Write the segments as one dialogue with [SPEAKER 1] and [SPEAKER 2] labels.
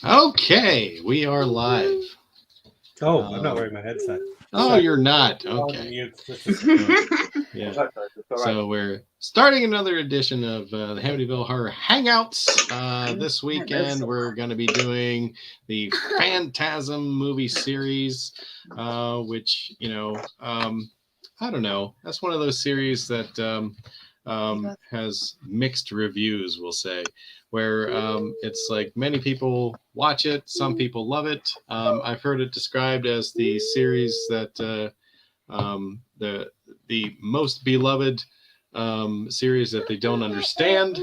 [SPEAKER 1] Okay, we are live.
[SPEAKER 2] Oh, I'm not wearing my headset.
[SPEAKER 1] Oh, you're not. Okay. Yeah. So we're starting another edition of the Hamityville Horror Hangouts. This weekend we're going to be doing the Phantasm movie series, which, I don't know. That's one of those series that has mixed reviews, we'll say, where it's like many people watch it, some people love it. I've heard it described as the series that the most beloved series that they don't understand.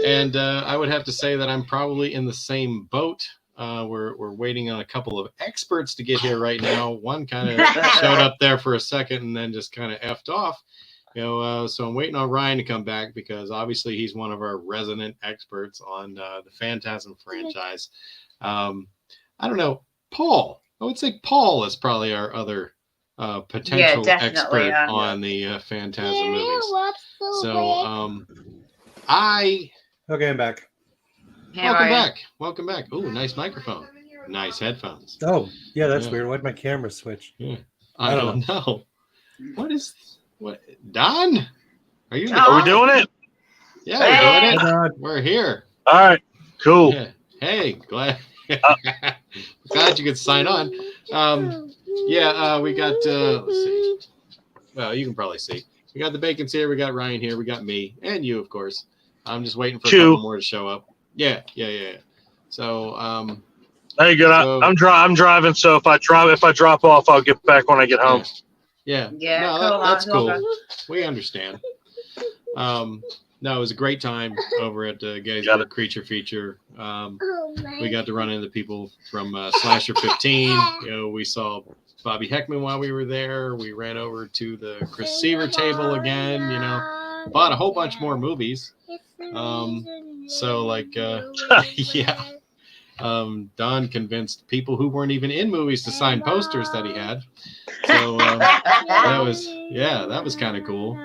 [SPEAKER 1] And I would have to say that I'm probably in the same boat. We're waiting on a couple of experts to get here right now. One kind of showed up there for a second and then just kind of effed off. So I'm waiting on Ryan to come back because obviously he's one of our resident experts on the Phantasm franchise. I don't know, Paul. I would say Paul is probably our other potential expert on the Phantasm movies. So
[SPEAKER 2] Okay, I'm back.
[SPEAKER 1] Welcome back. Oh, nice microphone. Nice headphones.
[SPEAKER 2] Oh, yeah, that's weird. Why'd my camera switch?
[SPEAKER 1] Yeah. I don't know. What? Don? Are you?
[SPEAKER 3] Are we doing it?
[SPEAKER 1] Yeah, we're doing it. We're here.
[SPEAKER 3] All right. Cool.
[SPEAKER 1] Yeah. Hey, glad you could sign on. We got. Let's see. Well, you can probably see. We got the Bacons here. We got Ryan here. We got me and you, of course. I'm just waiting for a couple more to show up. Yeah. So,
[SPEAKER 3] hey, good.
[SPEAKER 1] So,
[SPEAKER 3] I'm driving. So if I drop off, I'll get back when I get home.
[SPEAKER 1] Yeah. No, that's cool. We understand. No, it was a great time over at Gettysburg Creature Feature. We got to run into people from Slasher 15. We saw Bobby Heckman while we were there. We ran over to the Chris Seaver table again. Bought a whole bunch more movies. Don convinced people who weren't even in movies to sign posters that he had. So that was kind of cool.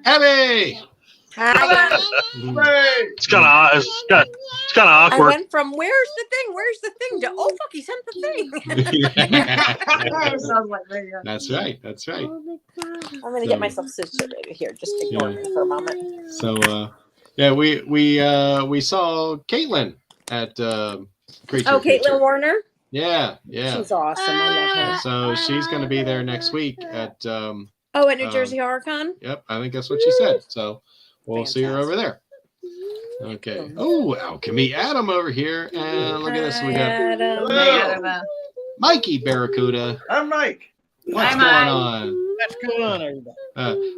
[SPEAKER 1] Abby!
[SPEAKER 4] Hi.
[SPEAKER 3] It's kind of awkward.
[SPEAKER 4] I went from where's the thing to oh fuck, he sent the thing.
[SPEAKER 1] That's right.
[SPEAKER 4] I'm gonna get myself situated here. Just ignore me for a moment.
[SPEAKER 1] So we saw Caitlin at Creature
[SPEAKER 4] Caitlin
[SPEAKER 1] Feature.
[SPEAKER 4] Warner.
[SPEAKER 1] Yeah.
[SPEAKER 4] She's awesome. I love her.
[SPEAKER 1] So she's going to be there next week at
[SPEAKER 4] at New Jersey Horror Con.
[SPEAKER 1] Yep, I think that's what she said. So we'll see her over there. Okay. Oh, Alchemy Adam over here, and look at this. We got Mikey Barracuda.
[SPEAKER 5] I'm Mike.
[SPEAKER 1] What's going on?
[SPEAKER 5] What's going on, everybody?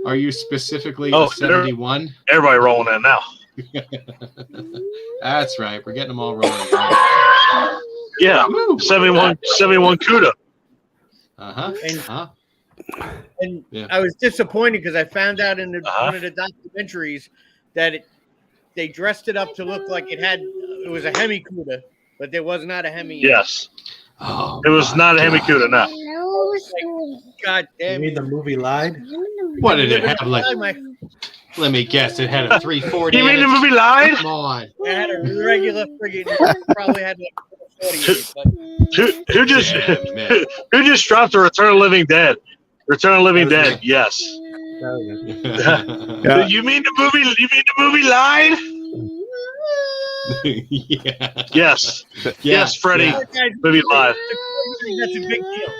[SPEAKER 1] Are you specifically a 71?
[SPEAKER 3] Everybody rolling in now.
[SPEAKER 1] That's right. We're getting them all rolling.
[SPEAKER 3] Yeah, 71 CUDA.
[SPEAKER 5] And I was disappointed because I found out in one of the documentaries that they dressed it up to look like it was a Hemi CUDA, but there was not a Hemi.
[SPEAKER 3] Yes. It was not a Hemi CUDA, no.
[SPEAKER 5] God damn.
[SPEAKER 2] You mean the movie lied?
[SPEAKER 1] What did it have? Let me guess. It had a 340.
[SPEAKER 3] You mean the movie lied?
[SPEAKER 1] Come on.
[SPEAKER 5] It had a regular friggin' probably had like 48.
[SPEAKER 3] Who just dropped the Return of the Living Dead? Return of the Living Dead. Yes.
[SPEAKER 1] Yeah.
[SPEAKER 3] You mean the movie lied?
[SPEAKER 1] Yeah.
[SPEAKER 3] Yes. Yes, Freddie.
[SPEAKER 1] Yeah.
[SPEAKER 3] Movie lied.
[SPEAKER 5] That's a big deal.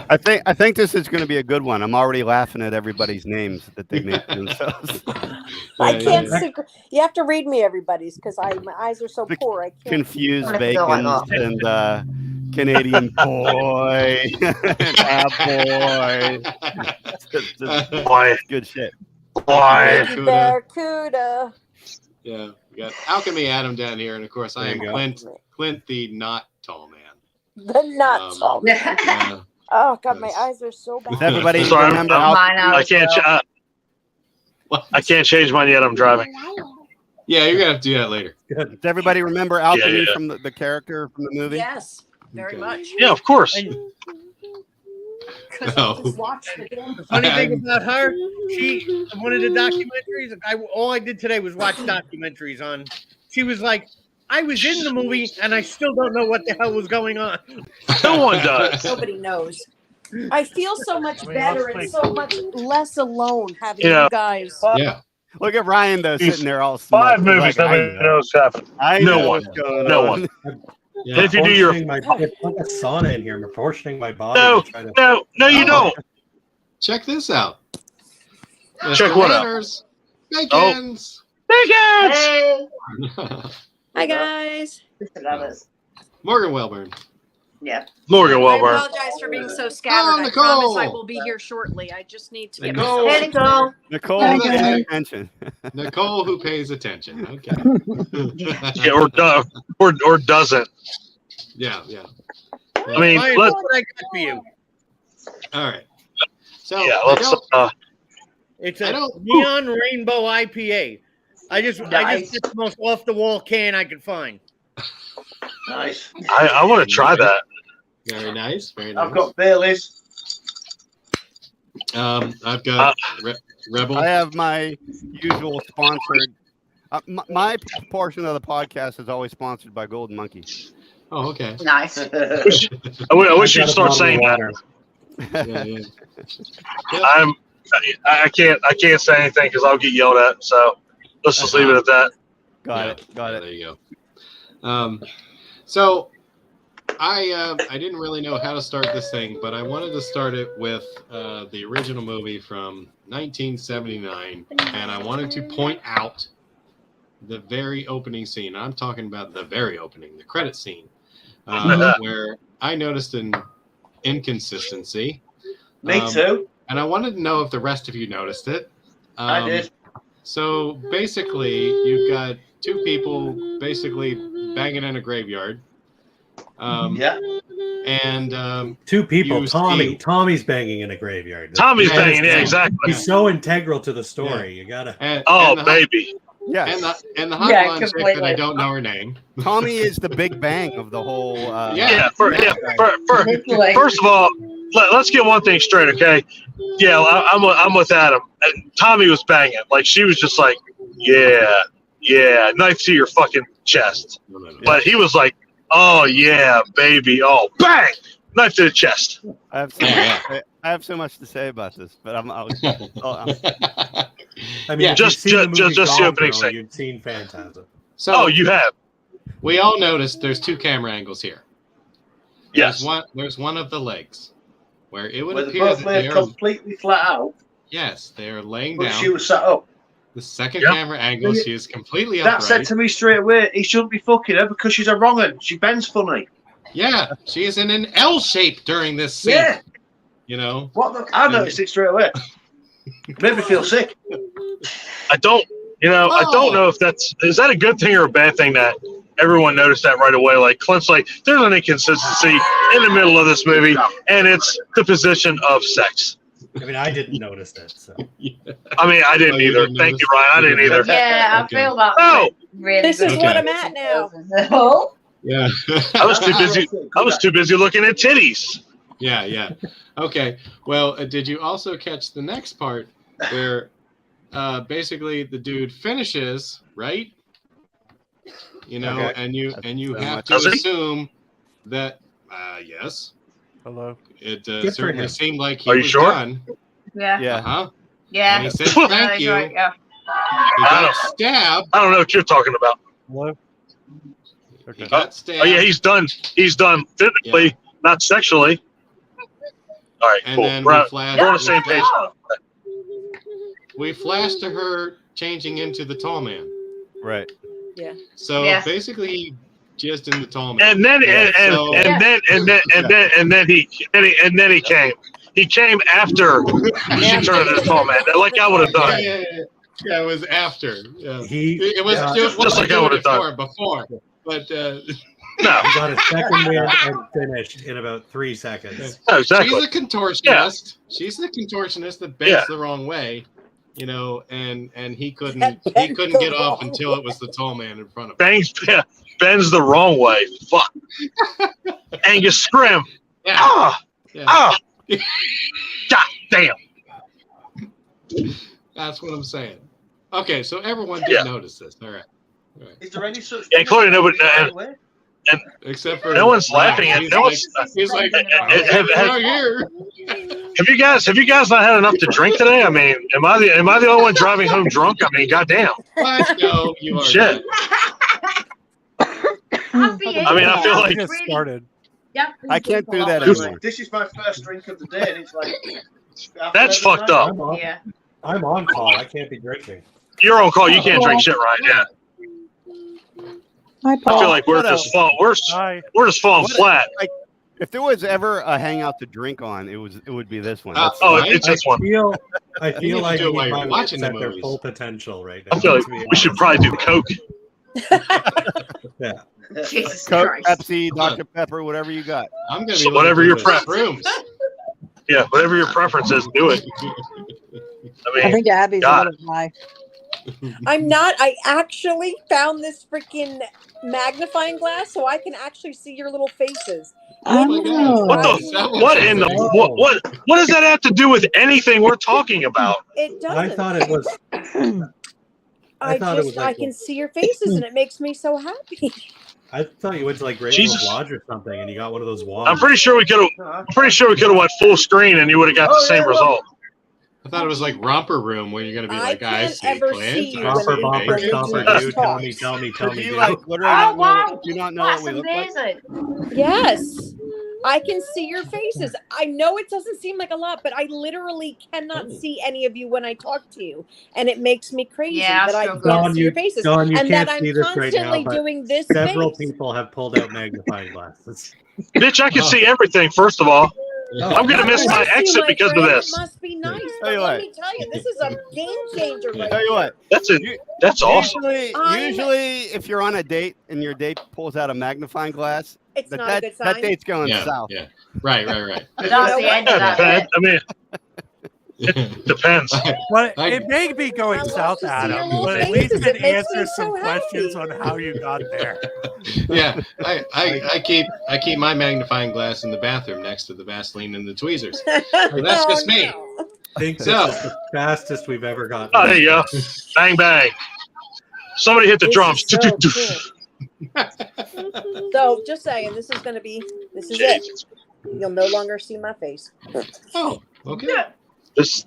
[SPEAKER 6] I think this is going to be a good one. I'm already laughing at everybody's names that they made themselves.
[SPEAKER 4] I can't see. You have to read me everybody's because my eyes are so poor. I can't.
[SPEAKER 6] Confused Bacons and Canadian boy, boy.
[SPEAKER 3] Why?
[SPEAKER 6] Good shit.
[SPEAKER 3] Why?
[SPEAKER 4] Barracuda.
[SPEAKER 1] Yeah, we got Alchemy Adam down here, and of course I am Clint, the not tall man.
[SPEAKER 4] The not tall man. Oh God, my eyes are so bad.
[SPEAKER 6] Everybody,
[SPEAKER 3] sorry,
[SPEAKER 6] remember
[SPEAKER 3] I can't change mine yet. I'm driving.
[SPEAKER 1] Yeah, you're gonna have to do that later.
[SPEAKER 6] Does everybody remember Alchemy from the character from the movie?
[SPEAKER 4] Yes, very much.
[SPEAKER 3] Yeah, of course.
[SPEAKER 4] Because
[SPEAKER 1] No.
[SPEAKER 4] I just watched the damn.
[SPEAKER 5] The funny thing about her, she one of the documentaries. All I did today was watch documentaries on. She was like, I was in the movie and I still don't know what the hell was going on.
[SPEAKER 3] No one does.
[SPEAKER 4] Nobody knows. I feel so much
[SPEAKER 5] I mean,
[SPEAKER 4] better
[SPEAKER 5] let's
[SPEAKER 4] and
[SPEAKER 5] face
[SPEAKER 4] so much less alone having
[SPEAKER 3] Yeah.
[SPEAKER 4] you guys.
[SPEAKER 1] Yeah.
[SPEAKER 6] Look at Ryan though,
[SPEAKER 3] He's
[SPEAKER 6] sitting there all
[SPEAKER 3] 5
[SPEAKER 6] smug.
[SPEAKER 3] movies,
[SPEAKER 6] Like,
[SPEAKER 3] nobody knows what's happening.
[SPEAKER 6] I
[SPEAKER 3] No
[SPEAKER 6] know
[SPEAKER 3] one.
[SPEAKER 6] what's going
[SPEAKER 3] No
[SPEAKER 6] on.
[SPEAKER 3] one.
[SPEAKER 1] Yeah.
[SPEAKER 3] If you do your
[SPEAKER 2] Portioning put a sauna in here. I'm portioning my body.
[SPEAKER 3] no,
[SPEAKER 2] to try to...
[SPEAKER 3] no, you don't.
[SPEAKER 1] Check this out.
[SPEAKER 3] Check what out?
[SPEAKER 1] Manners, Bacons.
[SPEAKER 3] Bigots!
[SPEAKER 7] Hey.
[SPEAKER 4] Hi guys.
[SPEAKER 1] Morgan Welburn.
[SPEAKER 7] Yeah.
[SPEAKER 3] Morgan
[SPEAKER 4] I
[SPEAKER 3] Welburn.
[SPEAKER 4] apologize for being so scattered. I
[SPEAKER 1] Nicole.
[SPEAKER 4] promise I will be here shortly. I just need to get
[SPEAKER 1] Nicole.
[SPEAKER 4] myself.
[SPEAKER 7] Hey, Nicole.
[SPEAKER 6] Nicole,
[SPEAKER 1] Hi,
[SPEAKER 6] pay
[SPEAKER 1] guys.
[SPEAKER 6] attention.
[SPEAKER 1] Nicole, who pays attention. Okay.
[SPEAKER 3] Yeah, or doesn't.
[SPEAKER 1] Yeah, yeah.
[SPEAKER 3] I mean,
[SPEAKER 5] Ryan,
[SPEAKER 3] let's,
[SPEAKER 5] what I got for you?
[SPEAKER 1] All right. So
[SPEAKER 3] yeah,
[SPEAKER 1] I
[SPEAKER 3] let's.
[SPEAKER 1] don't-
[SPEAKER 5] It's
[SPEAKER 1] I
[SPEAKER 5] a
[SPEAKER 1] don't-
[SPEAKER 5] neon rainbow IPA. I just
[SPEAKER 7] Nice.
[SPEAKER 5] get the most off the wall can I could find.
[SPEAKER 7] Nice.
[SPEAKER 3] I want to try that.
[SPEAKER 1] very nice. Very nice.
[SPEAKER 7] I've got Bailey's.
[SPEAKER 1] I've got Rebel.
[SPEAKER 6] I have my usual sponsored. My portion of the podcast is always sponsored by Golden Monkey.
[SPEAKER 1] Oh, okay.
[SPEAKER 7] Nice.
[SPEAKER 3] I wish you'd start saying that.
[SPEAKER 1] Yeah, yeah.
[SPEAKER 3] I can't say anything because I'll get yelled at. So let's just leave it at that.
[SPEAKER 6] Got
[SPEAKER 1] Yeah,
[SPEAKER 6] it.
[SPEAKER 1] There you go. So I didn't really know how to start this thing, but I wanted to start it with the original movie from 1979, and I wanted to point out the very opening scene. I'm talking about the very opening, the credit scene, where I noticed an inconsistency.
[SPEAKER 7] Me too.
[SPEAKER 1] And I wanted to know if the rest of you noticed it.
[SPEAKER 7] I did.
[SPEAKER 1] So basically, you've got two people basically banging in a graveyard.
[SPEAKER 7] Yeah.
[SPEAKER 1] And
[SPEAKER 2] Two people.
[SPEAKER 1] You
[SPEAKER 2] Tommy.
[SPEAKER 1] see-
[SPEAKER 2] Tommy's banging in a graveyard.
[SPEAKER 3] Tommy's
[SPEAKER 1] Yeah,
[SPEAKER 3] banging. Yeah,
[SPEAKER 1] it's-
[SPEAKER 3] exactly.
[SPEAKER 2] He's so integral to the story. You gotta.
[SPEAKER 1] and
[SPEAKER 3] Oh,
[SPEAKER 1] the,
[SPEAKER 3] baby.
[SPEAKER 6] Yes.
[SPEAKER 1] and the
[SPEAKER 7] Yeah,
[SPEAKER 1] hotline chick that
[SPEAKER 7] completely.
[SPEAKER 1] I don't know her name.
[SPEAKER 6] Tommy is the big bang of the whole.
[SPEAKER 3] Yeah. First of all, let's get one thing straight, okay? Yeah, I'm with Adam. And Tommy was banging. Like she was just like, yeah, knife to your fucking chest.
[SPEAKER 1] No.
[SPEAKER 3] But he was like, oh yeah, baby, oh bang, knife to the chest.
[SPEAKER 6] I have so much to say about this, but I'm
[SPEAKER 2] I mean,
[SPEAKER 1] Yeah,
[SPEAKER 2] if
[SPEAKER 3] just-
[SPEAKER 2] you've seen the movie
[SPEAKER 3] just the
[SPEAKER 2] Gone
[SPEAKER 3] opening
[SPEAKER 2] Girl,
[SPEAKER 3] scene.
[SPEAKER 2] You'd seen Phantasm.
[SPEAKER 1] So
[SPEAKER 3] Oh, you have.
[SPEAKER 1] we all noticed there's two camera angles here.
[SPEAKER 3] Yes.
[SPEAKER 1] There's one of the legs where it would
[SPEAKER 7] Where they
[SPEAKER 1] appear
[SPEAKER 7] both
[SPEAKER 1] that
[SPEAKER 7] lay
[SPEAKER 1] they are,
[SPEAKER 7] completely flat out,
[SPEAKER 1] yes, they are laying
[SPEAKER 7] but
[SPEAKER 1] down.
[SPEAKER 7] she was sat up.
[SPEAKER 1] The second
[SPEAKER 3] Yep.
[SPEAKER 1] camera angle, she is completely
[SPEAKER 7] That said
[SPEAKER 1] upright.
[SPEAKER 7] to me straight away, he shouldn't be fucking her because she's a wrong un. She bends funny.
[SPEAKER 1] Yeah, she is in an L shape during this scene.
[SPEAKER 7] Yeah.
[SPEAKER 1] You know?
[SPEAKER 7] What the? I noticed it straight away. Made me feel sick.
[SPEAKER 3] I don't know if is that a good thing or a bad thing that everyone noticed that right away. Like Clint's like, there's an inconsistency in the middle of this movie, and it's the position of sex.
[SPEAKER 2] I mean, I didn't notice it. So.
[SPEAKER 3] I mean, I didn't
[SPEAKER 1] Oh, you
[SPEAKER 3] either.
[SPEAKER 1] didn't
[SPEAKER 3] Thank
[SPEAKER 1] notice?
[SPEAKER 3] you, Ryan. I didn't either.
[SPEAKER 7] Yeah,
[SPEAKER 1] I
[SPEAKER 7] feel that.
[SPEAKER 3] No.
[SPEAKER 7] Really
[SPEAKER 4] This is
[SPEAKER 1] Okay.
[SPEAKER 4] what I'm at now.
[SPEAKER 7] Oh.
[SPEAKER 1] Yeah.
[SPEAKER 3] I was too busy. I was too busy looking at titties.
[SPEAKER 1] Yeah. Okay. Well, did you also catch the next part where basically the dude finishes, right? You know,
[SPEAKER 2] Okay.
[SPEAKER 1] and you
[SPEAKER 6] So
[SPEAKER 1] have
[SPEAKER 6] much.
[SPEAKER 1] to
[SPEAKER 3] Does he?
[SPEAKER 1] assume that yes,
[SPEAKER 6] Hello.
[SPEAKER 1] it
[SPEAKER 2] for
[SPEAKER 1] certainly
[SPEAKER 2] him.
[SPEAKER 1] seemed like he
[SPEAKER 3] Are you
[SPEAKER 1] was
[SPEAKER 3] sure?
[SPEAKER 1] done.
[SPEAKER 7] Yeah.
[SPEAKER 6] Yeah.
[SPEAKER 1] Uh-huh. And
[SPEAKER 7] Yeah.
[SPEAKER 1] he said thank you.
[SPEAKER 7] Right, yeah.
[SPEAKER 1] He got stabbed.
[SPEAKER 3] I don't know what you're talking about.
[SPEAKER 6] Hello.
[SPEAKER 1] He
[SPEAKER 6] Okay.
[SPEAKER 1] got stabbed.
[SPEAKER 3] Oh yeah, he's done. He's done physically, not sexually. All right,
[SPEAKER 1] And
[SPEAKER 3] cool.
[SPEAKER 1] then
[SPEAKER 3] We're
[SPEAKER 1] we
[SPEAKER 3] on the same page.
[SPEAKER 1] We flashed to her changing into the tall man.
[SPEAKER 6] Right.
[SPEAKER 1] So
[SPEAKER 7] Yes.
[SPEAKER 1] basically, he jizzed in the tall man.
[SPEAKER 3] And then
[SPEAKER 1] So-
[SPEAKER 3] and then he came. He came after she turned into a tall man, like I would have done.
[SPEAKER 1] Yeah, it was after. Yeah. It was
[SPEAKER 3] just like I would have done.
[SPEAKER 1] before. But
[SPEAKER 3] No,
[SPEAKER 2] He got a second win and finished in about 3 seconds.
[SPEAKER 3] no, exactly.
[SPEAKER 1] she's a contortionist. She's the contortionist that bends the wrong way, you know, and he couldn't get off until it was the tall man in front of him.
[SPEAKER 3] Bends the wrong way. Fuck. Angus Scrim.
[SPEAKER 1] Yeah.
[SPEAKER 3] Ah,
[SPEAKER 1] Yeah.
[SPEAKER 3] ah. God damn.
[SPEAKER 1] That's what I'm saying. Okay, so everyone did notice this. All right.
[SPEAKER 7] Is there any such
[SPEAKER 3] including nobody, and
[SPEAKER 1] except for
[SPEAKER 3] no one's laughing at.
[SPEAKER 1] He's
[SPEAKER 3] No
[SPEAKER 1] like,
[SPEAKER 3] one's.
[SPEAKER 1] he's like,
[SPEAKER 3] Have
[SPEAKER 1] here.
[SPEAKER 3] you guys not had enough to drink today? I mean, am I the only one driving home drunk? I mean, goddamn.
[SPEAKER 1] What? No, you are.
[SPEAKER 3] Shit. I mean, I feel like
[SPEAKER 8] just started.
[SPEAKER 6] I can't do that anymore.
[SPEAKER 7] This is my first drink of the day, and it's like
[SPEAKER 3] that's fucked up.
[SPEAKER 2] I'm on call. I can't be drinking.
[SPEAKER 3] You're on call. You can't drink shit, right? Yeah.
[SPEAKER 4] Hi, Paul.
[SPEAKER 3] I feel like we're just falling flat.
[SPEAKER 6] Like, if there was ever a hangout to drink on, it would be this one.
[SPEAKER 3] It's this one.
[SPEAKER 2] I feel like
[SPEAKER 1] do it while you're
[SPEAKER 2] my
[SPEAKER 1] watching
[SPEAKER 2] at
[SPEAKER 1] the
[SPEAKER 2] their
[SPEAKER 1] movies.
[SPEAKER 2] full potential right now.
[SPEAKER 3] I feel like we should probably do Coke.
[SPEAKER 2] Yeah.
[SPEAKER 9] Jesus
[SPEAKER 6] Coke,
[SPEAKER 9] Christ.
[SPEAKER 6] Pepsi, Dr. Pepper, whatever you got.
[SPEAKER 1] I'm gonna be
[SPEAKER 3] So whatever your
[SPEAKER 1] rooms.
[SPEAKER 3] Yeah, whatever your preference is, do it.
[SPEAKER 4] I think Abby's
[SPEAKER 3] God.
[SPEAKER 4] a little high. I'm not. I actually found this freaking magnifying glass so I can actually see your little faces.
[SPEAKER 1] Oh my God.
[SPEAKER 3] What does that have to do with anything we're talking about?
[SPEAKER 4] It doesn't.
[SPEAKER 2] I thought it was.
[SPEAKER 4] I can see your faces and it makes me so happy.
[SPEAKER 2] I thought you went to like Rainbow's Lodge or something, and you got one of those wands.
[SPEAKER 3] I'm pretty sure we could have went full screen, and you would have got the same result.
[SPEAKER 1] I thought it was like Romper Room where you're gonna be like,
[SPEAKER 4] can't
[SPEAKER 1] see
[SPEAKER 4] ever
[SPEAKER 1] plants,
[SPEAKER 4] see you
[SPEAKER 2] Romper,
[SPEAKER 4] when
[SPEAKER 2] bumper,
[SPEAKER 4] you
[SPEAKER 2] stomper, you tell me.
[SPEAKER 6] Do you
[SPEAKER 2] dude.
[SPEAKER 6] like literally
[SPEAKER 9] Oh, wow.
[SPEAKER 6] do you not know what
[SPEAKER 9] That's
[SPEAKER 6] we look like?
[SPEAKER 9] amazing.
[SPEAKER 4] Yes. I can see your faces. I know it doesn't seem like a lot, but I literally cannot see any of you when I talk to you. And it makes me crazy that I can't see your faces.
[SPEAKER 2] Dawn, you
[SPEAKER 4] and
[SPEAKER 2] can't
[SPEAKER 4] that I'm
[SPEAKER 2] see this right now,
[SPEAKER 4] constantly
[SPEAKER 2] but
[SPEAKER 4] doing this
[SPEAKER 2] several
[SPEAKER 4] face.
[SPEAKER 2] people have pulled out magnifying glasses.
[SPEAKER 3] Bitch, I can see everything, first of all.
[SPEAKER 2] Oh,
[SPEAKER 3] I'm going to miss my exit because of this.
[SPEAKER 4] It must be nice.
[SPEAKER 6] Tell
[SPEAKER 4] But
[SPEAKER 6] you
[SPEAKER 4] let
[SPEAKER 6] what.
[SPEAKER 4] me tell you, this is a game changer right
[SPEAKER 6] Tell you what.
[SPEAKER 3] That's awesome.
[SPEAKER 6] Usually, if you're on a date and your date pulls out a magnifying glass,
[SPEAKER 4] It's not a good sign.
[SPEAKER 6] that date's going south.
[SPEAKER 1] Yeah. Right.
[SPEAKER 9] But that's the end of that.
[SPEAKER 3] I mean, it depends.
[SPEAKER 8] Well, it may be going south, Adam, but at least it answers some questions on how you got there.
[SPEAKER 1] Yeah, I keep my magnifying glass in the bathroom next to the Vaseline and the tweezers. But that's just me.
[SPEAKER 2] I think this
[SPEAKER 1] So-
[SPEAKER 2] is the fastest we've ever gotten.
[SPEAKER 3] Oh, there you go. Bang, bang. Somebody hit the drums.
[SPEAKER 4] So just saying, this is it. You'll no longer see my face.
[SPEAKER 1] Oh, okay.
[SPEAKER 3] This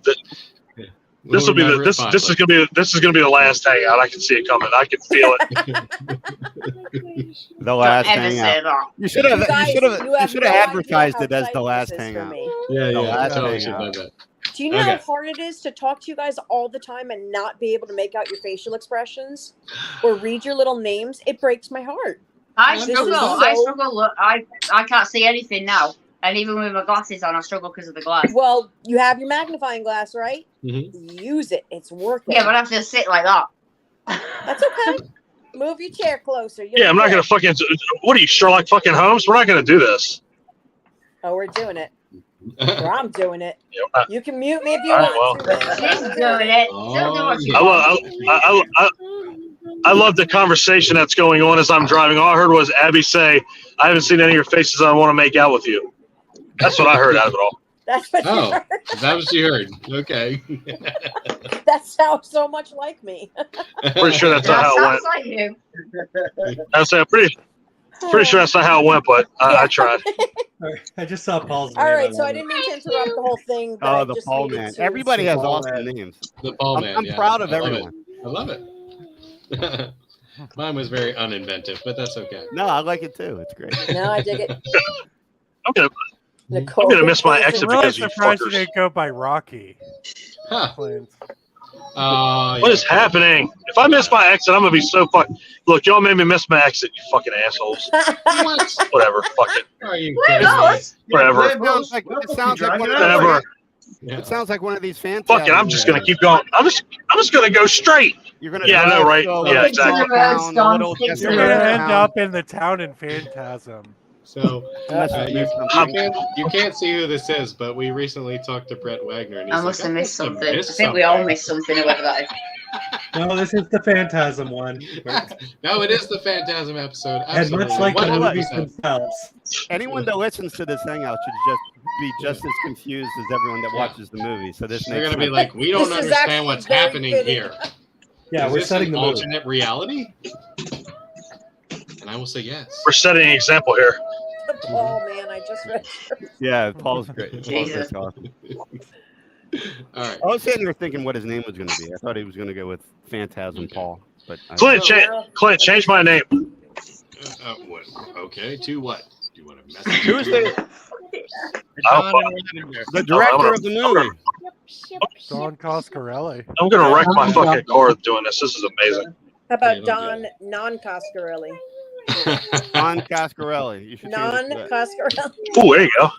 [SPEAKER 3] will be this is gonna be the last hangout. I can see it coming. I can feel it.
[SPEAKER 6] The last
[SPEAKER 9] Don't ever say
[SPEAKER 6] hangout.
[SPEAKER 9] that.
[SPEAKER 6] You should have
[SPEAKER 4] have no
[SPEAKER 6] advertised
[SPEAKER 4] idea
[SPEAKER 6] it as
[SPEAKER 4] how
[SPEAKER 6] the last
[SPEAKER 4] exciting this is for
[SPEAKER 6] hangout.
[SPEAKER 4] me.
[SPEAKER 2] Yeah,
[SPEAKER 6] The last
[SPEAKER 1] Totally should
[SPEAKER 6] hangout.
[SPEAKER 1] have that.
[SPEAKER 4] Do you know
[SPEAKER 1] Okay.
[SPEAKER 4] how hard it is to talk to you guys all the time and not be able to make out your facial expressions or read your little names? It breaks my heart.
[SPEAKER 9] I
[SPEAKER 1] This
[SPEAKER 9] struggle.
[SPEAKER 1] is
[SPEAKER 9] I
[SPEAKER 4] so-
[SPEAKER 9] struggle. Look, I can't see anything now. And even with my glasses on, I struggle because of the glass.
[SPEAKER 4] Well, you have your magnifying glass, right?
[SPEAKER 1] Mhm.
[SPEAKER 4] Use it. It's working.
[SPEAKER 9] Yeah, but I have to sit like that.
[SPEAKER 4] That's okay. Move your chair closer. You'll
[SPEAKER 3] Yeah, I'm
[SPEAKER 4] be
[SPEAKER 3] not
[SPEAKER 4] good.
[SPEAKER 3] gonna fucking. What are you, Sherlock fucking Holmes? We're not gonna do this.
[SPEAKER 4] Oh, we're doing it. Or I'm doing it.
[SPEAKER 3] Yeah,
[SPEAKER 4] You can mute me if you
[SPEAKER 3] All right,
[SPEAKER 4] want to.
[SPEAKER 9] She's doing it. She'll do what she wants.
[SPEAKER 3] I love the conversation that's going on as I'm driving. All I heard was Abby say, "I haven't seen any of your faces. I want to make out with you." That's what I heard out of it all.
[SPEAKER 4] That's what you
[SPEAKER 1] Oh,
[SPEAKER 4] heard.
[SPEAKER 1] that was you heard. Okay.
[SPEAKER 4] That sounds so much like me.
[SPEAKER 3] Pretty sure that's not
[SPEAKER 9] That
[SPEAKER 3] how it went.
[SPEAKER 9] sounds like you.
[SPEAKER 3] I say I'm pretty sure that's not how it went, but I tried.
[SPEAKER 2] I just saw Paul's
[SPEAKER 4] All
[SPEAKER 2] name
[SPEAKER 4] right,
[SPEAKER 2] on
[SPEAKER 4] so I
[SPEAKER 2] it.
[SPEAKER 4] didn't mean to interrupt the whole thing. But
[SPEAKER 6] Oh,
[SPEAKER 4] I
[SPEAKER 6] the
[SPEAKER 4] just
[SPEAKER 6] Paul
[SPEAKER 4] needed
[SPEAKER 6] man.
[SPEAKER 4] to-
[SPEAKER 6] Everybody has
[SPEAKER 2] Paul
[SPEAKER 6] awesome
[SPEAKER 2] man.
[SPEAKER 6] names.
[SPEAKER 1] The Paul man.
[SPEAKER 6] I'm
[SPEAKER 1] yeah.
[SPEAKER 6] proud of
[SPEAKER 1] I love
[SPEAKER 6] everyone.
[SPEAKER 1] it. I love it. Mine was very uninventive, but that's okay.
[SPEAKER 6] No, I like it too. It's great.
[SPEAKER 4] No, I dig it.
[SPEAKER 3] I'm
[SPEAKER 4] Nicole,
[SPEAKER 3] gonna miss my
[SPEAKER 4] is
[SPEAKER 3] exit
[SPEAKER 8] I'm really
[SPEAKER 3] because of you
[SPEAKER 8] surprised you
[SPEAKER 3] fuckers.
[SPEAKER 8] didn't go by Rocky.
[SPEAKER 1] Huh.
[SPEAKER 8] Plains.
[SPEAKER 3] What is happening? If I miss my exit, I'm gonna be so fucked. Look, y'all made me miss my exit, you fucking assholes.
[SPEAKER 1] What?
[SPEAKER 3] Whatever, fuck it.
[SPEAKER 1] Are you
[SPEAKER 9] Where
[SPEAKER 1] kidding me?
[SPEAKER 9] knows?
[SPEAKER 3] Whatever.
[SPEAKER 6] It sounds like one of
[SPEAKER 3] Whatever.
[SPEAKER 1] Yeah.
[SPEAKER 6] It sounds like one of these Phantasm.
[SPEAKER 3] Fuck it. I'm just gonna keep going. I'm just gonna go straight.
[SPEAKER 6] You're gonna.
[SPEAKER 3] Yeah, I know,
[SPEAKER 6] drive
[SPEAKER 3] right?
[SPEAKER 6] to a
[SPEAKER 3] Yeah,
[SPEAKER 6] little
[SPEAKER 3] exactly.
[SPEAKER 6] town, a little
[SPEAKER 9] You're
[SPEAKER 6] desolate
[SPEAKER 8] You're gonna end
[SPEAKER 6] town.
[SPEAKER 8] up in the town in Phantasm.
[SPEAKER 1] So
[SPEAKER 6] Unless
[SPEAKER 1] you,
[SPEAKER 6] you miss
[SPEAKER 1] you
[SPEAKER 6] something.
[SPEAKER 1] can't see who this is, but we recently talked to Brett Wagner, and he's
[SPEAKER 9] I
[SPEAKER 1] like,
[SPEAKER 9] must have missed
[SPEAKER 1] "I
[SPEAKER 9] something. I
[SPEAKER 1] missed
[SPEAKER 9] think we all
[SPEAKER 1] something."
[SPEAKER 9] missed something, whoever that is.
[SPEAKER 2] No, this is the Phantasm one.
[SPEAKER 1] No, it is the Phantasm episode.
[SPEAKER 2] And much
[SPEAKER 1] Absolutely.
[SPEAKER 2] like the
[SPEAKER 1] 100%.
[SPEAKER 2] movies themselves.
[SPEAKER 6] Anyone that listens to this hangout should just be just as confused as everyone that watches the movie. So this
[SPEAKER 1] They're
[SPEAKER 6] makes
[SPEAKER 1] going to be
[SPEAKER 6] sense.
[SPEAKER 1] like, we don't understand what's happening here.
[SPEAKER 2] Yeah,
[SPEAKER 1] Is
[SPEAKER 2] we're
[SPEAKER 1] this
[SPEAKER 2] setting
[SPEAKER 1] an
[SPEAKER 2] the mood.
[SPEAKER 1] alternate reality? And I will say yes.
[SPEAKER 3] We're setting an example here.
[SPEAKER 4] Oh man, I just read.
[SPEAKER 6] Yeah, Paul's great. Paul's
[SPEAKER 9] Jesus.
[SPEAKER 6] great talk.
[SPEAKER 1] All right.
[SPEAKER 6] I was sitting there thinking what his name was going to be. I thought he was going to go with Phantasm Paul, but
[SPEAKER 3] Clint, change my name.
[SPEAKER 1] What? Okay, to what? Do you want to message?
[SPEAKER 6] Who is the
[SPEAKER 3] The
[SPEAKER 6] director of the movie?
[SPEAKER 8] Don Coscarelli.
[SPEAKER 3] I'm gonna wreck my fucking car doing this. This is amazing.
[SPEAKER 4] How about
[SPEAKER 1] Yeah, don't
[SPEAKER 4] Don non-Coscarelli?
[SPEAKER 6] Don Coscarelli. You should change it to that.
[SPEAKER 4] Non-Coscarelli.
[SPEAKER 3] Oh, there you go.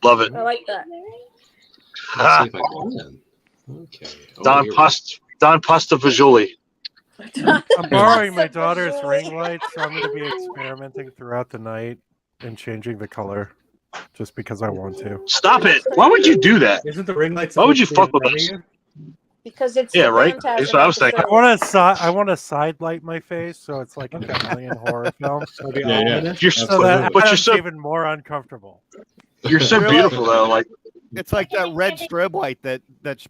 [SPEAKER 3] Love it.
[SPEAKER 4] I like that.
[SPEAKER 1] Let's see if I can. Okay. Oh,
[SPEAKER 3] Don
[SPEAKER 1] here we
[SPEAKER 3] Pasta Vajuli.
[SPEAKER 8] I'm borrowing my daughter's ring light, so I'm going to be experimenting throughout the night and changing the color just because I want to.
[SPEAKER 3] Stop it! Why would you do that?
[SPEAKER 2] Isn't the ring light?
[SPEAKER 3] Why would you
[SPEAKER 2] supposed
[SPEAKER 3] fuck
[SPEAKER 2] to be
[SPEAKER 3] with
[SPEAKER 2] in
[SPEAKER 3] us?
[SPEAKER 2] front of
[SPEAKER 4] Because it's
[SPEAKER 3] Yeah,
[SPEAKER 4] the
[SPEAKER 3] right?
[SPEAKER 4] Phantasm
[SPEAKER 3] That's what I was thinking.
[SPEAKER 4] episode.
[SPEAKER 8] I want to side light my face so it's like an Italian horror film.
[SPEAKER 2] you? It'll be
[SPEAKER 1] Yeah,
[SPEAKER 2] all
[SPEAKER 1] yeah.
[SPEAKER 2] in it?
[SPEAKER 3] You're
[SPEAKER 8] So
[SPEAKER 3] so,
[SPEAKER 8] that
[SPEAKER 3] but you're
[SPEAKER 8] Adam's
[SPEAKER 3] so
[SPEAKER 8] even more uncomfortable.
[SPEAKER 3] you're so beautiful though. Like
[SPEAKER 6] It's like that red strobe light that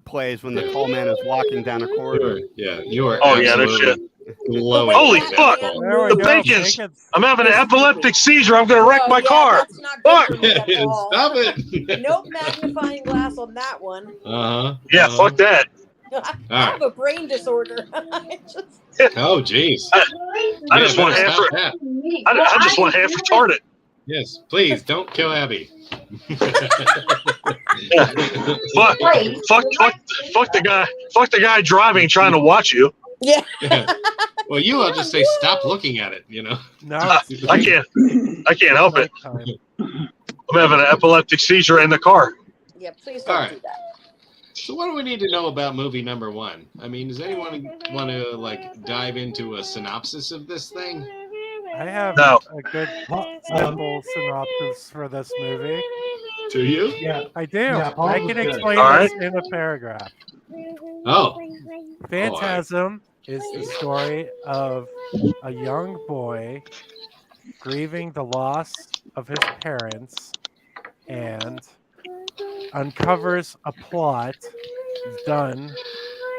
[SPEAKER 6] plays when the tall man is walking down a corridor.
[SPEAKER 1] Yeah, you are.
[SPEAKER 3] Oh, yeah, no
[SPEAKER 1] absolutely glowing.
[SPEAKER 3] Holy
[SPEAKER 1] in that
[SPEAKER 3] fuck!
[SPEAKER 1] bulb.
[SPEAKER 8] There we
[SPEAKER 3] The
[SPEAKER 8] go.
[SPEAKER 3] bacon's-
[SPEAKER 8] Bacon's-
[SPEAKER 3] I'm having an epileptic seizure. I'm gonna wreck
[SPEAKER 4] Oh,
[SPEAKER 3] my
[SPEAKER 4] yeah,
[SPEAKER 3] car.
[SPEAKER 4] That's not good for
[SPEAKER 3] Fuck!
[SPEAKER 4] me at all.
[SPEAKER 1] Stop it.
[SPEAKER 4] No magnifying glass on that one.
[SPEAKER 1] Uh-huh.
[SPEAKER 3] Yeah, fuck that.
[SPEAKER 4] I have a brain disorder.
[SPEAKER 1] Oh, jeez.
[SPEAKER 3] I just want half.
[SPEAKER 1] Stop that.
[SPEAKER 3] I just want half retarded.
[SPEAKER 1] Yes, please don't kill Abby.
[SPEAKER 3] Fuck the guy. Fuck the guy driving, trying to watch you.
[SPEAKER 4] Yeah.
[SPEAKER 1] Well, I'll just say stop looking at it.
[SPEAKER 8] No,
[SPEAKER 3] I can't help it.
[SPEAKER 8] nighttime.
[SPEAKER 3] I'm having an epileptic seizure in the car.
[SPEAKER 4] Yeah, please
[SPEAKER 1] All
[SPEAKER 4] don't
[SPEAKER 1] right.
[SPEAKER 4] do that.
[SPEAKER 1] So what do we need to know about movie number one? I mean, does anyone want to dive into a synopsis of this thing?
[SPEAKER 8] I have
[SPEAKER 3] No.
[SPEAKER 8] a good simple synopsis for this movie.
[SPEAKER 1] Do you?
[SPEAKER 2] Yeah.
[SPEAKER 8] I do.
[SPEAKER 2] Yeah, Paul
[SPEAKER 8] I
[SPEAKER 2] was
[SPEAKER 8] can
[SPEAKER 2] good.
[SPEAKER 8] explain
[SPEAKER 3] All
[SPEAKER 8] this in a paragraph.
[SPEAKER 1] Oh.
[SPEAKER 8] Phantasm is the story of a young boy grieving the loss of his parents and uncovers a plot done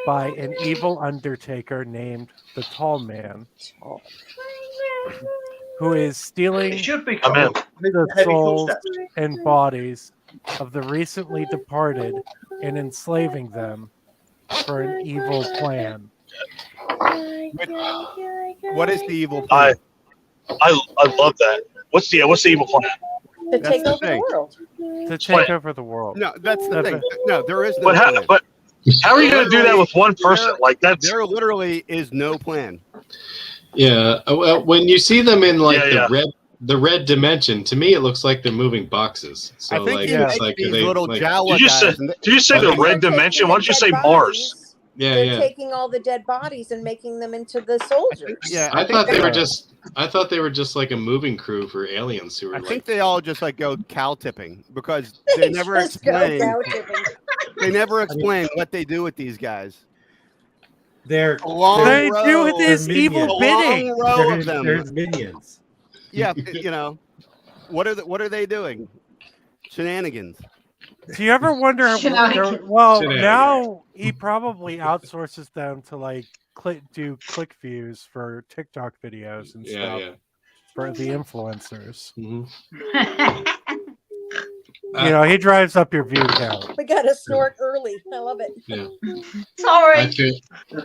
[SPEAKER 8] by an evil undertaker named the Tall Man, who is stealing
[SPEAKER 7] It should be
[SPEAKER 3] I'm in.
[SPEAKER 7] called
[SPEAKER 8] the
[SPEAKER 7] Heavy
[SPEAKER 8] souls
[SPEAKER 7] Footsteps.
[SPEAKER 8] and bodies of the recently departed and enslaving them for an evil plan.
[SPEAKER 6] What is the evil plan?
[SPEAKER 3] I love that. What's the evil plan?
[SPEAKER 4] To
[SPEAKER 6] That's
[SPEAKER 4] take
[SPEAKER 6] the
[SPEAKER 4] over the
[SPEAKER 6] thing.
[SPEAKER 4] world.
[SPEAKER 8] To take over the world.
[SPEAKER 6] No, that's the
[SPEAKER 8] That's
[SPEAKER 6] thing.
[SPEAKER 8] it.
[SPEAKER 6] No, there is no
[SPEAKER 3] But
[SPEAKER 6] plan.
[SPEAKER 3] how are you gonna do that with one person? Like that's
[SPEAKER 6] There literally is no plan.
[SPEAKER 1] Yeah. Well, when you see them in
[SPEAKER 3] Yeah,
[SPEAKER 1] the red dimension, to me it looks like they're moving boxes. So
[SPEAKER 6] I think
[SPEAKER 1] like
[SPEAKER 6] he
[SPEAKER 1] it's
[SPEAKER 6] makes
[SPEAKER 1] like
[SPEAKER 6] these
[SPEAKER 1] they
[SPEAKER 6] little
[SPEAKER 1] like,
[SPEAKER 6] Jawa
[SPEAKER 3] Did you say-
[SPEAKER 6] guys. And
[SPEAKER 3] Did you say the
[SPEAKER 1] Okay.
[SPEAKER 3] red dimension? Why don't you say Mars?
[SPEAKER 1] Yeah,
[SPEAKER 4] They're
[SPEAKER 1] yeah.
[SPEAKER 4] taking all the dead bodies and making them into the soldiers.
[SPEAKER 6] yeah,
[SPEAKER 1] I thought
[SPEAKER 6] think
[SPEAKER 1] I thought they were just like a moving crew for aliens who were
[SPEAKER 6] I
[SPEAKER 1] like
[SPEAKER 6] think they all just like go cow tipping because they never
[SPEAKER 4] Just go
[SPEAKER 6] explain.
[SPEAKER 4] cow tipping.
[SPEAKER 6] They never explain what they do with these guys.
[SPEAKER 2] They're
[SPEAKER 6] A long
[SPEAKER 8] They
[SPEAKER 6] row,
[SPEAKER 8] do this
[SPEAKER 2] they're
[SPEAKER 8] evil
[SPEAKER 6] a
[SPEAKER 8] bidding.
[SPEAKER 6] long row
[SPEAKER 2] they're
[SPEAKER 6] of
[SPEAKER 2] his,
[SPEAKER 6] them.
[SPEAKER 2] they're his minions.
[SPEAKER 6] Yeah, what are they doing? Shenanigans.
[SPEAKER 8] Do you ever wonder?
[SPEAKER 9] Shenanigans.
[SPEAKER 8] Well,
[SPEAKER 1] Shenanigans.
[SPEAKER 8] now he probably outsources them to like do click views for TikTok videos and
[SPEAKER 1] yeah,
[SPEAKER 8] stuff
[SPEAKER 1] yeah.
[SPEAKER 8] for the influencers.
[SPEAKER 1] Mhm.
[SPEAKER 8] You know, he drives up your view count.
[SPEAKER 4] We got to snort early. I love it.
[SPEAKER 1] Yeah.
[SPEAKER 9] Sorry.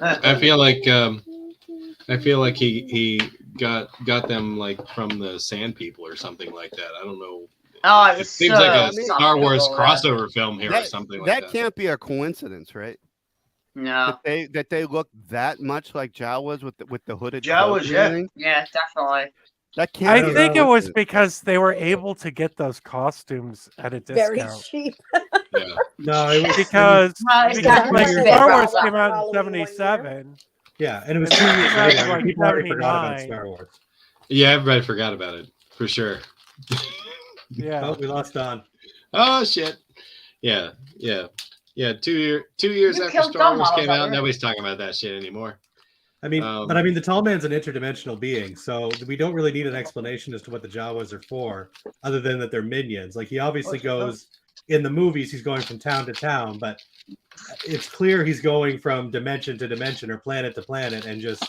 [SPEAKER 1] I feel like he got them like from the Sand People or something like that. I don't know.
[SPEAKER 9] Oh, it
[SPEAKER 1] It
[SPEAKER 9] was
[SPEAKER 1] seems like a
[SPEAKER 9] so
[SPEAKER 1] Star Wars
[SPEAKER 9] uncomfortable.
[SPEAKER 1] crossover film here or something like that.
[SPEAKER 6] That can't be a coincidence, right?
[SPEAKER 9] No.
[SPEAKER 6] That they look that much like Jawas with the hooded
[SPEAKER 7] Jawas,
[SPEAKER 6] cloaks and
[SPEAKER 7] yeah.
[SPEAKER 6] everything?
[SPEAKER 9] Yeah, definitely.
[SPEAKER 6] That can't.
[SPEAKER 8] I
[SPEAKER 6] be a
[SPEAKER 8] think it was
[SPEAKER 6] coincidence.
[SPEAKER 8] because they were able to get those costumes at a
[SPEAKER 4] Very
[SPEAKER 8] discount.
[SPEAKER 4] cheap.
[SPEAKER 1] Yeah.
[SPEAKER 2] No, it was
[SPEAKER 8] Because
[SPEAKER 9] Well, it's
[SPEAKER 8] because
[SPEAKER 9] got
[SPEAKER 8] when
[SPEAKER 2] to be
[SPEAKER 8] Star
[SPEAKER 9] a
[SPEAKER 8] Wars
[SPEAKER 9] bit
[SPEAKER 8] came out in
[SPEAKER 4] Halloween one year.
[SPEAKER 8] '77,
[SPEAKER 2] yeah, and it was
[SPEAKER 8] And
[SPEAKER 2] 2
[SPEAKER 8] that
[SPEAKER 2] years
[SPEAKER 8] came out in,
[SPEAKER 2] later.
[SPEAKER 8] like,
[SPEAKER 2] People already forgot about
[SPEAKER 8] 79.
[SPEAKER 2] Star Wars.
[SPEAKER 1] Yeah, everybody forgot about it for sure.
[SPEAKER 8] yeah,
[SPEAKER 2] Oh, we lost Don.
[SPEAKER 1] Oh shit. Yeah. 2 years
[SPEAKER 9] You
[SPEAKER 1] after
[SPEAKER 9] killed
[SPEAKER 1] Star
[SPEAKER 9] Don
[SPEAKER 1] Wars
[SPEAKER 9] while I
[SPEAKER 1] came
[SPEAKER 9] was
[SPEAKER 1] out,
[SPEAKER 9] out there.
[SPEAKER 1] nobody's talking about that shit anymore.
[SPEAKER 2] I mean,
[SPEAKER 1] Um,
[SPEAKER 2] but I mean, the Tall Man's an interdimensional being, so we don't really need an explanation as to what the Jawas are for, other than that they're minions. Like he obviously goes in the movies he's going from town to town, but it's clear he's going from dimension to dimension or planet to planet and just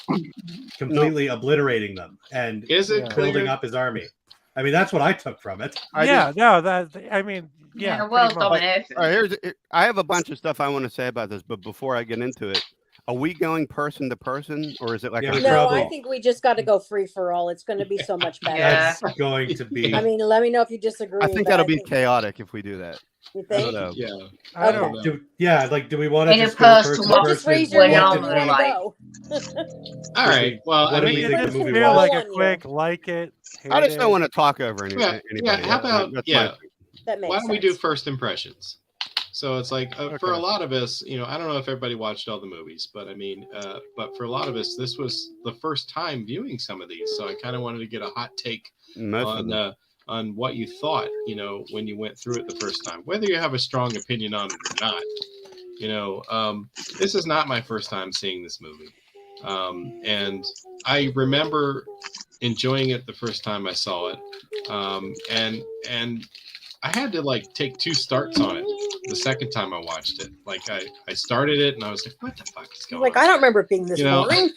[SPEAKER 2] completely obliterating them and building up his army. I mean, that's what I took from it.
[SPEAKER 8] I
[SPEAKER 6] have a bunch of stuff I want to say about this, but before I get into it, are we going person to person, or is it like
[SPEAKER 4] I think we just got to go free for all. It's going to be so much better.
[SPEAKER 2] That's going to be.
[SPEAKER 4] I mean, let me know if you disagree.
[SPEAKER 6] I think that'll be chaotic if we do that.
[SPEAKER 4] You think?
[SPEAKER 2] I don't know. Do we want to just
[SPEAKER 9] go
[SPEAKER 2] person to
[SPEAKER 9] person?
[SPEAKER 4] Just raise your hand
[SPEAKER 9] All
[SPEAKER 1] right. Well,
[SPEAKER 2] what do we think
[SPEAKER 8] just
[SPEAKER 2] the movie
[SPEAKER 8] feel
[SPEAKER 2] was?
[SPEAKER 8] like a quick like it.
[SPEAKER 6] I just don't want to talk over anybody.
[SPEAKER 1] How about
[SPEAKER 4] that makes
[SPEAKER 1] why don't
[SPEAKER 4] sense.
[SPEAKER 1] we do first impressions? So it's like for a lot of us, I don't know if everybody watched all the movies, but I mean, but for a lot of us, this was the first time viewing some of these. So I kind of wanted to get a hot take on what you thought, when you went through it the first time, whether you have a strong opinion on it or not. This is not my first time seeing this movie. And I remember enjoying it the first time I saw it. And I had to take 2 starts on it the second time I watched it. I started it and I was like, what the fuck is going on?
[SPEAKER 4] I don't remember it being this boring.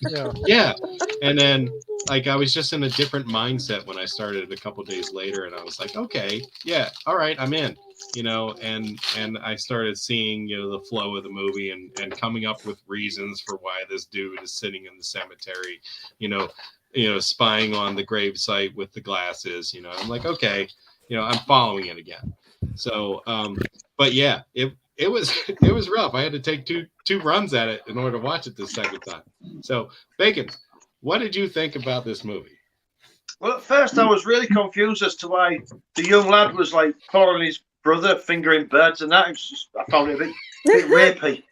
[SPEAKER 1] Yeah. And then I was just in a different mindset when I started a couple days later, and I was like, okay, yeah, all right, I'm in. And I started seeing, the flow of the movie and coming up with reasons for why this dude is sitting in the cemetery, spying on the gravesite with the glasses. I'm like, okay, I'm following it again. So, but yeah, it was rough. I had to take two runs at it in order to watch it the second time. So, Bacon, what did you think about this movie?
[SPEAKER 7] Well, at first I was really confused as to why the young lad was following his brother, fingering birds and that. I found it a bit rapey.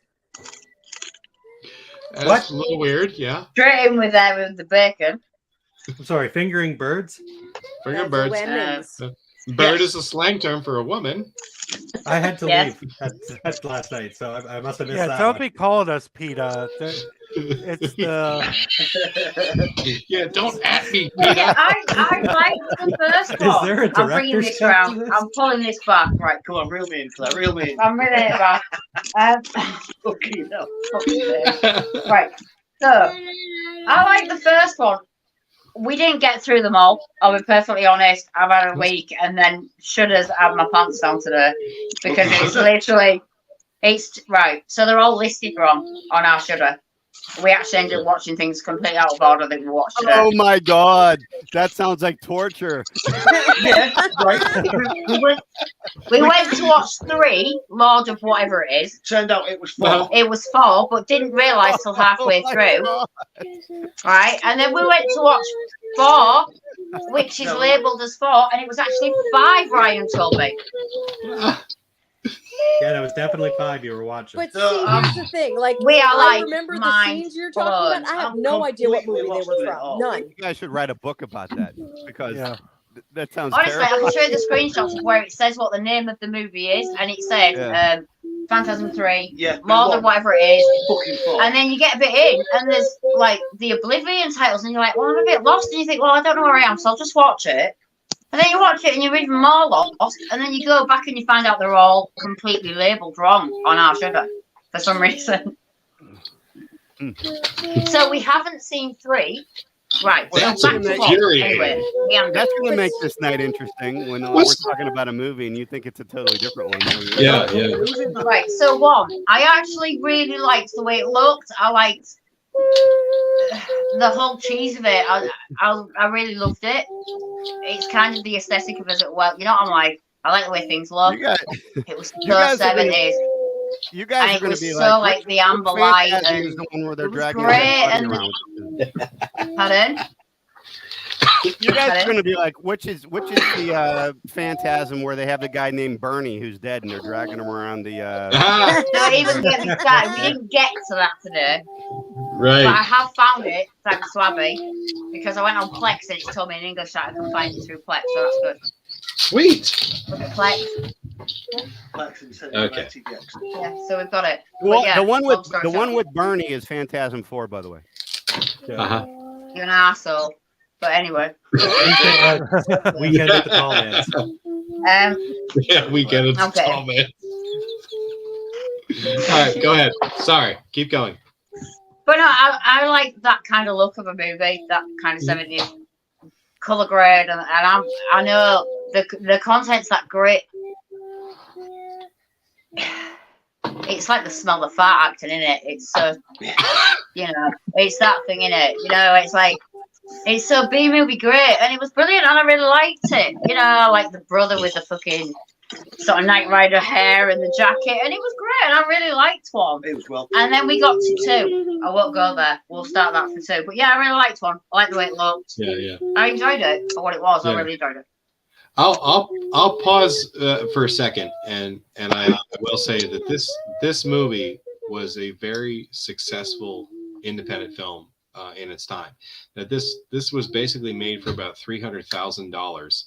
[SPEAKER 1] That's a little weird, yeah.
[SPEAKER 9] Straight in with the bacon.
[SPEAKER 2] I'm sorry, fingering birds?
[SPEAKER 1] Fingering birds. Bird is a slang term for a woman.
[SPEAKER 2] I had to leave at last night, so I must have missed that.
[SPEAKER 8] Don't be calling us PETA. It's the
[SPEAKER 1] don't at me.
[SPEAKER 9] Yeah, I like the first one.
[SPEAKER 2] Is there a
[SPEAKER 9] I'm bringing this round. I'm pulling this back. Right,
[SPEAKER 7] come on, reel me in, Claire. Reel me in.
[SPEAKER 9] I'm reeling it back.
[SPEAKER 7] Fucking hell.
[SPEAKER 9] Right. So I like the first one. We didn't get through them all. I'll be perfectly honest. I've had a week, and then Shudder's had my pants down today because it's right. So they're all listed wrong on our Shudder. We actually ended up watching things completely out of order that we watched today.
[SPEAKER 6] Oh my god, that sounds like torture.
[SPEAKER 7] Yeah, right.
[SPEAKER 9] We went to watch 3, Lord of whatever it is.
[SPEAKER 7] Turned out it was 4.
[SPEAKER 9] It was 4, but didn't realise till halfway through. Right, and then we went to watch 4, which is labelled as 4, and it was actually 5. Ryan told me.
[SPEAKER 2] Yeah, that was definitely 5 you were watching.
[SPEAKER 4] But see, here's the thing.
[SPEAKER 9] I
[SPEAKER 4] remember the scenes you're talking about. I have no idea what movie they were from. None.
[SPEAKER 6] You guys should write a book about that because that sounds
[SPEAKER 9] honestly
[SPEAKER 6] terrible.
[SPEAKER 9] I can show you the screenshots of where it says what the name of the movie is, and it says Phantasm 3, Lord of whatever it is, and then you get a bit in, and there's the Oblivion titles, and you're like, well, I'm a bit lost, and you think, well, I don't know where I am, so I'll just watch it. And then you watch it and you're even more lost, and then you go back and you find out they're all completely labelled wrong on our Shudder for some reason. So we haven't seen 3. Right.
[SPEAKER 1] That's
[SPEAKER 9] so back to 4. Anyway,
[SPEAKER 6] that's going to make this night interesting when we're talking about a movie and you think it's a totally different one.
[SPEAKER 1] Yeah.
[SPEAKER 9] Right. So 1, I actually really liked the way it looked. I liked the whole cheese of it. I really loved it. It's kind of the aesthetic of it. Well, I'm like, I like the way things look. It was so 70s.
[SPEAKER 6] You guys
[SPEAKER 9] and
[SPEAKER 6] are going to be
[SPEAKER 9] so like the amber light. And
[SPEAKER 6] the one where they're dragging
[SPEAKER 9] great. And pardon?
[SPEAKER 6] You guys are going to be like, which is the Phantasm where they have the guy named Bernie who's dead and they're dragging him around the.
[SPEAKER 9] Don't even get me started. We didn't get to that today.
[SPEAKER 1] Right.
[SPEAKER 9] But I have found it, thanks to Abby, because I went on Plex and it told me in English that I can find it through Plex, so that's good.
[SPEAKER 1] Sweet.
[SPEAKER 9] Look at Plex.
[SPEAKER 1] Okay.
[SPEAKER 9] Yeah, so we've got it.
[SPEAKER 6] Well,
[SPEAKER 9] yeah,
[SPEAKER 6] the one with Bernie is Phantasm 4, by the way.
[SPEAKER 9] You're an asshole. But anyway.
[SPEAKER 2] Weekend at the Tall Man's.
[SPEAKER 1] Yeah, Weekend at the Tall Man. All right, go ahead. Sorry, keep going.
[SPEAKER 9] But no, I like that kind of look of a movie, that kind of 70s color grade, and I know the content's that great. It's like the smell of fart acting, isn't it? It's so, it's that thing, in it. It's like, it's so B-movie great, and it was brilliant, and I really liked it. Like the brother with the fucking sort of Knight Rider hair and the jacket, and it was great, and I really liked one.
[SPEAKER 7] It was well.
[SPEAKER 9] And then we got to 2. I won't go there. We'll start that for 2. But yeah, I really liked 1. I liked the way it looked.
[SPEAKER 1] Yeah.
[SPEAKER 9] I enjoyed it for what it was. Yeah. I really enjoyed it.
[SPEAKER 1] I'll pause for a second, and I will say that this movie was a very successful independent film in its time. That this was basically made for about $300,000.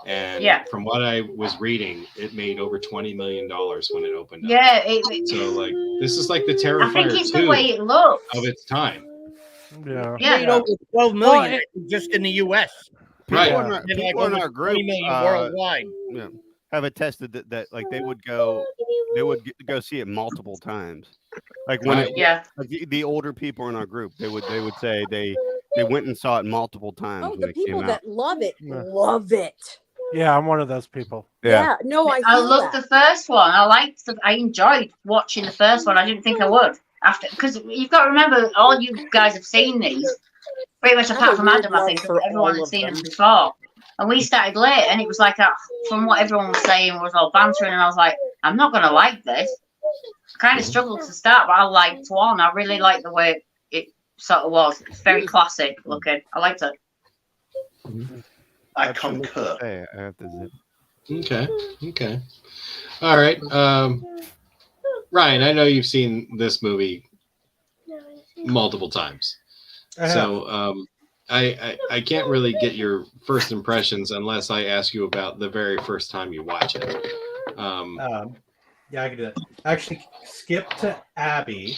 [SPEAKER 1] And from what I was reading, it made over $20 million when it opened up.
[SPEAKER 9] Yeah.
[SPEAKER 1] So like this is like the Terrifier 2
[SPEAKER 9] I think it's the way it looks
[SPEAKER 1] of its time.
[SPEAKER 8] Yeah.
[SPEAKER 5] Made over 12 million just in the U.S.
[SPEAKER 1] Right.
[SPEAKER 6] People in our group
[SPEAKER 5] worldwide
[SPEAKER 6] have attested that like they would go see it multiple times. Like when the older people in our group, they would say they went and saw it multiple times.
[SPEAKER 4] Oh, the people that love it.
[SPEAKER 8] Yeah, I'm one of those people.
[SPEAKER 4] Yeah. No, I
[SPEAKER 9] loved the first one. I enjoyed watching the first one. I didn't think I would because you've got to remember, all you guys have seen these. Pretty much apart from Adam, I think everyone had seen them before. And we started late, and it was like, from what everyone was saying, was all bantering, and I was like, I'm not going to like this. I kind of struggled to start, but I liked 1. I really liked the way it sort of was. It's very classic looking. I liked it.
[SPEAKER 7] I concur.
[SPEAKER 6] I have to
[SPEAKER 1] Okay. All right. Ryan, I know you've seen this movie multiple times. So I can't really get your first impressions unless I ask you about the very first time you watch it.
[SPEAKER 2] Yeah, I can do that. Actually, skip to Abby.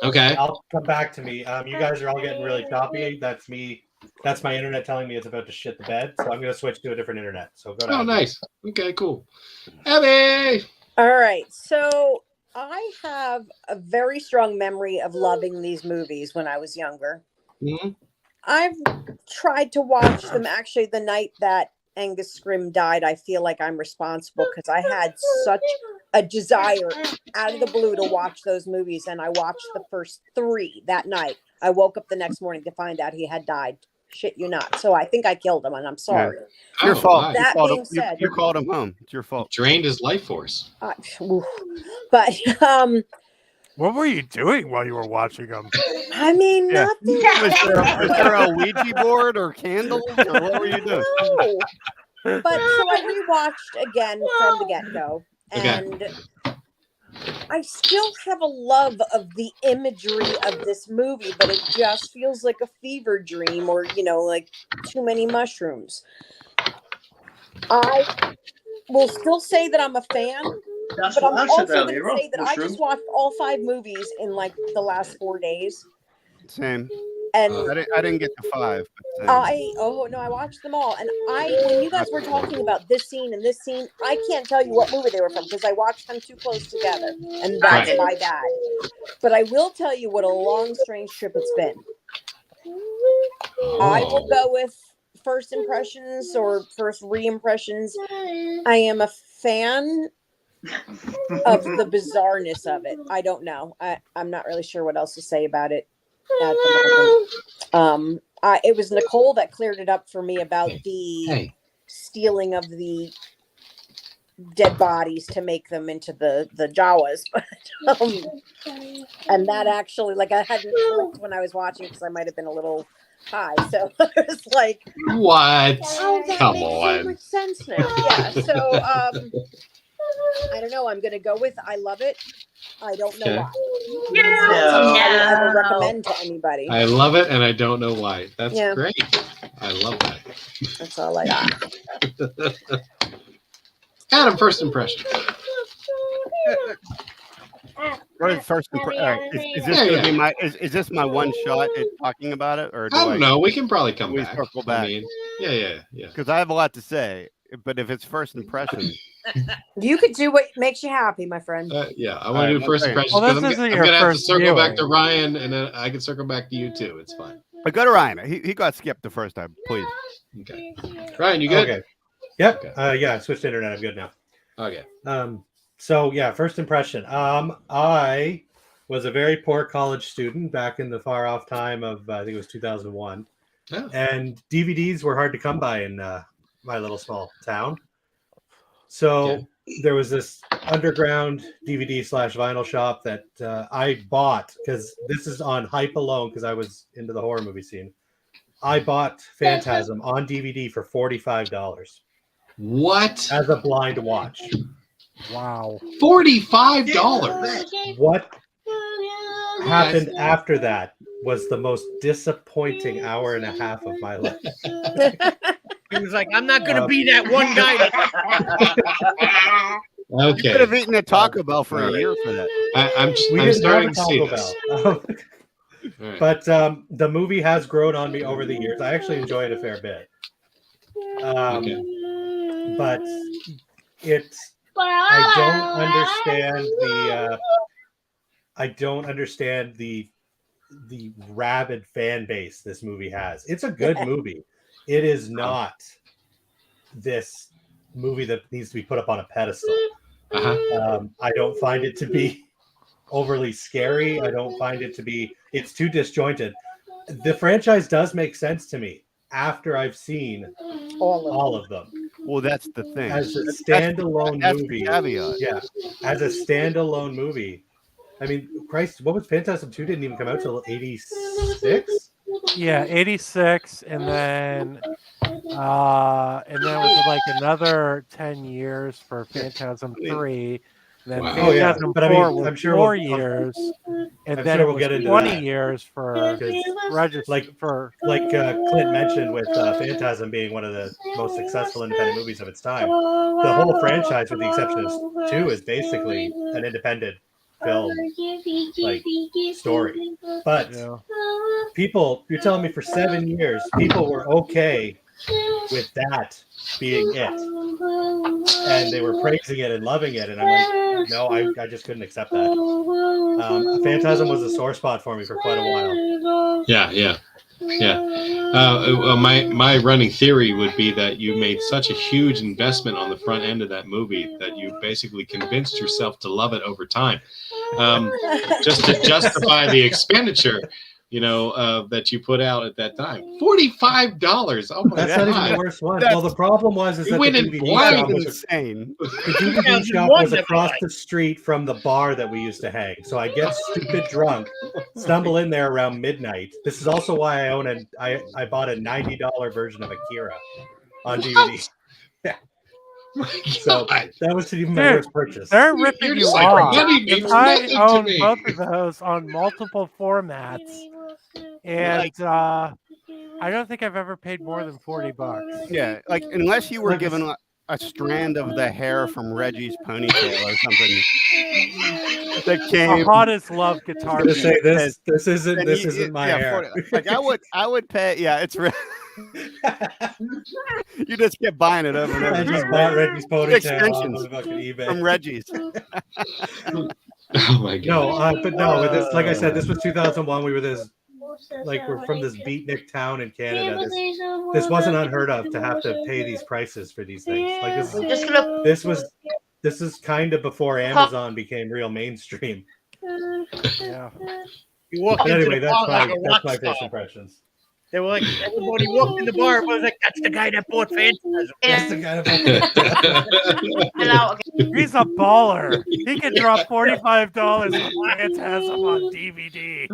[SPEAKER 1] Okay.
[SPEAKER 2] I'll come back to me. You guys are all getting really choppy. That's me. That's my internet telling me it's about to shit the bed. So I'm going to switch to a different internet. So go to Abby.
[SPEAKER 1] Nice. Okay, cool. Abby!
[SPEAKER 4] All right. So I have a very strong memory of loving these movies when I was younger.
[SPEAKER 1] Mm-hmm.
[SPEAKER 4] I've tried to watch them actually the night that Angus Scrimm died. I feel like I'm responsible because I had such a desire out of the blue to watch those movies, and I watched the first 3 that night. I woke up the next morning to find out he had died. Shit you not. So I think I killed him, and I'm sorry.
[SPEAKER 6] Yeah. Your fault.
[SPEAKER 4] That being said,
[SPEAKER 6] you called him home. It's your fault.
[SPEAKER 1] Drained his life force.
[SPEAKER 4] But
[SPEAKER 8] what were you doing while you were watching them?
[SPEAKER 4] I mean, nothing.
[SPEAKER 6] Was there a Ouija board or candles, or what were you doing?
[SPEAKER 4] No. But so I rewatched again from the get-go, and I still have a love of the imagery of this movie, but it just feels like a fever dream, or like too many mushrooms. I will still say that I'm a fan. But I'm also going to say that I just watched all 5 movies in like the last 4 days.
[SPEAKER 6] Same.
[SPEAKER 4] And
[SPEAKER 6] I didn't get to 5. But
[SPEAKER 4] I watched them all. And when you guys were talking about this scene and this scene, I can't tell you what movie they were from because I watched them too close together, and that's my bad. But I will tell you what a long, strange trip it's been. I will go with first impressions or first re-impressions. I am a fan of the bizarreness of it. I don't know. I'm not really sure what else to say about it at the moment. It was Nicole that cleared it up for me about the stealing of the dead bodies to make them into the Jawas. And that actually, like, I hadn't clicked when I was watching because I might have been a little high. So it was like,
[SPEAKER 1] what?
[SPEAKER 4] Come on. So much sense now. Yeah. So I don't know. I'm going to go with I love it. I don't know why. I would recommend to anybody.
[SPEAKER 1] I love it, and I don't know why. That's great. I love that.
[SPEAKER 4] That's all I got.
[SPEAKER 1] Adam, first impression.
[SPEAKER 6] What is first impression? All right. Is this going to be my? Is this my one shot at talking about it, or
[SPEAKER 1] I don't know. We can probably come back.
[SPEAKER 6] Circle back.
[SPEAKER 1] I mean, yeah.
[SPEAKER 6] Because I have a lot to say. but if it's first impression,
[SPEAKER 4] you could do what makes you happy, my friend.
[SPEAKER 1] Yeah, I want to do first impressions.
[SPEAKER 8] Well,
[SPEAKER 1] I'm gonna have to circle back to Ryan, and then I can circle back to you too. It's fine.
[SPEAKER 6] But go to Ryan. He got skipped the first time. Please.
[SPEAKER 1] Okay. Ryan, you good?
[SPEAKER 2] Okay. Yep. Okay. Yeah, I switched to internet. I'm good now.
[SPEAKER 1] Okay.
[SPEAKER 2] So yeah, first impression. I was a very poor college student back in the far off time of I think it was 2001, and DVDs were hard to come by in my little small town. So there was this underground DVD/vinyl shop that I bought because this is on hype alone because I was into the horror movie scene. I bought Phantasm on DVD for $45.
[SPEAKER 1] What?
[SPEAKER 2] As a blind watch.
[SPEAKER 8] Wow.
[SPEAKER 1] $45.
[SPEAKER 2] What happened after that was the most disappointing hour and a half of my life.
[SPEAKER 5] He was like, I'm not going to be that one guy.
[SPEAKER 1] Okay.
[SPEAKER 6] You could have eaten a Taco Bell for a year for that.
[SPEAKER 1] I'm starting to see this.
[SPEAKER 2] Right. But the movie has grown on me over the years. I actually enjoy it a fair bit. But it's I don't understand the rabid fan base this movie has. It's a good movie. It is not this movie that needs to be put up on a pedestal. I don't find it to be overly scary. I don't find it to be. It's too disjointed. The franchise does make sense to me after I've seen all of them.
[SPEAKER 6] Well, that's the thing.
[SPEAKER 2] As a standalone movie,
[SPEAKER 6] yeah.
[SPEAKER 2] As a standalone movie, I mean, Christ, what was Phantasm 2? Didn't even come out till 86.
[SPEAKER 8] Yeah, 86, and then it was like another 10 years for Phantasm 3. And then Phantasm 4 was
[SPEAKER 2] I'm sure
[SPEAKER 8] 4 years, and
[SPEAKER 2] I'm
[SPEAKER 8] then
[SPEAKER 2] sure
[SPEAKER 8] it
[SPEAKER 2] we'll
[SPEAKER 8] was
[SPEAKER 2] get into
[SPEAKER 8] 20
[SPEAKER 2] that.
[SPEAKER 8] years for
[SPEAKER 2] Clint mentioned with Phantasm being one of the most successful independent movies of its time. The whole franchise, with the exception of 2, is basically an independent film story. But people, you're telling me for 7 years, people were okay with that being it, and they were praising it and loving it, and I'm like, no, I just couldn't accept that. Phantasm was a sore spot for me for quite a while.
[SPEAKER 1] Yeah. My running theory would be that you made such a huge investment on the front end of that movie that you basically convinced yourself to love it over time, just to justify the expenditure. That you put out at that time. $45. Oh my
[SPEAKER 2] That's
[SPEAKER 1] God.
[SPEAKER 2] not even the worst one. Well, the problem was that the DVD shop was
[SPEAKER 6] insane.
[SPEAKER 2] The DVD shop was across the street from the bar that we used to hang. So I get stupid drunk, stumble in there around midnight. This is also why I bought a $90 version of Akira on DVD. Yeah. So that was even my worst purchase.
[SPEAKER 8] They're ripping you off. I own both of those on multiple formats, and I don't think I've ever paid more than $40.
[SPEAKER 6] Yeah, like unless you were given a strand of the hair from Reggie's ponytail or something. The
[SPEAKER 8] hottest love guitar.
[SPEAKER 2] This isn't my hair.
[SPEAKER 6] Like I would pay. Yeah, it's real. You just kept buying it over and over.
[SPEAKER 2] I just bought Reggie's ponytail
[SPEAKER 6] extensions
[SPEAKER 2] on fucking eBay.
[SPEAKER 6] from Reggie's.
[SPEAKER 1] Oh my God!
[SPEAKER 2] But no, with this, like I said, this was 2001. We were we're from this beatnik town in Canada. This wasn't unheard of to have to pay these prices for these things. Like this is kind of before Amazon became real mainstream.
[SPEAKER 8] Yeah.
[SPEAKER 2] But anyway, that's my first impressions.
[SPEAKER 5] They were like, everybody walked in the bar and was like, that's the guy that bought Phantasm.
[SPEAKER 2] That's the guy that bought
[SPEAKER 8] He's a baller. He can drop $45 on Phantasm on DVD.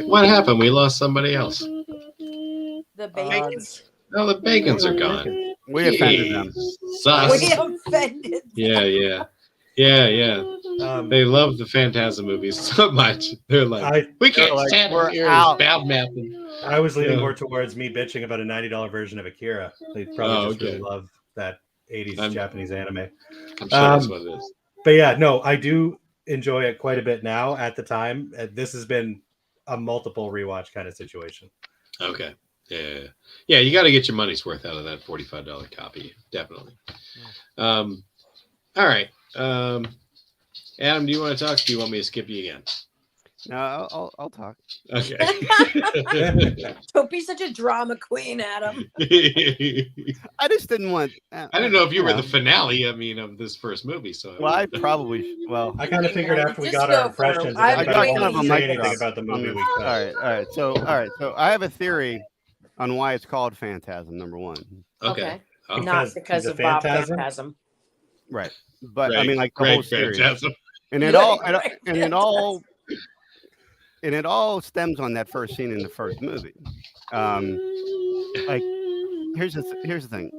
[SPEAKER 1] What happened? We lost somebody else.
[SPEAKER 4] The Bacons.
[SPEAKER 1] No, the Bacons are gone.
[SPEAKER 6] We offended them.
[SPEAKER 4] We offended them.
[SPEAKER 1] Yeah. They love the Phantasm movies so much. They're like, we can't stand it here. Bad mouthing.
[SPEAKER 2] I was leaning more towards me bitching about a $90 version of Akira. They probably really love that 80s Japanese anime.
[SPEAKER 1] I'm sure that's what it is.
[SPEAKER 2] But yeah, no, I do enjoy it quite a bit now. At the time, this has been a multiple rewatch kind of situation.
[SPEAKER 1] Okay. Yeah. You got to get your money's worth out of that $45 copy, definitely. All right, Adam, do you want to talk? Or do you want me to skip you again?
[SPEAKER 6] No, I'll talk.
[SPEAKER 1] Okay.
[SPEAKER 4] Don't be such a drama queen, Adam.
[SPEAKER 6] I just didn't want.
[SPEAKER 1] I didn't know if you were the finale. I mean, of this first movie. So
[SPEAKER 6] I probably. Well,
[SPEAKER 2] I kind of figured after we got our impressions,
[SPEAKER 6] I got kind of a
[SPEAKER 2] say
[SPEAKER 6] mic
[SPEAKER 2] anything
[SPEAKER 6] drop.
[SPEAKER 2] about the movie.
[SPEAKER 6] All right. So I have a theory on why it's called Phantasm. Number one.
[SPEAKER 4] Okay. Not because of Bob Phantasm.
[SPEAKER 6] Right, but
[SPEAKER 1] Greg,
[SPEAKER 6] I mean, like the whole series,
[SPEAKER 1] Phantasm.
[SPEAKER 6] and it all stems on that first scene in the first movie. Like, here's the thing: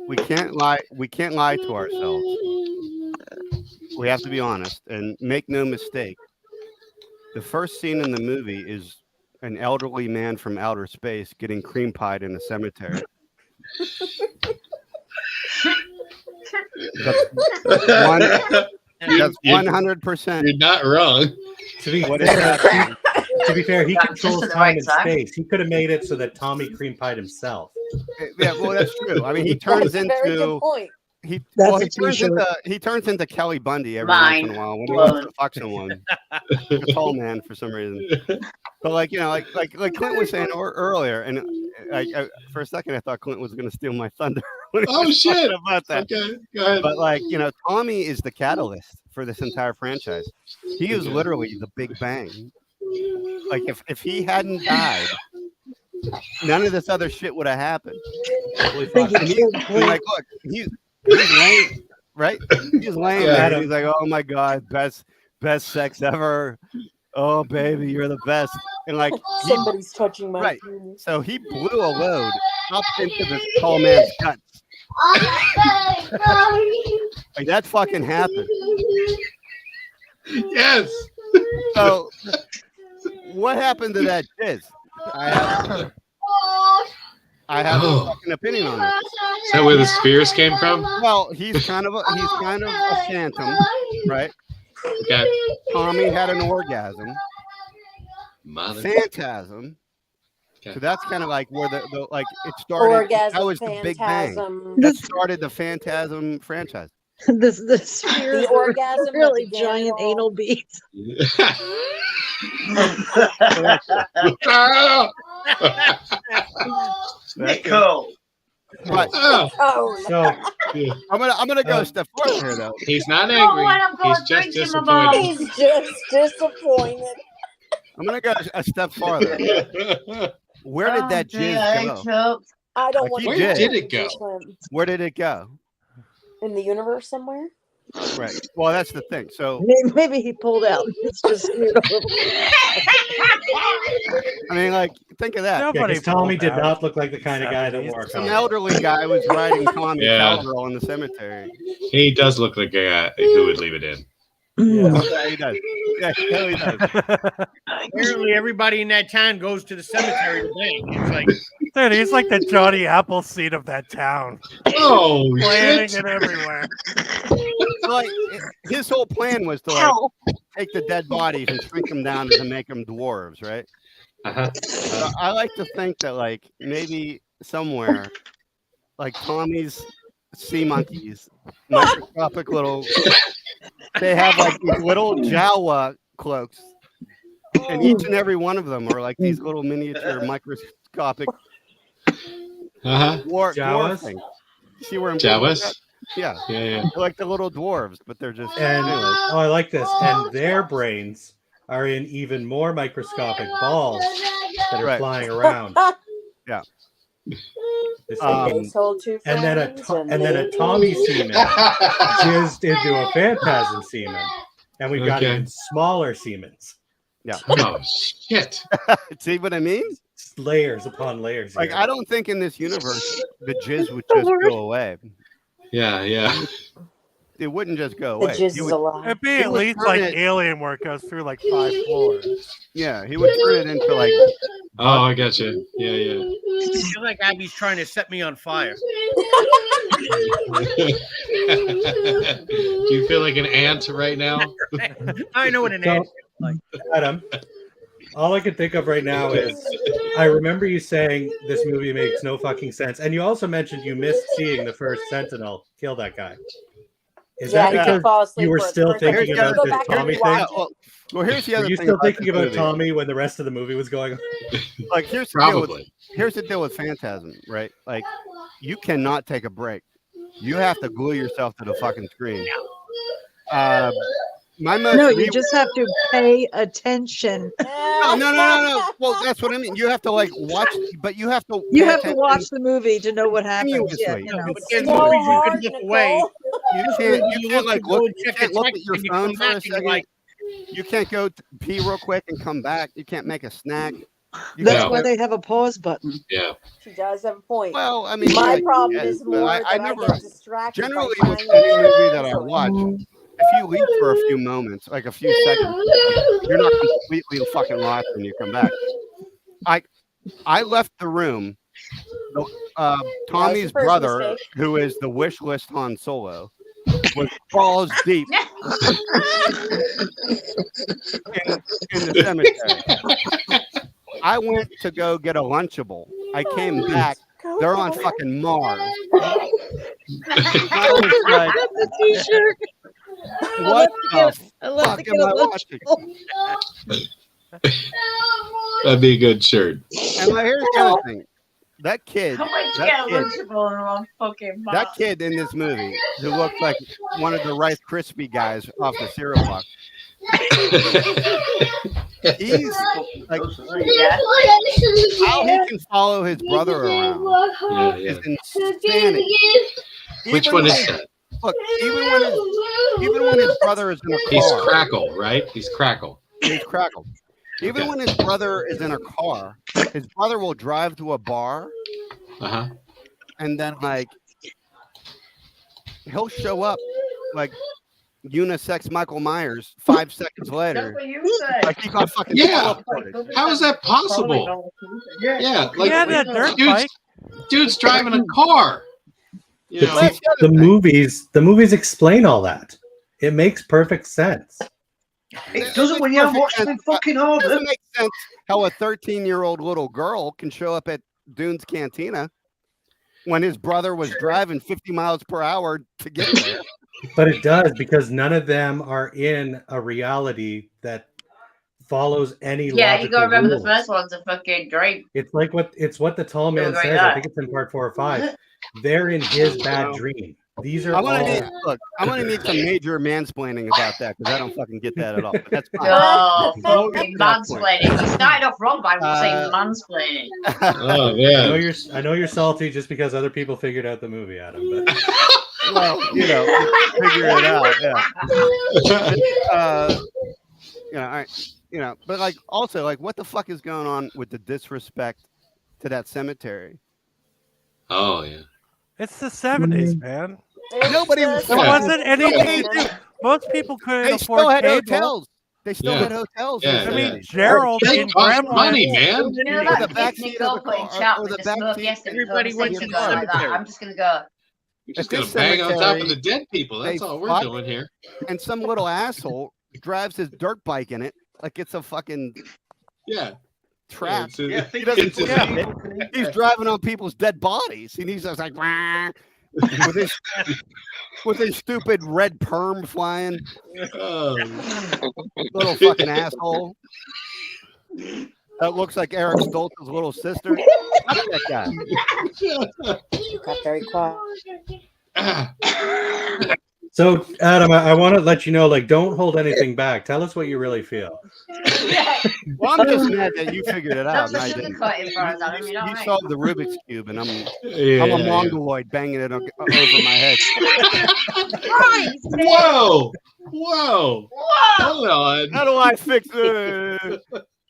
[SPEAKER 6] we can't lie to ourselves. We have to be honest and make no mistake. The first scene in the movie is an elderly man from outer space getting cream pied in a cemetery. That's 100%.
[SPEAKER 1] You're not wrong.
[SPEAKER 2] To be fair, he controls time and space. He could have made it so that Tommy cream pied himself.
[SPEAKER 6] Yeah, well, that's true. I mean, he turns into he turns into Kelly Bundy every once in a while when he wants to fuck someone. A tall man for some reason. But like Clint was saying earlier, and I for a second I thought Clint was going to steal my thunder.
[SPEAKER 1] Oh shit!
[SPEAKER 6] About that.
[SPEAKER 1] Okay, go ahead.
[SPEAKER 6] But Tommy is the catalyst for this entire franchise. He is literally the Big Bang. Like if he hadn't died, none of this other shit would have happened. He's lame, right? He's lame.
[SPEAKER 1] Yeah.
[SPEAKER 6] He's like, oh my god, best sex ever. Oh baby, you're the best. And like
[SPEAKER 4] somebody's touching my penis.
[SPEAKER 6] So he blew a load up into this tall man's guts. Like that fucking happened.
[SPEAKER 1] Yes.
[SPEAKER 6] So what happened to that jizz? I have a fucking opinion on it.
[SPEAKER 1] Is that where the spears came from?
[SPEAKER 6] Well, he's kind of a phantom, right?
[SPEAKER 1] Okay.
[SPEAKER 6] Tommy had an orgasm. Phantasm.
[SPEAKER 1] Okay.
[SPEAKER 6] So that's kind of like where the it started.
[SPEAKER 4] Orgasm,
[SPEAKER 6] that was the Big Bang. That started the Phantasm franchise.
[SPEAKER 10] The spheres
[SPEAKER 4] the orgasm
[SPEAKER 10] really giant anal beads.
[SPEAKER 7] Nicole.
[SPEAKER 6] But,
[SPEAKER 2] so
[SPEAKER 6] I'm gonna go a step further here, though.
[SPEAKER 1] He's not angry. He's just disappointed.
[SPEAKER 4] He's just disappointed.
[SPEAKER 6] I'm gonna go a step farther. Where did that jizz go?
[SPEAKER 4] I don't want.
[SPEAKER 1] Where did it go?
[SPEAKER 6] Where did it go?
[SPEAKER 4] In the universe somewhere.
[SPEAKER 6] Right. Well, that's the thing. So
[SPEAKER 10] maybe he pulled out. It's just
[SPEAKER 6] I mean, like, think of that.
[SPEAKER 2] Yeah, Tommy did not look like the kind of guy that wore.
[SPEAKER 6] Some elderly guy was riding Tommy Cowgirl in the cemetery.
[SPEAKER 1] He does look like a guy who would leave it in.
[SPEAKER 6] Yeah, he does. Yeah, he does.
[SPEAKER 5] Apparently, everybody in that town goes to the cemetery to bang. It's like,
[SPEAKER 8] dude, he's like the Johnny Appleseed of that town.
[SPEAKER 1] Oh,
[SPEAKER 8] planning
[SPEAKER 1] shit.
[SPEAKER 8] it everywhere.
[SPEAKER 6] Like his whole plan was to take the dead bodies and shrink them down to make them dwarves, right? So I like to think that maybe somewhere, like Tommy's sea monkeys, microscopic little. They have these little Jawa cloaks, and each and every one of them are like these little miniature microscopic dwarf things. See where I'm going?
[SPEAKER 1] Jawas?
[SPEAKER 6] Yeah. They're like the little dwarves, but they're just.
[SPEAKER 2] And I like this. And their brains are in even more microscopic balls that are flying around.
[SPEAKER 6] Yeah.
[SPEAKER 2] And then a Tommy semen jizzed into a Phantasm semen, and we've got even smaller semens.
[SPEAKER 6] Yeah.
[SPEAKER 1] Oh shit!
[SPEAKER 6] See what I mean?
[SPEAKER 2] Layers upon layers.
[SPEAKER 6] Like I don't think in this universe the jizz would just go away.
[SPEAKER 1] Yeah.
[SPEAKER 6] It wouldn't just go away.
[SPEAKER 8] It'd be at least like Alien, where it goes through like 5 floors.
[SPEAKER 6] Yeah, he would turn it into like.
[SPEAKER 1] Oh, I got you. Yeah.
[SPEAKER 5] I feel like Abby's trying to set me on fire.
[SPEAKER 1] Do you feel like an ant right now?
[SPEAKER 5] I know what an ant is like.
[SPEAKER 2] Adam, All I can think of right now is I remember you saying this movie makes no fucking sense, and you also mentioned you missed seeing the first Sentinel kill that guy. Is that because you were still thinking about this Tommy thing?
[SPEAKER 6] Well, here's the other thing.
[SPEAKER 2] Were you still thinking about Tommy when the rest of the movie was going on?
[SPEAKER 6] Like, here's the deal with Phantasm, right? Like, you cannot take a break. You have to glue yourself to the fucking screen.
[SPEAKER 10] You just have to pay attention.
[SPEAKER 6] No. Well, that's what I mean. You have to like watch, but you have to.
[SPEAKER 10] You have to watch the movie to know what happens. Yeah,
[SPEAKER 5] you know. But there's movies you can look away.
[SPEAKER 6] You can't like look at your phone for a second. You can't go pee real quick and come back. You can't make a snack.
[SPEAKER 10] That's why they have a pause button.
[SPEAKER 1] Yeah,
[SPEAKER 4] she does have a point.
[SPEAKER 6] Well, I mean,
[SPEAKER 4] my problem is more that I get distracted.
[SPEAKER 6] Generally, with any movie that I watch, if you leave for a few moments, like a few seconds, you're not completely fucking lost when you come back. I left the room. Tommy's brother, who is the wish list Han Solo, was balls deep in the cemetery. I went to go get a Lunchable. I came back. They're on fucking Mars. I was like,
[SPEAKER 10] the t-shirt.
[SPEAKER 6] What the fuck am I watching?
[SPEAKER 1] That'd be a good shirt.
[SPEAKER 6] And here's the other thing. That kid,
[SPEAKER 9] that
[SPEAKER 6] kid in this movie who looked like one of the Rice Krispie guys off the cereal box. He's like, how he can follow his brother around is insanity.
[SPEAKER 1] Which one is that?
[SPEAKER 6] Look, even when his brother is in a car,
[SPEAKER 1] he's Crackle, right? He's Crackle.
[SPEAKER 6] He's Crackle. Even when his brother is in a car, his brother will drive to a bar, and then like he'll show up like unisex Michael Myers 5 seconds later.
[SPEAKER 9] That's what you said.
[SPEAKER 6] Like he got fucking
[SPEAKER 1] How is that possible? Yeah, like
[SPEAKER 8] that dirt bike.
[SPEAKER 1] Dude's driving a car. You know?
[SPEAKER 2] The movies explain all that. It makes perfect sense.
[SPEAKER 7] It doesn't when you haven't watched them in fucking order.
[SPEAKER 6] It doesn't make sense how a 13-year-old little girl can show up at Dune's Cantina when his brother was driving 50 miles per hour to get there.
[SPEAKER 2] But it does, because none of them are in a reality that follows any
[SPEAKER 9] you gotta remember
[SPEAKER 2] rules.
[SPEAKER 9] the first one's a fucking dream.
[SPEAKER 2] It's like what the tall man says. I think it's in part 4 or 5. They're in his bad dream. These are
[SPEAKER 6] I'm gonna need some major mansplaining about that, because I don't fucking get that at all. But that's fine.
[SPEAKER 9] Oh, fucking mansplaining. You started off wrong by saying mansplaining.
[SPEAKER 1] Oh yeah.
[SPEAKER 2] I know you're salty just because other people figured out the movie, Adam. But
[SPEAKER 6] well, figure it out. Yeah. But like also like what the fuck is going on with the disrespect to that cemetery?
[SPEAKER 1] Oh yeah.
[SPEAKER 8] It's the 70s, man.
[SPEAKER 6] Nobody
[SPEAKER 8] was. There wasn't anything. Most people couldn't afford cable.
[SPEAKER 6] Hotels. They still had hotels.
[SPEAKER 8] Yeah. I mean, Gerald and Grandma.
[SPEAKER 1] Money, man.
[SPEAKER 9] You know that picnic girl put in chat with the smoke yesterday. Everybody went to the cemetery. I'm just gonna go.
[SPEAKER 1] You're just gonna bang on top of the dead people. That's all we're doing here.
[SPEAKER 6] And some little asshole drives his dirt bike in it like it's a fucking trap. He's driving on people's dead bodies, and he's just like with his stupid red perm flying. Little fucking asshole. That looks like Eric Stoltz's little sister. Fuck that guy.
[SPEAKER 4] Got very quiet.
[SPEAKER 2] So, Adam, I want to let you know, like, don't hold anything back. Tell us what you really feel.
[SPEAKER 6] Well, I'm just mad that you figured it out.
[SPEAKER 9] That's the sugarcoating for us, Adam. You know
[SPEAKER 6] you solved the Rubik's Cube, and I'm a mongoloid banging it over my head.
[SPEAKER 1] Whoa! Hold on.
[SPEAKER 6] How do I fix it?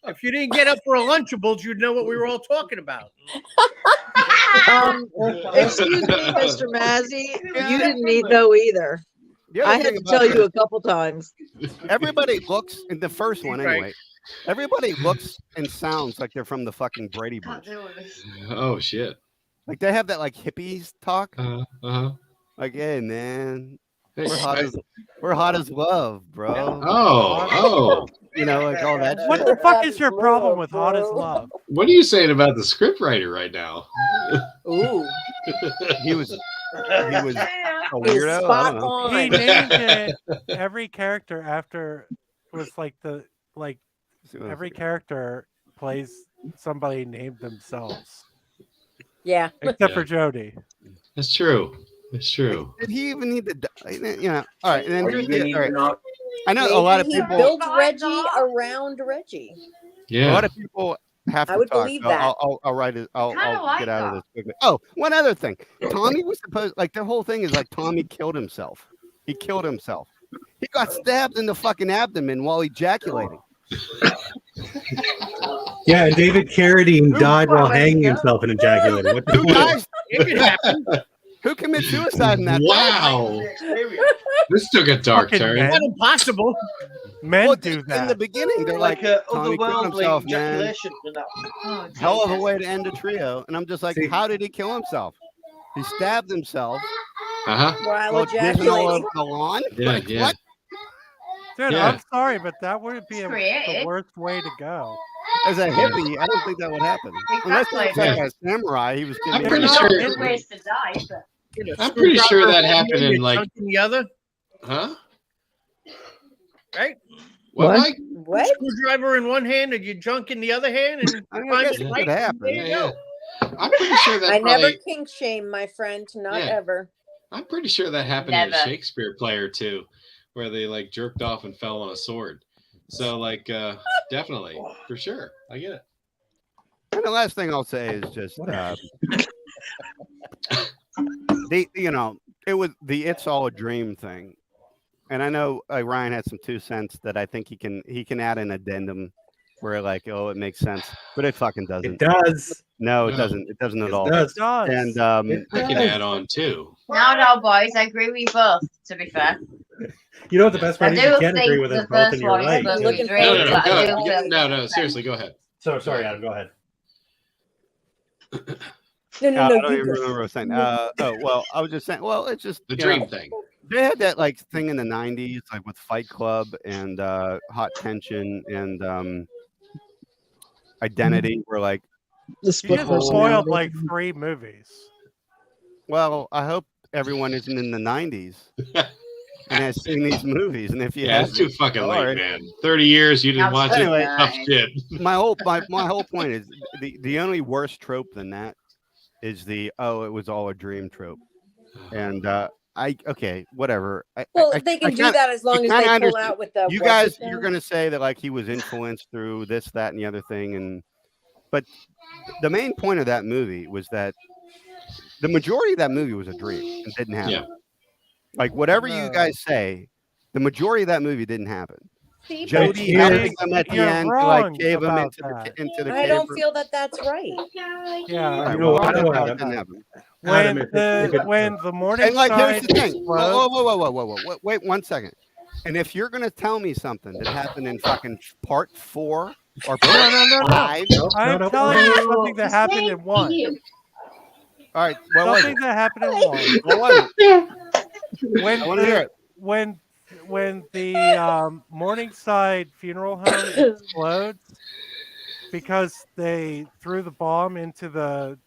[SPEAKER 5] If you didn't get up for a Lunchables, you'd know what we were all talking about.
[SPEAKER 10] Excuse me, Mr. Mazzy. You didn't need know either. I had to tell you a couple times.
[SPEAKER 6] Everybody looks in the first one anyway. Everybody looks and sounds like they're from the fucking Brady Bunch.
[SPEAKER 1] Oh shit!
[SPEAKER 6] Like they have that like hippies talk. Like, hey man, we're hot as love, bro. like all that.
[SPEAKER 8] What the fuck is your problem with Hot as Love?
[SPEAKER 1] What are you saying about the scriptwriter right now?
[SPEAKER 4] Ooh.
[SPEAKER 6] He was a weirdo.
[SPEAKER 4] Spot on.
[SPEAKER 8] He named it. Every character after was every character plays somebody named themselves.
[SPEAKER 4] Yeah.
[SPEAKER 8] Except for Jody.
[SPEAKER 1] That's true. It's true.
[SPEAKER 6] Did he even need to die? All right. And then
[SPEAKER 7] All right.
[SPEAKER 6] I know a lot of people
[SPEAKER 4] built Reggie around Reggie.
[SPEAKER 1] Yeah.
[SPEAKER 6] A lot of people have to
[SPEAKER 4] I would
[SPEAKER 6] talk.
[SPEAKER 4] believe
[SPEAKER 6] So
[SPEAKER 4] that.
[SPEAKER 6] I'll write it. I'll
[SPEAKER 9] like
[SPEAKER 6] get out of
[SPEAKER 9] that.
[SPEAKER 6] this quickly. Oh, one other thing. Tommy was supposed the whole thing is Tommy killed himself. He killed himself. He got stabbed in the fucking abdomen while ejaculating.
[SPEAKER 2] Yeah, and David Carradine died while hanging himself and ejaculating. What the
[SPEAKER 6] Who dies? It can happen. Who commits suicide in that?
[SPEAKER 1] Wow. This took a dark turn.
[SPEAKER 5] Not impossible.
[SPEAKER 8] Men do that.
[SPEAKER 6] In the beginning, they're like Tommy killed himself, man. Hell of a way to end a trio. And I'm just like, how did he kill himself? He stabbed himself.
[SPEAKER 4] While
[SPEAKER 6] While jizzing all over
[SPEAKER 4] ejaculating.
[SPEAKER 6] the lawn?
[SPEAKER 1] Yeah, yeah.
[SPEAKER 6] What?
[SPEAKER 8] Dude,
[SPEAKER 1] Yeah.
[SPEAKER 8] I'm sorry, but that wouldn't be the
[SPEAKER 9] Creative.
[SPEAKER 8] worst way to go.
[SPEAKER 6] As a hippie, I don't think that would happen. Unless he was
[SPEAKER 9] Exactly.
[SPEAKER 6] like a samurai, he was
[SPEAKER 1] I'm
[SPEAKER 6] getting
[SPEAKER 1] pretty
[SPEAKER 9] Not
[SPEAKER 1] sure.
[SPEAKER 9] good ways to die, but
[SPEAKER 1] I'm pretty sure that happened in
[SPEAKER 5] Junk in the other,
[SPEAKER 1] Huh?
[SPEAKER 5] right?
[SPEAKER 1] What? Mike?
[SPEAKER 4] What?
[SPEAKER 5] Screwdriver in one hand and your junk in the other hand, and
[SPEAKER 6] I
[SPEAKER 5] find
[SPEAKER 6] guess
[SPEAKER 5] it
[SPEAKER 6] it
[SPEAKER 5] right.
[SPEAKER 6] could happen.
[SPEAKER 5] There you go.
[SPEAKER 1] I'm pretty sure that
[SPEAKER 4] I never
[SPEAKER 1] probably.
[SPEAKER 4] kink shame, my friend. Not
[SPEAKER 1] Yeah.
[SPEAKER 4] ever.
[SPEAKER 1] I'm pretty sure that happened in a
[SPEAKER 9] Never.
[SPEAKER 1] Shakespeare play or two, where they jerked off and fell on a sword. So definitely for sure, I get it.
[SPEAKER 6] And the last thing I'll say is just it was the "it's all a dream" thing, and I know Ryan had some 2 cents that I think he can add an addendum where it makes sense, but it fucking doesn't.
[SPEAKER 2] It does.
[SPEAKER 6] No, it
[SPEAKER 1] No.
[SPEAKER 6] doesn't. It doesn't at
[SPEAKER 2] It
[SPEAKER 6] all.
[SPEAKER 2] does.
[SPEAKER 8] It does.
[SPEAKER 6] And
[SPEAKER 1] I can add on too.
[SPEAKER 9] no, boys, I agree with you both. To be fair,
[SPEAKER 2] You know what the best part
[SPEAKER 9] I
[SPEAKER 2] is?
[SPEAKER 9] do
[SPEAKER 2] You can't
[SPEAKER 9] think
[SPEAKER 2] agree with
[SPEAKER 9] the
[SPEAKER 2] us both, and
[SPEAKER 9] first
[SPEAKER 2] you're
[SPEAKER 9] one is
[SPEAKER 2] right.
[SPEAKER 9] supposed to be
[SPEAKER 4] Looking
[SPEAKER 9] a dream,
[SPEAKER 1] No, no, no,
[SPEAKER 9] but I do
[SPEAKER 1] go,
[SPEAKER 9] feel
[SPEAKER 1] no. Seriously, go ahead.
[SPEAKER 2] So sorry, Adam. Go ahead.
[SPEAKER 4] No, no,
[SPEAKER 6] I
[SPEAKER 4] no.
[SPEAKER 6] don't
[SPEAKER 4] You
[SPEAKER 6] even
[SPEAKER 4] go.
[SPEAKER 6] remember what I was saying. I was just saying. Well, it's just
[SPEAKER 1] The dream thing.
[SPEAKER 6] They had that thing in the '90s, with Fight Club and Hot Tension and Identity, where
[SPEAKER 10] The
[SPEAKER 8] You
[SPEAKER 10] split
[SPEAKER 8] just
[SPEAKER 10] personality.
[SPEAKER 8] spoiled 3 movies.
[SPEAKER 6] well, I hope everyone isn't in the '90s and has seen these movies. And if you
[SPEAKER 1] Yeah,
[SPEAKER 6] have,
[SPEAKER 1] it's too fucking late,
[SPEAKER 6] sorry.
[SPEAKER 1] man. 30 years you didn't watch it.
[SPEAKER 6] Anyway,
[SPEAKER 1] Tough shit.
[SPEAKER 6] my whole point is the only worse trope than that is it was all a dream trope. And whatever.
[SPEAKER 4] Well, they can do that as long as they pull out with the.
[SPEAKER 6] You guys, you're going to say that he was influenced through this, that, and the other thing, but the main point of that movie was that the majority of that movie was a dream and didn't happen.
[SPEAKER 1] Yeah.
[SPEAKER 6] Whatever you guys say, the majority of that movie didn't happen.
[SPEAKER 4] See,
[SPEAKER 6] Jody
[SPEAKER 2] but
[SPEAKER 6] helping them at the
[SPEAKER 8] you're
[SPEAKER 6] end to
[SPEAKER 8] wrong
[SPEAKER 6] cave him
[SPEAKER 8] about
[SPEAKER 6] into the
[SPEAKER 4] I
[SPEAKER 6] cave.
[SPEAKER 4] don't feel that that's right.
[SPEAKER 8] Yeah.
[SPEAKER 6] All right,
[SPEAKER 2] You know
[SPEAKER 6] well,
[SPEAKER 2] what,
[SPEAKER 6] that
[SPEAKER 2] Adam?
[SPEAKER 6] didn't happen.
[SPEAKER 2] Adam,
[SPEAKER 8] When the morning
[SPEAKER 6] And here's the thing.
[SPEAKER 8] explodes,
[SPEAKER 6] Whoa. Wait 1 second. And if you're gonna tell me something that happened in fucking part 4 or part
[SPEAKER 8] No.
[SPEAKER 6] 5,
[SPEAKER 8] I'm telling you something that happened in 1.
[SPEAKER 6] all right. What was
[SPEAKER 8] Something
[SPEAKER 6] it?
[SPEAKER 8] that happened in 1.
[SPEAKER 6] What was it?
[SPEAKER 8] When
[SPEAKER 6] I want to hear it.
[SPEAKER 8] when the Morningside Funeral Home explodes because they threw the bomb into the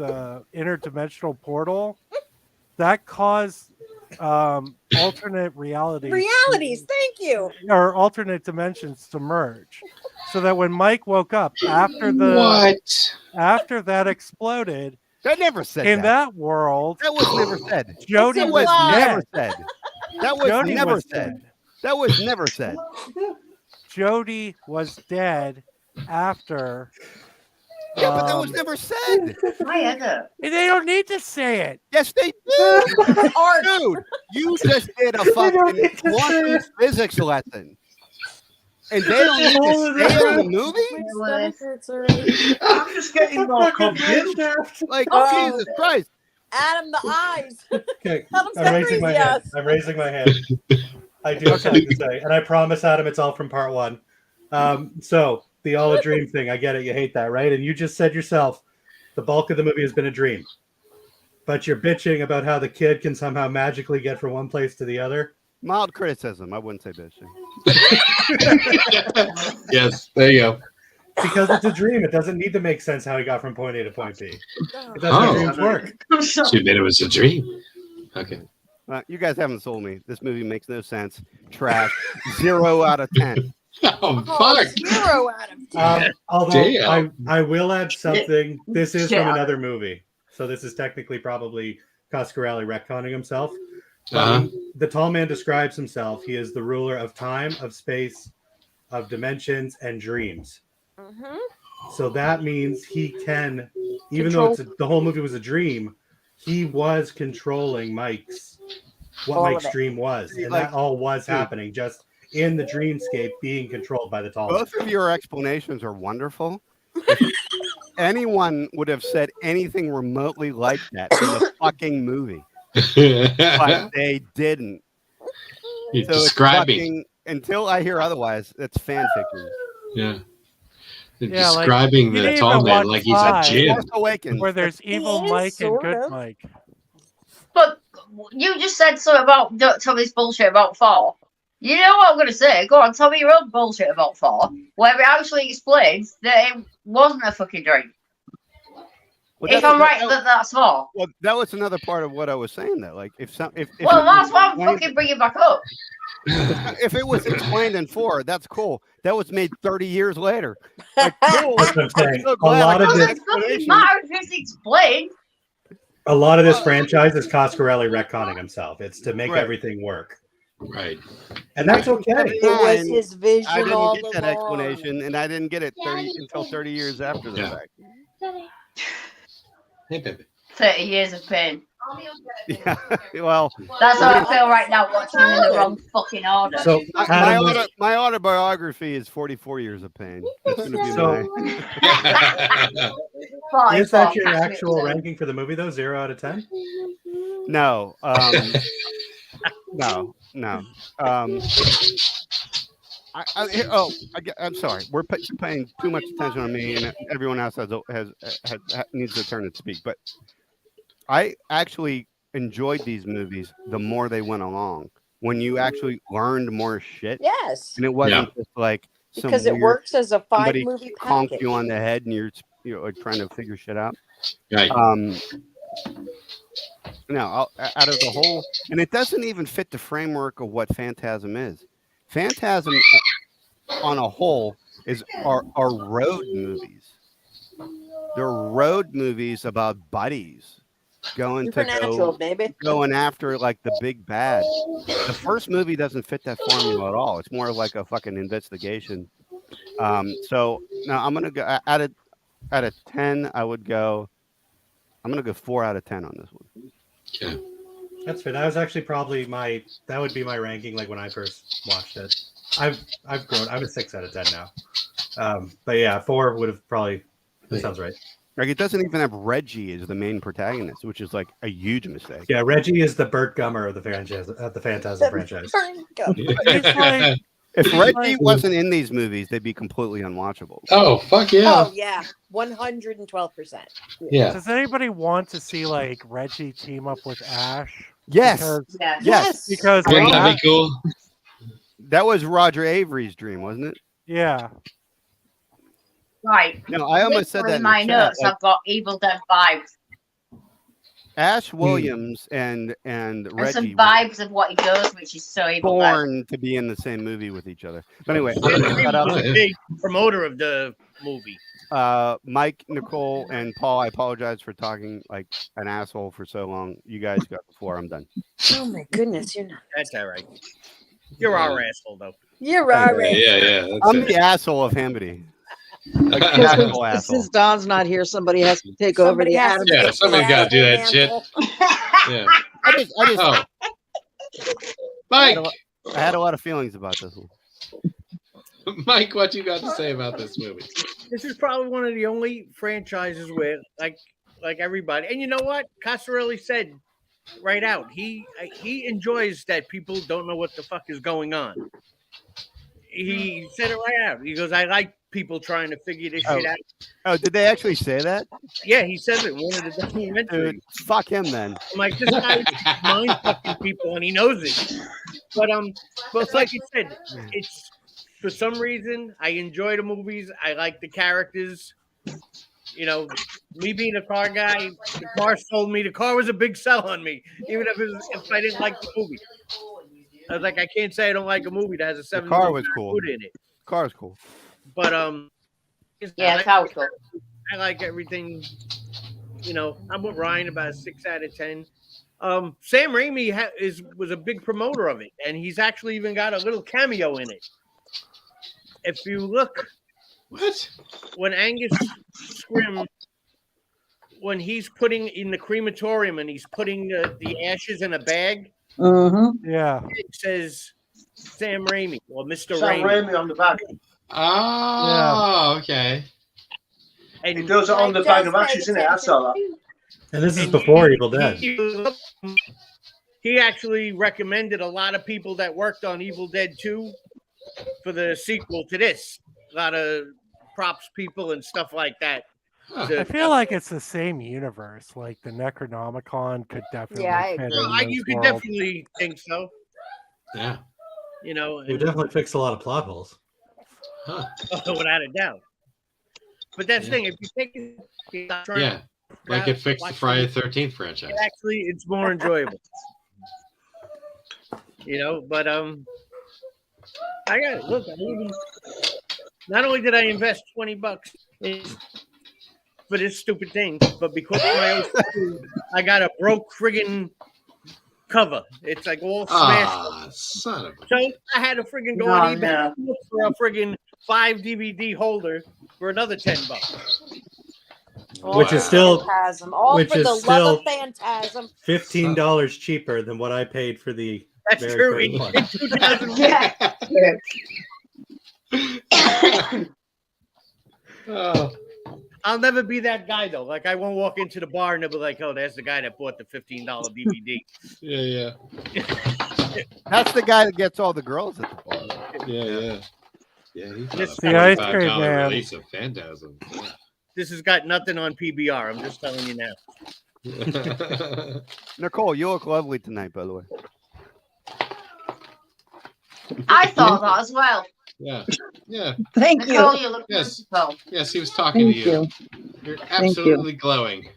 [SPEAKER 8] interdimensional portal, that caused alternate realities
[SPEAKER 4] Thank you.
[SPEAKER 8] or alternate dimensions to merge, so that when Mike woke up after that exploded,
[SPEAKER 6] That never said
[SPEAKER 8] in
[SPEAKER 6] that.
[SPEAKER 8] that world,
[SPEAKER 6] That was never said.
[SPEAKER 8] Jody
[SPEAKER 4] It's
[SPEAKER 8] was
[SPEAKER 4] implied.
[SPEAKER 6] Never
[SPEAKER 8] dead.
[SPEAKER 6] said. That was
[SPEAKER 8] Jody
[SPEAKER 6] never
[SPEAKER 8] was
[SPEAKER 6] said.
[SPEAKER 8] dead.
[SPEAKER 6] That was never said.
[SPEAKER 8] Jody was dead after.
[SPEAKER 6] Yeah, but that was never said.
[SPEAKER 9] why is it?
[SPEAKER 8] They don't need to say it.
[SPEAKER 6] Yes, they do.
[SPEAKER 4] Art.
[SPEAKER 6] Dude, you just did a fucking quantum physics lesson. And they don't need to say it in the movie?
[SPEAKER 7] I'm just getting more confused.
[SPEAKER 4] Oh.
[SPEAKER 6] Jesus Christ.
[SPEAKER 4] Adam, the eyes.
[SPEAKER 2] Okay,
[SPEAKER 4] Adam's
[SPEAKER 2] I'm
[SPEAKER 4] got
[SPEAKER 2] raising my
[SPEAKER 4] crazy
[SPEAKER 2] hand.
[SPEAKER 4] eyes.
[SPEAKER 2] I'm raising my hand. I do have something to say, and I promise, Adam, it's all from part 1. So the all a dream thing, I get it. You hate that, right? And you just said yourself, the bulk of the movie has been a dream. But you're bitching about how the kid can somehow magically get from one place to the other.
[SPEAKER 6] Mild criticism. I wouldn't say bitching.
[SPEAKER 1] Yes, there you go.
[SPEAKER 2] Because it's a dream. It doesn't need to make sense how he got from point A to point B. That's how dreams work.
[SPEAKER 1] She admitted it was a dream. Okay.
[SPEAKER 6] You guys haven't sold me. This movie makes no sense. Trash. 0 out of 10.
[SPEAKER 1] Oh, fuck.
[SPEAKER 4] 0 out of 10.
[SPEAKER 2] Although I will add something. This is from another movie. So this is technically probably Coscarelli retconning himself. The tall man describes himself. He is the ruler of time, of space, of dimensions, and dreams. So that means he can, even though the whole movie was a dream, he was controlling Mike's dream was, and that all was happening just in the dreamscape, being controlled by the tall man.
[SPEAKER 6] Both of your explanations are wonderful. If anyone would have said anything remotely like that in the fucking movie, but they didn't.
[SPEAKER 1] You're describing
[SPEAKER 6] until I hear otherwise. It's fan fiction.
[SPEAKER 1] Yeah. Describing the tall man like he's a djinn.
[SPEAKER 8] Where there's evil Mike and good Mike.
[SPEAKER 9] But you just said something about don't tell me this bullshit about 4. You know what I'm going to say? Go on, tell me your own bullshit about 4, where it actually explains that it wasn't a fucking dream. Well, if I'm right, that's 4.
[SPEAKER 6] Well, that was another part of what I was saying, though. Like, if that's
[SPEAKER 9] why I'm fucking bringing back up.
[SPEAKER 6] If it was explained in 4, that's cool. That was made 30 years later. Like, cool.
[SPEAKER 2] That's what I'm saying.
[SPEAKER 9] It doesn't matter if it's explained.
[SPEAKER 2] A lot of this franchise is Coscarelli retconning himself. It's to make everything work.
[SPEAKER 1] Right.
[SPEAKER 2] And that's okay.
[SPEAKER 4] It was his vision.
[SPEAKER 6] I didn't get that explanation, and I didn't get it until 30 years after the fact.
[SPEAKER 1] Hey, baby.
[SPEAKER 9] 30 years of pain.
[SPEAKER 6] Yeah, well,
[SPEAKER 9] that's how I feel right now, watching them in the wrong fucking order.
[SPEAKER 6] So my autobiography is 44 years of pain. That's going to be
[SPEAKER 2] Is that your actual ranking for the movie, though? 0 out of 10?
[SPEAKER 6] No. No. I'm sorry. We're paying too much attention on me, and everyone else needs to turn and speak. But I actually enjoyed these movies the more they went along. When you actually learned more shit.
[SPEAKER 4] Yes.
[SPEAKER 6] And it wasn't just like
[SPEAKER 4] because it works as a 5-movie
[SPEAKER 6] conk
[SPEAKER 4] package.
[SPEAKER 6] you on the head, and you're like trying to figure shit out.
[SPEAKER 1] Right.
[SPEAKER 6] No, out of the whole, and it doesn't even fit the framework of what Phantasm is. Phantasm, on a whole, are road movies. They're road movies about buddies going after like the big bad. The first movie doesn't fit that formula at all. It's more like a fucking investigation. So now I'm gonna go out of 10. I'm gonna go 4 out of 10 on this one.
[SPEAKER 1] Okay.
[SPEAKER 2] That's fair. That was actually probably that would be my ranking like when I first watched it. I've grown. I'm a 6 out of 10 now. But yeah, 4 would have probably. That sounds right.
[SPEAKER 6] Like it doesn't even have Reggie as the main protagonist, which is like a huge mistake.
[SPEAKER 2] Yeah, Reggie is the Burt Gummer of the franchise, Phantasm franchise.
[SPEAKER 6] If Reggie wasn't in these movies, they'd be completely unwatchable.
[SPEAKER 1] Oh, fuck yeah.
[SPEAKER 4] Oh, yeah. 112%.
[SPEAKER 1] Yeah.
[SPEAKER 8] Does anybody want to see like Reggie team up with Ash?
[SPEAKER 6] Yes.
[SPEAKER 8] Yes. Because
[SPEAKER 1] wouldn't that be cool?
[SPEAKER 6] That was Roger Avery's dream, wasn't it?
[SPEAKER 8] Yeah.
[SPEAKER 9] Right.
[SPEAKER 6] No, I almost said that in
[SPEAKER 9] my notes. I've got Evil Dead vibes.
[SPEAKER 6] Ash Williams and Reggie
[SPEAKER 9] some vibes of what he does, which is so Evil Dead.
[SPEAKER 6] Born to be in the same movie with each other. But anyway,
[SPEAKER 5] I'm a big promoter of the movie.
[SPEAKER 6] Mike, Nicole, and Paul, I apologize for talking like an asshole for so long. You guys got the floor. I'm done.
[SPEAKER 4] Oh my goodness, you're not.
[SPEAKER 5] That's all right. You're our asshole, though.
[SPEAKER 4] You're our asshole.
[SPEAKER 1] Yeah.
[SPEAKER 6] I'm the asshole of Hamity.
[SPEAKER 10] Like since Don's not here, somebody has to take over the Adam.
[SPEAKER 1] Yeah, somebody's got to do that shit. Yeah.
[SPEAKER 6] I just
[SPEAKER 1] Mike,
[SPEAKER 6] I had a lot of feelings about this one.
[SPEAKER 1] Mike, what you got to say about this movie?
[SPEAKER 5] This is probably one of the only franchises where, like everybody, and you know what? Coscarelli said right out, he enjoys that people don't know what the fuck is going on. He said it right out. He goes, I like people trying to figure this shit out.
[SPEAKER 6] Oh, did they actually say that?
[SPEAKER 5] Yeah, he says it in one of the documentaries.
[SPEAKER 6] Dude, fuck him then.
[SPEAKER 5] I'm like, this guy's mind fucking people and he knows it. But like you said, it's for some reason I enjoy the movies. I like the characters. You know, me being a car guy, the car sold me. The car was a big sell on me, even if I didn't like the movie. I was like, I can't say I don't like a movie that has a 7
[SPEAKER 6] car was cool.
[SPEAKER 5] food in it.
[SPEAKER 6] Car is cool.
[SPEAKER 5] But
[SPEAKER 9] yeah, car was cool.
[SPEAKER 5] I like everything. You know, I'm with Ryan about a 6 out of 10. Sam Raimi was a big promoter of it, and he's actually even got a little cameo in it. If you look, when Angus Scrim, when he's putting in the crematorium and he's putting the ashes in a bag,
[SPEAKER 8] yeah,
[SPEAKER 5] it says Sam Raimi or Mr.
[SPEAKER 7] Sam Raimi on the back.
[SPEAKER 1] Oh, okay.
[SPEAKER 5] And
[SPEAKER 7] it does it on the bag of ashes, isn't it? I saw that.
[SPEAKER 2] And this is before Evil Dead.
[SPEAKER 5] He actually recommended a lot of people that worked on Evil Dead 2 for the sequel to this. A lot of props people and stuff like that.
[SPEAKER 8] I feel like it's the same universe. Like the Necronomicon could definitely.
[SPEAKER 4] Yeah,
[SPEAKER 5] you could definitely think so.
[SPEAKER 1] Yeah.
[SPEAKER 5] You know,
[SPEAKER 2] We definitely fixed a lot of plot holes.
[SPEAKER 1] Huh.
[SPEAKER 5] Without a doubt. But that's the thing. If you take it,
[SPEAKER 1] like it fixed the Friday the 13th franchise.
[SPEAKER 5] Actually, it's more enjoyable. You know, but I got it. Look, not only did I invest $20 for this stupid thing, but because of my own I got a broke friggin' cover. It's like all smashed.
[SPEAKER 1] Son of a...
[SPEAKER 5] So I had to friggin' go on eBay for a friggin' 5 DVD holder for another $10.
[SPEAKER 2] Which is still
[SPEAKER 4] Phantasm. All for the love of Phantasm.
[SPEAKER 2] $15 cheaper than what I paid for the.
[SPEAKER 5] That's
[SPEAKER 2] very
[SPEAKER 5] true.
[SPEAKER 2] first one.
[SPEAKER 1] Oh.
[SPEAKER 5] I'll never be that guy though. Like I won't walk into the bar and they'll be like, "Oh, there's the guy that bought the $15 DVD."
[SPEAKER 1] Yeah.
[SPEAKER 6] That's the guy that gets all the girls at the bar.
[SPEAKER 1] Yeah. He's
[SPEAKER 8] the ice cream man.
[SPEAKER 1] Release of Phantasm. Yeah.
[SPEAKER 5] This has got nothing on PBR. I'm just telling you now.
[SPEAKER 6] Nicole, you look lovely tonight, by the way.
[SPEAKER 9] I thought that as well.
[SPEAKER 1] Yeah.
[SPEAKER 10] Thank
[SPEAKER 9] Nicole,
[SPEAKER 10] you.
[SPEAKER 9] you look
[SPEAKER 1] Yes.
[SPEAKER 9] beautiful.
[SPEAKER 1] Yes, he was talking to you. You're absolutely glowing.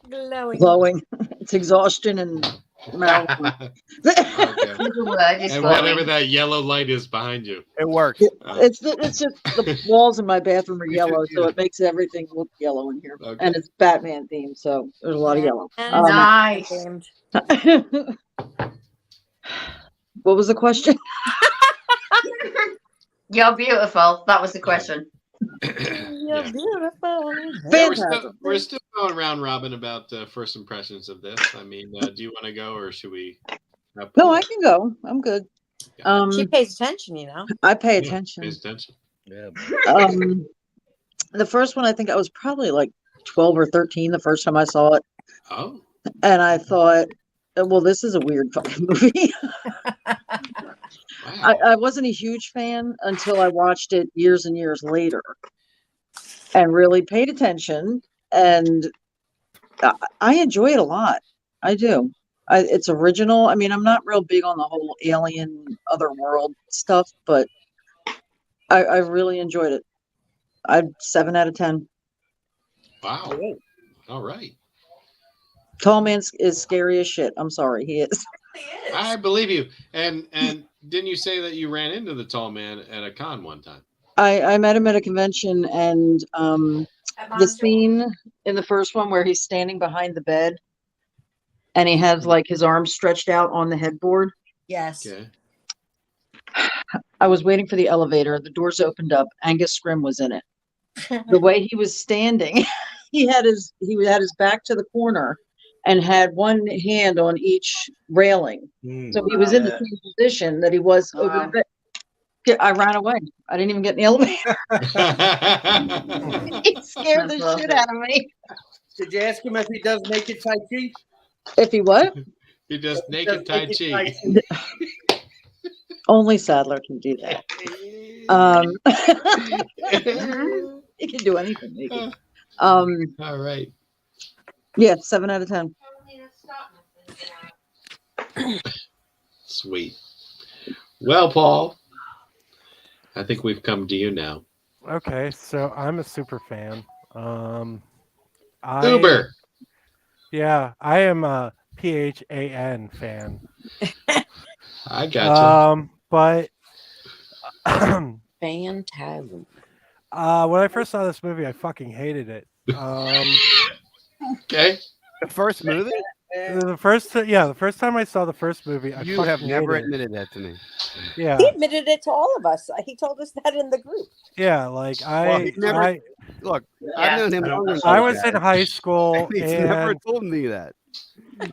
[SPEAKER 4] Glowing.
[SPEAKER 10] It's exhaustion and mouth.
[SPEAKER 1] Okay. And whatever that yellow light is behind you.
[SPEAKER 6] It works.
[SPEAKER 10] It's just the walls in my bathroom are yellow, so it makes everything look yellow in here.
[SPEAKER 1] Okay.
[SPEAKER 10] And it's Batman themed, so there's a lot of yellow.
[SPEAKER 9] Nice.
[SPEAKER 10] What was the question?
[SPEAKER 9] You're beautiful. That was the question.
[SPEAKER 4] You're beautiful.
[SPEAKER 1] We're still going round robin about first impressions of this. I mean, do you want to go or should we?
[SPEAKER 10] No, I can go. I'm good.
[SPEAKER 4] She pays attention, you know.
[SPEAKER 10] I pay attention.
[SPEAKER 1] Pays attention.
[SPEAKER 5] Yeah.
[SPEAKER 10] The first one, I think I was probably like 12 or 13 the first time I saw it.
[SPEAKER 1] Oh.
[SPEAKER 10] And I thought, well, this is a weird fucking movie.
[SPEAKER 1] Wow.
[SPEAKER 10] I wasn't a huge fan until I watched it years and years later and really paid attention. And I enjoy it a lot. I do. It's original. I mean, I'm not real big on the whole alien otherworld stuff, but I really enjoyed it. I'd 7 out of 10.
[SPEAKER 1] Wow. All right.
[SPEAKER 10] Tall Man is scary as shit. I'm sorry, he is.
[SPEAKER 1] I believe you. And didn't you say that you ran into the tall man at a con one time?
[SPEAKER 10] I met him at a convention, and the scene in the first one where he's standing behind the bed and he has like his arms stretched out on the headboard.
[SPEAKER 4] Yes.
[SPEAKER 1] Okay.
[SPEAKER 10] I was waiting for the elevator. The doors opened up. Angus Scrim was in it. The way he was standing, he had his back to the corner and had one hand on each railing. So he was in the same position that he was over the bed. I ran away. I didn't even get in the elevator. He scared the shit out of me.
[SPEAKER 5] Did you ask him if he does naked Tai Chi?
[SPEAKER 10] If he what?
[SPEAKER 1] He does naked Tai Chi.
[SPEAKER 10] Only Sadler can do that. He can do anything. Maybe.
[SPEAKER 1] All right.
[SPEAKER 10] Yeah, 7 out of 10.
[SPEAKER 1] Sweet. Well, Paul, I think we've come to you now.
[SPEAKER 8] Okay, so I'm a super fan.
[SPEAKER 1] Uber.
[SPEAKER 8] Yeah, I am a PHAN fan.
[SPEAKER 1] I gotcha.
[SPEAKER 8] But
[SPEAKER 4] Phantasm.
[SPEAKER 8] when I first saw this movie, I fucking hated it.
[SPEAKER 1] Okay.
[SPEAKER 6] The first movie?
[SPEAKER 8] The first time I saw the first movie,
[SPEAKER 6] You have never admitted that to me.
[SPEAKER 8] Yeah,
[SPEAKER 4] he admitted it to all of us. He told us that in the group.
[SPEAKER 8] Yeah, like
[SPEAKER 6] look.
[SPEAKER 9] Yeah.
[SPEAKER 6] I've known him.
[SPEAKER 8] I was in high school,
[SPEAKER 6] He's
[SPEAKER 8] and
[SPEAKER 6] never told me that.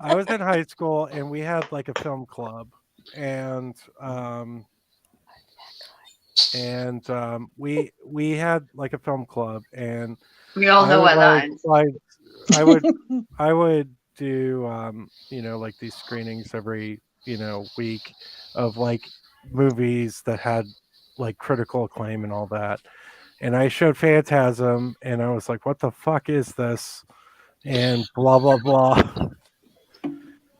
[SPEAKER 8] I was in high school, and we had like a film club, and we had like a film club, and
[SPEAKER 9] We all know what that is.
[SPEAKER 8] I would do like these screenings every week of like movies that had like critical acclaim and all that. And I showed Phantasm, and I was like, "What the fuck is this?" And blah blah blah.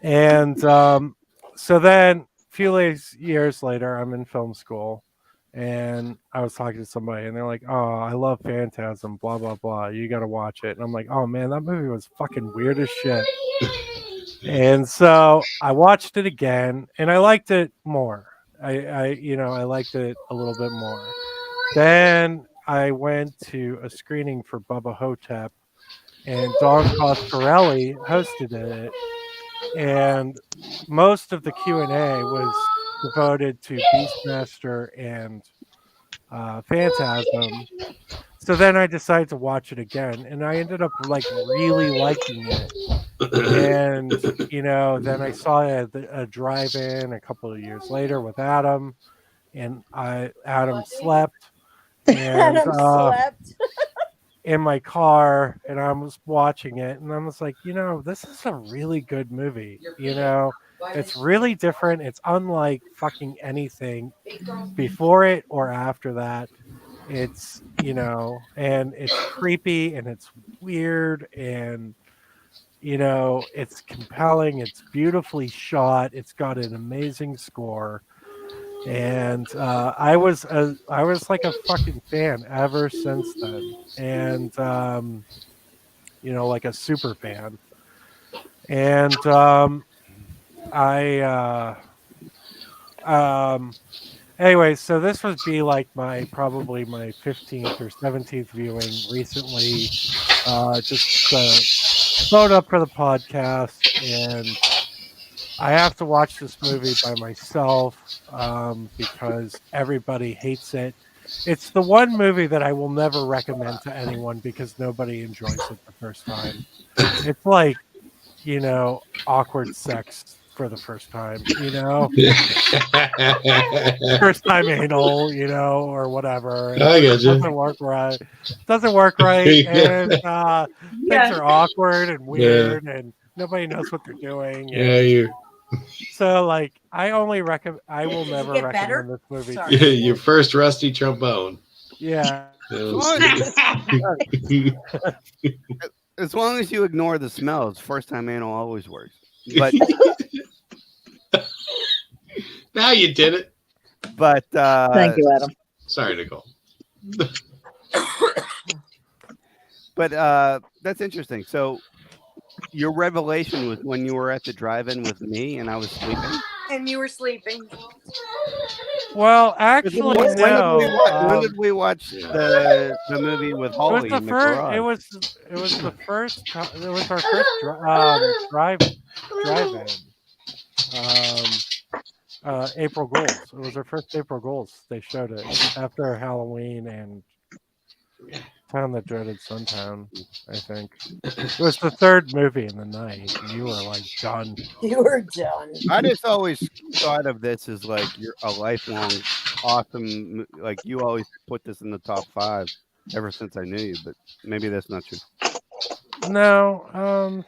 [SPEAKER 8] And so then, a few years later, I'm in film school, and I was talking to somebody, and they're like, "Oh, I love Phantasm, blah blah blah. You got to watch it." And I'm like, "Oh man, that movie was fucking weird as shit." And so I watched it again, and I liked it more. I liked it a little bit more. Then I went to a screening for Bubba Hotep, and Don Coscarelli hosted it, and most of the Q&A was devoted to Beastmaster and Phantasm. So then I decided to watch it again, and I ended up like really liking it. And then I saw it at a drive-in a couple of years later with Adam, and Adam slept, and
[SPEAKER 4] Adam slept.
[SPEAKER 8] in my car, and I was watching it, and I was like, this is a really good movie. It's really different. It's unlike fucking anything before it or after that. It's and it's creepy, and it's weird, and it's compelling. It's beautifully shot. It's got an amazing score. And I was like a fucking fan ever since then, and like a super fan. And anyway, so this would be like probably my 15th or 17th viewing recently. Just phone up for the podcast, and I have to watch this movie by myself because everybody hates it. It's the one movie that I will never recommend to anyone because nobody enjoys it the first time. It's like, awkward sex for the first time, first time anal, or whatever.
[SPEAKER 1] I get you.
[SPEAKER 8] Doesn't work right. And things are awkward and weird, and nobody knows what they're doing. So, like, I will never recommend this movie.
[SPEAKER 1] Your first rusty trombone.
[SPEAKER 8] Yeah.
[SPEAKER 6] As long as you ignore the smells, first time anal always works. But
[SPEAKER 1] now you did it.
[SPEAKER 6] But
[SPEAKER 10] thank you, Adam.
[SPEAKER 1] Sorry, Nicole.
[SPEAKER 6] But that's interesting. So your revelation was when you were at the drive-in with me and I was sleeping.
[SPEAKER 11] And you were sleeping.
[SPEAKER 8] Well, actually, no.
[SPEAKER 6] When did we watch the movie with Holly?
[SPEAKER 8] It was our first drive-in. April Goals. It was our first April Goals. They showed it after Halloween and Town That Dreaded Suntown, I think. It was the third movie in the night. And you were like done.
[SPEAKER 4] You were done.
[SPEAKER 6] I just always thought of this as like you're a lifelong awesome. Like you always put this in the top 5 ever since I knew you, but maybe that's not true.
[SPEAKER 8] No,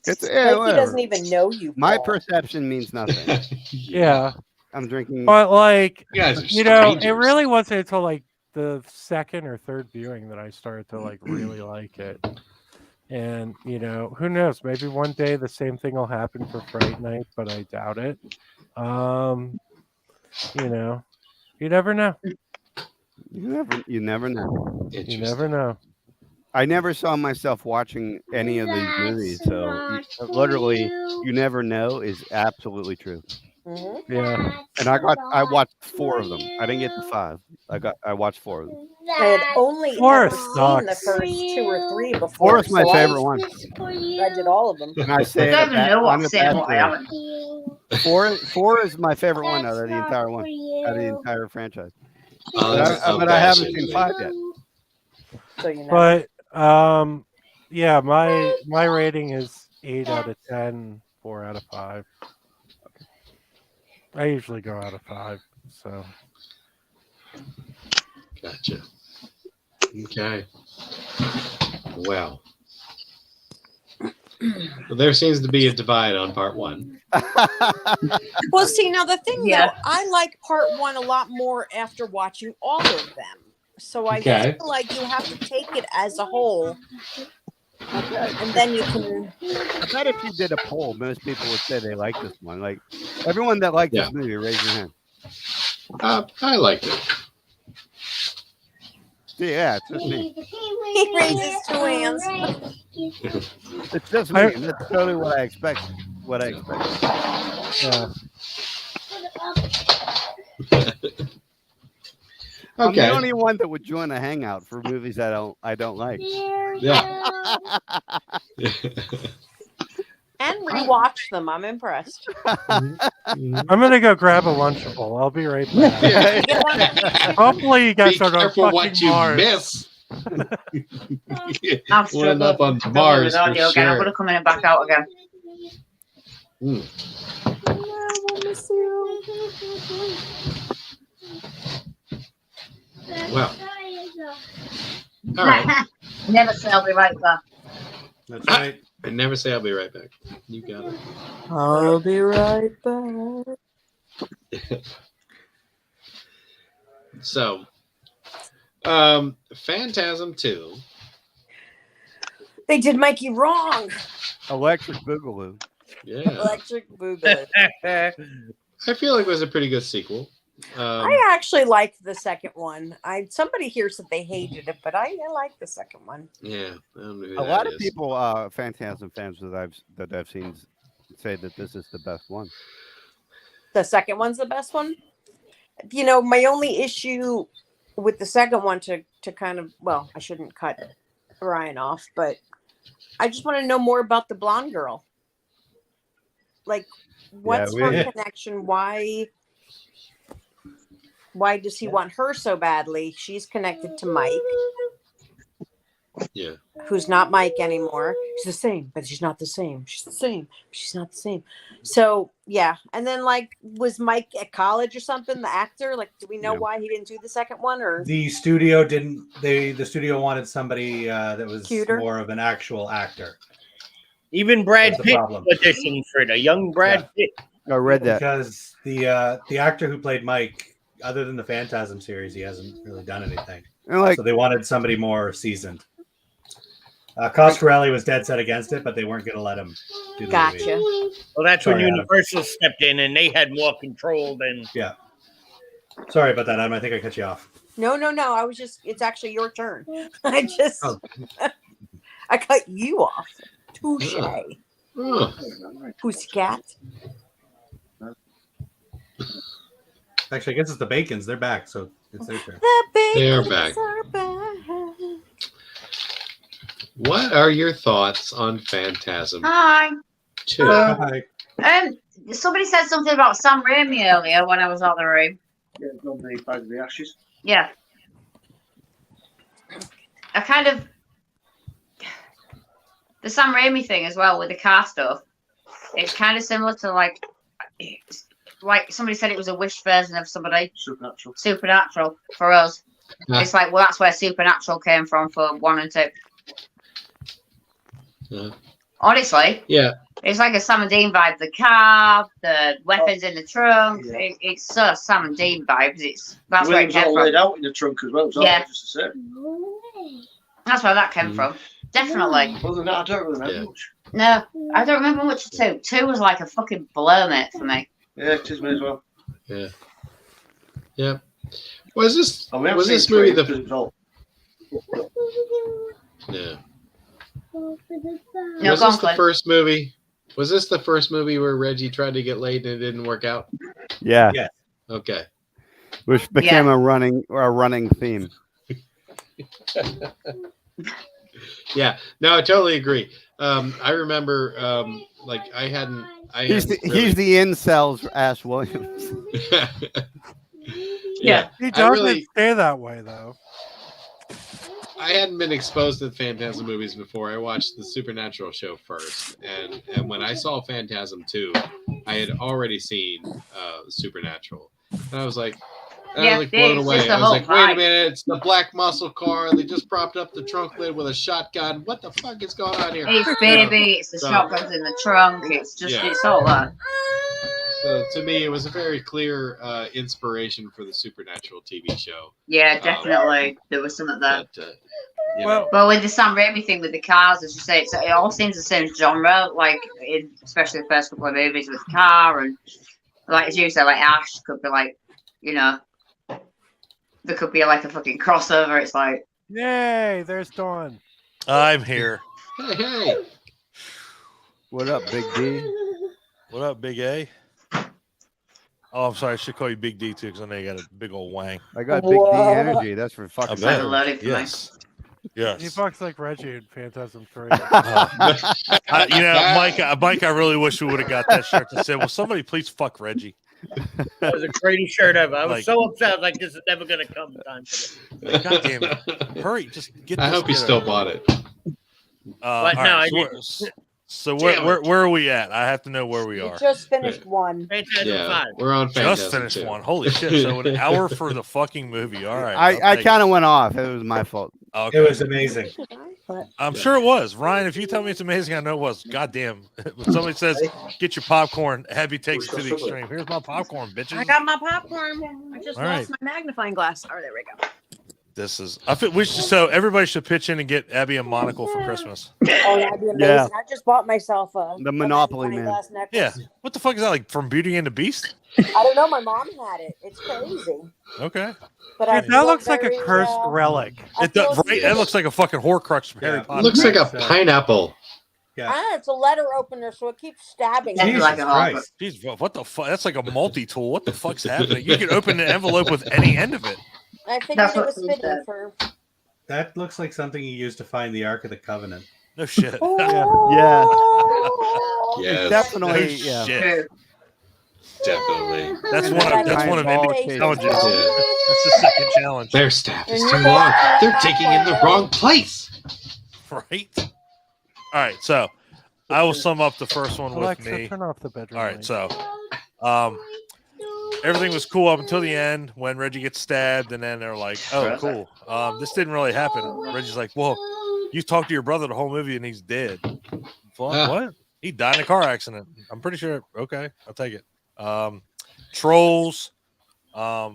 [SPEAKER 6] it's
[SPEAKER 4] he doesn't even know you.
[SPEAKER 6] My perception means nothing.
[SPEAKER 8] Yeah,
[SPEAKER 6] I'm drinking.
[SPEAKER 8] But like,
[SPEAKER 1] it
[SPEAKER 8] really wasn't until like the second or third viewing that I started to like really like it. And who knows? Maybe one day the same thing will happen for Fright Night, but I doubt it. you know, you never know.
[SPEAKER 6] You never know.
[SPEAKER 8] You never know.
[SPEAKER 6] I never saw myself watching any of these movies, so literally, you never know is absolutely true.
[SPEAKER 4] Mm-hmm.
[SPEAKER 8] Yeah.
[SPEAKER 6] And I watched 4 of them. I didn't get to 5. I watched 4 of them.
[SPEAKER 4] I had only
[SPEAKER 8] Forrest
[SPEAKER 4] ever seen the
[SPEAKER 8] sucks.
[SPEAKER 4] first 2 or 3 before.
[SPEAKER 6] Forrest my
[SPEAKER 4] so
[SPEAKER 6] favorite one.
[SPEAKER 4] I did all of them.
[SPEAKER 6] And I say
[SPEAKER 9] I don't even know what I've seen and what I haven't.
[SPEAKER 6] 4 is my favorite one out of the entire one, out of the entire franchise.
[SPEAKER 1] Oh,
[SPEAKER 6] But I haven't seen 5 yet.
[SPEAKER 4] So you know.
[SPEAKER 8] But yeah, my rating is 8 out of 10, 4 out of 5. I usually go out of 5, so.
[SPEAKER 1] Gotcha. Okay. Well, there seems to be a divide on part 1.
[SPEAKER 4] Well, see, now the thing, though, I like part 1 a lot more after watching all of them. So I feel like you have to take it as a whole. And then you can.
[SPEAKER 6] I bet if you did a poll, most people would say they like this one. Like everyone that liked this movie, raise your hand.
[SPEAKER 1] I liked it.
[SPEAKER 6] Yeah, it's just me.
[SPEAKER 4] He raises 2 hands.
[SPEAKER 6] It's just me. That's totally what I expected.
[SPEAKER 8] Yeah.
[SPEAKER 6] I'm the only one that would join a hangout for movies I don't like.
[SPEAKER 1] Yeah.
[SPEAKER 4] And rewatch them. I'm impressed.
[SPEAKER 8] I'm gonna go grab a Lunchable. I'll be right back. Hopefully you guys are on fucking Mars.
[SPEAKER 9] I'm struggling
[SPEAKER 1] up on
[SPEAKER 9] with
[SPEAKER 1] Mars.
[SPEAKER 9] audio again. I'm gonna come in and back out again.
[SPEAKER 1] Well. All right.
[SPEAKER 9] Never say I'll be right back.
[SPEAKER 2] That's right.
[SPEAKER 1] I never say I'll be right back. You got it.
[SPEAKER 4] I'll be right back.
[SPEAKER 1] So, Phantasm 2.
[SPEAKER 4] They did Mikey wrong.
[SPEAKER 6] Electric Boogaloo.
[SPEAKER 1] Yeah.
[SPEAKER 4] Electric Boogaloo.
[SPEAKER 1] I feel like it was a pretty good sequel.
[SPEAKER 4] I actually liked the second one. Somebody here said they hated it, but I liked the second one.
[SPEAKER 1] Yeah, I don't know who
[SPEAKER 6] a
[SPEAKER 1] that
[SPEAKER 6] lot of
[SPEAKER 1] is.
[SPEAKER 6] people, Phantasm fans that I've seen, say that this is the best one.
[SPEAKER 4] The second one's the best one. You know, my only issue with the second one to kind of, well, I shouldn't cut Ryan off, but I just want to know more about the blonde girl. Like, what's her connection? Why does he want her so badly? She's connected to Mike.
[SPEAKER 1] Yeah.
[SPEAKER 4] Who's not Mike anymore. She's the same, but she's not the same. She's the same. She's not the same. So, yeah. And then, like, was Mike at college or something, the actor? Like, do we know why he didn't do the second one? Or
[SPEAKER 2] the studio didn't. The studio wanted somebody that was
[SPEAKER 4] cuter,
[SPEAKER 2] more of an actual actor.
[SPEAKER 5] Even Brad Pitt auditioned for it. A young Brad Pitt.
[SPEAKER 6] I read that
[SPEAKER 2] because the actor who played Mike, other than the Phantasm series, he hasn't really done anything. So they wanted somebody more seasoned. Coscarelli was dead set against it, but they weren't going to let him do the movie.
[SPEAKER 5] Well, that's when Universal stepped in and they had more control than.
[SPEAKER 2] Yeah. Sorry about that, Adam. I think I cut you off.
[SPEAKER 4] No. I was just. It's actually your turn. I cut you off. Touche. Pussycat.
[SPEAKER 2] Actually, I guess it's the Bacons. They're back, so it's their turn.
[SPEAKER 4] The Bacons
[SPEAKER 1] They're back.
[SPEAKER 4] are back.
[SPEAKER 1] What are your thoughts on Phantasm?
[SPEAKER 9] Hi.
[SPEAKER 1] 2?
[SPEAKER 2] Hi.
[SPEAKER 9] Somebody said something about Sam Raimi earlier when I was out of the room.
[SPEAKER 7] Yeah, done the Bag of the Ashes.
[SPEAKER 9] Yeah. I kind of the Sam Raimi thing as well with the car stuff. It's kind of similar to like somebody said it was a Wish version of somebody. Supernatural for us.
[SPEAKER 1] Yeah.
[SPEAKER 9] It's like, well, that's where Supernatural came from for 1 and 2. Honestly, it's like a Sam and Dean vibe. The car, the weapons in the trunk. Yeah. It's sort of Sam and Dean vibes. That's where it came
[SPEAKER 7] all
[SPEAKER 9] from.
[SPEAKER 7] laid out in the trunk as well. Just the same.
[SPEAKER 9] That's where that came from. Definitely.
[SPEAKER 7] Other than that, I don't remember much.
[SPEAKER 9] No, I don't remember much of 2. 2 was like a fucking blur, mate, for me.
[SPEAKER 7] Yeah, it is me as well.
[SPEAKER 1] Yeah. Yeah. Was this
[SPEAKER 7] And we haven't
[SPEAKER 1] was
[SPEAKER 7] seen
[SPEAKER 1] this movie
[SPEAKER 7] three,
[SPEAKER 1] the?
[SPEAKER 7] 'cause it was all-
[SPEAKER 1] Yeah.
[SPEAKER 9] No,
[SPEAKER 1] Was
[SPEAKER 9] go on,
[SPEAKER 1] this the
[SPEAKER 9] Clint.
[SPEAKER 1] first movie? Was this the first movie where Reggie tried to get laid and it didn't work out?
[SPEAKER 6] Yeah.
[SPEAKER 2] Yeah.
[SPEAKER 1] Okay.
[SPEAKER 6] Which became a running theme.
[SPEAKER 1] Yeah. No, I totally agree. I remember,
[SPEAKER 6] He's the incels, Ash Williams.
[SPEAKER 1] Yeah.
[SPEAKER 8] He doesn't stay that way though.
[SPEAKER 1] I hadn't been exposed to the Phantasm movies before. I watched the Supernatural show first, and when I saw Phantasm 2, I had already seen Supernatural, and I was like, blown away. I was like, wait a minute, it's the black muscle car. They just propped up the trunk lid with a shotgun. What the fuck is going on here?
[SPEAKER 9] It's baby. It's the shotguns in the trunk. It's just it's all that.
[SPEAKER 1] So to me, it was a very clear inspiration for the Supernatural TV show.
[SPEAKER 9] Yeah, definitely. There was something there.
[SPEAKER 1] Well,
[SPEAKER 9] with the Sam Raimi thing with the cars, as you say, it all seems the same genre. Like, especially the first couple of movies with the car, and like as you said, like Ash could be like, there could be like a fucking crossover. It's like,
[SPEAKER 8] yay! There's Dawn.
[SPEAKER 11] I'm here.
[SPEAKER 1] Hey.
[SPEAKER 6] What up, Big D?
[SPEAKER 11] What up, Big A? Oh, I'm sorry. I should call you Big D too, because I know you got a big old wang.
[SPEAKER 6] I got Big D energy. That's for fucking sure.
[SPEAKER 11] Yes. Yes.
[SPEAKER 8] He fucks like Reggie in Phantasm 3.
[SPEAKER 11] Mike, I really wish we would have got that shirt that said, "Will somebody please fuck Reggie?"
[SPEAKER 5] That was the greatest shirt ever. I was
[SPEAKER 11] Like-
[SPEAKER 5] so upset. Like, this is never going to come time for this.
[SPEAKER 11] God damn it! Hurry, just get.
[SPEAKER 1] I
[SPEAKER 11] this
[SPEAKER 1] hope you
[SPEAKER 11] together.
[SPEAKER 1] still bought it.
[SPEAKER 5] But
[SPEAKER 11] all
[SPEAKER 5] no,
[SPEAKER 11] right,
[SPEAKER 5] I
[SPEAKER 11] so where are we at? I have to know where we
[SPEAKER 4] You
[SPEAKER 11] are.
[SPEAKER 4] just finished one.
[SPEAKER 5] Phantasm 5.
[SPEAKER 1] We're on Phantasm
[SPEAKER 11] Just finished
[SPEAKER 1] 2.
[SPEAKER 11] one. Holy shit! So an hour for the fucking movie. All right.
[SPEAKER 6] I kind of went off. It was my fault.
[SPEAKER 11] Okay.
[SPEAKER 2] It was amazing.
[SPEAKER 11] I'm sure it was. Ryan, if you tell me it's amazing, I know it was. God damn. When somebody says, get your popcorn, Abby takes it to the extreme. Here's my popcorn, bitches.
[SPEAKER 4] I got my popcorn. I just
[SPEAKER 11] All
[SPEAKER 4] lost
[SPEAKER 11] right.
[SPEAKER 4] my magnifying glass. Oh, there we go.
[SPEAKER 11] This is, I feel, so everybody should pitch in and get Abby a monocle for Christmas.
[SPEAKER 4] Oh, that'd be amazing.
[SPEAKER 6] Yeah.
[SPEAKER 4] I just bought myself a
[SPEAKER 6] Monopoly
[SPEAKER 4] magnifying
[SPEAKER 6] man.
[SPEAKER 4] glass necklace.
[SPEAKER 11] Yeah. What the fuck is that, like from Beauty and the Beast?
[SPEAKER 4] I don't know. My mom had it. It's crazy.
[SPEAKER 11] Okay.
[SPEAKER 4] But I
[SPEAKER 8] That
[SPEAKER 4] feel
[SPEAKER 8] looks like
[SPEAKER 4] very,
[SPEAKER 8] a cursed relic.
[SPEAKER 4] I
[SPEAKER 11] It does,
[SPEAKER 4] feel
[SPEAKER 11] right? That looks like a fucking Horcrux from Harry Potter.
[SPEAKER 1] Looks like a pineapple.
[SPEAKER 4] it's a letter opener, so it keeps stabbing.
[SPEAKER 9] That's like a Christ.
[SPEAKER 11] Jeez, what the fuck? That's like a multi-tool. What the fuck's happening? You can open an envelope with any end of it.
[SPEAKER 4] I figured
[SPEAKER 9] That's
[SPEAKER 4] it
[SPEAKER 9] what
[SPEAKER 4] was
[SPEAKER 9] she
[SPEAKER 4] fitting
[SPEAKER 9] said.
[SPEAKER 4] for.
[SPEAKER 2] That looks like something you used to find the Ark of the Covenant.
[SPEAKER 11] No shit.
[SPEAKER 6] Yeah.
[SPEAKER 1] Yes.
[SPEAKER 6] Definitely.
[SPEAKER 11] No
[SPEAKER 6] Yeah.
[SPEAKER 11] shit.
[SPEAKER 1] Definitely.
[SPEAKER 11] That's
[SPEAKER 6] And
[SPEAKER 11] one of
[SPEAKER 6] that's
[SPEAKER 11] Andy's
[SPEAKER 6] all
[SPEAKER 11] challenges.
[SPEAKER 1] Yeah.
[SPEAKER 11] That's the second challenge.
[SPEAKER 1] Their staff is too long. They're taking in the wrong place.
[SPEAKER 11] Right? All right, so I will sum up the first one with
[SPEAKER 8] Alexa,
[SPEAKER 11] me.
[SPEAKER 8] turn off the bedroom
[SPEAKER 11] All right, so everything was cool up until the end when Reggie gets stabbed, and then they're like, "Oh, cool. This didn't really happen." Reggie's like, "Well, you talked to your brother the whole movie, and he's dead." What? He died in a car accident. I'm pretty sure. Okay, I'll take it. Trolls. A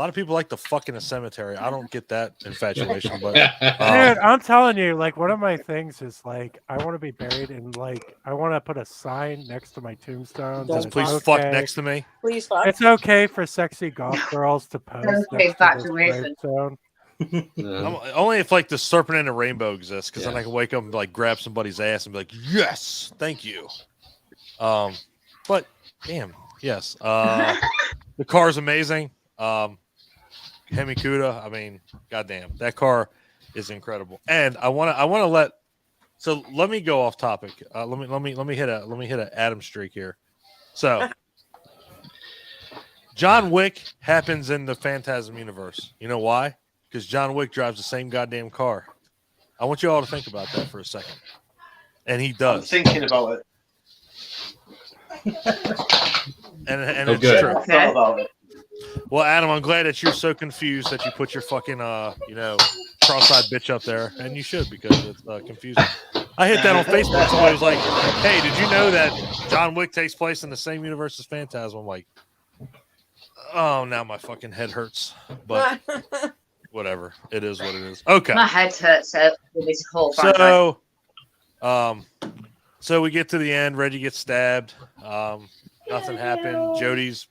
[SPEAKER 11] lot of people like to fuck in a cemetery. I don't get that infatuation, but
[SPEAKER 8] Dude, I'm telling you, like one of my things is like I want to be buried in like I want to put a sign next to my tombstone.
[SPEAKER 11] Just
[SPEAKER 8] that
[SPEAKER 11] please
[SPEAKER 8] it's
[SPEAKER 11] fuck
[SPEAKER 8] okay-
[SPEAKER 11] next to me.
[SPEAKER 4] Please fuck.
[SPEAKER 8] It's okay for sexy golf girls to pose
[SPEAKER 9] Okay,
[SPEAKER 8] next to
[SPEAKER 9] back
[SPEAKER 8] this
[SPEAKER 9] to Nathan.
[SPEAKER 8] gravestone.
[SPEAKER 11] Only if like the serpent and the rainbow exists, because then I can wake up and like grab somebody's ass and be like, "Yes, thank you." But damn, yes. The car is amazing. Hemikuda, I mean, goddamn, that car is incredible. And I want to let. So let me go off topic. Let me hit a Adam streak here. So John Wick happens in the Phantasm universe. You know why? Because John Wick drives the same goddamn car. I want you all to think about that for a second. And he
[SPEAKER 7] I'm
[SPEAKER 11] does.
[SPEAKER 7] thinking about it.
[SPEAKER 11] And
[SPEAKER 1] Oh,
[SPEAKER 11] it's
[SPEAKER 1] good.
[SPEAKER 11] true.
[SPEAKER 7] I thought about it.
[SPEAKER 11] Well, Adam, I'm glad that you're so confused that you put your fucking cross-eyed bitch up there, and you should, because it's confusing. I hit that on Facebook. Somebody was like, "Hey, did you know that John Wick takes place in the same universe as Phantasm?" I'm like, "Oh, now my fucking head hurts." But whatever, it is what it is. Okay.
[SPEAKER 9] My head hurts with this whole franchise.
[SPEAKER 11] So we get to the end. Reggie gets stabbed. Nothing happened. Jody's,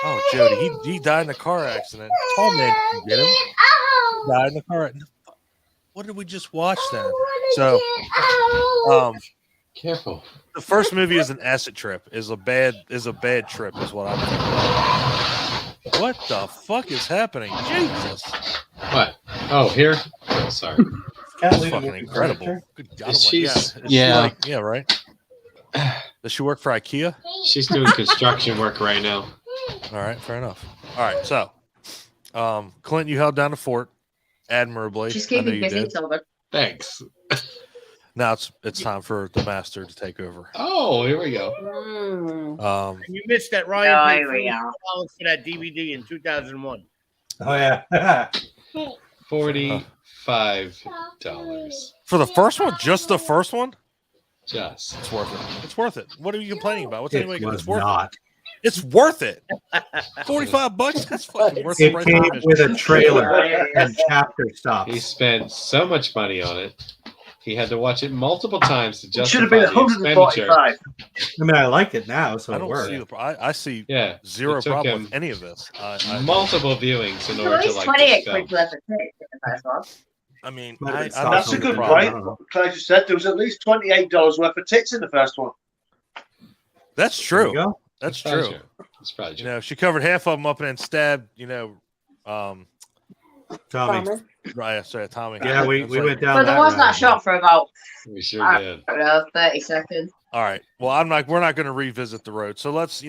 [SPEAKER 11] Oh, Jody, he died in a car accident. Tall man didn't get him. He died in a car. What did we just watch then? So,
[SPEAKER 1] careful.
[SPEAKER 11] The first movie is an acid trip. Is a bad trip. Is what I'm thinking. What the fuck is happening? Jesus.
[SPEAKER 1] What? Oh, here. Sorry.
[SPEAKER 11] That's fucking incredible. Good God. Yeah, right. Does she work for IKEA?
[SPEAKER 1] She's doing construction work right now.
[SPEAKER 11] All right, fair enough. All right, so Clint, you held down the fort admirably.
[SPEAKER 9] She's keeping busy, Silver.
[SPEAKER 1] Thanks.
[SPEAKER 11] Now it's time for the master to take over.
[SPEAKER 1] Oh, here we go.
[SPEAKER 5] You missed that Ryan paid $40 for that DVD in 2001.
[SPEAKER 2] Oh yeah.
[SPEAKER 1] $45
[SPEAKER 11] for the first one. Just the first one.
[SPEAKER 1] Just.
[SPEAKER 11] It's worth it. It's worth it. What are you complaining about? What's anybody? It's worth
[SPEAKER 2] not.
[SPEAKER 11] it. It's worth it. $45. That's fucking worth it.
[SPEAKER 2] It came with a trailer and chapter stops.
[SPEAKER 1] He spent so much money on it. He had to watch it multiple times to justify
[SPEAKER 7] should have been
[SPEAKER 1] the expenditure.
[SPEAKER 7] 145.
[SPEAKER 2] I mean, I like it now, so
[SPEAKER 11] I don't see I see zero problem with any of this.
[SPEAKER 1] Multiple viewings in
[SPEAKER 9] At
[SPEAKER 1] order to
[SPEAKER 9] least
[SPEAKER 1] like
[SPEAKER 9] 28
[SPEAKER 1] this
[SPEAKER 9] quid
[SPEAKER 1] film.
[SPEAKER 9] worth of tickets in the first one.
[SPEAKER 11] I mean,
[SPEAKER 7] that's a good point. Claire just said there was at least $28 worth of tits in the first one.
[SPEAKER 11] That's true. That's true.
[SPEAKER 1] That's probably true.
[SPEAKER 11] You know, she covered half of them up and then stabbed.
[SPEAKER 2] Tommy.
[SPEAKER 11] Right, sorry, Tommy.
[SPEAKER 2] Yeah, we went down.
[SPEAKER 9] But there was that shot for about
[SPEAKER 1] we sure did.
[SPEAKER 9] 30 seconds.
[SPEAKER 11] All right. Well, we're not going to revisit the road. So let's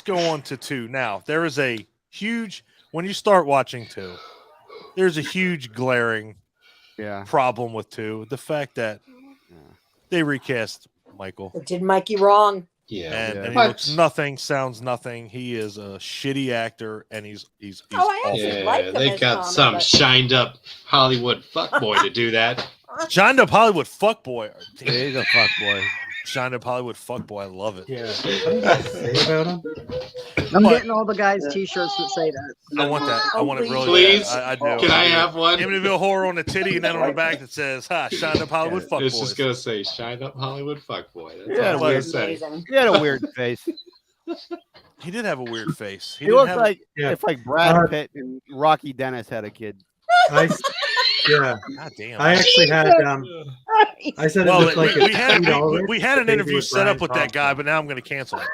[SPEAKER 11] go on to 2. Now, there is a huge when you start watching 2, there's a huge glaring problem with 2. The fact that they recast Michael.
[SPEAKER 4] They did Mikey wrong.
[SPEAKER 1] Yeah.
[SPEAKER 11] And he looks nothing, sounds nothing. He is a shitty actor, and he's awful.
[SPEAKER 1] Yeah, they got some shined up Hollywood fuckboy to do that.
[SPEAKER 11] Shined up Hollywood fuckboy.
[SPEAKER 6] He's a fuckboy.
[SPEAKER 11] Shined up Hollywood fuckboy. I love it.
[SPEAKER 2] Yeah. What did you say about him?
[SPEAKER 10] I'm getting all the guys T-shirts that say that.
[SPEAKER 11] I want that. I want it really
[SPEAKER 1] Please.
[SPEAKER 11] bad. I do.
[SPEAKER 1] Can I have one?
[SPEAKER 11] Amityville Horror on the titty, and then on the back that says, Shined up Hollywood fuckboy.
[SPEAKER 1] It's just going to say, Shined up Hollywood fuckboy. That's
[SPEAKER 6] Yeah,
[SPEAKER 1] all I'm saying.
[SPEAKER 6] He had a weird face.
[SPEAKER 11] He did have a weird face.
[SPEAKER 6] He looked like if like Brad Pitt and Rocky Dennis had a kid.
[SPEAKER 2] Yeah.
[SPEAKER 11] God damn.
[SPEAKER 2] I actually had I said it looked like
[SPEAKER 11] we had an interview set up with that guy, but now I'm going to cancel it.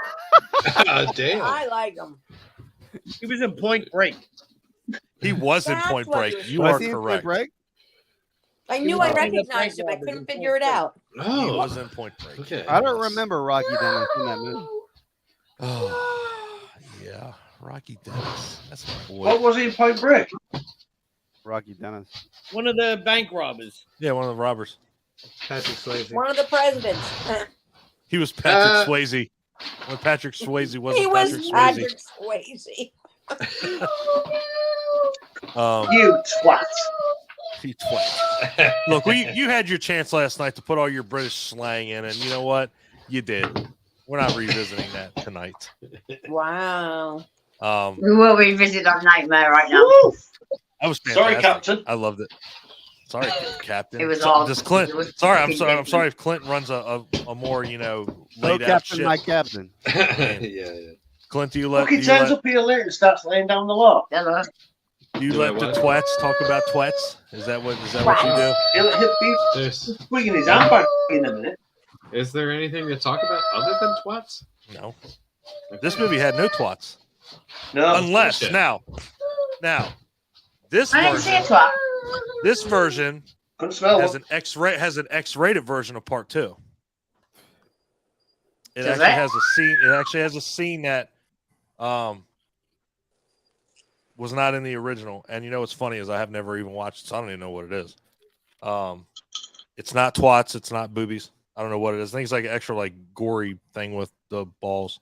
[SPEAKER 1] Damn.
[SPEAKER 4] I like him.
[SPEAKER 5] He was in Point Break.
[SPEAKER 11] He was in Point Break. You are correct.
[SPEAKER 4] I knew I recognized him. I couldn't figure it out.
[SPEAKER 11] Oh, he was in Point Break.
[SPEAKER 1] Okay.
[SPEAKER 6] I don't remember Rocky Dennis in that movie.
[SPEAKER 11] Oh, yeah. Rocky Dennis. That's my boy.
[SPEAKER 7] What was he in Point Break?
[SPEAKER 6] Rocky Dennis.
[SPEAKER 5] One of the bank robbers.
[SPEAKER 11] Yeah, one of the robbers.
[SPEAKER 2] Patrick Swayze.
[SPEAKER 4] One of the presidents.
[SPEAKER 11] He was Patrick Swayze. When Patrick Swayze wasn't
[SPEAKER 4] He was
[SPEAKER 11] Patrick
[SPEAKER 4] Swayze.
[SPEAKER 7] You twat.
[SPEAKER 11] He twat. Look, you had your chance last night to put all your British slang in, and you know what? You did. We're not revisiting that tonight.
[SPEAKER 4] Wow.
[SPEAKER 9] We will revisit that nightmare right now.
[SPEAKER 7] Woo!
[SPEAKER 11] I was fantastic.
[SPEAKER 7] Sorry, Captain.
[SPEAKER 11] I loved it. Sorry, Captain.
[SPEAKER 9] It was all.
[SPEAKER 11] Does Clint? I'm sorry if Clint runs a more laid out
[SPEAKER 6] Captain,
[SPEAKER 11] ship.
[SPEAKER 6] my captain.
[SPEAKER 1] Yeah.
[SPEAKER 11] Clint, do you let?
[SPEAKER 7] Look, he turns up here later and starts laying down the law.
[SPEAKER 9] Hello.
[SPEAKER 11] Do you let the twats talk about twats? Is that what you do?
[SPEAKER 7] He'll be swinging his arm back in a minute.
[SPEAKER 1] Is there anything to talk about other than twats?
[SPEAKER 11] No. This movie had no twats.
[SPEAKER 7] No.
[SPEAKER 11] Unless now this
[SPEAKER 9] I didn't see a
[SPEAKER 11] version,
[SPEAKER 9] twat.
[SPEAKER 11] this version
[SPEAKER 7] Couldn't smell
[SPEAKER 11] has
[SPEAKER 7] one.
[SPEAKER 11] an X-rated version of Part 2. It
[SPEAKER 9] Does
[SPEAKER 11] actually
[SPEAKER 9] it?
[SPEAKER 11] has a scene. It actually has a scene that was not in the original. And you know what's funny is I have never even watched it, so I don't even know what it is. It's not twats. It's not boobies. I don't know what it is. I think it's like an extra gory thing with the balls.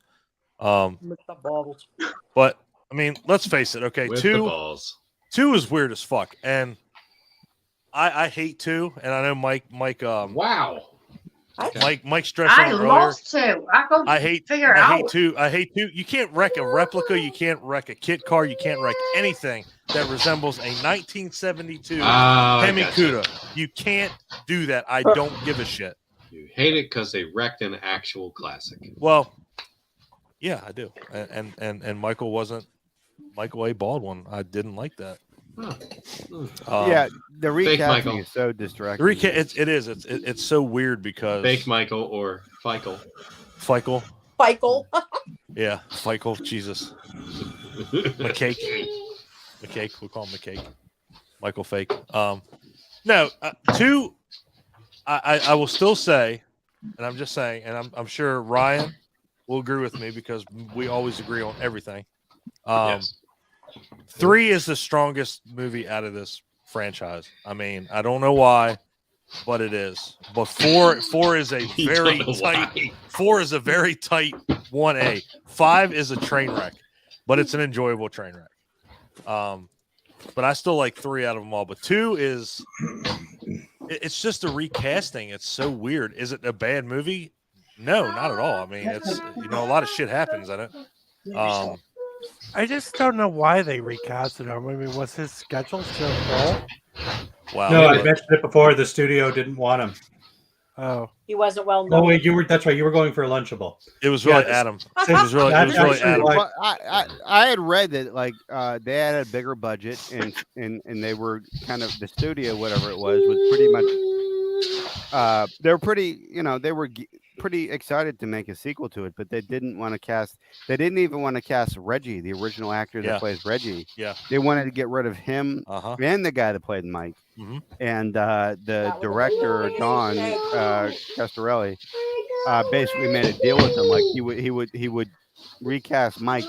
[SPEAKER 4] With the balls.
[SPEAKER 11] But I mean, let's face it. Okay,
[SPEAKER 1] With the balls.
[SPEAKER 11] 2 is weird as fuck, and I hate 2. And I know Mike.
[SPEAKER 1] Wow.
[SPEAKER 11] Mike stressed
[SPEAKER 9] I
[SPEAKER 11] on it earlier.
[SPEAKER 9] lost 2. I hate figure it out.
[SPEAKER 11] I hate 2. You can't wreck a replica. You can't wreck a kit car. You can't wreck anything that resembles a 1972 Hamityville. You can't do that. I don't give a shit.
[SPEAKER 1] You hate it because they wrecked an actual classic.
[SPEAKER 11] Well, yeah, I do. And Michael wasn't Michael A. Baldwin. I didn't like that.
[SPEAKER 6] Yeah, the
[SPEAKER 1] Fake
[SPEAKER 6] recasting
[SPEAKER 1] Michael.
[SPEAKER 6] is so distracting.
[SPEAKER 11] It's so weird because
[SPEAKER 1] Fake Michael or Feichel.
[SPEAKER 11] Feichel.
[SPEAKER 1] Yeah,
[SPEAKER 11] Feichel. Jesus. McCake. We'll call him McCake. Michael Fake. No, two. I will still say, and I'm just saying, and I'm sure Ryan will agree with me because we always agree on everything.
[SPEAKER 1] Yes.
[SPEAKER 11] 3 is the strongest movie out of this franchise. I mean, I don't know why, but it is. But 4 is a very tight. 4 is a very tight 1A. 5 is a train wreck, but it's an enjoyable train wreck. But I still like 3 out of them all. But 2 is, it's just a recasting. It's so weird. Is it a bad movie? No, not at all. I mean, it's a lot of shit happens in it.
[SPEAKER 8] I just don't know why they recasted him. I mean, was his schedule so full?
[SPEAKER 11] Wow.
[SPEAKER 2] No, I mentioned it before. The studio didn't want him.
[SPEAKER 8] Oh,
[SPEAKER 4] he wasn't well known.
[SPEAKER 2] Oh wait, that's right. You were going for a Lunchable.
[SPEAKER 11] It was really Adam. It was really Adam.
[SPEAKER 6] Well, I had read that they had a bigger budget and they were kind of the studio, whatever it was pretty much. They were pretty excited to make a sequel to it, but they didn't want to cast. They didn't even want to cast Reggie, the original actor that plays Reggie.
[SPEAKER 11] Yeah,
[SPEAKER 6] they wanted to get rid of him and the guy that played Mike.
[SPEAKER 11] Mm-hmm.
[SPEAKER 6] And the director Don Castorelli basically made a deal with him, like he would recast Mike,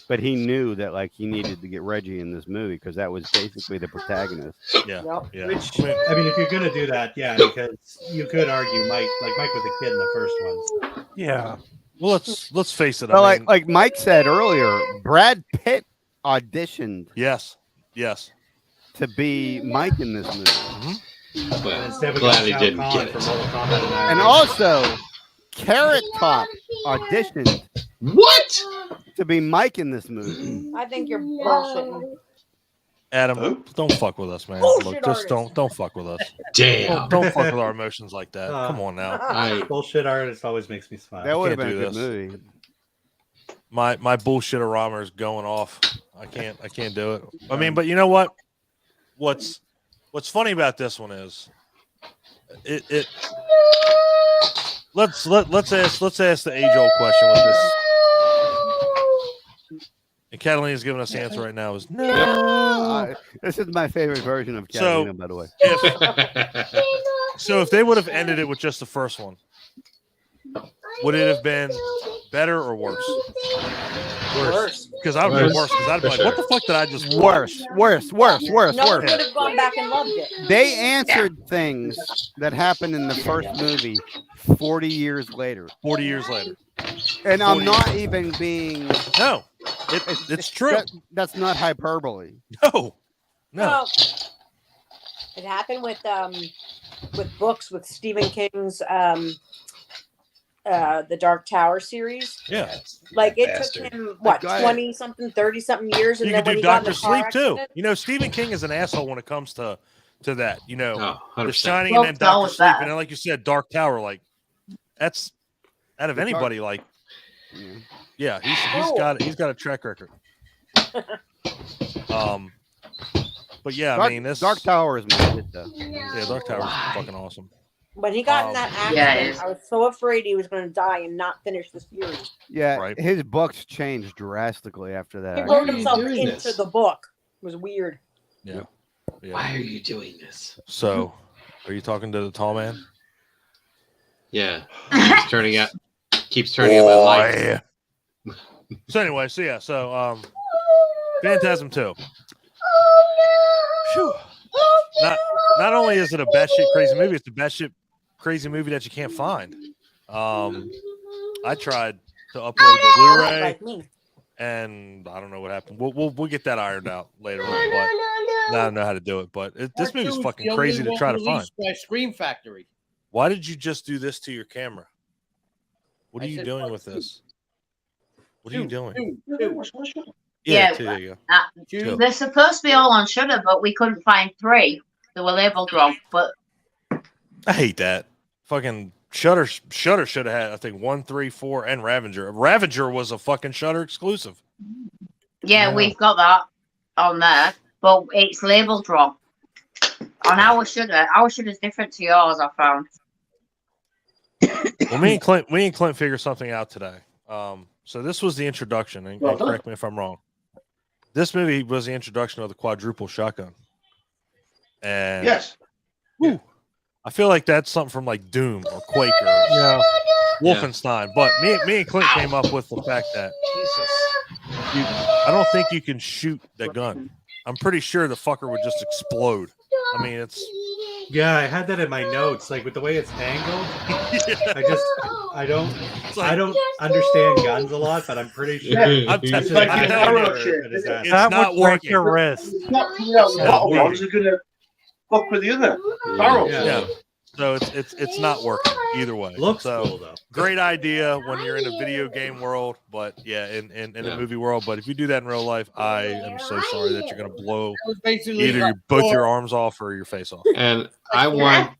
[SPEAKER 6] but he knew that he needed to get Reggie in this movie because that was basically the protagonist.
[SPEAKER 11] Yeah.
[SPEAKER 2] Which, I mean, if you're gonna do that, because you could argue Mike was a kid in the first ones.
[SPEAKER 8] Yeah.
[SPEAKER 11] Well, let's face it.
[SPEAKER 6] Well, like Mike said earlier, Brad Pitt auditioned.
[SPEAKER 11] Yes.
[SPEAKER 6] To be Mike in this movie.
[SPEAKER 11] Mm-hmm.
[SPEAKER 1] But glad he didn't get it.
[SPEAKER 6] And also, Carrot Top auditioned.
[SPEAKER 1] What?
[SPEAKER 6] To be Mike in this movie.
[SPEAKER 4] I think you're bullshitting.
[SPEAKER 11] Adam, don't fuck with us, man. Look, just don't fuck with us.
[SPEAKER 1] Damn.
[SPEAKER 11] Don't fuck with our emotions like that. Come on now.
[SPEAKER 2] Bullshit artist always makes me smile.
[SPEAKER 6] That would have been a good movie.
[SPEAKER 11] My bullshit aroma is going off. I can't do it. I mean, but you know what? What's funny about this one is let's ask the age old question with this. And Catalina's giving us the answer right now is no.
[SPEAKER 6] This is my favorite version of Catalina, by the way.
[SPEAKER 11] So if they would have ended it with just the first one, would it have been better or worse? Worse. Because I would have been worse. Because I'd be like, what the fuck did I just
[SPEAKER 6] Worse.
[SPEAKER 4] No one would have gone back and loved it.
[SPEAKER 6] They answered things that happened in the first movie 40 years later.
[SPEAKER 11] 40 years later.
[SPEAKER 6] And I'm not even being...
[SPEAKER 11] No. It's true.
[SPEAKER 6] That's not hyperbole.
[SPEAKER 11] No.
[SPEAKER 4] It happened with books with Stephen King's the Dark Tower series.
[SPEAKER 11] Yeah.
[SPEAKER 4] Like it took him 20 something, 30 something years, and
[SPEAKER 11] you
[SPEAKER 4] then
[SPEAKER 11] can
[SPEAKER 4] when
[SPEAKER 11] do
[SPEAKER 4] he got in
[SPEAKER 11] Dr.
[SPEAKER 4] the car
[SPEAKER 11] Sleep too.
[SPEAKER 4] accident,
[SPEAKER 11] You know, Stephen King is an asshole when it comes to that. You know,
[SPEAKER 1] 100%.
[SPEAKER 11] The Shining and then Dr. Sleep, and then like you said, Dark Tower. Like that's out of anybody. Like, yeah, he's got a track record. But yeah, I mean, this
[SPEAKER 6] Dark Tower is my shit, though.
[SPEAKER 11] Yeah, Dark Tower is fucking awesome.
[SPEAKER 4] when he got in that accident, I was so afraid he was going to die and not finish the series.
[SPEAKER 6] Yeah, his books changed drastically after that.
[SPEAKER 4] He wrote himself into the book. It was weird.
[SPEAKER 11] Yeah.
[SPEAKER 1] Why are you doing this?
[SPEAKER 11] So, are you talking to the tall man?
[SPEAKER 1] Yeah. Keeps turning out my light.
[SPEAKER 11] So anyway, so Phantasm 2. Whew. Not only is it a batshit crazy movie, it's a batshit crazy movie that you can't find. I tried to upload the Blu-ray, and I don't know what happened. We'll get that ironed out later on, but I don't know how to do it. But this movie is fucking crazy to try to find.
[SPEAKER 5] By Scream Factory.
[SPEAKER 11] Why did you just do this to your camera? What are you doing with this? What are you doing?
[SPEAKER 9] Yeah,
[SPEAKER 11] two, there you go.
[SPEAKER 9] They're supposed to be all on Shudder, but we couldn't find 3. They were labeled wrong. But
[SPEAKER 11] I hate that. Fucking Shudder should have had, I think, 1, 3, 4, and Ravager. Ravager was a fucking Shudder exclusive.
[SPEAKER 9] Yeah, we've got that on there, but it's labeled wrong. On our Shudder's different to yours, I found.
[SPEAKER 11] Well, me and Clint figured something out today. So this was the introduction, and correct me if I'm wrong. This movie was the introduction of the quadruple shotgun. And
[SPEAKER 7] yes,
[SPEAKER 11] I feel like that's something from like Doom or Quake or Wolfenstein. But me and Clint came up with the fact that I don't think you can shoot the gun. I'm pretty sure the fucker would just explode. I mean, it's.
[SPEAKER 2] Yeah, I had that in my notes. Like with the way it's angled, I don't understand guns a lot, but I'm pretty sure
[SPEAKER 11] It's
[SPEAKER 8] not working. Your wrist.
[SPEAKER 7] It's not coming out. The bottom ones are gonna fuck with the other barrels.
[SPEAKER 11] Yeah. So it's not working either way.
[SPEAKER 2] Looks cool though.
[SPEAKER 11] Great idea when you're in a video game world, but in a movie world. But if you do that in real life, I am so sorry that you're gonna blow either both your arms off or your face off.
[SPEAKER 1] And I want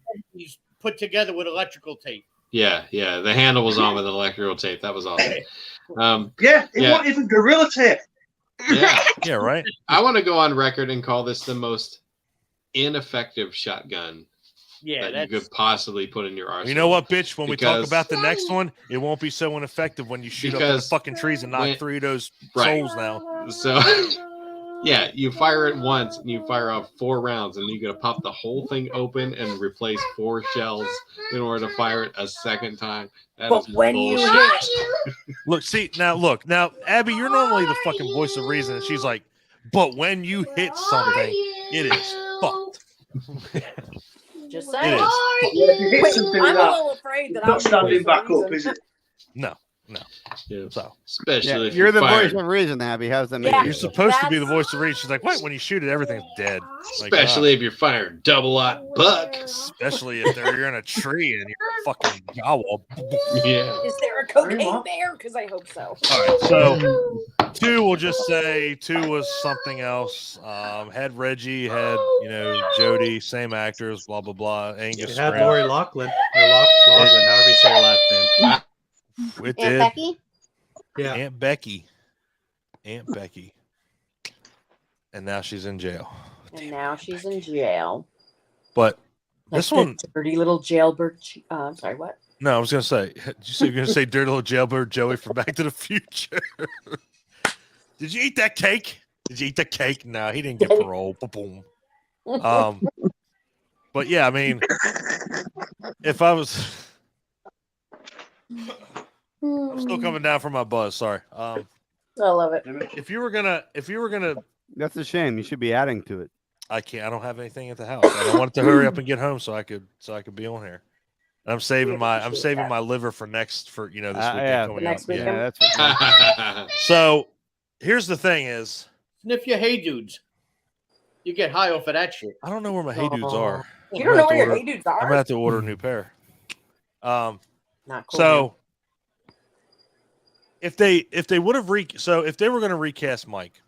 [SPEAKER 5] put together with electrical tape.
[SPEAKER 1] Yeah, the handle was on with electrical tape. That was awesome.
[SPEAKER 7] It wasn't even Gorilla Tape.
[SPEAKER 11] Yeah, right.
[SPEAKER 1] I want to go on record and call this the most ineffective shotgun that you could possibly put in your arsenal.
[SPEAKER 11] You know what, bitch? When we talk about the next one, it won't be so ineffective when you shoot up in the fucking trees and knock 3 of those souls now.
[SPEAKER 1] So, you fire it once and you fire off 4 rounds, and you got to pop the whole thing open and replace 4 shells in order to fire it a second time. That is
[SPEAKER 4] when
[SPEAKER 1] bullshit.
[SPEAKER 4] Look,
[SPEAKER 11] now, Abby, you're normally the fucking voice of reason, and she's like, but when you hit something, it is fucked.
[SPEAKER 4] Just saying.
[SPEAKER 7] I'm
[SPEAKER 4] a little afraid that I'm
[SPEAKER 7] not standing back up, is it?
[SPEAKER 11] No.
[SPEAKER 1] Yeah.
[SPEAKER 11] So,
[SPEAKER 1] especially if
[SPEAKER 6] you're the
[SPEAKER 1] fired.
[SPEAKER 6] voice of reason, Abby. How's that make
[SPEAKER 11] You're supposed to be the voice of reason. She's like, what? When you shoot it, everything's dead.
[SPEAKER 1] Especially if you're firing double-aught buck.
[SPEAKER 11] Especially if you're in a tree and you're fucking Jawa.
[SPEAKER 1] Yeah.
[SPEAKER 4] Is there a cocaine bear? Because I hope so.
[SPEAKER 11] All right, so 2, we'll just say 2 was something else. Had Reggie, had Jody, same actors, blah blah blah. Angus.
[SPEAKER 2] It had Lori Loughlin or Loughlin, however you say her last name.
[SPEAKER 11] It
[SPEAKER 9] Aunt Becky?
[SPEAKER 2] Yeah.
[SPEAKER 11] Aunt Becky. And now she's in jail.
[SPEAKER 4] And now she's in jail.
[SPEAKER 11] But
[SPEAKER 4] Like
[SPEAKER 11] this one,
[SPEAKER 4] dirty little jailbird. I'm sorry, what?
[SPEAKER 11] No, I was gonna say. Did you say you're gonna say dirty little jailbird Joey from Back to the Future? Did you eat that cake? No, he didn't get parole. Boom. But yeah, I mean, if I was. I'm still coming down from my buzz. Sorry.
[SPEAKER 4] I love it.
[SPEAKER 11] If you were gonna,
[SPEAKER 6] that's a shame. You should be adding to it.
[SPEAKER 11] I can't. I don't have anything at the house. I wanted to hurry up and get home so I could be on here. And I'm saving my liver for this weekend coming
[SPEAKER 4] next
[SPEAKER 11] up.
[SPEAKER 4] weekend.
[SPEAKER 6] Yeah, that's
[SPEAKER 11] So here's the thing: is
[SPEAKER 5] Sniff your Hey Dudes. You get high off of that shit.
[SPEAKER 11] I don't know where my Hey Dudes are.
[SPEAKER 4] You don't know where your Hey Dudes are?
[SPEAKER 11] I'm gonna have to order a new pair.
[SPEAKER 4] Not cool.
[SPEAKER 11] So if they would have if they were going to recast Mike,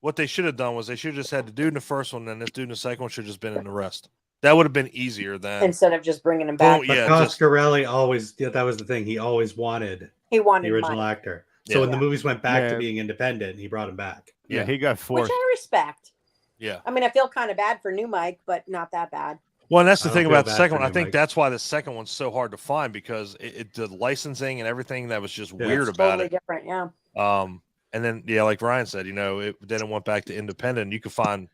[SPEAKER 11] what they should have done was they should have just had the dude in the first one, and this dude in the second one should have just been in the rest. That would have been easier than
[SPEAKER 4] instead of just bringing him back.
[SPEAKER 2] But Coscarelli always that was the thing. He always wanted the original actor. So when the movies went back to being independent, he brought him back.
[SPEAKER 6] Yeah, he got forced.
[SPEAKER 4] Which I respect.
[SPEAKER 11] Yeah.
[SPEAKER 4] I mean, I feel kind of bad for new Mike, but not that bad.
[SPEAKER 11] Well, and that's the thing about the second one. I think that's why the second one's so hard to find because the licensing and everything that was just weird about it.
[SPEAKER 4] Different, yeah.
[SPEAKER 11] And then like Ryan said, then it went back to independent. You could find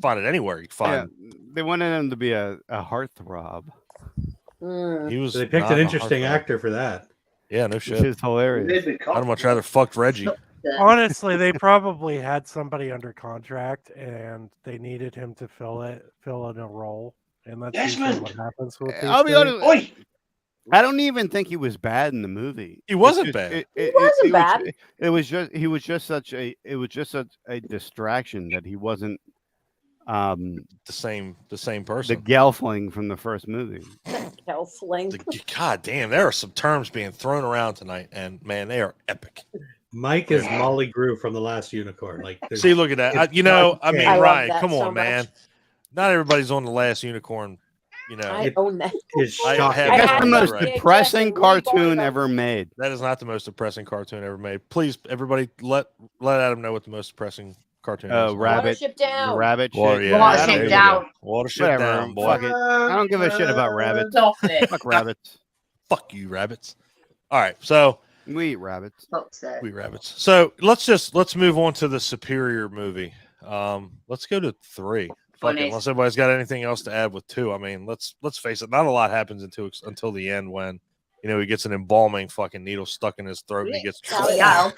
[SPEAKER 11] it anywhere. You can find.
[SPEAKER 6] Yeah, they wanted him to be a heartthrob.
[SPEAKER 11] He was.
[SPEAKER 2] So they picked an interesting actor for that.
[SPEAKER 11] Yeah, no shit.
[SPEAKER 6] It's hilarious.
[SPEAKER 11] I'd much rather fucked Reggie.
[SPEAKER 8] Honestly, they probably had somebody under contract and they needed him to fill in a role, and that's usually what happens with.
[SPEAKER 6] I'll be honest. I don't even think he was bad in the movie.
[SPEAKER 11] He wasn't bad.
[SPEAKER 4] He wasn't bad.
[SPEAKER 6] It was just such a distraction that he wasn't
[SPEAKER 11] the same person.
[SPEAKER 6] The Gelfling from the first movie.
[SPEAKER 4] Gelfling.
[SPEAKER 11] God damn, there are some terms being thrown around tonight, and man, they are epic.
[SPEAKER 2] Mike is Molly Grew from The Last Unicorn.
[SPEAKER 11] See, look at that. Ryan, come on, man. Not everybody's on The Last Unicorn
[SPEAKER 5] You know,
[SPEAKER 4] I own that.
[SPEAKER 2] Is shocking.
[SPEAKER 6] That's the most depressing cartoon ever made.
[SPEAKER 5] That is not the most depressing cartoon ever made. Please, everybody, let Adam know what the most depressing cartoon is.
[SPEAKER 6] Rabbit.
[SPEAKER 4] Watership Down.
[SPEAKER 6] The rabbit shit.
[SPEAKER 9] Watership Down.
[SPEAKER 5] Watership Down, boy.
[SPEAKER 6] Fuck it. I don't give a shit about rabbits.
[SPEAKER 9] Stop it.
[SPEAKER 6] Fuck rabbits.
[SPEAKER 5] Fuck you, rabbits. All right, so
[SPEAKER 6] we eat rabbits.
[SPEAKER 5] We eat rabbits. So let's move on to the superior movie. Let's go to 3. Fuck it, unless everybody's got anything else to add with 2. I mean, let's face it. Not a lot happens until the end when he gets an embalming fucking needle stuck in his throat and he gets.
[SPEAKER 9] Yeah,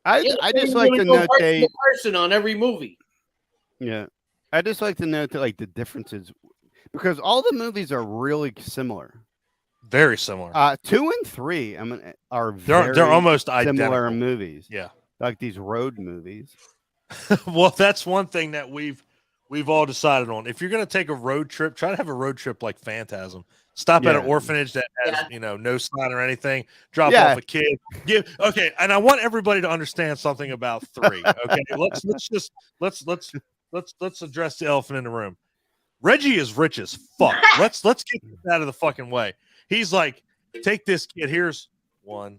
[SPEAKER 6] I just like to note a
[SPEAKER 5] person on every movie.
[SPEAKER 6] Yeah, I just like to note that like the differences because all the movies are really similar.
[SPEAKER 5] Very similar.
[SPEAKER 6] 2 and 3, are
[SPEAKER 5] they're almost
[SPEAKER 6] similar
[SPEAKER 5] identical
[SPEAKER 6] movies.
[SPEAKER 5] Yeah,
[SPEAKER 6] like these road movies.
[SPEAKER 5] Well, that's one thing that we've all decided on. If you're going to take a road trip, try to have a road trip like Phantasm. Stop at an orphanage that has no sign or anything. Drop off a kid. Okay, and I want everybody to understand something about 3. Okay, let's address the elephant in the room. Reggie is rich as fuck. Let's get this out of the fucking way. He's like, take this kid. Here's $1,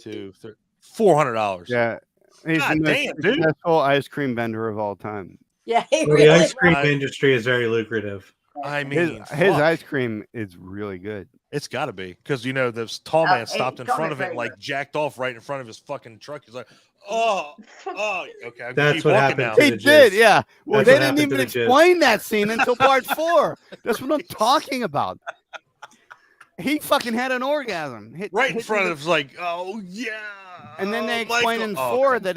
[SPEAKER 5] $2, $3, $400.
[SPEAKER 6] Yeah. He's the most successful ice cream vendor of all time.
[SPEAKER 4] Yeah,
[SPEAKER 2] the ice cream industry is very lucrative.
[SPEAKER 5] I mean,
[SPEAKER 6] his ice cream is really good.
[SPEAKER 5] It's got to be because this tall man stopped in front of it, like jacked off right in front of his fucking truck. He's like, "Oh, okay."
[SPEAKER 2] That's what happened.
[SPEAKER 5] Now.
[SPEAKER 6] He did, yeah. Well, they didn't even explain that scene until part 4. That's what I'm talking about. He fucking had an orgasm
[SPEAKER 5] right in front of him. Like, oh yeah.
[SPEAKER 6] And then they explained in 4 that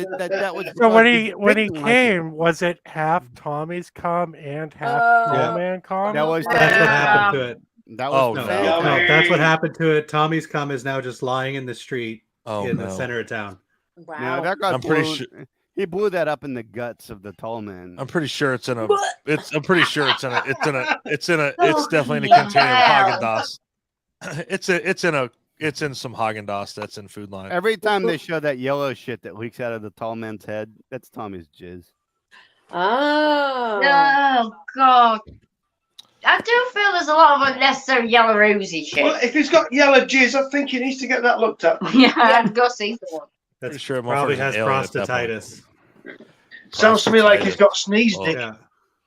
[SPEAKER 6] was.
[SPEAKER 8] So when he came, was it half Tommy's cum and half Tall Man cum?
[SPEAKER 6] That's what
[SPEAKER 2] happened to it.
[SPEAKER 6] That was
[SPEAKER 2] no, that's what happened to it. Tommy's cum is now just lying in the street in the center of town.
[SPEAKER 4] Wow.
[SPEAKER 6] No, that got pretty sure he blew that up in the guts of the tall man.
[SPEAKER 5] I'm pretty sure it's in a. I'm pretty sure it's definitely in a container of Haagen-Dazs. It's in some Haagen-Dazs that's in Food Line.
[SPEAKER 6] Every time they show that yellow shit that leaks out of the tall man's head, that's Tommy's jizz.
[SPEAKER 9] Oh God. I do feel there's a lot of unnecessary yellow rosy shit.
[SPEAKER 7] Well, if he's got yellow jizz, I think he needs to get that looked at.
[SPEAKER 9] Yeah, go see one.
[SPEAKER 2] That's
[SPEAKER 5] sure
[SPEAKER 2] probably has prostatitis.
[SPEAKER 7] Sounds to me like he's got sneeze dick.
[SPEAKER 2] Yeah.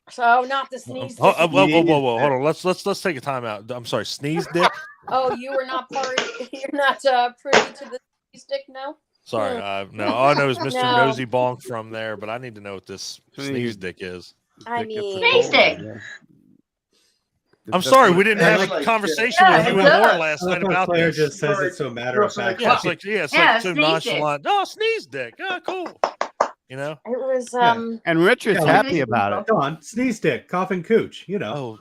[SPEAKER 4] So not the sneeze.
[SPEAKER 5] Whoa! Hold on. Let's take a time out. I'm sorry. Sneeze dick.
[SPEAKER 4] Oh, you were not You're not privy to the sneeze dick now.
[SPEAKER 5] Sorry, no. All I know is Mr. Nosy Bonk from there, but I need to know what this sneeze dick is.
[SPEAKER 4] I mean,
[SPEAKER 9] sneeze dick.
[SPEAKER 5] I'm sorry, we didn't have a conversation with you and Lauren last night about
[SPEAKER 2] Claire
[SPEAKER 5] this.
[SPEAKER 2] just says it so matter of fact.
[SPEAKER 5] Yeah, it's like so nonchalant. Oh, sneeze dick. Oh, cool. You know,
[SPEAKER 4] it was
[SPEAKER 6] and Richard's happy about it.
[SPEAKER 2] Go on, sneeze dick, coughing cooch. You know.
[SPEAKER 5] Oh,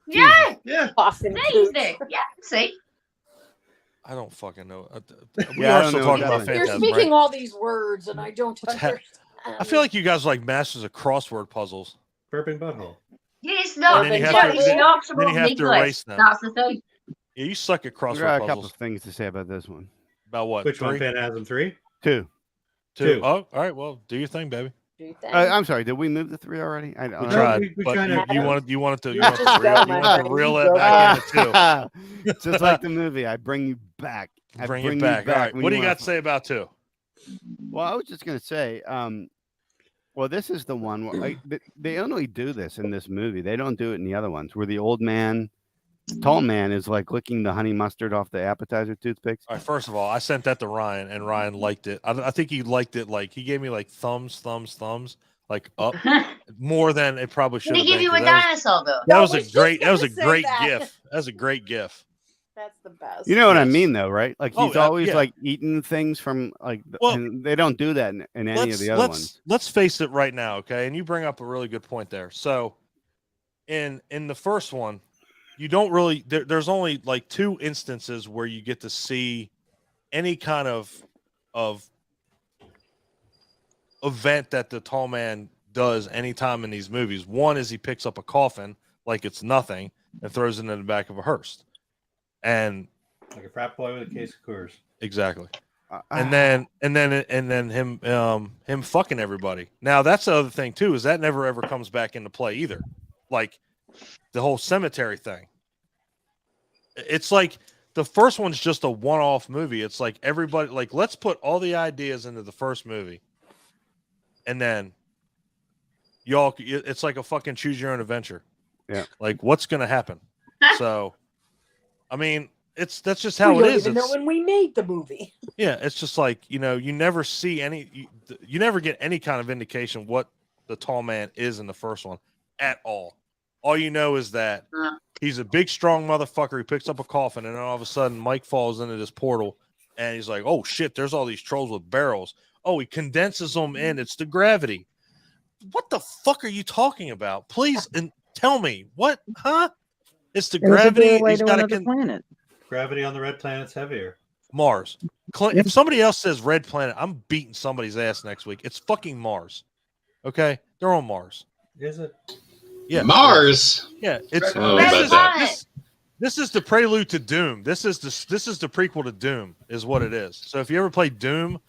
[SPEAKER 9] yeah.
[SPEAKER 4] Coughing
[SPEAKER 9] sneeze dick. Yeah, see.
[SPEAKER 5] I don't fucking know. We are still talking about Phantasm.
[SPEAKER 4] You're speaking all these words, and I don't understand.
[SPEAKER 5] I feel like you guys are like masters of crossword puzzles.
[SPEAKER 2] Burping butthole.
[SPEAKER 9] Yeah, it's not.
[SPEAKER 5] Then you have to erase them.
[SPEAKER 9] That's the thing.
[SPEAKER 5] Yeah, you suck at crossword
[SPEAKER 6] puzzles. I got a
[SPEAKER 5] puzzles.
[SPEAKER 6] couple of things to say about this one.
[SPEAKER 5] About what?
[SPEAKER 2] Which one? Phantasm 3?
[SPEAKER 6] 2.
[SPEAKER 5] 2. Oh, all right. Well, do your thing, baby.
[SPEAKER 6] I'm sorry. Did we move to 3 already?
[SPEAKER 5] We tried, but you wanted to reel it back into 2.
[SPEAKER 6] Just like the movie, I bring you back.
[SPEAKER 5] Bring it back. All right. What do you got to say about 2?
[SPEAKER 6] Well, I was just gonna say, well, this is the one where they only do this in this movie. They don't do it in the other ones where the old man, tall man, is like licking the honey mustard off the appetizer toothpicks.
[SPEAKER 5] All right, first of all, I sent that to Ryan, and Ryan liked it. I think he liked it. Like he gave me like thumbs, like up more than it probably should.
[SPEAKER 9] Did he give you a dinosaur though?
[SPEAKER 5] That was a great gif. That was a great gif.
[SPEAKER 4] That's the best.
[SPEAKER 6] You know what I mean, though, right? Like he's always
[SPEAKER 5] yeah.
[SPEAKER 6] like eating things from like. And they don't do that in any of the other ones.
[SPEAKER 5] Let's face it right now, okay? And you bring up a really good point there. So, in the first one, you don't really. There's only like 2 instances where you get to see any kind of event that the tall man does anytime in these movies. One is he picks up a coffin like it's nothing and throws it in the back of a hearse. And
[SPEAKER 2] like a frat boy with a case of Coors.
[SPEAKER 5] Exactly. And then him fucking everybody. Now that's the other thing too, is that never ever comes back into play either. Like
[SPEAKER 11] the whole cemetery thing. It's like the first one's just a one-off movie. It's like everybody, like, let's put all the ideas into the first movie, and then y'all, it's like a fucking choose your own adventure.
[SPEAKER 6] Yeah.
[SPEAKER 11] Like, what's gonna happen? So, I mean, that's just how
[SPEAKER 4] we
[SPEAKER 11] it
[SPEAKER 4] don't
[SPEAKER 11] is.
[SPEAKER 4] even know when we made the movie.
[SPEAKER 11] Yeah, it's just like, you never see you never get any kind of indication what the tall man is in the first one at all. All you know is that he's a big, strong motherfucker who picks up a coffin, and then all of a sudden Mike falls into this portal, and he's like, oh shit, there's all these trolls with barrels. Oh, he condenses them in. It's the gravity. What the fuck are you talking about? Please and tell me what? Huh? It's the gravity. He's got a
[SPEAKER 10] planet.
[SPEAKER 2] Gravity on the red planet's heavier.
[SPEAKER 11] Mars. If somebody else says red planet, I'm beating somebody's ass next week. It's fucking Mars. Okay, they're on Mars.
[SPEAKER 2] Is it?
[SPEAKER 1] Yeah, Mars.
[SPEAKER 11] Yeah, it's this is the prelude to Doom. This is the prequel to Doom, is what it is. So if you ever played Doom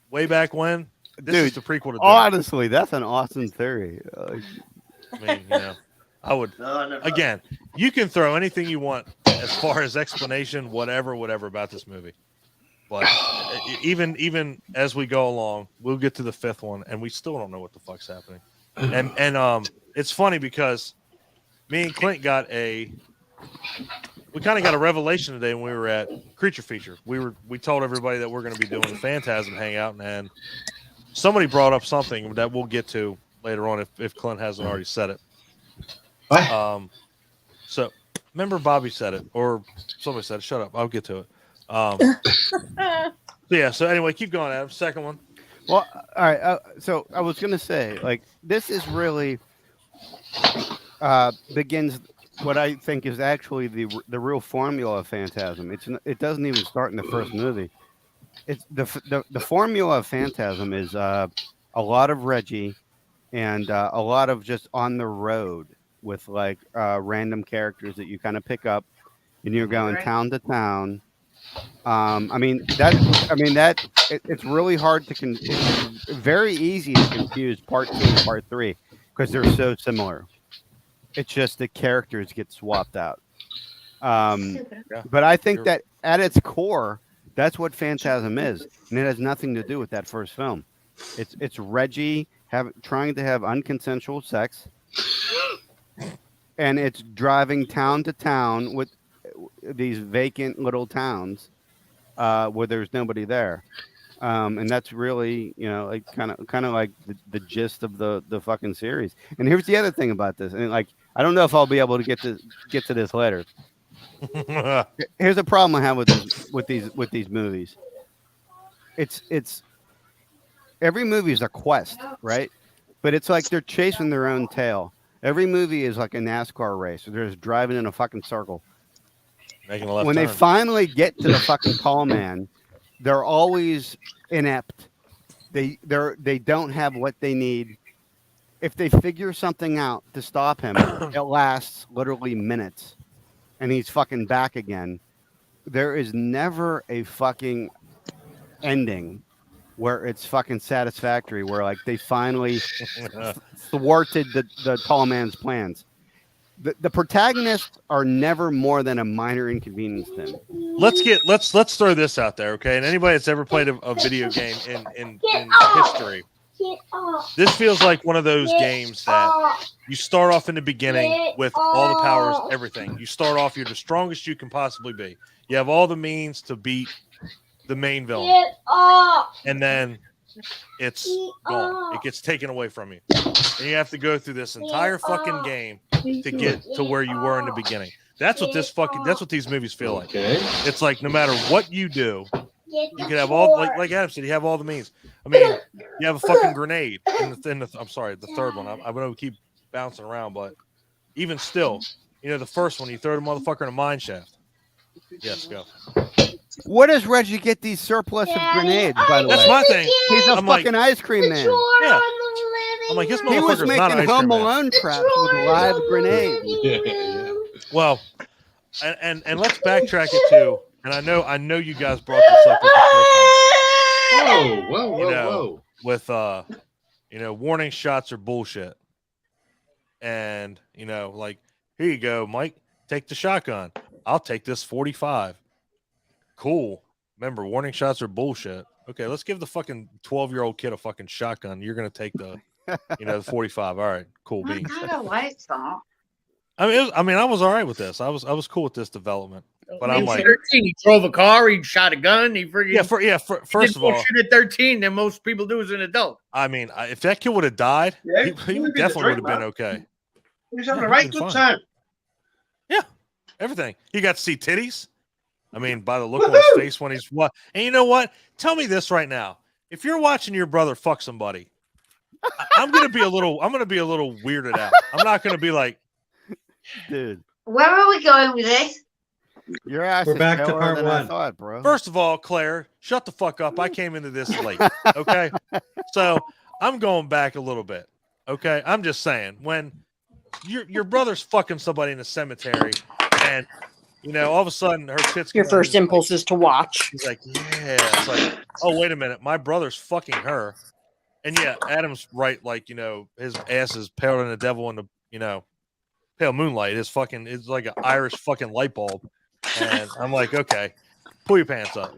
[SPEAKER 11] way back when, this is the prequel to Doom.
[SPEAKER 6] Honestly, that's an awesome theory.
[SPEAKER 11] I mean, I would again. You can throw anything you want as far as explanation, whatever about this movie. But even as we go along, we'll get to the fifth one, and we still don't know what the fuck's happening. And it's funny because me and Clint we kind of got a revelation today when we were at Creature Feature. We told everybody that we're going to be doing a Phantasm hangout, and somebody brought up something that we'll get to later on if Clint hasn't already said it. What? So remember Bobby said it, or somebody said it. Shut up. I'll get to it. So anyway, keep going, Adam. Second one.
[SPEAKER 6] Well, all right. So I was gonna say, like, this is really begins what I think is actually the real formula of Phantasm. It doesn't even start in the first movie. It's the formula of Phantasm is a lot of Reggie and a lot of just on the road with like random characters that you kind of pick up, and you're going town to town. It's really hard to it's very easy to confuse part 2 and part 3 because they're so similar. It's just the characters get swapped out. But I think that at its core, that's what Phantasm is, and it has nothing to do with that first film. It's Reggie trying to have unconsensual sex, and it's driving town to town with these vacant little towns where there's nobody there, and that's really like kind of like the gist of the fucking series. And here's the other thing about this, and like I don't know if I'll be able to get to this later. Here's a problem I have with these movies. It's every movie is a quest, right? But it's like they're chasing their own tail. Every movie is like a NASCAR race. They're just driving in a fucking circle.
[SPEAKER 11] Making a left
[SPEAKER 6] when
[SPEAKER 11] turn.
[SPEAKER 6] They finally get to the fucking tall man, they're always inept. They don't have what they need. If they figure something out to stop him, it lasts literally minutes, and he's fucking back again. There is never a fucking ending where it's fucking satisfactory, where like they finally thwarted the tall man's plans. The protagonists are never more than a minor inconvenience to him.
[SPEAKER 11] Let's throw this out there, okay? And anybody that's ever played a video game in history, this feels like one of those games that you start off in the beginning with all the powers, everything. You start off, you're the strongest you can possibly be. You have all the means to beat the main villain, and then it's gone. It gets taken away from you, and you have to go through this entire fucking game to get to where you were in the beginning. That's what these movies feel like. It's like no matter what you do, you can have all like Adam said, you have all the means. I mean, you have a fucking grenade I'm sorry, the third one. I know we keep bouncing around, but even still, the first one, you throw the motherfucker in a mine shaft. Yes, go.
[SPEAKER 6] Where does Reggie get these surplus of grenades, by the way?
[SPEAKER 11] That's my thing.
[SPEAKER 6] He's a fucking ice cream man.
[SPEAKER 11] Yeah. I'm like, this
[SPEAKER 6] he was
[SPEAKER 11] motherfucker's not an
[SPEAKER 6] making
[SPEAKER 11] ice
[SPEAKER 6] Home
[SPEAKER 11] cream man.
[SPEAKER 6] Alone traps with live grenades.
[SPEAKER 11] Well, and let's backtrack it too. And I know you guys brought this up with the first one.
[SPEAKER 1] Whoa.
[SPEAKER 11] With warning shots are bullshit. and like, here you go, Mike, take the shotgun. I'll take this 45. Cool. Remember, warning shots are bullshit. Okay, let's give the fucking 12-year-old kid a fucking shotgun. You're gonna take the, the 45. All right, cool beans.
[SPEAKER 9] I don't like that.
[SPEAKER 11] I mean, I was all right with this. I was cool with this development. But I'm like,
[SPEAKER 5] 13, he drove a car, he shot a gun, he freaking
[SPEAKER 11] first of all,
[SPEAKER 5] shit at 13 than most people do as an adult.
[SPEAKER 11] I mean, if that kid would have died, he definitely would have been okay.
[SPEAKER 7] He was having a right good time.
[SPEAKER 11] Yeah, everything. He got to see titties. I mean, by the look on his face when he's what. And you know what? Tell me this right now: if you're watching your brother fuck somebody, I'm gonna be a little weirded out. I'm not gonna be like,
[SPEAKER 6] dude.
[SPEAKER 9] Where are we going with this?
[SPEAKER 6] Your ass
[SPEAKER 2] We're
[SPEAKER 6] is
[SPEAKER 2] back to
[SPEAKER 6] taller
[SPEAKER 2] part
[SPEAKER 6] than
[SPEAKER 2] one.
[SPEAKER 6] I thought, bro.
[SPEAKER 11] First of all, Claire, shut the fuck up. I came into this late. Okay, so I'm going back a little bit. Okay, I'm just saying when your brother's fucking somebody in a cemetery, and all of a sudden her tits.
[SPEAKER 4] Your first impulse is to watch.
[SPEAKER 11] He's like, yeah. It's like, oh wait a minute, my brother's fucking her, and yeah, Adam's right. Like his ass is paler than the devil in the pale moonlight. It's like an Irish fucking light bulb. And I'm like, okay, pull your pants up.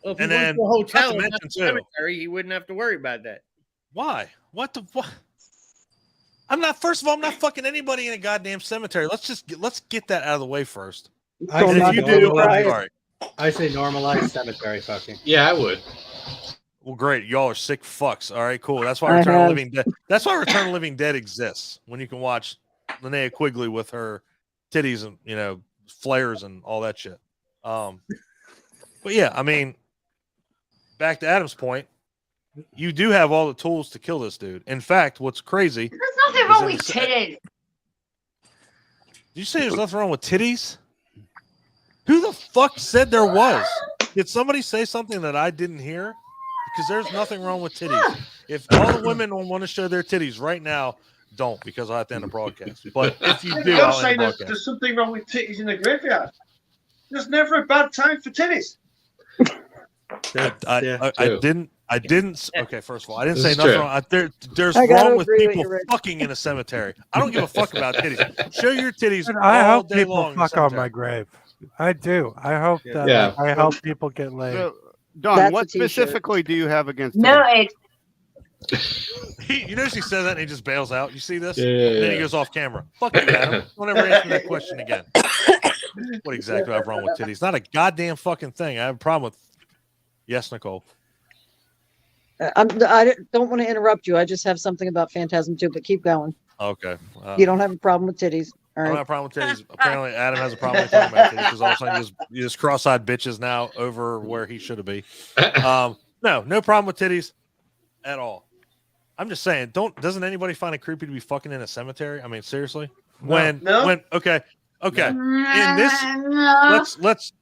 [SPEAKER 5] Well, if
[SPEAKER 11] and
[SPEAKER 5] he
[SPEAKER 11] then
[SPEAKER 5] went to a hotel,
[SPEAKER 11] not to
[SPEAKER 5] and
[SPEAKER 11] mention
[SPEAKER 5] not a
[SPEAKER 11] too,
[SPEAKER 5] cemetery, he wouldn't have to worry about that.
[SPEAKER 11] Why? What? I'm not. First of all, I'm not fucking anybody in a goddamn cemetery. Let's get that out of the way first.
[SPEAKER 2] I say
[SPEAKER 11] if you do, I'm
[SPEAKER 2] normalize-
[SPEAKER 11] sorry.
[SPEAKER 2] I say normalize cemetery fucking.
[SPEAKER 1] Yeah, I would.
[SPEAKER 11] Well, great. Y'all are sick fucks. All right, cool. That's why Return of the Living Dead. That's why Return of the Living Dead exists. When you can watch Linnea Quigley with her titties and flares and all that shit. But yeah, I mean, back to Adam's point, you do have all the tools to kill this dude. In fact, what's crazy?
[SPEAKER 9] There's nothing wrong with titties.
[SPEAKER 11] Did you say there's nothing wrong with titties? Who the fuck said there was? Did somebody say something that I didn't hear? Because there's nothing wrong with titties. If all the women want to show their titties right now, don't, because I'll have to end the broadcast. But if you do, I'll end the broadcast.
[SPEAKER 7] There's something wrong with titties in the graveyard. There's never a bad time for titties.
[SPEAKER 11] I didn't. Okay, first of all, I didn't say
[SPEAKER 1] This is
[SPEAKER 11] nothing
[SPEAKER 1] true.
[SPEAKER 11] wrong. There's
[SPEAKER 10] I gotta
[SPEAKER 11] wrong with
[SPEAKER 10] agree with
[SPEAKER 11] people
[SPEAKER 10] you, Rick.
[SPEAKER 11] fucking in a cemetery. I don't give a fuck about titties. Show your titties
[SPEAKER 8] I
[SPEAKER 11] all
[SPEAKER 8] hope
[SPEAKER 11] day
[SPEAKER 8] people
[SPEAKER 11] long. in the
[SPEAKER 8] fuck on
[SPEAKER 11] cemetery.
[SPEAKER 8] my grave. I do. I hope that
[SPEAKER 1] Yeah.
[SPEAKER 8] I help people get laid.
[SPEAKER 6] So, Don,
[SPEAKER 10] That's
[SPEAKER 6] what
[SPEAKER 10] a t-shirt.
[SPEAKER 6] specifically do you have against
[SPEAKER 9] No,
[SPEAKER 6] titties?
[SPEAKER 11] You notice he says that and he just bails out. You see this?
[SPEAKER 1] Yeah,
[SPEAKER 11] And then he
[SPEAKER 1] yeah.
[SPEAKER 11] goes off camera. Fuck you, Adam. Don't ever answer that question again. What exactly do I have wrong with titties? Not a goddamn fucking thing. I have a problem with. Yes, Nicole.
[SPEAKER 10] I don't want to interrupt you. I just have something about Phantasm too, but keep going.
[SPEAKER 11] Okay.
[SPEAKER 10] You don't have a problem with titties. All
[SPEAKER 11] I don't
[SPEAKER 10] right.
[SPEAKER 11] have a problem with titties. Apparently, Adam has a problem with talking about titties because all of a sudden you just cross-eyed bitches now over where he should be. No problem with titties at all. I'm just saying, doesn't anybody find it creepy to be fucking in a cemetery? I mean, seriously? Okay. In this, let's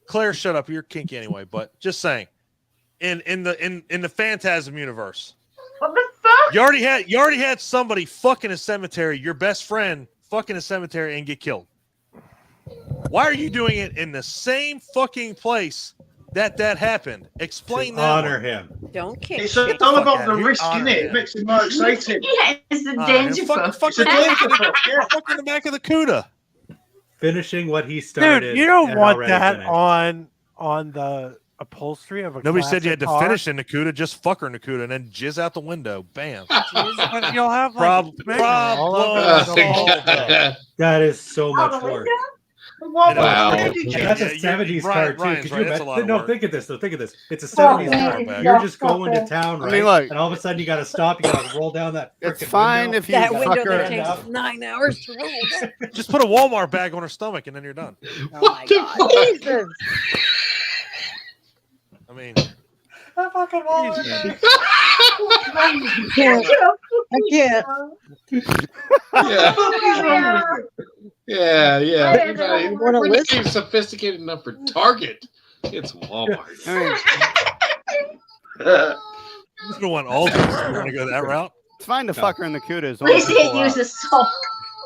[SPEAKER 11] Claire, shut up. You're kinky anyway, but just saying. In the Phantasm universe.
[SPEAKER 9] What the fuck?
[SPEAKER 11] You already had somebody fuck in a cemetery, your best friend fuck in a cemetery and get killed. Why are you doing it in the same fucking place that happened? Explain that.
[SPEAKER 2] Honor him.
[SPEAKER 4] Don't kick.
[SPEAKER 7] It's all about the risk, isn't it? It makes it more exciting.
[SPEAKER 9] Yeah, it's the danger fuck.
[SPEAKER 11] Fuck
[SPEAKER 7] It's a danger fuck. Yeah.
[SPEAKER 11] in the back of the CUDA.
[SPEAKER 2] Finishing what he started.
[SPEAKER 8] Dude, you don't
[SPEAKER 2] and
[SPEAKER 8] want
[SPEAKER 2] already
[SPEAKER 8] that
[SPEAKER 2] finished.
[SPEAKER 8] on the upholstery of a
[SPEAKER 11] Nobody said you had to
[SPEAKER 8] classic
[SPEAKER 11] finish in the CUDA, just fuck her in the CUDA and then jizz out the window. Bam.
[SPEAKER 8] car. But you'll have like
[SPEAKER 11] Problem.
[SPEAKER 8] pigment all over the
[SPEAKER 2] That is so much work.
[SPEAKER 1] Wow.
[SPEAKER 2] That's a 70s car too.
[SPEAKER 11] Ryan's
[SPEAKER 2] Could
[SPEAKER 11] right,
[SPEAKER 2] you
[SPEAKER 11] that's a lot
[SPEAKER 2] imagine?
[SPEAKER 11] of
[SPEAKER 2] No,
[SPEAKER 11] work.
[SPEAKER 2] think of this though. Think of this. It's a
[SPEAKER 9] Oh,
[SPEAKER 2] 70s
[SPEAKER 9] man.
[SPEAKER 2] car. You're just going to town,
[SPEAKER 6] I
[SPEAKER 2] right?
[SPEAKER 6] mean, look,
[SPEAKER 2] and all of a sudden you got to stop. You got to roll down that.
[SPEAKER 6] It's
[SPEAKER 2] frickin'
[SPEAKER 6] fine
[SPEAKER 2] window.
[SPEAKER 6] if you
[SPEAKER 4] That
[SPEAKER 6] fuck
[SPEAKER 4] window that
[SPEAKER 6] her.
[SPEAKER 4] takes 9 hours to roll.
[SPEAKER 11] Just put a Walmart bag on her stomach and then you're done.
[SPEAKER 4] Oh my god.
[SPEAKER 10] Jesus.
[SPEAKER 11] I mean,
[SPEAKER 10] I can't. I can't.
[SPEAKER 1] Yeah.
[SPEAKER 10] You wanna
[SPEAKER 1] We're
[SPEAKER 10] listen?
[SPEAKER 1] getting sophisticated enough for Target. It's Walmart.
[SPEAKER 11] you don't want all these. You want to go that route?
[SPEAKER 6] It's fine to fuck her in the CUDA. as
[SPEAKER 9] At
[SPEAKER 6] long as
[SPEAKER 9] least
[SPEAKER 6] you
[SPEAKER 9] he
[SPEAKER 6] pull
[SPEAKER 9] use
[SPEAKER 6] out.
[SPEAKER 9] a sock.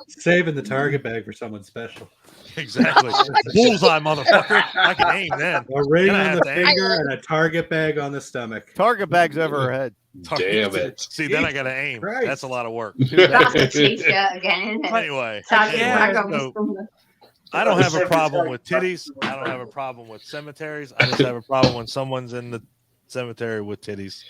[SPEAKER 2] Saving the target bag for someone special.
[SPEAKER 11] Exactly. Bullseye, motherfucker. I can aim then.
[SPEAKER 2] A ring
[SPEAKER 11] Then I
[SPEAKER 2] on
[SPEAKER 11] have
[SPEAKER 2] the
[SPEAKER 11] to aim.
[SPEAKER 2] finger and a target bag on the stomach.
[SPEAKER 6] Target bag's over her head.
[SPEAKER 1] Damn it.
[SPEAKER 11] See, then I got to aim.
[SPEAKER 2] Christ.
[SPEAKER 11] That's a lot of work.
[SPEAKER 9] That's a t-shirt again, isn't it?
[SPEAKER 11] Anyway,
[SPEAKER 9] Target bag on the
[SPEAKER 11] so
[SPEAKER 9] stomach.
[SPEAKER 11] I don't have a problem with titties. I don't have a problem with cemeteries. I just have a problem when someone's in the cemetery with titties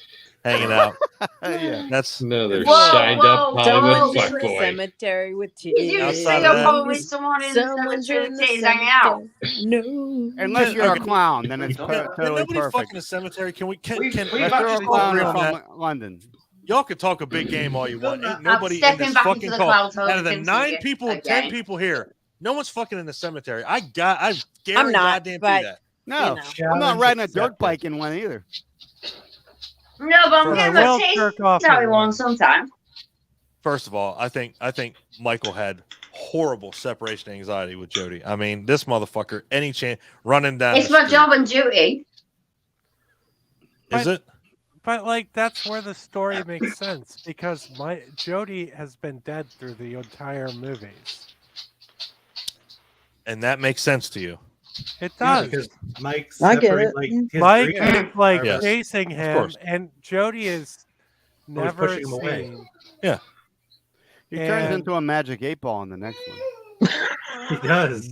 [SPEAKER 11] hanging out.
[SPEAKER 6] Yeah.
[SPEAKER 11] That's
[SPEAKER 1] another
[SPEAKER 9] Whoa,
[SPEAKER 1] shined
[SPEAKER 9] whoa,
[SPEAKER 1] up
[SPEAKER 4] Someone's
[SPEAKER 1] Hollywood
[SPEAKER 4] in the
[SPEAKER 1] fuckboy.
[SPEAKER 4] cemetery with
[SPEAKER 9] Did you
[SPEAKER 4] titties.
[SPEAKER 9] see
[SPEAKER 11] Outside
[SPEAKER 9] a
[SPEAKER 11] of that-
[SPEAKER 9] photo with someone in the
[SPEAKER 4] Someone's
[SPEAKER 9] cemetery
[SPEAKER 4] in
[SPEAKER 9] with
[SPEAKER 4] the
[SPEAKER 9] titties hanging out?
[SPEAKER 4] No.
[SPEAKER 6] Unless you're a
[SPEAKER 11] Okay.
[SPEAKER 6] clown, then it's
[SPEAKER 11] Can
[SPEAKER 6] totally
[SPEAKER 11] nobody fuck
[SPEAKER 6] perfect.
[SPEAKER 11] in the cemetery? Can we? Can
[SPEAKER 7] We've
[SPEAKER 6] Unless you're a
[SPEAKER 7] actually
[SPEAKER 6] clown
[SPEAKER 11] agree on
[SPEAKER 6] from
[SPEAKER 11] that?
[SPEAKER 6] London.
[SPEAKER 11] Y'all can talk a big game all you want. Ain't
[SPEAKER 9] I'm
[SPEAKER 11] nobody in
[SPEAKER 9] stepping
[SPEAKER 11] this
[SPEAKER 9] back
[SPEAKER 11] fucking
[SPEAKER 9] into the
[SPEAKER 11] call.
[SPEAKER 9] clouds.
[SPEAKER 11] Out of the 9 people, 10 people here, no one's fucking in the cemetery. I guarantee
[SPEAKER 4] I'm not,
[SPEAKER 11] goddamn
[SPEAKER 4] but
[SPEAKER 11] that.
[SPEAKER 6] No,
[SPEAKER 4] you know.
[SPEAKER 6] I'm not riding a dirt
[SPEAKER 2] Accepted.
[SPEAKER 6] bike in one either.
[SPEAKER 9] No, but I'm
[SPEAKER 11] I
[SPEAKER 9] getting
[SPEAKER 8] will
[SPEAKER 9] my
[SPEAKER 8] jerk
[SPEAKER 9] teeth
[SPEAKER 8] off
[SPEAKER 9] out
[SPEAKER 8] in
[SPEAKER 9] one
[SPEAKER 8] one.
[SPEAKER 9] sometimes.
[SPEAKER 11] First of all, I think Michael had horrible separation anxiety with Jody. I mean, this motherfucker, any chance running down.
[SPEAKER 9] It's
[SPEAKER 11] the
[SPEAKER 9] my
[SPEAKER 11] street.
[SPEAKER 9] job and duty.
[SPEAKER 11] Is it?
[SPEAKER 8] But like that's where the story makes sense because Jody has been dead through the entire movies.
[SPEAKER 11] And that makes sense to you.
[SPEAKER 8] It
[SPEAKER 2] Yeah,
[SPEAKER 8] does.
[SPEAKER 2] because Mike's
[SPEAKER 10] I get
[SPEAKER 2] separate,
[SPEAKER 10] it.
[SPEAKER 2] like his
[SPEAKER 8] Mike
[SPEAKER 2] dream
[SPEAKER 8] is like
[SPEAKER 11] Yes.
[SPEAKER 8] chasing
[SPEAKER 11] Of
[SPEAKER 8] him,
[SPEAKER 11] course.
[SPEAKER 8] and Jody is never
[SPEAKER 2] pushing him away.
[SPEAKER 8] seen.
[SPEAKER 6] He turns
[SPEAKER 8] And-
[SPEAKER 6] into a magic 8-ball in the next one.
[SPEAKER 2] He does.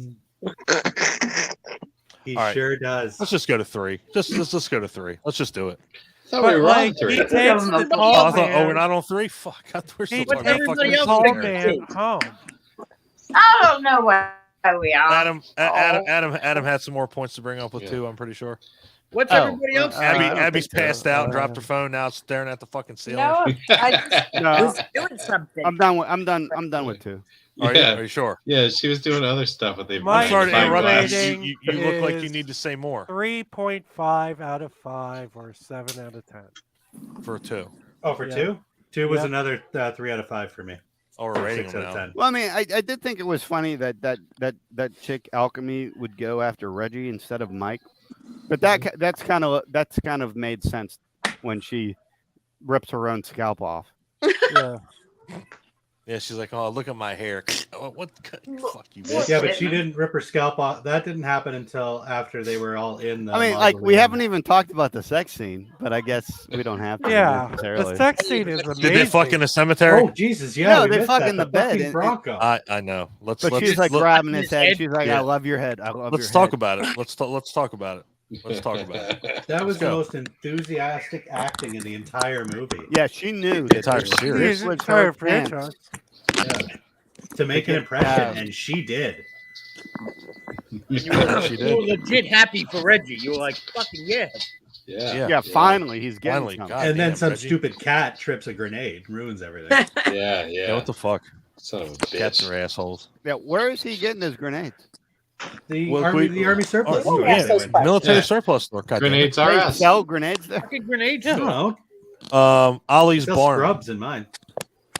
[SPEAKER 2] He
[SPEAKER 11] All right.
[SPEAKER 2] sure does.
[SPEAKER 11] Let's just go to 3. Let's go to 3. Let's just do it.
[SPEAKER 1] thought we
[SPEAKER 8] But
[SPEAKER 1] were on
[SPEAKER 8] like
[SPEAKER 1] 3.
[SPEAKER 8] he takes the
[SPEAKER 11] Oh,
[SPEAKER 8] tall
[SPEAKER 11] I thought,
[SPEAKER 8] man.
[SPEAKER 11] we're not on 3. Fuck, I thought we're still
[SPEAKER 8] He
[SPEAKER 11] talking
[SPEAKER 8] takes
[SPEAKER 11] about
[SPEAKER 8] the
[SPEAKER 11] fucking
[SPEAKER 8] tall
[SPEAKER 11] cemetery.
[SPEAKER 8] man home.
[SPEAKER 9] I don't know where we are.
[SPEAKER 11] Adam had some more points to bring up with
[SPEAKER 1] Yeah.
[SPEAKER 11] 2. I'm pretty sure.
[SPEAKER 5] What's
[SPEAKER 6] Oh,
[SPEAKER 5] everybody else?
[SPEAKER 6] I don't
[SPEAKER 11] Abby's
[SPEAKER 6] think so.
[SPEAKER 11] passed out and dropped her phone. Now it's staring at the fucking ceiling.
[SPEAKER 4] No, I just
[SPEAKER 6] No,
[SPEAKER 4] was doing something.
[SPEAKER 6] I'm done with 2.
[SPEAKER 11] Are you sure?
[SPEAKER 1] Yeah, she was doing other stuff with the
[SPEAKER 8] My
[SPEAKER 11] I'm sorry to
[SPEAKER 8] rating
[SPEAKER 11] interrupt you.
[SPEAKER 8] rating
[SPEAKER 11] You look like you
[SPEAKER 8] is
[SPEAKER 11] need to say more
[SPEAKER 8] 3.5 out of 5 or 7 out of 10.
[SPEAKER 11] for 2.
[SPEAKER 2] Oh, for
[SPEAKER 8] Yeah.
[SPEAKER 2] 2? 2 was
[SPEAKER 8] Yeah.
[SPEAKER 2] another 3 out of 5 for me.
[SPEAKER 11] Or a rating
[SPEAKER 2] 6
[SPEAKER 11] them
[SPEAKER 2] out of
[SPEAKER 11] now.
[SPEAKER 2] 10.
[SPEAKER 6] Well, I mean, I did think it was funny that chick Alchemy would go after Reggie instead of Mike, but that's kind of made sense when she rips her own scalp off.
[SPEAKER 8] Yeah.
[SPEAKER 11] Yeah, she's like, oh, look at my hair. What? Fuck you, bitch.
[SPEAKER 2] Yeah, but she didn't rip her scalp off. That didn't happen until after they were all in the
[SPEAKER 6] I mean, like we haven't even talked about the sex scene, but I guess we don't have to
[SPEAKER 8] Yeah.
[SPEAKER 6] necessarily.
[SPEAKER 8] The sex scene is amazing.
[SPEAKER 11] Did they fuck in a cemetery?
[SPEAKER 2] Oh, Jesus, yeah.
[SPEAKER 6] No,
[SPEAKER 2] we
[SPEAKER 6] they
[SPEAKER 2] missed
[SPEAKER 6] fuck
[SPEAKER 2] that.
[SPEAKER 6] in the bed,
[SPEAKER 2] fucking
[SPEAKER 6] and-
[SPEAKER 2] Bronco.
[SPEAKER 11] I know. Let's
[SPEAKER 6] But she's like
[SPEAKER 11] look,
[SPEAKER 6] grabbing his head. She's like,
[SPEAKER 11] Yeah.
[SPEAKER 6] "I love your head. I love
[SPEAKER 11] let's
[SPEAKER 6] your
[SPEAKER 11] talk
[SPEAKER 6] head."
[SPEAKER 11] about it. Let's talk about it. Let's talk about it.
[SPEAKER 2] That was
[SPEAKER 11] Let's
[SPEAKER 2] the
[SPEAKER 11] go.
[SPEAKER 2] most enthusiastic acting in the entire movie.
[SPEAKER 6] Yeah, she knew
[SPEAKER 11] The entire
[SPEAKER 6] this
[SPEAKER 11] series.
[SPEAKER 6] was
[SPEAKER 8] Entire
[SPEAKER 6] her chance.
[SPEAKER 8] franchise.
[SPEAKER 2] Yeah. To make an impression, and she did.
[SPEAKER 5] You were,
[SPEAKER 11] She
[SPEAKER 5] you
[SPEAKER 11] did.
[SPEAKER 5] were legit happy for Reggie. You were like, fucking yeah.
[SPEAKER 1] Yeah.
[SPEAKER 6] Yeah, finally he's getting
[SPEAKER 11] Finally,
[SPEAKER 6] some.
[SPEAKER 11] God
[SPEAKER 2] And then
[SPEAKER 11] damn,
[SPEAKER 2] some
[SPEAKER 11] Reggie.
[SPEAKER 2] stupid cat trips a grenade, ruins everything.
[SPEAKER 1] Yeah.
[SPEAKER 11] Yeah, what the fuck?
[SPEAKER 1] Son of a
[SPEAKER 11] Cats
[SPEAKER 1] bitch.
[SPEAKER 11] are assholes.
[SPEAKER 6] Yeah, where is he getting his grenades?
[SPEAKER 2] The
[SPEAKER 11] Well,
[SPEAKER 2] army surplus.
[SPEAKER 11] Oh,
[SPEAKER 2] store.
[SPEAKER 11] yeah,
[SPEAKER 4] those questions.
[SPEAKER 11] military
[SPEAKER 1] Yeah.
[SPEAKER 11] surplus store. God damn it.
[SPEAKER 1] Grenades are
[SPEAKER 6] They
[SPEAKER 1] us.
[SPEAKER 6] sell grenades there.
[SPEAKER 5] Fucking grenades.
[SPEAKER 2] I don't know.
[SPEAKER 11] Ollie's
[SPEAKER 2] Sell
[SPEAKER 11] barn.
[SPEAKER 2] scrubs in mine.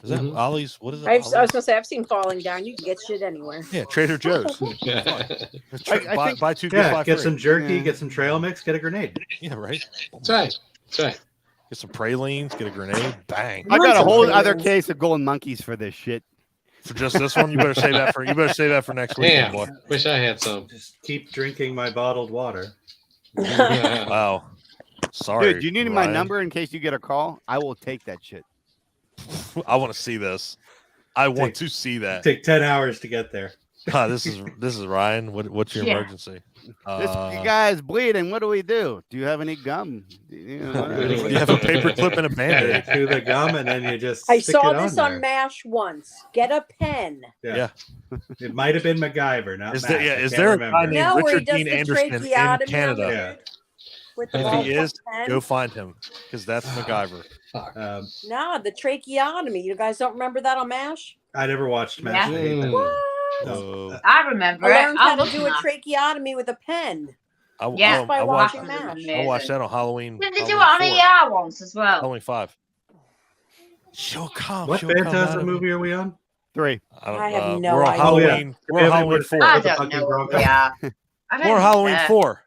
[SPEAKER 11] Is that
[SPEAKER 1] Mhm.
[SPEAKER 11] Ollie's? What is it?
[SPEAKER 4] I was
[SPEAKER 11] Ollie's?
[SPEAKER 4] gonna say I've seen falling down. You can get shit anywhere.
[SPEAKER 11] Yeah, Trader Joe's.
[SPEAKER 1] Yeah.
[SPEAKER 11] buy,
[SPEAKER 6] think-
[SPEAKER 11] buy 2 get
[SPEAKER 2] Yeah,
[SPEAKER 11] 5
[SPEAKER 2] get
[SPEAKER 11] free.
[SPEAKER 2] some jerky,
[SPEAKER 6] Yeah.
[SPEAKER 2] get some trail mix, get a grenade.
[SPEAKER 11] Yeah, right.
[SPEAKER 1] That's right. That's right.
[SPEAKER 11] Get some pralines. Get a grenade. Bang.
[SPEAKER 6] I got a
[SPEAKER 4] some
[SPEAKER 6] whole
[SPEAKER 4] grenades.
[SPEAKER 6] other case of golden monkeys for this shit.
[SPEAKER 11] For just this one, you better save that for next week,
[SPEAKER 1] Damn.
[SPEAKER 11] boy.
[SPEAKER 1] Wish I had some.
[SPEAKER 2] Just keep drinking my bottled water.
[SPEAKER 11] Wow. Sorry.
[SPEAKER 6] Dude, do you need my
[SPEAKER 11] Ryan.
[SPEAKER 6] number in case you get a call? I will take that shit.
[SPEAKER 11] I want to see this. I want
[SPEAKER 2] Take-
[SPEAKER 11] to see that.
[SPEAKER 2] Take 10 hours to get there.
[SPEAKER 11] This is Ryan. What's your
[SPEAKER 9] Yeah.
[SPEAKER 11] emergency?
[SPEAKER 6] This guy's bleeding. What do we do? Do you have any gum? You know,
[SPEAKER 11] You have a paper clip and a
[SPEAKER 2] You
[SPEAKER 11] band-aid.
[SPEAKER 2] chew the gum and then you just
[SPEAKER 4] I
[SPEAKER 2] stick
[SPEAKER 4] saw
[SPEAKER 2] it
[SPEAKER 4] this
[SPEAKER 2] on
[SPEAKER 4] on
[SPEAKER 2] there.
[SPEAKER 4] MASH once. Get a pen.
[SPEAKER 11] Yeah.
[SPEAKER 2] It might have been MacGyver, not
[SPEAKER 11] Is
[SPEAKER 2] Mac.
[SPEAKER 11] there, yeah,
[SPEAKER 2] I
[SPEAKER 11] is
[SPEAKER 2] can't
[SPEAKER 11] there a
[SPEAKER 2] remember.
[SPEAKER 11] guy named
[SPEAKER 4] No, where he
[SPEAKER 11] Richard
[SPEAKER 4] does
[SPEAKER 11] Dean
[SPEAKER 4] the
[SPEAKER 11] Anderson in
[SPEAKER 4] tracheotomy
[SPEAKER 11] Canada?
[SPEAKER 4] on the
[SPEAKER 2] Yeah.
[SPEAKER 4] with the
[SPEAKER 11] If
[SPEAKER 4] ball
[SPEAKER 11] he is,
[SPEAKER 4] pen.
[SPEAKER 11] go find him because that's MacGyver.
[SPEAKER 4] Nah, the tracheotomy. You guys don't remember that on MASH?
[SPEAKER 2] I never watched Mash.
[SPEAKER 9] Yeah.
[SPEAKER 2] I hate that.
[SPEAKER 1] Mm.
[SPEAKER 2] No.
[SPEAKER 9] I remember
[SPEAKER 4] I
[SPEAKER 9] it.
[SPEAKER 4] learned
[SPEAKER 9] I
[SPEAKER 4] how to
[SPEAKER 9] love
[SPEAKER 4] do a
[SPEAKER 9] that.
[SPEAKER 4] tracheotomy with a pen.
[SPEAKER 9] Yeah.
[SPEAKER 4] Just by
[SPEAKER 11] I watched,
[SPEAKER 4] watching MASH.
[SPEAKER 11] I watched that on Halloween.
[SPEAKER 9] Didn't they do it
[SPEAKER 11] Halloween
[SPEAKER 9] on
[SPEAKER 11] 4.
[SPEAKER 9] ER once as well?
[SPEAKER 11] Halloween 5. She'll come.
[SPEAKER 2] What
[SPEAKER 11] she'll come out
[SPEAKER 2] Phantasm
[SPEAKER 11] of
[SPEAKER 2] movie are we on?
[SPEAKER 6] 3.
[SPEAKER 4] I have no
[SPEAKER 11] we're on
[SPEAKER 4] idea.
[SPEAKER 11] Halloween.
[SPEAKER 2] Oh,
[SPEAKER 11] We're
[SPEAKER 2] yeah.
[SPEAKER 11] on Halloween 4.
[SPEAKER 9] I
[SPEAKER 2] the
[SPEAKER 9] don't
[SPEAKER 2] fucking
[SPEAKER 9] know what
[SPEAKER 2] Bronco.
[SPEAKER 9] we are. I don't
[SPEAKER 11] We're on Halloween
[SPEAKER 9] care.
[SPEAKER 11] 4.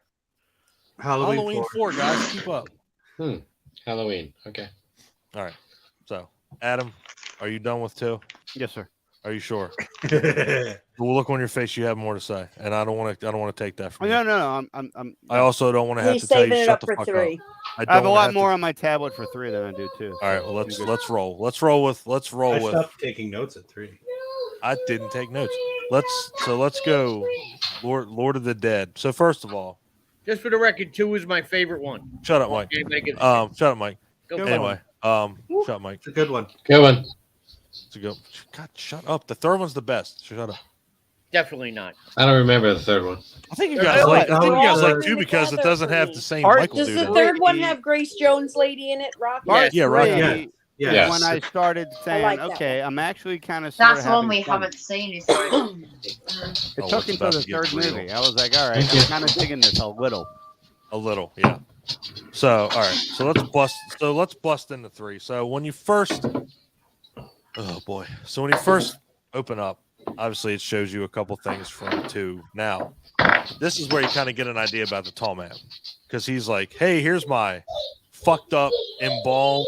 [SPEAKER 2] Halloween,
[SPEAKER 11] Halloween
[SPEAKER 2] 4.
[SPEAKER 11] 4, guys. Keep up.
[SPEAKER 1] Halloween. Okay.
[SPEAKER 11] All right. So, Adam, are you done with 2?
[SPEAKER 6] Yes, sir.
[SPEAKER 11] Are you sure? The look on your face, you have more to say, and I don't want to take that from you.
[SPEAKER 6] No.
[SPEAKER 11] I also don't want to have
[SPEAKER 4] He's
[SPEAKER 11] to tell you
[SPEAKER 4] saving it
[SPEAKER 11] shut
[SPEAKER 4] up
[SPEAKER 11] the
[SPEAKER 4] for
[SPEAKER 11] fuck
[SPEAKER 4] 3.
[SPEAKER 11] up.
[SPEAKER 6] I have a lot more on my tablet for 3 than I do 2.
[SPEAKER 11] All right, well let's roll. Let's roll with.
[SPEAKER 2] I stopped taking notes at 3.
[SPEAKER 11] I didn't take notes. Let's go. Lord of the Dead. So first of all,
[SPEAKER 5] just for the record, 2 is my favorite one.
[SPEAKER 11] Shut up, Mike. Shut up, Mike. Anyway, shut up, Mike.
[SPEAKER 2] It's a good one.
[SPEAKER 1] Good one.
[SPEAKER 11] It's a good. God, shut up. The third one's the best. Shut up.
[SPEAKER 5] Definitely not.
[SPEAKER 1] I don't remember the third one.
[SPEAKER 11] I think you guys like 2 because it doesn't have the same Michael
[SPEAKER 4] Does
[SPEAKER 11] dude.
[SPEAKER 4] the third one have Grace Jones lady in it? Rocky?
[SPEAKER 11] Yeah, Rocky.
[SPEAKER 6] Yeah. When I started saying, okay, I'm actually kind of.
[SPEAKER 9] That's the one we haven't seen. Is
[SPEAKER 6] it took until the third movie. I was like, all right, I'm kind of digging this a little.
[SPEAKER 11] A little, yeah. So, all right. So let's bust into 3. So when you first, oh boy. So when you first open up, obviously it shows you a couple things from 2. Now, this is where you kind of get an idea about the tall man, because he's like, hey, here's my fucked up, embalmed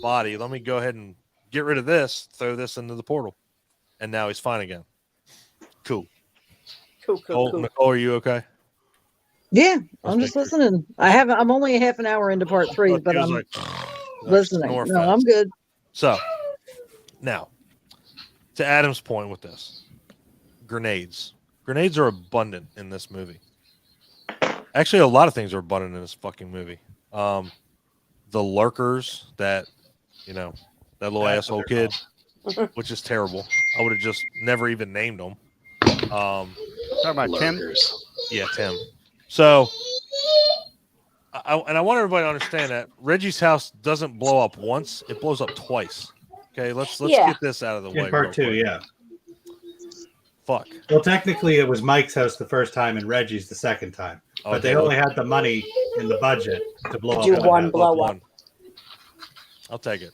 [SPEAKER 11] body. Let me go ahead and get rid of this, throw this into the portal, and now he's fine again. Cool. Cool. Nicole, are you okay?
[SPEAKER 10] Yeah, I'm just listening. I'm only a half an hour into part 3, but I'm listening. No, I'm good.
[SPEAKER 11] So now, to Adam's point with this, grenades are abundant in this movie. Actually, a lot of things are abundant in this fucking movie. The lurkers that little asshole kid, which is terrible. I would have just never even named them.
[SPEAKER 6] Talking about Tim?
[SPEAKER 11] Yeah, Tim. So, I want everybody to understand that Reggie's house doesn't blow up once; it blows up twice. Okay, let's get this out of the way.
[SPEAKER 2] In part 2, yeah.
[SPEAKER 11] Fuck.
[SPEAKER 2] Well, technically, it was Mike's house the first time and Reggie's the second time, but they only had the money in the budget to blow up
[SPEAKER 4] one blow up.
[SPEAKER 11] I'll take it.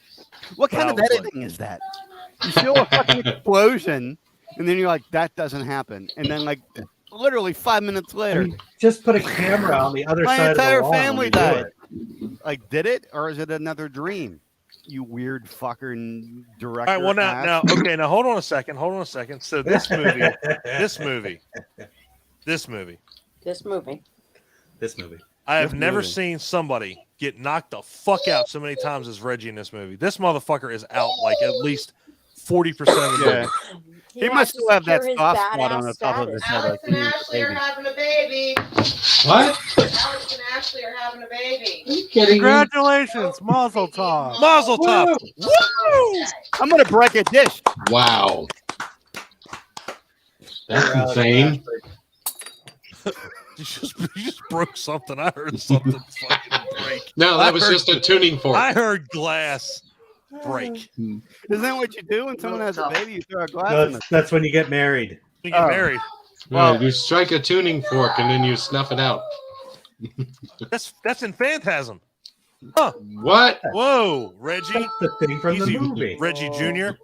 [SPEAKER 6] What kind of editing is that? You feel a fucking explosion, and then you're like, that doesn't happen, and then literally 5 minutes later,
[SPEAKER 2] just put a camera on the other side of the wall.
[SPEAKER 6] My entire family died. Like, did it, or is it another dream? You weird fucker and director.
[SPEAKER 11] All right, well now, hold on a second. So this movie. I have never seen somebody get knocked the fuck out so many times as Reggie in this movie. This motherfucker is out like at least 40% of the movie.
[SPEAKER 6] He must still have that soft spot on the top of his head.
[SPEAKER 12] Alex and Ashley are having a baby.
[SPEAKER 1] What?
[SPEAKER 12] Alex and Ashley are having a baby.
[SPEAKER 1] Are you kidding
[SPEAKER 8] Congratulations, Mazel Tov.
[SPEAKER 11] Mazel Tov.
[SPEAKER 6] Woo! I'm gonna break a dish.
[SPEAKER 1] Wow. That's insane.
[SPEAKER 11] You just broke something. I heard something fucking break.
[SPEAKER 1] No, that was just a tuning fork.
[SPEAKER 11] I heard glass break.
[SPEAKER 6] Isn't that what you do when someone has a baby? You throw a glass in it.
[SPEAKER 2] That's when you get married.
[SPEAKER 11] You get married.
[SPEAKER 1] Well, you strike a tuning fork and then you snuff it out.
[SPEAKER 11] That's in Phantasm. Huh.
[SPEAKER 1] What?
[SPEAKER 11] Whoa, Reggie.
[SPEAKER 2] That's the thing from the movie.
[SPEAKER 11] Reggie Jr.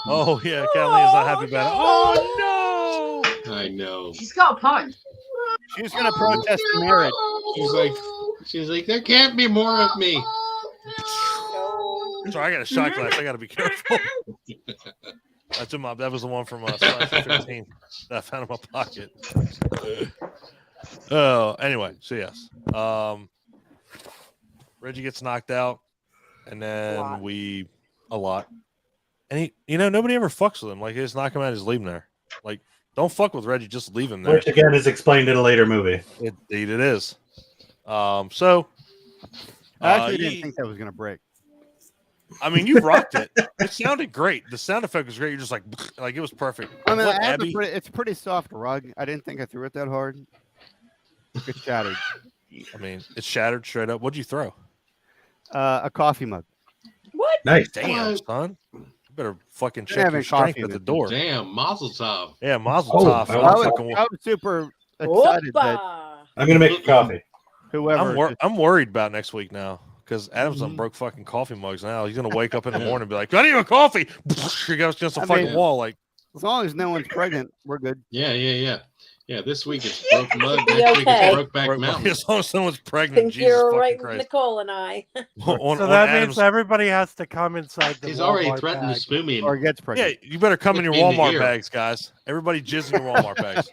[SPEAKER 11] Oh, yeah. Kathleen's not happy about it. Oh, no.
[SPEAKER 1] I know.
[SPEAKER 9] She's got a point.
[SPEAKER 6] She's going to protest the marriage.
[SPEAKER 1] She's like, there can't be more of me.
[SPEAKER 11] Sorry, I got a shot glass. I got to be careful. That was the one from Science 15 that I found in my pocket. Oh, anyway, so yes. Reggie gets knocked out, and then a lot. And nobody ever fucks with him. Like, they just knock him out, just leave him there. Like, don't fuck with Reggie, just leave him there.
[SPEAKER 2] Which again is explained in a later movie.
[SPEAKER 11] Indeed, it is. I
[SPEAKER 6] actually didn't think that was going to break.
[SPEAKER 11] I mean, you rocked it. It sounded great. The sound effect was great. You're just like it was perfect.
[SPEAKER 6] I mean, it's a pretty soft rug. I didn't think I threw it that hard. It shattered.
[SPEAKER 11] I mean, it shattered straight up. What'd you throw?
[SPEAKER 6] A coffee mug.
[SPEAKER 4] What?
[SPEAKER 2] Nice.
[SPEAKER 11] Damn, son. You better fucking check your strength at the door.
[SPEAKER 1] Damn, Mazel Tov.
[SPEAKER 11] Yeah, Mazel Tov.
[SPEAKER 6] I was super excited that
[SPEAKER 2] I'm going to make a coffee.
[SPEAKER 6] Whoever.
[SPEAKER 11] I'm worried about next week now. Because Adam's done broke fucking coffee mugs now. He's going to wake up in the morning and be like, I need a coffee. He goes against the fucking wall. Like,
[SPEAKER 6] as long as no one's pregnant, we're good.
[SPEAKER 1] Yeah. Yeah, this week it's Broke Mud.
[SPEAKER 4] Be
[SPEAKER 1] Next week
[SPEAKER 4] okay.
[SPEAKER 1] it's Brokeback Mountain.
[SPEAKER 11] As long as someone's
[SPEAKER 4] I
[SPEAKER 11] pregnant,
[SPEAKER 4] think
[SPEAKER 11] Jesus
[SPEAKER 4] you're
[SPEAKER 11] fucking
[SPEAKER 4] right with
[SPEAKER 11] Christ.
[SPEAKER 4] Nicole and I.
[SPEAKER 11] On
[SPEAKER 8] So that
[SPEAKER 11] Adam's,
[SPEAKER 8] means everybody has to come inside the
[SPEAKER 1] He's already
[SPEAKER 8] Walmart
[SPEAKER 1] threatened
[SPEAKER 8] bag.
[SPEAKER 1] to spoon me.
[SPEAKER 6] Or gets
[SPEAKER 11] yeah,
[SPEAKER 6] pregnant.
[SPEAKER 11] you better come in your
[SPEAKER 1] Look me in the
[SPEAKER 11] Walmart
[SPEAKER 1] ear.
[SPEAKER 11] bags, guys. Everybody jizz in your Walmart bags.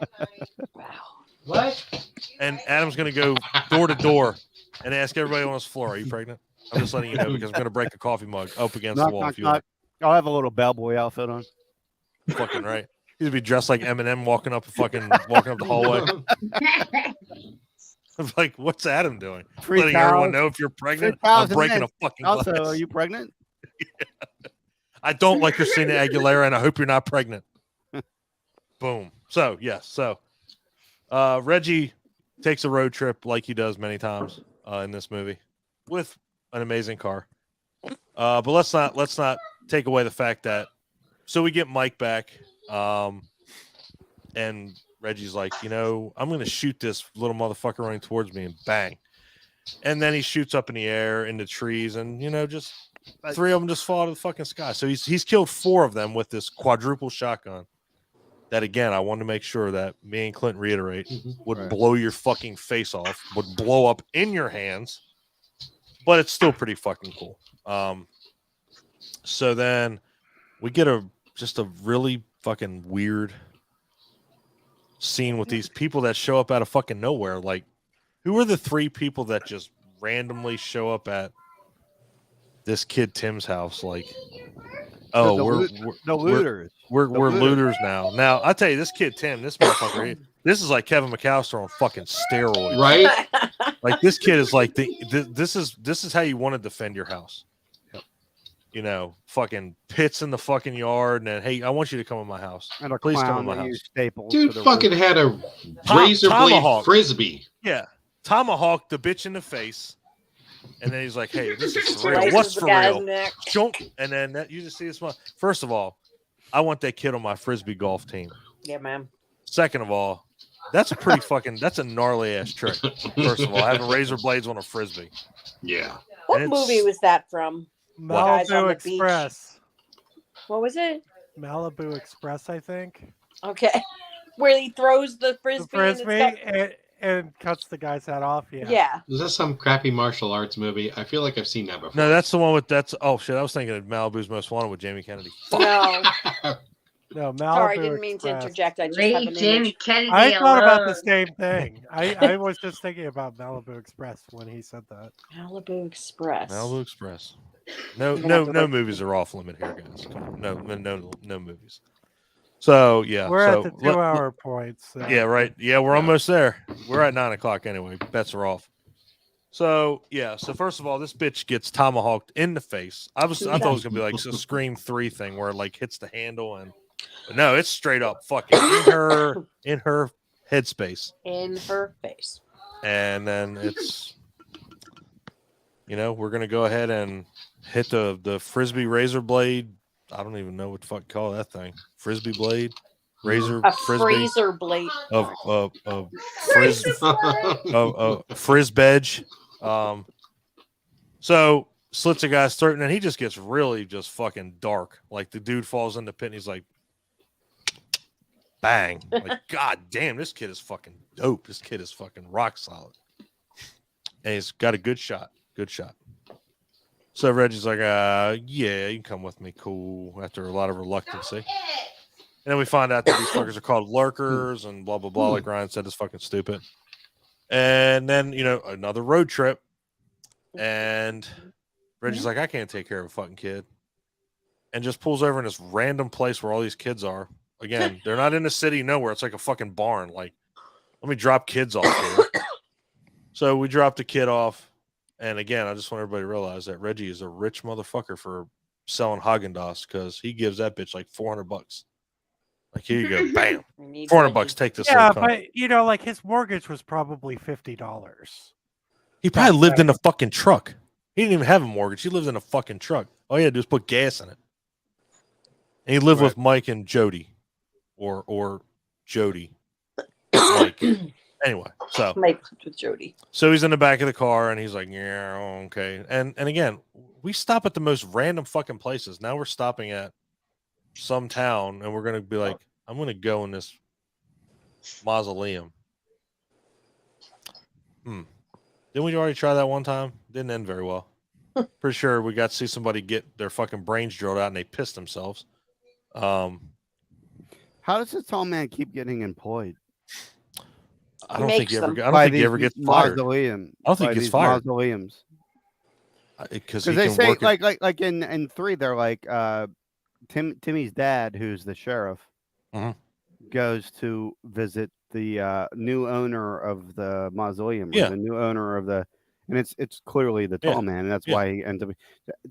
[SPEAKER 1] What?
[SPEAKER 11] And Adam's going to go door to door and ask everybody on this floor, are you pregnant? I'm just letting you know because I'm going to break a coffee mug up against
[SPEAKER 6] Knock,
[SPEAKER 11] the wall.
[SPEAKER 6] knock,
[SPEAKER 11] If you
[SPEAKER 6] knock. I'll have a little bellboy outfit on.
[SPEAKER 11] fucking right. He'd be dressed like Eminem walking up the hallway. I'm like, what's Adam doing?
[SPEAKER 6] Free
[SPEAKER 11] Letting everyone
[SPEAKER 6] cows.
[SPEAKER 11] know if you're pregnant.
[SPEAKER 6] Free
[SPEAKER 11] I'm
[SPEAKER 6] cows and
[SPEAKER 11] breaking a
[SPEAKER 6] eggs.
[SPEAKER 11] fucking
[SPEAKER 6] Also,
[SPEAKER 11] glass.
[SPEAKER 6] are you pregnant?
[SPEAKER 11] I don't like Christina Aguilera, and I hope you're not pregnant. Boom. So, yes. So, Reggie takes a road trip like he does many times in this movie with an amazing car. But let's not take away the fact that so we get Mike back, and Reggie's like, I'm going to shoot this little motherfucker running towards me, and bang. And then he shoots up in the air into trees, and just 3 of them just fall out of the fucking sky. So he's killed 4 of them with this quadruple shotgun. That again, I wanted to make sure that me and Clint reiterate would blow your fucking face off, would blow up in your hands, but it's still pretty fucking cool. So then we get just a really fucking weird scene with these people that show up out of fucking nowhere. Like, who are the 3 people that just randomly show up at this kid Tim's house? Like, oh, we're
[SPEAKER 6] looters.
[SPEAKER 11] We're looters now. Now I tell you, this kid Tim, this motherfucker, this is like Kevin McAllister on fucking steroids,
[SPEAKER 1] right?
[SPEAKER 11] Like this kid is like this is how you want to defend your house. Fucking pits in the fucking yard, and then hey, I want you to come in my house.
[SPEAKER 6] And a
[SPEAKER 11] Please come
[SPEAKER 6] clown
[SPEAKER 11] in my
[SPEAKER 6] that
[SPEAKER 11] house.
[SPEAKER 6] used staples
[SPEAKER 1] Dude
[SPEAKER 6] for the
[SPEAKER 1] fucking
[SPEAKER 6] roof.
[SPEAKER 1] had a razor blade
[SPEAKER 11] Tomahawk.
[SPEAKER 1] frisbee.
[SPEAKER 11] Yeah, tomahawk the bitch in the face, and then he's like, "Hey, this is for real.
[SPEAKER 4] Slices
[SPEAKER 11] What's
[SPEAKER 4] the
[SPEAKER 11] for
[SPEAKER 4] guy's
[SPEAKER 11] real?"
[SPEAKER 4] neck.
[SPEAKER 11] Jump, and then you just see this one. First of all, I want that kid on my frisbee golf team.
[SPEAKER 4] Yeah, man.
[SPEAKER 11] Second of all, that's a pretty that's a gnarly ass trick. First of all, having razor blades on a frisbee.
[SPEAKER 1] Yeah.
[SPEAKER 4] What
[SPEAKER 11] And
[SPEAKER 4] movie was that from? Guys on
[SPEAKER 8] Malibu
[SPEAKER 4] the beach.
[SPEAKER 8] Express.
[SPEAKER 4] What was it?
[SPEAKER 8] Malibu Express, I think.
[SPEAKER 4] Okay. Where he throws the
[SPEAKER 8] The
[SPEAKER 4] frisbee,
[SPEAKER 8] frisbee and cuts the guy's head off. Yeah.
[SPEAKER 4] Yeah.
[SPEAKER 1] Is that some crappy martial arts movie? I feel like I've seen that before.
[SPEAKER 11] No, that's the one with oh shit. I was thinking of Malibu's Most Wanted with Jamie Kennedy.
[SPEAKER 4] No.
[SPEAKER 8] No, Malibu
[SPEAKER 4] Sorry, I didn't mean to
[SPEAKER 8] Express.
[SPEAKER 4] interject. I just have an image.
[SPEAKER 8] I thought about the same thing. I was just thinking about Malibu Express when he said that.
[SPEAKER 4] Malibu Express.
[SPEAKER 11] Malibu Express. No movies are off limit here, guys. Come on. No movies. So yeah,
[SPEAKER 8] We're at the 2-hour point. So.
[SPEAKER 11] Yeah, right. Yeah, we're almost there. We're at 9 o'clock anyway. Bets are off. So yeah. So first of all, this bitch gets tomahawked in the face. I thought it was gonna be like a Scream 3 thing where it like hits the handle but no, it's straight up fucking in her headspace.
[SPEAKER 4] In her face.
[SPEAKER 11] And then it's we're gonna go ahead and hit the frisbee razor blade. I don't even know what the fuck you call that thing. Frisbee blade, razor frisbee,
[SPEAKER 4] freezer blade
[SPEAKER 11] of frisbedge. So slits a guy's throat, and then he just gets really just fucking dark. Like the dude falls in the pit, and he's like, bang! Like, god damn, this kid is fucking dope. This kid is fucking rock solid, and he's got a good shot. Good shot. So Reggie's like, yeah, you can come with me. Cool. After a lot of reluctancy. And then we find out that these fuckers are called lurkers and blah, blah, blah. Like Ryan said, it's fucking stupid. And then, another road trip. And Reggie's like, I can't take care of a fucking kid. And just pulls over in this random place where all these kids are. Again, they're not in the city nowhere. It's like a fucking barn. Like, let me drop kids off here. So we dropped the kid off. And again, I just want everybody to realize that Reggie is a rich motherfucker for selling Haagen-Dazs because he gives that bitch like $400. Like, here you go, bam, $400. Take this.
[SPEAKER 8] Yeah, but like his mortgage was probably $50.
[SPEAKER 11] He probably lived in a fucking truck. He didn't even have a mortgage. He lived in a fucking truck. All he had to do was put gas in it. And he lived with Mike and Jody, or Jody. Mike. Anyway, so
[SPEAKER 4] Mike with Jody.
[SPEAKER 11] So he's in the back of the car and he's like, yeah, okay. And again, we stop at the most random fucking places. Now we're stopping at some town and we're gonna be like, I'm gonna go in this mausoleum. Didn't we already try that one time? Didn't end very well. Pretty sure we got to see somebody get their fucking brains drilled out and they pissed themselves.
[SPEAKER 6] How does this tall man keep getting employed?
[SPEAKER 11] I don't think he ever gets fired.
[SPEAKER 6] Mausoleum.
[SPEAKER 11] I don't think he gets fired.
[SPEAKER 6] Mausoleums.
[SPEAKER 11] Because
[SPEAKER 6] they say like in 3, they're like Timmy's dad, who's the sheriff, goes to visit the new owner of the mausoleum, or the new owner of the, and it's clearly the tall man, and that's why he ends up.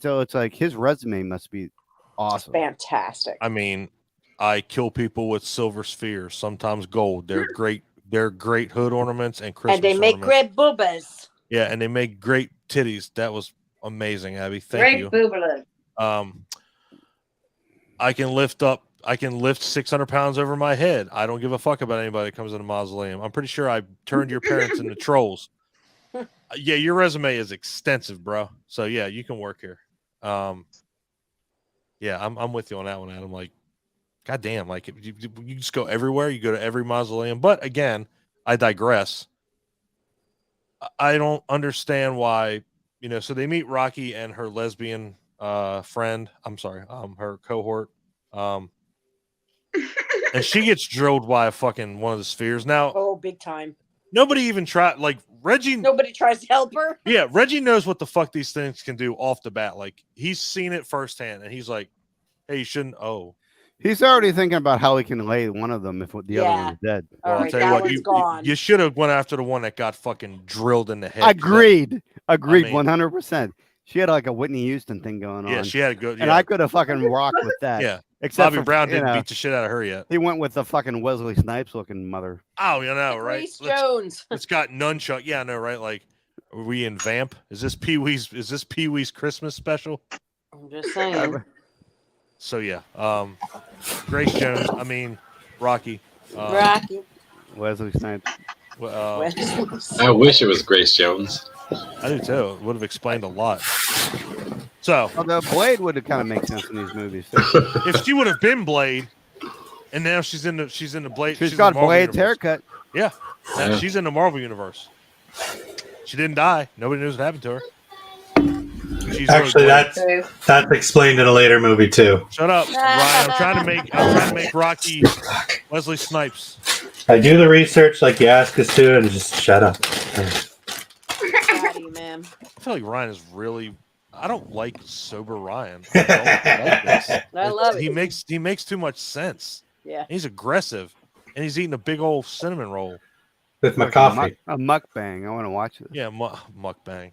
[SPEAKER 6] So it's like his resume must be awesome,
[SPEAKER 4] fantastic.
[SPEAKER 11] I mean, I kill people with silver spheres, sometimes gold. They're great. They're great hood ornaments and Christmas.
[SPEAKER 4] And they make great boobas.
[SPEAKER 11] Yeah, and they make great titties. That was amazing, Abby. Thank you.
[SPEAKER 9] Great boobas.
[SPEAKER 11] I can lift 600 pounds over my head. I don't give a fuck about anybody that comes in a mausoleum. I'm pretty sure I turned your parents into trolls. Yeah, your resume is extensive, bro. So yeah, you can work here. Yeah, I'm with you on that one, Adam. Like, goddamn, like you just go everywhere. You go to every mausoleum. But again, I digress. I don't understand why. So they meet Rocky and her lesbian friend. I'm sorry, her cohort. And she gets drilled by one of the spheres. Now,
[SPEAKER 4] big time.
[SPEAKER 11] Nobody even tried. Like Reggie.
[SPEAKER 4] Nobody tries to help her.
[SPEAKER 11] Yeah, Reggie knows what the fuck these things can do off the bat. Like he's seen it firsthand, and he's like, "Hey, you shouldn't." Oh,
[SPEAKER 6] he's already thinking about how he can lay one of them if the other one is dead.
[SPEAKER 11] Well, I'll tell you what, you should have went after the one that got fucking drilled in the head.
[SPEAKER 6] Agreed. 100%. She had like a Whitney Houston thing going on.
[SPEAKER 11] Yeah, she had a good.
[SPEAKER 6] And I could have fucking rocked with that.
[SPEAKER 11] Yeah.
[SPEAKER 6] Except
[SPEAKER 11] Bobby Brown didn't beat the shit out of her yet.
[SPEAKER 6] He went with the fucking Wesley Snipes looking mother.
[SPEAKER 11] Oh, right?
[SPEAKER 4] Grace Jones.
[SPEAKER 11] It's got nunchuck. Yeah, I know, right? Like, are we in Vamp? Is this Pee Wee's Christmas special?
[SPEAKER 4] I'm just saying.
[SPEAKER 11] So yeah, Grace Jones. I mean, Rocky.
[SPEAKER 4] Rocky.
[SPEAKER 6] Wesley Snipes.
[SPEAKER 1] I wish it was Grace Jones.
[SPEAKER 11] I do too. It would have explained a lot. So
[SPEAKER 6] the Blade would have kind of made sense in these movies too.
[SPEAKER 11] If she would have been Blade, and now she's in the Blade.
[SPEAKER 6] She's got Blade's haircut.
[SPEAKER 11] Yeah, she's in the Marvel universe. She didn't die. Nobody knows what happened to her.
[SPEAKER 2] Actually, that's explained in a later movie too.
[SPEAKER 11] Shut up, Ryan. I'm trying to make Rocky Wesley Snipes.
[SPEAKER 2] I do the research like you ask us to, and just shut up.
[SPEAKER 4] Man.
[SPEAKER 11] I feel like Ryan is really. I don't like sober Ryan. I don't like this.
[SPEAKER 4] I love it.
[SPEAKER 11] He makes too much sense.
[SPEAKER 4] Yeah.
[SPEAKER 11] He's aggressive, and he's eating a big old cinnamon roll
[SPEAKER 2] with my coffee.
[SPEAKER 6] A mukbang. I want to watch this.
[SPEAKER 11] Yeah, mukbang.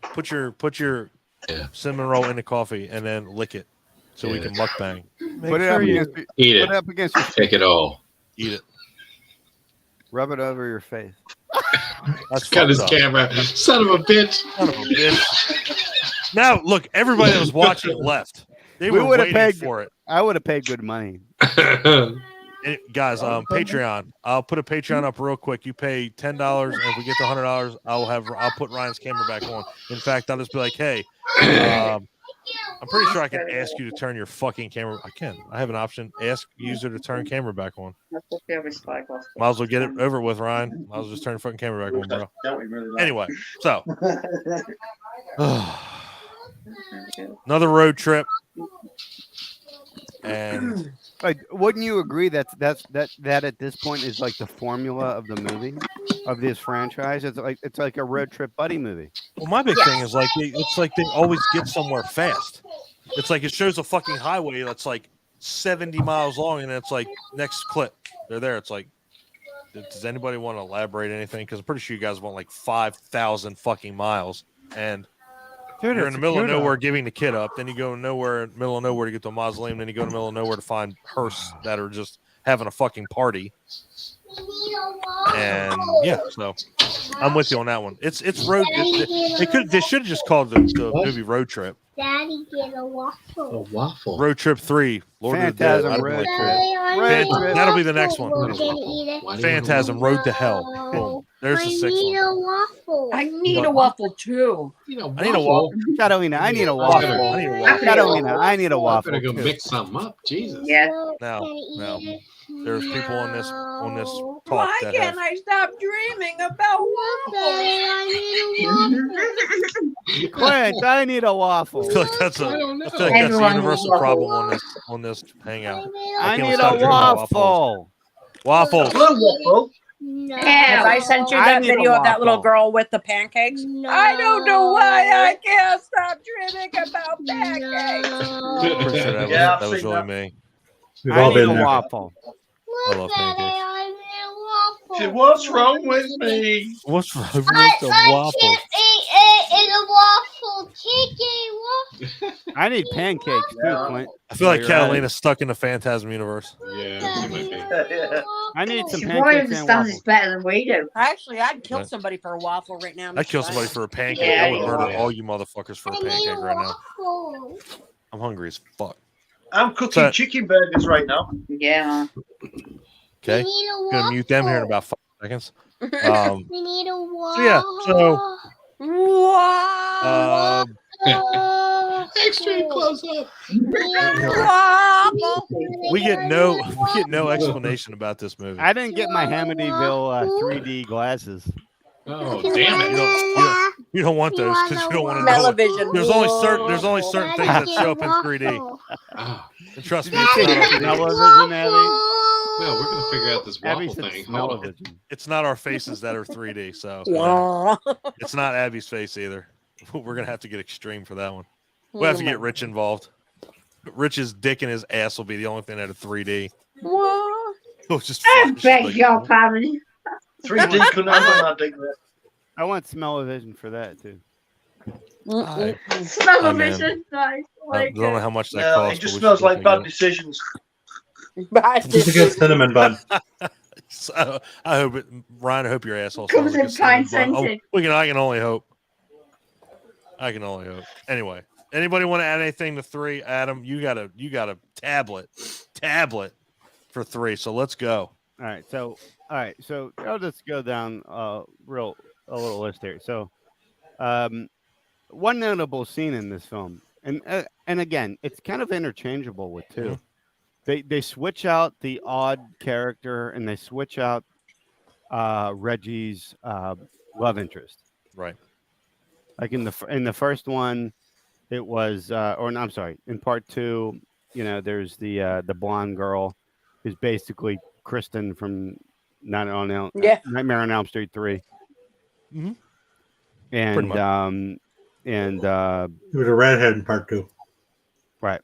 [SPEAKER 11] Put your cinnamon roll in the coffee and then lick it so we can mukbang.
[SPEAKER 6] Put it up against.
[SPEAKER 1] Eat
[SPEAKER 6] Put it up against.
[SPEAKER 1] Take it all.
[SPEAKER 11] Eat it.
[SPEAKER 6] Rub it over your face.
[SPEAKER 11] That's
[SPEAKER 1] got his camera. Son of a bitch.
[SPEAKER 11] Now, look, everybody that was watching left. They were waiting for it.
[SPEAKER 6] I would have paid good money.
[SPEAKER 11] Guys, Patreon. I'll put a Patreon up real quick. You pay $10, and if we get to $100, I'll put Ryan's camera back on. In fact, I'll just be like, hey, I'm pretty sure I can ask you to turn your fucking camera. I can. I have an option. Ask user to turn camera back on. Might as well get it over with, Ryan. Might as well just turn your fucking camera back on, bro. Anyway, so another road trip, and
[SPEAKER 6] like, wouldn't you agree that at this point is like the formula of the movie of this franchise? It's like a road trip buddy movie.
[SPEAKER 11] Well, my big thing is like it's like they always get somewhere fast. It's like it shows a fucking highway that's like 70 miles long, and it's like next clip they're there. It's like, does anybody want to elaborate anything? Because I'm pretty sure you guys want like 5,000 fucking miles, and dude, you're in the middle of nowhere giving the kid up. Then you go middle of nowhere to get to a mausoleum. Then you go to the middle of nowhere to find hearse that are just having a fucking party. And yeah, so I'm with you on that one. It's road. They should have just called the movie Road Trip.
[SPEAKER 13] Daddy, get a waffle.
[SPEAKER 1] A waffle.
[SPEAKER 11] Road Trip 3. Lord of the Dead. That'll be the next one. Phantasm. Road to Hell. Boom. There's the sixth one.
[SPEAKER 13] A waffle.
[SPEAKER 4] I need a waffle too.
[SPEAKER 11] I need a waffle.
[SPEAKER 6] Catalina, I need a waffle. Catalina, I need a waffle.
[SPEAKER 1] I'm gonna go mix something up. Jesus.
[SPEAKER 9] Yeah.
[SPEAKER 11] No. There's people on this talk.
[SPEAKER 4] Why
[SPEAKER 11] that
[SPEAKER 4] can't I stop dreaming about waffles?
[SPEAKER 6] Clint, I need a waffle.
[SPEAKER 11] I feel like that's the universal problem on this hangout.
[SPEAKER 6] I need a waffle.
[SPEAKER 11] Waffles.
[SPEAKER 7] Waffle.
[SPEAKER 13] No.
[SPEAKER 4] Have I sent you that video of that little girl with the pancakes?
[SPEAKER 13] No.
[SPEAKER 4] I don't know why I can't stop dreaming about pancakes.
[SPEAKER 11] I'm pretty sure that was really me.
[SPEAKER 2] We've all been
[SPEAKER 6] a
[SPEAKER 2] there.
[SPEAKER 6] waffle.
[SPEAKER 11] I love pancakes.
[SPEAKER 7] What's wrong with me?
[SPEAKER 11] What's wrong with
[SPEAKER 13] I
[SPEAKER 11] the waffles?
[SPEAKER 13] can't eat it in a waffle. Chicken waffle.
[SPEAKER 6] I need pancakes too, Clint.
[SPEAKER 11] I feel like Catalina's stuck in the Phantasm universe.
[SPEAKER 1] Yeah, she might be.
[SPEAKER 6] I need some
[SPEAKER 9] She probably
[SPEAKER 6] pancakes and
[SPEAKER 9] understands
[SPEAKER 6] waffles.
[SPEAKER 9] it better than we do.
[SPEAKER 4] Actually, I'd kill
[SPEAKER 11] Right.
[SPEAKER 4] somebody for a waffle right now.
[SPEAKER 11] I'd kill somebody for a pancake.
[SPEAKER 9] Yeah,
[SPEAKER 11] I would murder
[SPEAKER 1] yeah.
[SPEAKER 11] all you motherfuckers for a pancake right now.
[SPEAKER 13] Waffle.
[SPEAKER 11] I'm hungry as fuck.
[SPEAKER 7] I'm cooking chicken burgers right now.
[SPEAKER 9] Yeah.
[SPEAKER 11] Okay,
[SPEAKER 13] We need a
[SPEAKER 11] I'm gonna mute them here in
[SPEAKER 13] waffle.
[SPEAKER 11] about 5 seconds.
[SPEAKER 13] We need a waffle.
[SPEAKER 11] So yeah, so
[SPEAKER 4] Wow.
[SPEAKER 1] Extreme close up.
[SPEAKER 4] Waffle.
[SPEAKER 11] we get no explanation about this movie.
[SPEAKER 6] I didn't get my Hamityville 3D glasses.
[SPEAKER 1] Oh, damn it.
[SPEAKER 11] You don't want those because you don't want to know.
[SPEAKER 4] Smell-o-vision.
[SPEAKER 11] There's only certain things that show up in 3D.
[SPEAKER 1] Oh,
[SPEAKER 11] And trust me,
[SPEAKER 6] Did you say smell-o-vision, Abby?
[SPEAKER 1] well, we're going to figure out this
[SPEAKER 6] Abby
[SPEAKER 1] waffle
[SPEAKER 6] said
[SPEAKER 1] thing. Hold on.
[SPEAKER 6] smell-o-vision.
[SPEAKER 11] it's not our faces that are 3D. So
[SPEAKER 4] Wow.
[SPEAKER 11] it's not Abby's face either. We're gonna have to get extreme for that one. We'll have to get Rich involved. Rich's dick and his ass will be the only thing that are 3D.
[SPEAKER 4] What?
[SPEAKER 11] He'll just
[SPEAKER 9] I
[SPEAKER 11] flash,
[SPEAKER 9] beg
[SPEAKER 11] like,
[SPEAKER 9] your pardon.
[SPEAKER 7] 3D couldn't handle that dick there.
[SPEAKER 6] I want smell-o-vision for that too.
[SPEAKER 11] I
[SPEAKER 9] Smell
[SPEAKER 11] Oh,
[SPEAKER 9] of
[SPEAKER 11] man.
[SPEAKER 9] vision. Nice.
[SPEAKER 11] don't know how much that
[SPEAKER 7] No,
[SPEAKER 11] costs.
[SPEAKER 7] it just
[SPEAKER 11] but we
[SPEAKER 7] smells
[SPEAKER 11] should
[SPEAKER 7] like bad
[SPEAKER 11] definitely
[SPEAKER 7] decisions.
[SPEAKER 2] It's a good cinnamon bun.
[SPEAKER 11] get it. So, I hope it, Ryan. I hope your asshole
[SPEAKER 9] Comes
[SPEAKER 11] smells
[SPEAKER 9] in
[SPEAKER 11] like a cinnamon
[SPEAKER 9] pine
[SPEAKER 11] bun.
[SPEAKER 9] scented.
[SPEAKER 11] I can only hope. I can only hope. Anyway, anybody want to add anything to 3? Adam, you got a tablet for 3. So let's go.
[SPEAKER 6] All right, so I'll just go down a little list here. So, one notable scene in this film, and again, it's kind of interchangeable with 2. They switch out the odd character and they switch out Reggie's love interest.
[SPEAKER 11] Right.
[SPEAKER 6] Like in the first one, it was I'm sorry, in part 2, there's the blonde girl who's basically Kristen from Nightmare on Elm Street 3.
[SPEAKER 11] Mm-hmm.
[SPEAKER 6] And
[SPEAKER 2] He was a redhead in part 2.
[SPEAKER 6] Right.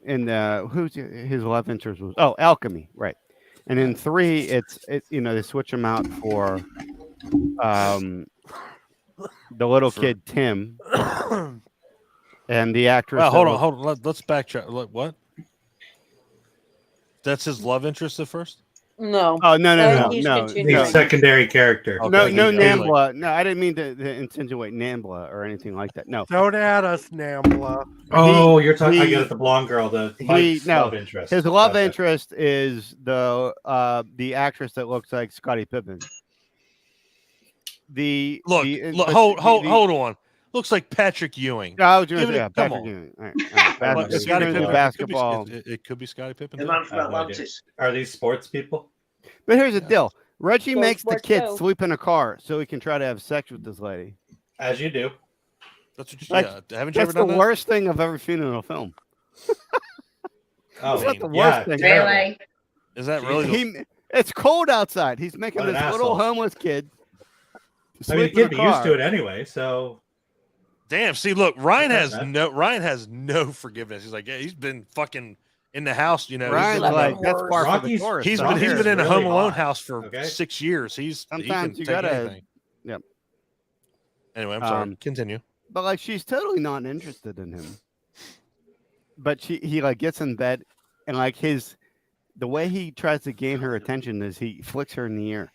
[SPEAKER 6] And who's his love interest was? Oh, Alchemy, right. And in 3, it's they switch him out for the little kid Tim, and the actress.
[SPEAKER 11] Hold on. Let's backtrack. What? That's his love interest at first?
[SPEAKER 4] No.
[SPEAKER 6] Oh no.
[SPEAKER 2] The secondary character.
[SPEAKER 6] Okay. No, Nambla. No, I didn't mean to insinuate Nambla or anything like that. No.
[SPEAKER 8] Don't add us, Nambla.
[SPEAKER 2] Oh, you're talking. I get the blonde girl. Love interest.
[SPEAKER 6] His love interest is the actress that looks like Scottie Pippen.
[SPEAKER 11] Hold on. Looks like Patrick Ewing.
[SPEAKER 6] No, I was going to say Patrick Ewing. All right.
[SPEAKER 11] Scottie Pippen.
[SPEAKER 6] Basketball.
[SPEAKER 11] It could be Scottie Pippen.
[SPEAKER 7] The man from Atlantis.
[SPEAKER 2] Are these sports people?
[SPEAKER 6] But here's the deal. Reggie
[SPEAKER 4] Go
[SPEAKER 6] makes the
[SPEAKER 4] sports
[SPEAKER 6] kid
[SPEAKER 4] go.
[SPEAKER 6] sleep in a car so he can try to have sex with this lady.
[SPEAKER 2] As you do.
[SPEAKER 11] That's what you
[SPEAKER 6] Like,
[SPEAKER 11] haven't you ever
[SPEAKER 6] That's the
[SPEAKER 11] done that?
[SPEAKER 6] worst thing I've ever seen in a film.
[SPEAKER 2] Oh,
[SPEAKER 6] It's not the
[SPEAKER 2] yeah,
[SPEAKER 6] worst thing.
[SPEAKER 2] terrible.
[SPEAKER 9] Really?
[SPEAKER 11] Is that really?
[SPEAKER 6] It's cold outside. He's making
[SPEAKER 2] What an
[SPEAKER 6] this little
[SPEAKER 2] asshole.
[SPEAKER 6] homeless kid.
[SPEAKER 2] I mean,
[SPEAKER 6] sleep
[SPEAKER 2] the
[SPEAKER 6] in
[SPEAKER 2] kid
[SPEAKER 6] a
[SPEAKER 2] be used
[SPEAKER 6] car.
[SPEAKER 2] to it anyway, so.
[SPEAKER 11] Damn. See, look, Ryan
[SPEAKER 2] Okay,
[SPEAKER 11] has no forgiveness. He's like, yeah, he's been fucking in the house.
[SPEAKER 6] Ryan's
[SPEAKER 11] he's
[SPEAKER 6] like, that's par for the
[SPEAKER 2] Rocky's-
[SPEAKER 6] course.
[SPEAKER 11] He's
[SPEAKER 6] son.
[SPEAKER 11] been in a
[SPEAKER 2] really
[SPEAKER 11] Home Alone
[SPEAKER 2] hot,
[SPEAKER 11] house for
[SPEAKER 2] okay?
[SPEAKER 11] 6 years. He
[SPEAKER 6] Sometimes
[SPEAKER 11] can
[SPEAKER 6] you
[SPEAKER 11] take
[SPEAKER 6] gotta-
[SPEAKER 11] anything.
[SPEAKER 6] Yep.
[SPEAKER 11] Anyway, I'm sorry. Continue.
[SPEAKER 6] But like, she's totally not interested in him. But he like gets in bed, and like the way he tries to gain her attention is he flicks her in the ear.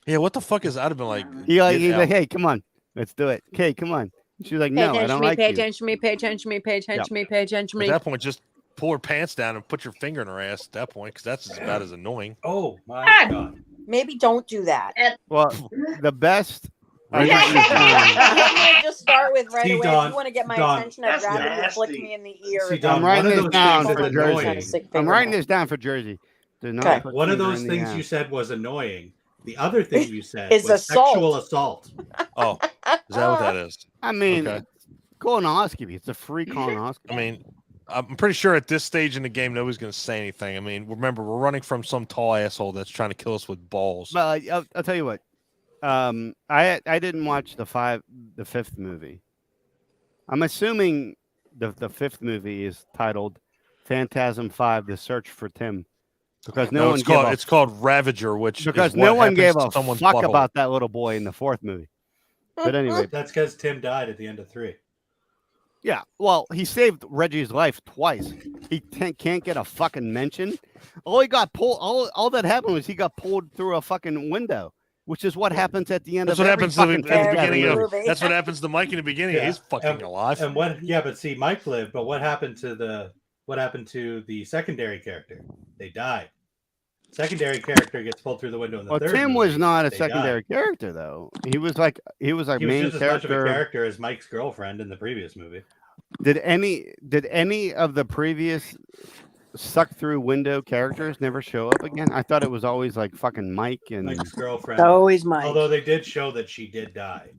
[SPEAKER 11] Yeah, what the fuck is I'd have been like?
[SPEAKER 6] He's
[SPEAKER 11] get
[SPEAKER 6] like,
[SPEAKER 11] out.
[SPEAKER 6] hey, come on, let's do it. Okay, come on. She's like,
[SPEAKER 4] Pay
[SPEAKER 6] no, I
[SPEAKER 4] attention
[SPEAKER 6] don't
[SPEAKER 4] to me,
[SPEAKER 6] like
[SPEAKER 4] pay
[SPEAKER 6] you.
[SPEAKER 4] attention to me, pay attention to me, pay attention to me, pay attention to
[SPEAKER 11] At
[SPEAKER 4] me.
[SPEAKER 11] that point, just pull her pants down and put your finger in her ass. At that point, because that's about as annoying.
[SPEAKER 2] Oh my god.
[SPEAKER 4] Maybe don't do that.
[SPEAKER 6] Well, the best
[SPEAKER 8] Right.
[SPEAKER 4] I'm just start with right
[SPEAKER 2] See,
[SPEAKER 4] away.
[SPEAKER 2] Dawn,
[SPEAKER 4] if you want to get my
[SPEAKER 2] Dawn,
[SPEAKER 4] attention, I'd rather you flick
[SPEAKER 7] nasty.
[SPEAKER 4] me in the ear.
[SPEAKER 2] See,
[SPEAKER 4] than
[SPEAKER 2] Dawn,
[SPEAKER 6] I'm writing
[SPEAKER 2] one of
[SPEAKER 6] this
[SPEAKER 2] those
[SPEAKER 6] down
[SPEAKER 2] things
[SPEAKER 6] for
[SPEAKER 2] is
[SPEAKER 6] Jersey.
[SPEAKER 2] annoying.
[SPEAKER 6] I'm writing this down for Jersey. Do not
[SPEAKER 4] Okay.
[SPEAKER 6] put
[SPEAKER 2] One of
[SPEAKER 6] finger
[SPEAKER 2] those
[SPEAKER 6] in the
[SPEAKER 2] things
[SPEAKER 6] ass.
[SPEAKER 2] you said was annoying. The other thing you said
[SPEAKER 4] Is
[SPEAKER 2] was
[SPEAKER 4] assault.
[SPEAKER 2] sexual assault.
[SPEAKER 11] Oh, is that what that is?
[SPEAKER 6] I mean,
[SPEAKER 11] Okay.
[SPEAKER 6] colonoscopy. It's a free colonoscopy.
[SPEAKER 11] I mean, I'm pretty sure at this stage in the game, nobody's going to say anything. I mean, remember, we're running from some tall asshole that's trying to kill us with balls.
[SPEAKER 6] But I'll tell you what. I didn't watch the fifth movie. I'm assuming the fifth movie is titled Phantasm 5: The Search for Tim, because no one
[SPEAKER 11] it's called Ravager, which
[SPEAKER 6] because
[SPEAKER 11] is what
[SPEAKER 6] no one gave
[SPEAKER 11] happens
[SPEAKER 6] a
[SPEAKER 11] to someone's
[SPEAKER 6] fuck
[SPEAKER 11] butthole.
[SPEAKER 6] about that little boy in the fourth movie. But anyway,
[SPEAKER 2] That's because Tim died at the end of 3.
[SPEAKER 6] yeah. Well, he saved Reggie's life twice. He can't get a fucking mention. All he got pulled. All that happened was he got pulled through a fucking window, which is what happens at the end
[SPEAKER 11] That's
[SPEAKER 6] of
[SPEAKER 11] what
[SPEAKER 6] every
[SPEAKER 11] happens at the
[SPEAKER 6] fucking
[SPEAKER 11] beginning of.
[SPEAKER 4] movie.
[SPEAKER 11] That's what happens to Mike in the beginning.
[SPEAKER 2] Yeah.
[SPEAKER 11] He's fucking alive.
[SPEAKER 2] And what? Yeah, but see, Mike lived. But what happened to the secondary character? They died. Secondary character gets pulled through the window in the third
[SPEAKER 6] Tim
[SPEAKER 2] movie.
[SPEAKER 6] was not a
[SPEAKER 2] They
[SPEAKER 6] secondary
[SPEAKER 2] died.
[SPEAKER 6] character though. He was a
[SPEAKER 2] He was
[SPEAKER 6] main
[SPEAKER 2] just as much of a
[SPEAKER 6] character.
[SPEAKER 2] character as Mike's girlfriend in the previous movie.
[SPEAKER 6] Did any of the previous suck through window characters never show up again? I thought it was always like fucking Mike and
[SPEAKER 2] Mike's girlfriend.
[SPEAKER 4] Always Mike.
[SPEAKER 2] Although they did show that she did die.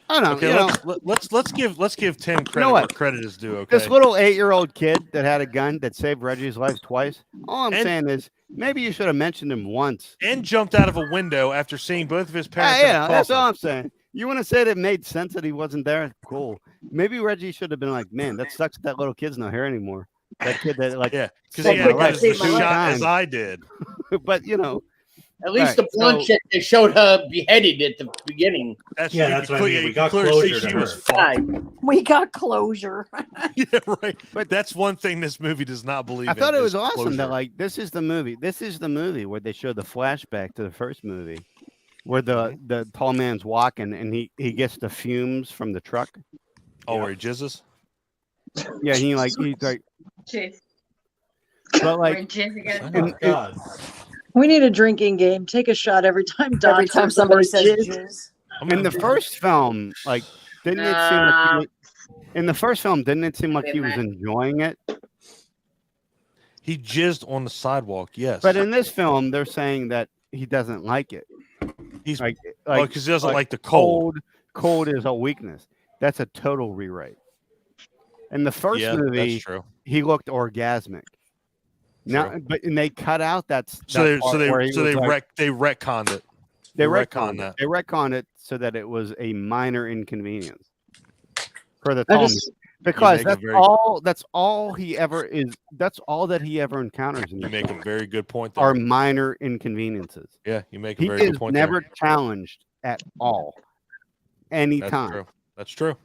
[SPEAKER 6] I don't know.
[SPEAKER 11] Okay, let's give Tim credit
[SPEAKER 6] what?
[SPEAKER 11] where credit is due. Okay,
[SPEAKER 6] This little 8-year-old kid that had a gun that saved Reggie's life twice. All I'm saying is maybe you should have mentioned him once.
[SPEAKER 11] and jumped out of a window after seeing both of his parents.
[SPEAKER 6] Yeah, that's all I'm saying. You want to say that it made sense that he wasn't there? Cool. Maybe Reggie should have been like, man, that sucks. That little kid's not here anymore. That kid that
[SPEAKER 11] because he
[SPEAKER 6] saved
[SPEAKER 11] had
[SPEAKER 6] my
[SPEAKER 11] as
[SPEAKER 6] life
[SPEAKER 11] the
[SPEAKER 6] 2
[SPEAKER 11] shot as
[SPEAKER 6] times.
[SPEAKER 11] I did.
[SPEAKER 6] But
[SPEAKER 14] At least
[SPEAKER 6] Right,
[SPEAKER 14] the blonde chick they showed her beheaded at the beginning.
[SPEAKER 2] That's what I mean. We got closure to her.
[SPEAKER 4] We got closure.
[SPEAKER 11] Yeah, right. But that's one thing this movie does not believe.
[SPEAKER 6] I thought
[SPEAKER 11] in,
[SPEAKER 6] it
[SPEAKER 11] is
[SPEAKER 6] was awesome
[SPEAKER 11] closure.
[SPEAKER 6] that like this is the movie where they show the flashback to the first movie where the tall man's walking and he gets the fumes from the truck.
[SPEAKER 11] Oh, where he jizzes?
[SPEAKER 6] Yeah, he's like
[SPEAKER 9] Jeez.
[SPEAKER 6] but like
[SPEAKER 9] Jizz again.
[SPEAKER 10] We need a drinking game. Take a shot every time. Doc
[SPEAKER 4] Every time
[SPEAKER 10] says the
[SPEAKER 4] somebody
[SPEAKER 10] word
[SPEAKER 4] says
[SPEAKER 10] jizz.
[SPEAKER 4] jizz.
[SPEAKER 6] in the first film, like didn't it seem like in the first film didn't it seem like he was enjoying it?
[SPEAKER 11] He jizzed on the sidewalk. Yes,
[SPEAKER 6] But in this film, they're saying that he doesn't like it.
[SPEAKER 11] he's
[SPEAKER 6] Like
[SPEAKER 11] because he doesn't like the cold.
[SPEAKER 6] Cold is a weakness. That's a total rewrite. In the first
[SPEAKER 11] Yeah,
[SPEAKER 6] movie,
[SPEAKER 11] that's true.
[SPEAKER 6] he looked orgasmic. Now, but and they cut out that.
[SPEAKER 11] So they
[SPEAKER 6] retconned
[SPEAKER 11] retconned it.
[SPEAKER 6] They
[SPEAKER 11] retconned
[SPEAKER 6] retconned
[SPEAKER 11] that.
[SPEAKER 6] They retconned it so that it was a minor inconvenience for the tall man. Because that's all he ever is. That's all that he ever encounters. In
[SPEAKER 11] You
[SPEAKER 6] this
[SPEAKER 11] make
[SPEAKER 6] film
[SPEAKER 11] a very good point there.
[SPEAKER 6] are minor inconveniences.
[SPEAKER 11] Yeah, you make a
[SPEAKER 6] He
[SPEAKER 11] very good
[SPEAKER 6] is
[SPEAKER 11] point
[SPEAKER 6] never
[SPEAKER 11] there.
[SPEAKER 6] challenged at all. Anytime.
[SPEAKER 11] That's true.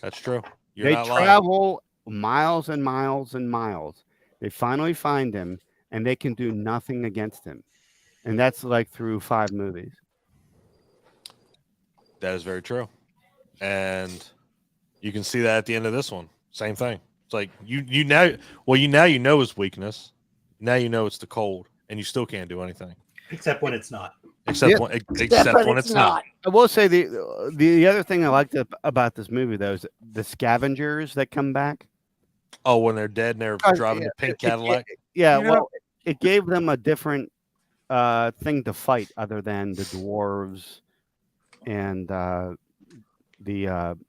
[SPEAKER 11] That's true. You're
[SPEAKER 6] They
[SPEAKER 11] not lying.
[SPEAKER 6] travel miles and miles and miles. They finally find him, and they can do nothing against him. And that's like through 5 movies.
[SPEAKER 11] That is very true. And you can see that at the end of this one. Same thing. It's like you know his weakness. Now you know it's the cold, and you still can't do anything.
[SPEAKER 2] Except when it's not.
[SPEAKER 11] Except when it's not.
[SPEAKER 6] I will say the other thing I liked about this movie though is the scavengers that come back.
[SPEAKER 11] Oh, when they're dead and they're driving the pink Cadillac.
[SPEAKER 6] It gave them a different thing to fight other than the dwarves and the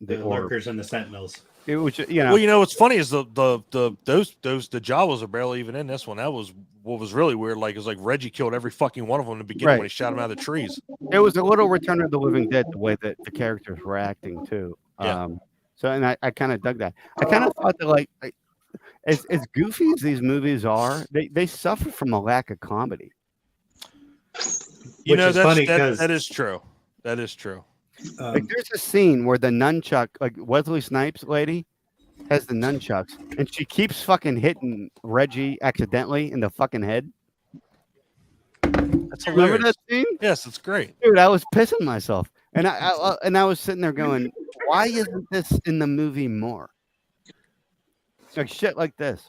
[SPEAKER 2] lurkers and the sentinels.
[SPEAKER 6] It was
[SPEAKER 11] Well, what's funny is the Jawas are barely even in this one. That was what was really weird. Like it was like Reggie killed every fucking one of them in the beginning
[SPEAKER 6] Right.
[SPEAKER 11] when he shot them out of the trees.
[SPEAKER 6] It was a little Return of the Living Dead the way that the characters were acting too.
[SPEAKER 11] Yeah.
[SPEAKER 6] So and I kind of dug that. I kind of thought that like as goofy as these movies are, they suffer from a lack of comedy.
[SPEAKER 2] Which is funny because
[SPEAKER 11] that is true. That is true.
[SPEAKER 6] Like there's a scene where the nunchuck, like Wesley Snipes lady, has the nunchucks, and she keeps fucking hitting Reggie accidentally in the fucking head.
[SPEAKER 11] That's
[SPEAKER 6] Remember
[SPEAKER 11] hilarious.
[SPEAKER 6] that scene?
[SPEAKER 11] Yes, it's great.
[SPEAKER 6] Dude, I was pissing myself, and I was sitting there going, "Why isn't this in the movie more?" Like shit like this.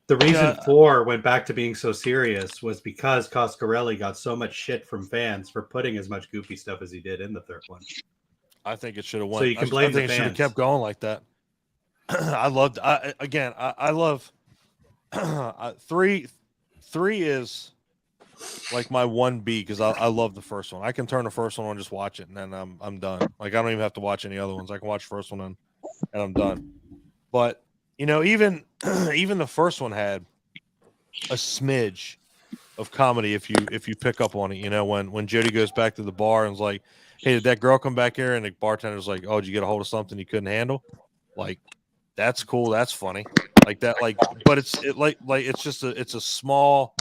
[SPEAKER 2] The reason 4 went back to being so serious was because Coscarelli got so much shit from fans for putting as much goofy stuff as he did in the third one.
[SPEAKER 11] I think it should have went.
[SPEAKER 2] So you can blame
[SPEAKER 11] I think
[SPEAKER 2] the
[SPEAKER 11] it should have
[SPEAKER 2] fans.
[SPEAKER 11] kept going like that. I love 3 is like my 1B because I love the first one. I can turn the first one on, just watch it, and then I'm done. Like I don't even have to watch any other ones. I can watch the first one and I'm done. But even the first one had a smidge of comedy if you pick up on it. When Jody goes back to the bar and is like, "Hey, did that girl come back here?" And the bartender's like, "Oh, did you get a hold of something you couldn't handle?" Like, that's cool. That's funny. Like that. Like, but it's a small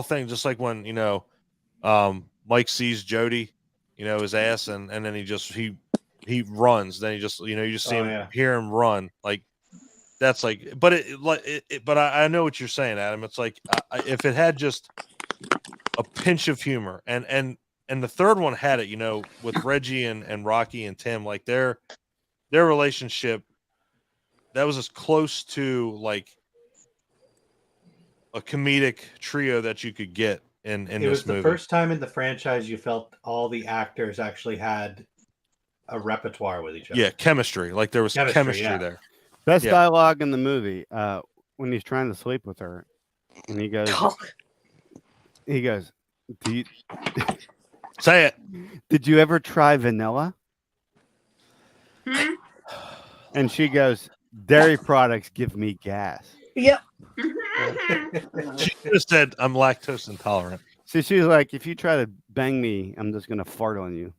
[SPEAKER 11] thing. Just like when Mike sees Jody, his ass, and then he runs. Then he just you just see hear him run. Like that's like, but but I know what you're saying, Adam. It's like if it had just a pinch of humor, and the third one had it, with Reggie and Rocky and Tim, like their relationship, that was as close to like a comedic trio that you could get in this movie.
[SPEAKER 2] It was the first time in the franchise you felt all the actors actually had a repertoire with each other.
[SPEAKER 11] Yeah, chemistry. Like there was chemistry there.
[SPEAKER 6] Best dialogue in the movie when he's trying to sleep with her, and he goes, "Do you
[SPEAKER 11] say it?
[SPEAKER 6] Did you ever try vanilla?" And she goes, "Dairy products give me gas."
[SPEAKER 4] Yep.
[SPEAKER 11] She just said, "I'm lactose intolerant."
[SPEAKER 6] So she's like, "If you try to bang me, I'm just gonna fart on you."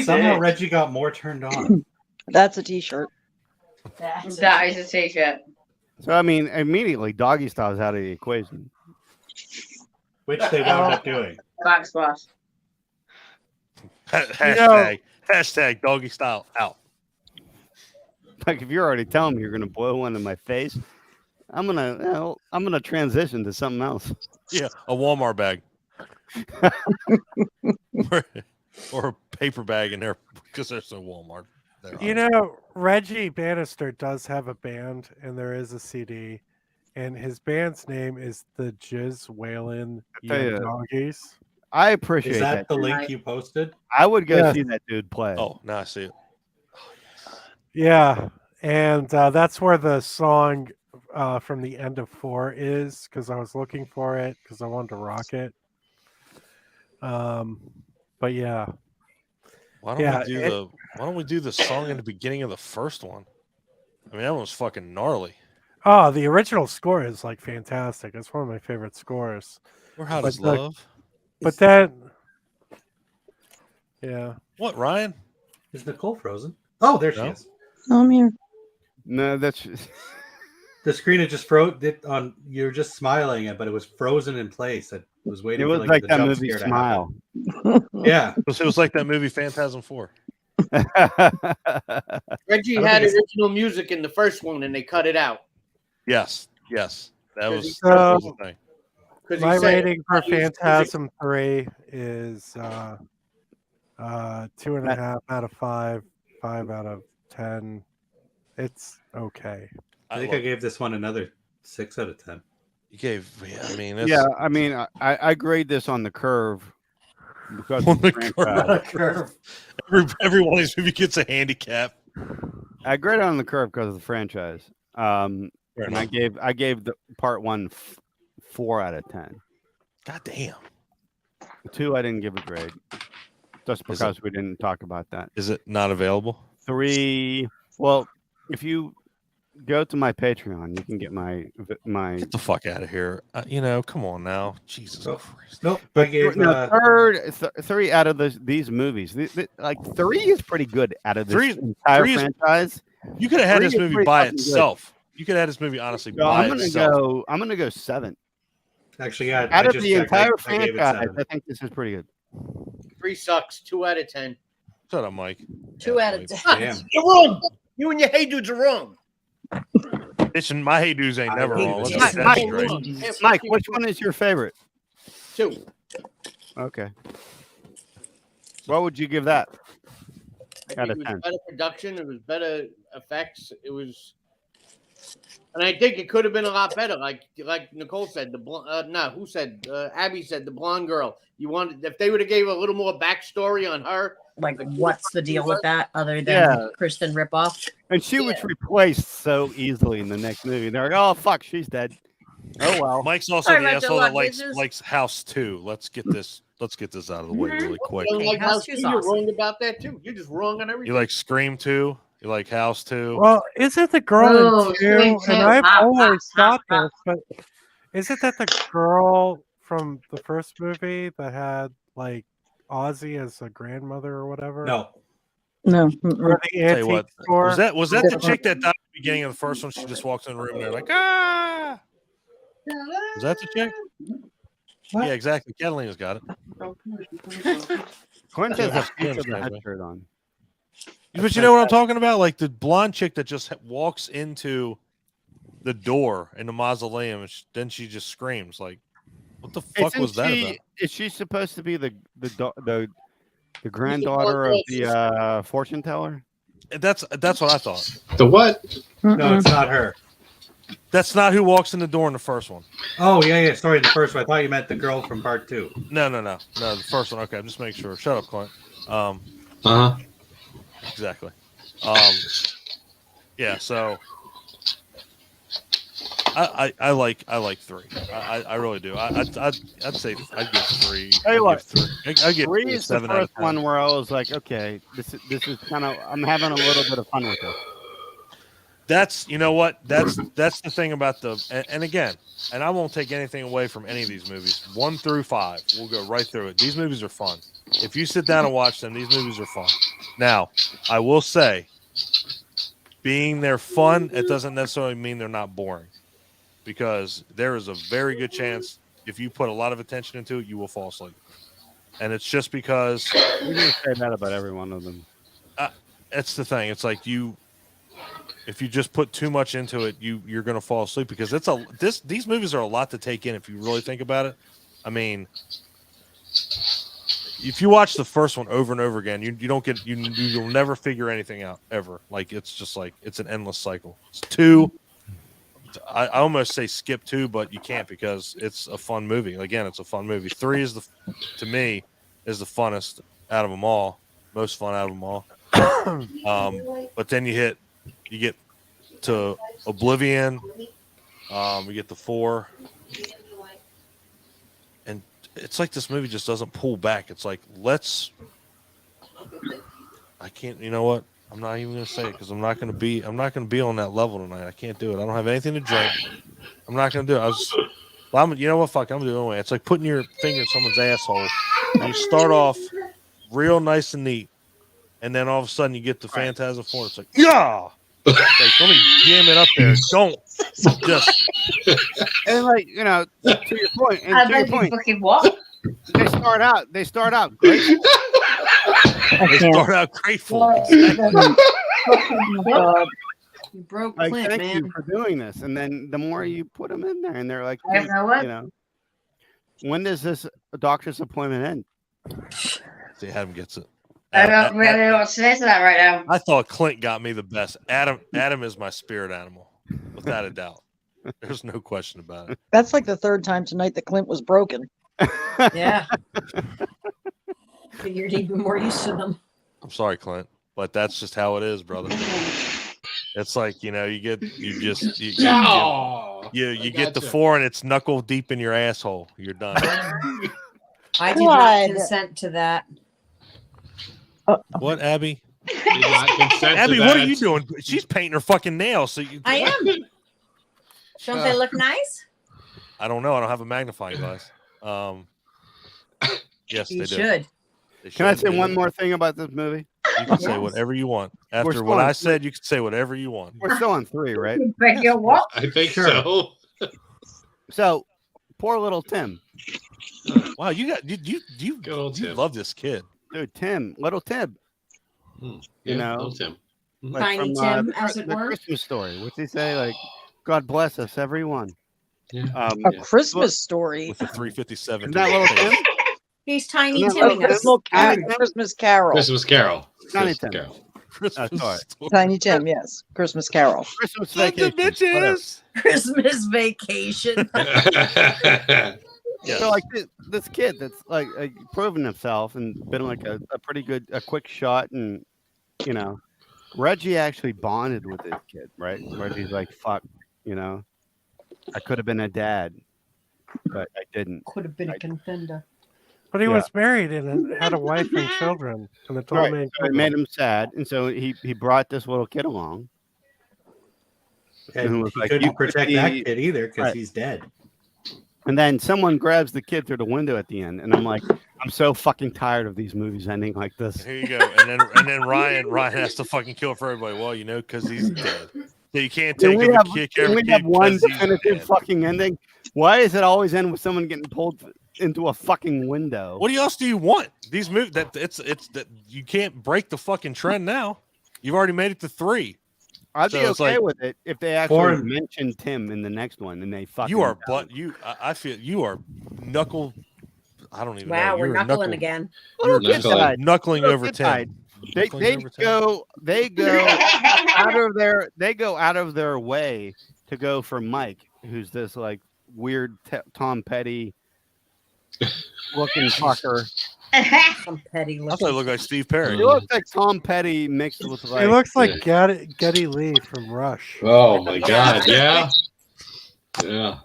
[SPEAKER 2] Somehow Reggie got more turned on.
[SPEAKER 10] That's a T-shirt.
[SPEAKER 9] That is a T-shirt.
[SPEAKER 6] So I mean, immediately Doggy Style's out of the equation,
[SPEAKER 2] which they wound up doing.
[SPEAKER 9] Backsplash.
[SPEAKER 11] Hashtag Doggy Style out.
[SPEAKER 6] Like if you're already telling me you're gonna blow one in my face, I'm gonna transition to something else.
[SPEAKER 11] Yeah, a Walmart bag. or a paper bag in there because there's no Walmart there.
[SPEAKER 8] Reggie Bannister does have a band, and there is a CD, and his band's name is the Jizz Whalen Doggies.
[SPEAKER 6] I appreciate that.
[SPEAKER 2] Is that the link you posted?
[SPEAKER 6] I would go see that dude play.
[SPEAKER 11] Oh, now I see it.
[SPEAKER 8] Yeah, and that's where the song from the end of 4 is, because I was looking for it because I wanted to rock it. But yeah.
[SPEAKER 11] Why don't we do the song in the beginning of the first one? I mean, that one was fucking gnarly.
[SPEAKER 8] Oh, the original score is like fantastic. It's one of my favorite scores.
[SPEAKER 11] Or How Does Love?
[SPEAKER 8] But then, yeah.
[SPEAKER 11] What, Ryan?
[SPEAKER 2] Is Nicole frozen? Oh, there she is.
[SPEAKER 10] I'm here.
[SPEAKER 6] No, that's
[SPEAKER 2] the screen had just froze. You were just smiling, but it was frozen in place. It was waiting.
[SPEAKER 6] It was
[SPEAKER 2] for,
[SPEAKER 6] like
[SPEAKER 2] the
[SPEAKER 6] that
[SPEAKER 2] jump
[SPEAKER 6] movie
[SPEAKER 2] scare to
[SPEAKER 6] Smile.
[SPEAKER 2] Yeah,
[SPEAKER 11] it was like that movie Phantasm 4.
[SPEAKER 14] Reggie had original music in the first one, and they cut it out.
[SPEAKER 11] Yes, that was
[SPEAKER 8] the
[SPEAKER 11] thing.
[SPEAKER 8] My rating for Phantasm 3 is 2.5 out of 5, 5 out of 10. It's okay.
[SPEAKER 2] I think I gave this one another 6 out of 10.
[SPEAKER 11] You gave,
[SPEAKER 6] I grade this on the curve because
[SPEAKER 11] on the curve. Every one of these movie gets a handicap.
[SPEAKER 6] I grade it on the curve because of the franchise. And I gave the part 1 4 out of 10.
[SPEAKER 11] God damn.
[SPEAKER 6] 2 I didn't give a grade, just because we didn't talk about that.
[SPEAKER 11] Is it not available?
[SPEAKER 6] 3. Well, if you go to my Patreon, you can get my.
[SPEAKER 11] Get the fuck out of here! Come on now, Jesus Christ!
[SPEAKER 2] Nope. I gave
[SPEAKER 6] three out of these movies. Like 3 is pretty good out of this entire franchise.
[SPEAKER 11] You could have had this movie by itself. You could have had this movie honestly by itself.
[SPEAKER 6] I'm gonna go 7.
[SPEAKER 2] Actually, yeah.
[SPEAKER 6] Out of the entire franchise, I think this is pretty good.
[SPEAKER 14] 3 sucks. 2 out of 10.
[SPEAKER 11] Shut up, Mike.
[SPEAKER 4] 2 out of 10.
[SPEAKER 2] Damn.
[SPEAKER 14] You're wrong. You and your hey dudes are wrong.
[SPEAKER 11] Listen, my hey dudes ain't never wrong.
[SPEAKER 6] Mike, which one is your favorite?
[SPEAKER 14] 2.
[SPEAKER 6] Okay. What would you give that?
[SPEAKER 14] Out of 10. Better production. It was better effects. It was
[SPEAKER 5] And I think it could have been a lot better, like Nicole said. Who said? Abby said the blonde girl. You wanted if they would have gave a little more backstory on her.
[SPEAKER 4] Like, what's the deal with that other than Kristen ripoff?
[SPEAKER 6] And she was replaced so easily in the next movie. They're like, oh fuck, she's dead. Oh well.
[SPEAKER 11] Mike's also the asshole that likes House 2. Let's get this out of the way really quick.
[SPEAKER 5] Like House 2, you're wrong about that too. You're just wrong on everything.
[SPEAKER 11] You like Scream 2? You like House 2?
[SPEAKER 8] Well, is it the girl in 2? And I've always thought this, but is it that the girl from the first movie that had like Ozzy as a grandmother or whatever?
[SPEAKER 2] No.
[SPEAKER 8] Or the
[SPEAKER 11] Tell you what,
[SPEAKER 8] antique store?
[SPEAKER 11] was that the chick that died at the beginning of the first one? She just walks in the room and they're like, ah! Was that the chick? What? Yeah, exactly. Catalina's got it.
[SPEAKER 6] Clint has a piece of the head shirt on.
[SPEAKER 11] But you know what I'm talking about? Like the blonde chick that just walks into the door in the mausoleum, and then she just screams. Like, what the fuck was that about?
[SPEAKER 6] Is she supposed to be the granddaughter of the fortune teller?
[SPEAKER 11] That's what I thought.
[SPEAKER 1] The what?
[SPEAKER 2] No, it's not her.
[SPEAKER 11] That's not who walks in the door in the first one.
[SPEAKER 2] Oh yeah. Sorry, the first one. I thought you meant the girl from part 2.
[SPEAKER 11] No. The first one. Okay, I'm just making sure. Shut up, Clint. Exactly. Yeah. So I like 3. I really do. I'd say I'd give 3.
[SPEAKER 6] Hey, look,
[SPEAKER 11] I give
[SPEAKER 6] 3 is the
[SPEAKER 11] 7 out of
[SPEAKER 6] first
[SPEAKER 11] 10.
[SPEAKER 6] one where I was like, okay, this is kind of I'm having a little bit of fun with this.
[SPEAKER 11] That's you know what that's the thing about and again, and I won't take anything away from any of these movies. 1 through 5, we'll go right through it. These movies are fun. If you sit down and watch them, these movies are fun. Now, I will say, being they're fun, it doesn't necessarily mean they're not boring, because there is a very good chance if you put a lot of attention into it, you will fall asleep. And it's just because
[SPEAKER 6] you didn't say that about every one of them.
[SPEAKER 11] It's the thing. It's like if you just put too much into it, you're going to fall asleep, because these movies are a lot to take in if you really think about it. I mean, if you watch the first one over and over again, you'll never figure anything out ever. Like it's just like it's an endless cycle. It's 2. I almost say skip 2, but you can't because it's a fun movie. Again, it's a fun movie. 3 to me is the funnest out of them all, most fun out of them all. But then you get to Oblivion, we get to 4, and it's like this movie just doesn't pull back. It's like I can't. You know what? I'm not even gonna say it because I'm not gonna be on that level tonight. I can't do it. I don't have anything to drink. I'm not gonna do it. You know what? Fuck, I'm gonna do it anyway. It's like putting your finger in someone's asshole. And you start off real nice and neat, and then all of a sudden you get the Phantasm 4. It's like, yeah. Like, let me jam it up there. Don't just
[SPEAKER 6] and like to your point. And to your point,
[SPEAKER 9] fucking what?
[SPEAKER 6] They start out great.
[SPEAKER 11] They start out grateful.
[SPEAKER 4] You broke
[SPEAKER 6] like,
[SPEAKER 4] Clint,
[SPEAKER 6] thank
[SPEAKER 4] man.
[SPEAKER 6] you for doing this, and then the more you put them in there, and they're like,
[SPEAKER 9] You know what?
[SPEAKER 6] when does this doctor's appointment end?
[SPEAKER 11] See, Adam gets it.
[SPEAKER 9] I don't really know what to say to that right now.
[SPEAKER 11] I thought Clint got me the best. Adam is my spirit animal, without a doubt. There's no question about it.
[SPEAKER 10] That's like the 3rd time tonight that Clint was broken.
[SPEAKER 4] Yeah. Figured he'd be more used to them.
[SPEAKER 11] I'm sorry, Clint, but that's just how it is, brother. It's like, you get the 4 and it's knuckle deep in your asshole. You're done.
[SPEAKER 4] I did not consent to that.
[SPEAKER 11] What, Abby?
[SPEAKER 1] Did not consent
[SPEAKER 11] Abby,
[SPEAKER 1] to
[SPEAKER 11] what
[SPEAKER 1] that.
[SPEAKER 11] are you doing? She's painting her fucking nails. So
[SPEAKER 4] I am. Don't they look nice?
[SPEAKER 11] I don't know. I don't have a magnifying glass. Yes,
[SPEAKER 4] You
[SPEAKER 11] they do.
[SPEAKER 4] should.
[SPEAKER 6] Can I say one more thing about this movie?
[SPEAKER 11] You can say whatever you want. After what I said, you can say whatever you want.
[SPEAKER 6] We're still on 3, right?
[SPEAKER 9] What?
[SPEAKER 1] I think so.
[SPEAKER 6] So, poor little Tim.
[SPEAKER 11] Wow, you love this kid,
[SPEAKER 6] dude. Little Tim.
[SPEAKER 1] Yeah, little Tim.
[SPEAKER 6] Like
[SPEAKER 4] Tiny
[SPEAKER 6] from,
[SPEAKER 4] Tim, as it
[SPEAKER 6] the
[SPEAKER 4] were.
[SPEAKER 6] Christmas Story. What's he say? Like, God bless us, everyone.
[SPEAKER 1] Yeah.
[SPEAKER 10] A Christmas Story.
[SPEAKER 11] with the 357.
[SPEAKER 6] Isn't that little Tim?
[SPEAKER 4] He's Tiny
[SPEAKER 10] A
[SPEAKER 4] Timmy.
[SPEAKER 10] Christmas Carol.
[SPEAKER 1] Christmas Carol.
[SPEAKER 6] Tiny
[SPEAKER 1] Christmas
[SPEAKER 6] Tim.
[SPEAKER 1] Carol.
[SPEAKER 10] Tiny Tim, yes. Christmas Carol.
[SPEAKER 6] Christmas
[SPEAKER 11] Vacation. Bitches.
[SPEAKER 4] Christmas Vacation.
[SPEAKER 6] So like this kid that's like proven himself and been like a pretty good, a quick shot, and you know, Reggie actually bonded with this kid, right? Reggie's like, fuck, you know, I could have been a dad, but I didn't.
[SPEAKER 4] Could have been a contender.
[SPEAKER 8] But he was married and had a wife and children, and the told me
[SPEAKER 6] it made him sad, and so he brought this little kid along.
[SPEAKER 2] And
[SPEAKER 6] was
[SPEAKER 2] he
[SPEAKER 6] like,
[SPEAKER 2] couldn't
[SPEAKER 6] "You could
[SPEAKER 2] protect
[SPEAKER 6] be-"
[SPEAKER 2] that kid either because
[SPEAKER 6] Right.
[SPEAKER 2] he's dead.
[SPEAKER 6] And then someone grabs the kid through the window at the end, and I'm like, I'm so fucking tired of these movies ending like this.
[SPEAKER 11] Here you go. And then Ryan has to fucking kill for everybody. Well, you know, because he's dead. So you can't take him and kick
[SPEAKER 6] Can
[SPEAKER 11] every
[SPEAKER 6] we have
[SPEAKER 11] kid
[SPEAKER 6] one
[SPEAKER 11] 'cause he's
[SPEAKER 6] definitive
[SPEAKER 11] dead.
[SPEAKER 6] fucking ending? Why does it always end with someone getting pulled into a fucking window?
[SPEAKER 11] What else do you want? These movies that it's that you can't break the fucking trend now. You've already made it to 3.
[SPEAKER 6] I'd
[SPEAKER 11] So
[SPEAKER 6] be
[SPEAKER 11] it's
[SPEAKER 6] okay
[SPEAKER 11] like-
[SPEAKER 6] with it if they actually mentioned Tim in the next one and they fucking.
[SPEAKER 11] You are I feel you are knuckle. I don't even know.
[SPEAKER 4] Wow, we're
[SPEAKER 11] You're
[SPEAKER 4] knuckling again.
[SPEAKER 11] You're
[SPEAKER 6] Little kid died.
[SPEAKER 11] knuckling
[SPEAKER 6] Little
[SPEAKER 11] over
[SPEAKER 6] kid
[SPEAKER 11] Tim.
[SPEAKER 6] died. They go out of their way to go for Mike, who's this like weird Tom Petty looking fucker.
[SPEAKER 4] Some petty
[SPEAKER 11] I thought it looked like Steve Perry.
[SPEAKER 6] He looks like Tom Petty mixed with like.
[SPEAKER 8] He looks like Geddy Lee from Rush.
[SPEAKER 1] Oh my God! Yeah, yeah.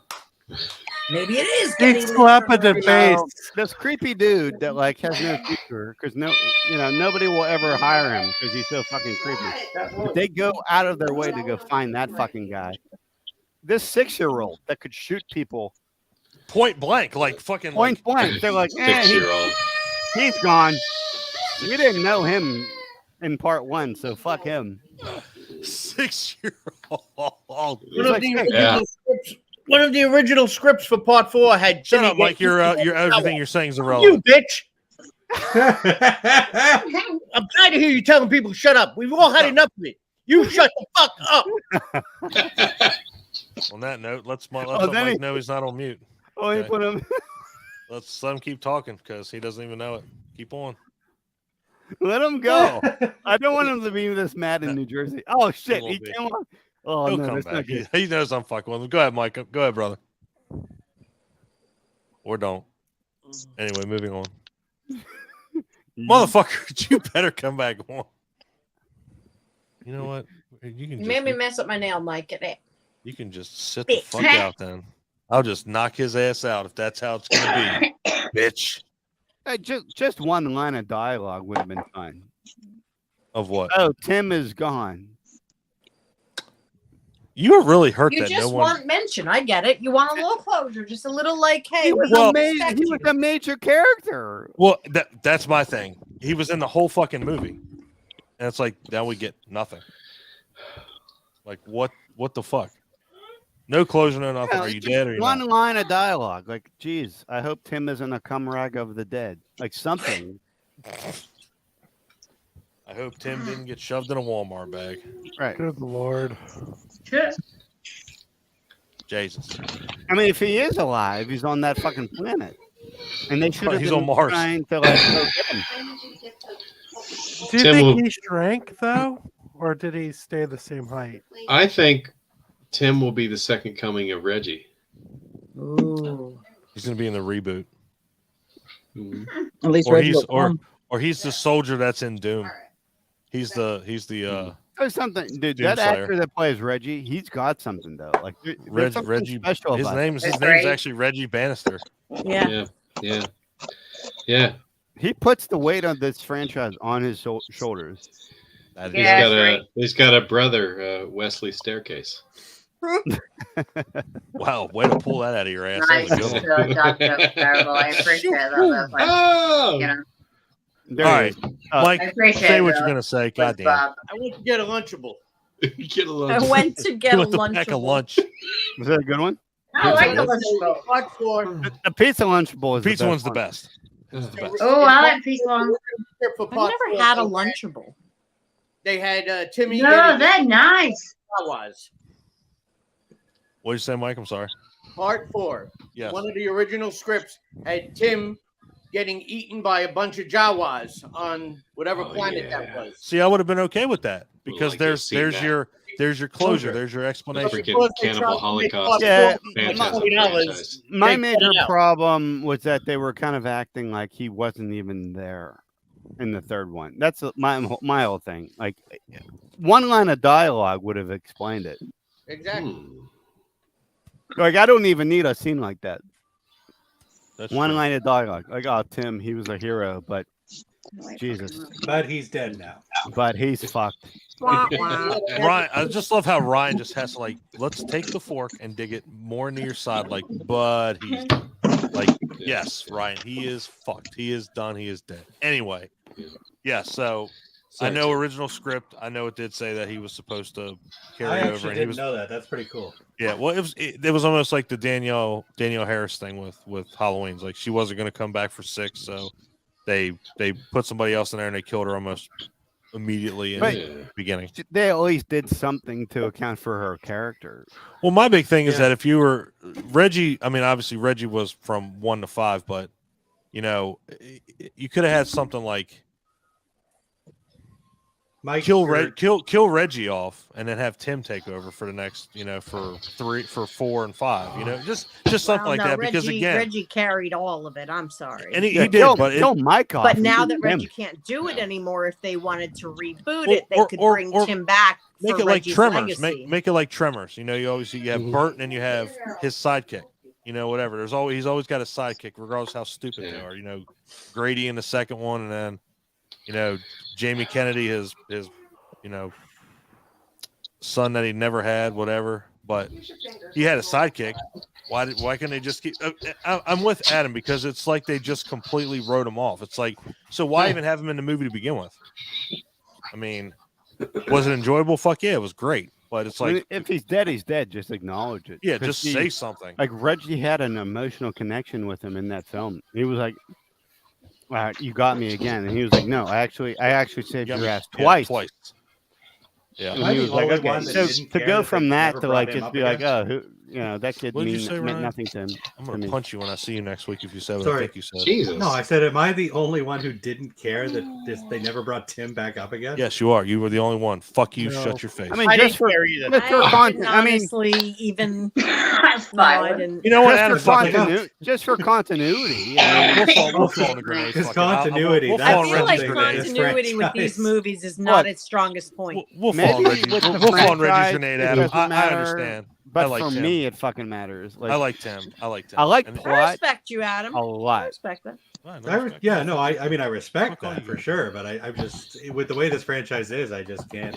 [SPEAKER 4] Maybe it is.
[SPEAKER 8] Big
[SPEAKER 4] Getting
[SPEAKER 8] slap at the
[SPEAKER 6] You
[SPEAKER 8] face.
[SPEAKER 6] know, this creepy dude that like has no future because nobody will ever hire him because he's so fucking creepy. If they go out of their way to go find that fucking guy, this 6-year-old that could shoot people
[SPEAKER 11] point blank, like fucking
[SPEAKER 6] point blank. They're like,
[SPEAKER 1] 6-year-old.
[SPEAKER 6] he's gone. We didn't know him in part 1, so fuck him.
[SPEAKER 11] 6-year-old.
[SPEAKER 5] One of the original scripts for part 4 had.
[SPEAKER 11] Shut
[SPEAKER 5] Timmy
[SPEAKER 11] up, Mike.
[SPEAKER 5] get-
[SPEAKER 11] Everything you're saying is
[SPEAKER 5] You
[SPEAKER 11] irrelevant.
[SPEAKER 5] bitch. I'm tired of hearing you telling people shut up. We've all had enough of it. You shut the fuck up.
[SPEAKER 11] On that note, let's
[SPEAKER 6] then
[SPEAKER 11] let Mike
[SPEAKER 6] he-
[SPEAKER 11] know he's not on mute.
[SPEAKER 6] Oh, he
[SPEAKER 11] Okay.
[SPEAKER 6] put him.
[SPEAKER 11] Let's let him keep talking because he doesn't even know it. Keep on.
[SPEAKER 6] Let him go. I don't want him to be this mad in New Jersey. Oh shit,
[SPEAKER 11] will
[SPEAKER 6] he
[SPEAKER 11] be.
[SPEAKER 6] came on. Oh
[SPEAKER 11] He'll
[SPEAKER 6] no,
[SPEAKER 11] come
[SPEAKER 6] that's not
[SPEAKER 11] back.
[SPEAKER 6] good.
[SPEAKER 11] He knows I'm fucking with him. Go ahead, Mike. Go ahead, brother. Or don't. Anyway, moving on. Motherfucker, you better come back on. You know what? You can
[SPEAKER 4] You
[SPEAKER 11] just,
[SPEAKER 4] made me mess up my nail, Mike.
[SPEAKER 11] you can just sit the fuck out then. I'll just knock his ass out if that's how it's gonna be, bitch.
[SPEAKER 6] Hey, just one line of dialogue would have been fine.
[SPEAKER 11] Of what?
[SPEAKER 6] Oh, Tim is gone.
[SPEAKER 11] You were really hurt
[SPEAKER 4] You
[SPEAKER 11] that
[SPEAKER 4] just
[SPEAKER 11] no one.
[SPEAKER 4] want mention. I get it. You want a little closure, just a little like, hey,
[SPEAKER 6] He was,
[SPEAKER 4] we
[SPEAKER 6] a,
[SPEAKER 4] respect
[SPEAKER 6] he
[SPEAKER 4] you.
[SPEAKER 6] was a major character.
[SPEAKER 11] Well, that's my thing. He was in the whole fucking movie, and it's like now we get nothing. Like what? What the fuck? No closure, no nothing.
[SPEAKER 6] Yeah,
[SPEAKER 11] Are you
[SPEAKER 6] just
[SPEAKER 11] dead or you
[SPEAKER 6] one
[SPEAKER 11] not?
[SPEAKER 6] line of dialogue? Like, geez, I hope Tim isn't a cum rag of the dead. Like something.
[SPEAKER 11] I hope Tim didn't get shoved in a Walmart bag.
[SPEAKER 6] Right.
[SPEAKER 8] Good Lord.
[SPEAKER 11] Jesus.
[SPEAKER 6] I mean, if he is alive, he's on that fucking planet, and they should have
[SPEAKER 11] He's
[SPEAKER 6] been
[SPEAKER 11] on Mars.
[SPEAKER 6] trying to like go get him.
[SPEAKER 8] Do you
[SPEAKER 1] Tim
[SPEAKER 8] think
[SPEAKER 1] will-
[SPEAKER 8] he shrank though, or did he stay the same height?
[SPEAKER 1] I think Tim will be the second coming of Reggie.
[SPEAKER 4] Ooh.
[SPEAKER 11] He's gonna be in the reboot.
[SPEAKER 10] At least
[SPEAKER 11] Or
[SPEAKER 10] Reggie
[SPEAKER 11] he's
[SPEAKER 10] will come.
[SPEAKER 11] or he's the soldier that's in Doom. He's the
[SPEAKER 6] There's something, dude.
[SPEAKER 11] Doom
[SPEAKER 6] That
[SPEAKER 11] Slayer.
[SPEAKER 6] actor that plays Reggie, he's got something though. Like there's something
[SPEAKER 11] Reggie.
[SPEAKER 6] special
[SPEAKER 11] His
[SPEAKER 6] about
[SPEAKER 11] name's
[SPEAKER 6] him.
[SPEAKER 11] actually Reggie Bannister.
[SPEAKER 4] Yeah.
[SPEAKER 1] Yeah.
[SPEAKER 6] He puts the weight of this franchise on his shoulders.
[SPEAKER 11] That
[SPEAKER 1] He's got a brother, Wesley Staircase.
[SPEAKER 11] Wow, way to pull that out of your ass.
[SPEAKER 9] Nice.
[SPEAKER 11] That was a good one.
[SPEAKER 9] That was terrible. I appreciate that. That was like,
[SPEAKER 1] Oh!
[SPEAKER 9] you know,
[SPEAKER 11] All right, Mike,
[SPEAKER 9] I appreciate
[SPEAKER 11] say what
[SPEAKER 9] it,
[SPEAKER 11] you're
[SPEAKER 9] though.
[SPEAKER 11] gonna say.
[SPEAKER 9] But,
[SPEAKER 11] Goddamn.
[SPEAKER 5] I went to get a Lunchable.
[SPEAKER 1] Get a
[SPEAKER 4] I went to get
[SPEAKER 11] You
[SPEAKER 4] a
[SPEAKER 11] went to pack a
[SPEAKER 4] lunchable.
[SPEAKER 11] lunch.
[SPEAKER 6] Was that a good one?
[SPEAKER 9] I like the Lunchable.
[SPEAKER 5] Part 4.
[SPEAKER 6] The pizza lunchable is
[SPEAKER 11] Pizza
[SPEAKER 6] the
[SPEAKER 11] one's the
[SPEAKER 6] one.
[SPEAKER 11] best. This is the best.
[SPEAKER 9] Oh, I like peace long.
[SPEAKER 5] For
[SPEAKER 4] I've
[SPEAKER 5] part
[SPEAKER 4] never
[SPEAKER 5] 4,
[SPEAKER 4] had a lunchable.
[SPEAKER 5] They had Timmy.
[SPEAKER 9] No,
[SPEAKER 5] getting
[SPEAKER 9] they're nice.
[SPEAKER 5] Star Wars.
[SPEAKER 11] What did you say, Mike? I'm sorry.
[SPEAKER 5] Part 4.
[SPEAKER 11] Yes.
[SPEAKER 5] One of the original scripts had Tim
[SPEAKER 14] getting eaten by a bunch of Jawas on whatever planet that was.
[SPEAKER 11] See, I would have been okay with that because
[SPEAKER 1] like to see that.
[SPEAKER 11] there's your closure, there's your explanation.
[SPEAKER 1] Freaking Cannibal Holocaust.
[SPEAKER 6] Yeah,
[SPEAKER 1] Phantasm franchise.
[SPEAKER 6] my major problem was that they were kind of acting like he wasn't even there in the third one. That's my whole thing. Like, one line of dialogue would have explained it.
[SPEAKER 14] Exactly.
[SPEAKER 6] Like, I don't even need a scene like that.
[SPEAKER 11] That's
[SPEAKER 6] one
[SPEAKER 11] true.
[SPEAKER 6] line of dialogue. Like, oh, Tim, he was a hero, but Jesus.
[SPEAKER 2] But he's dead now.
[SPEAKER 6] But he's fucked.
[SPEAKER 11] Ryan, I just love how Ryan just has to like, let's take the fork and dig it more into your side, like, but he's like, yes, Ryan, he is fucked. He is done. He is dead. Anyway, yeah. So I know original script. I know it did say that he was supposed to carry
[SPEAKER 2] I
[SPEAKER 11] over.
[SPEAKER 2] actually
[SPEAKER 11] And
[SPEAKER 2] didn't know that. That's pretty cool.
[SPEAKER 11] Yeah, well, it was almost like the Danielle Harris thing with Halloween's. Like, she wasn't going to come back for 6, so they put somebody else in there and they killed her almost immediately in the beginning.
[SPEAKER 6] They at least did something to account for her character.
[SPEAKER 11] Well, my big thing is that if you were Reggie, I mean, obviously Reggie was from 1 to 5, but you know, you could have had something like kill Reggie off and then have Tim take over for the next, you know, for 4 and 5, you know, just something like that. Because again,
[SPEAKER 4] Reggie carried all of it. I'm sorry,
[SPEAKER 11] and he did, but
[SPEAKER 6] Mike off.
[SPEAKER 4] But now that Reggie can't do it anymore, if they wanted to reboot it, they could bring Tim back.
[SPEAKER 11] Make
[SPEAKER 4] for
[SPEAKER 11] it like
[SPEAKER 4] Reggie's
[SPEAKER 11] Tremors.
[SPEAKER 4] legacy.
[SPEAKER 11] Make it like Tremors. You know, you have Bert and then you have his sidekick. You know, whatever. He's always got a sidekick, regardless how stupid they are. You know, Grady in the second one, and then you know Jamie Kennedy, his you know son that he never had, whatever. But he had a sidekick. Why couldn't they just keep? I'm with Adam because it's like they just completely wrote him off. It's like, so why even have him in the movie to begin with? I mean, was it enjoyable? Fuck yeah, it was great. But it's like,
[SPEAKER 6] if he's dead, he's dead. Just acknowledge it.
[SPEAKER 11] Yeah, just say something.
[SPEAKER 6] Like Reggie had an emotional connection with him in that film. He was like, "You got me again," and he was like, "No, I actually saved your ass twice."
[SPEAKER 11] Twice. Yeah.
[SPEAKER 6] And he was like, "Okay." So to go from that to like just be like, "Oh, who, you know, that kid meant nothing to him."
[SPEAKER 11] I'm gonna punch you when I see you next week if you said what
[SPEAKER 2] Sorry.
[SPEAKER 11] I think you said.
[SPEAKER 2] Jesus. No, I said, am I the only one who didn't care that they never brought Tim back up again?
[SPEAKER 11] Yes, you are. You were the only one. Fuck you.
[SPEAKER 2] No.
[SPEAKER 11] Shut your face.
[SPEAKER 6] I mean, just for content. I mean,
[SPEAKER 4] honestly, even
[SPEAKER 11] you know what?
[SPEAKER 6] Just for continuity. I mean,
[SPEAKER 11] we'll fall on the grenade.
[SPEAKER 2] Because continuity.
[SPEAKER 4] I feel like continuity with these movies is not its strongest point.
[SPEAKER 11] We'll fall on Reggie's grenade, Adam. I understand.
[SPEAKER 6] But
[SPEAKER 11] like
[SPEAKER 6] for
[SPEAKER 11] Tim.
[SPEAKER 6] me, it fucking matters. Like,
[SPEAKER 11] I like Tim. I like
[SPEAKER 6] plot.
[SPEAKER 4] I respect you, Adam.
[SPEAKER 6] A lot.
[SPEAKER 4] I respect that.
[SPEAKER 2] I mean, I respect that for sure, but I'm just with the way this franchise is, I just can't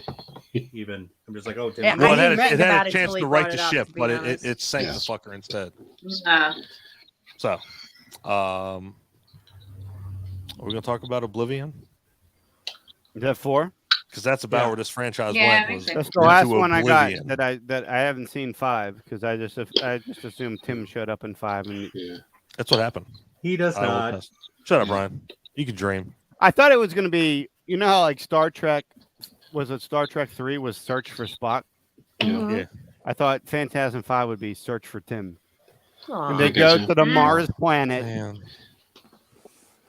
[SPEAKER 2] even. I'm just like, oh, Tim.
[SPEAKER 4] Yeah,
[SPEAKER 11] well, it
[SPEAKER 4] had
[SPEAKER 11] had
[SPEAKER 4] it
[SPEAKER 11] a chance
[SPEAKER 4] till he
[SPEAKER 11] to right
[SPEAKER 4] brought
[SPEAKER 11] the
[SPEAKER 4] it up,
[SPEAKER 11] ship,
[SPEAKER 4] to be
[SPEAKER 11] but
[SPEAKER 4] honest.
[SPEAKER 11] it sank the fucker instead. So, are we gonna talk about Oblivion?
[SPEAKER 6] Is that 4?
[SPEAKER 11] Because that's about where this franchise went. Was
[SPEAKER 6] that's the last one
[SPEAKER 11] Oblivion.
[SPEAKER 6] I got that I haven't seen 5 because I just assumed Tim showed up in 5 and
[SPEAKER 11] that's what happened.
[SPEAKER 2] He does not.
[SPEAKER 11] Shut up, Brian. You can dream.
[SPEAKER 6] I thought it was going to be, you know how like Star Trek 3 was Search for Spock?
[SPEAKER 11] Yeah.
[SPEAKER 6] I thought Phantasm 5 would be Search for Tim.
[SPEAKER 4] Aww.
[SPEAKER 6] And they go to the Mars planet.
[SPEAKER 11] Man.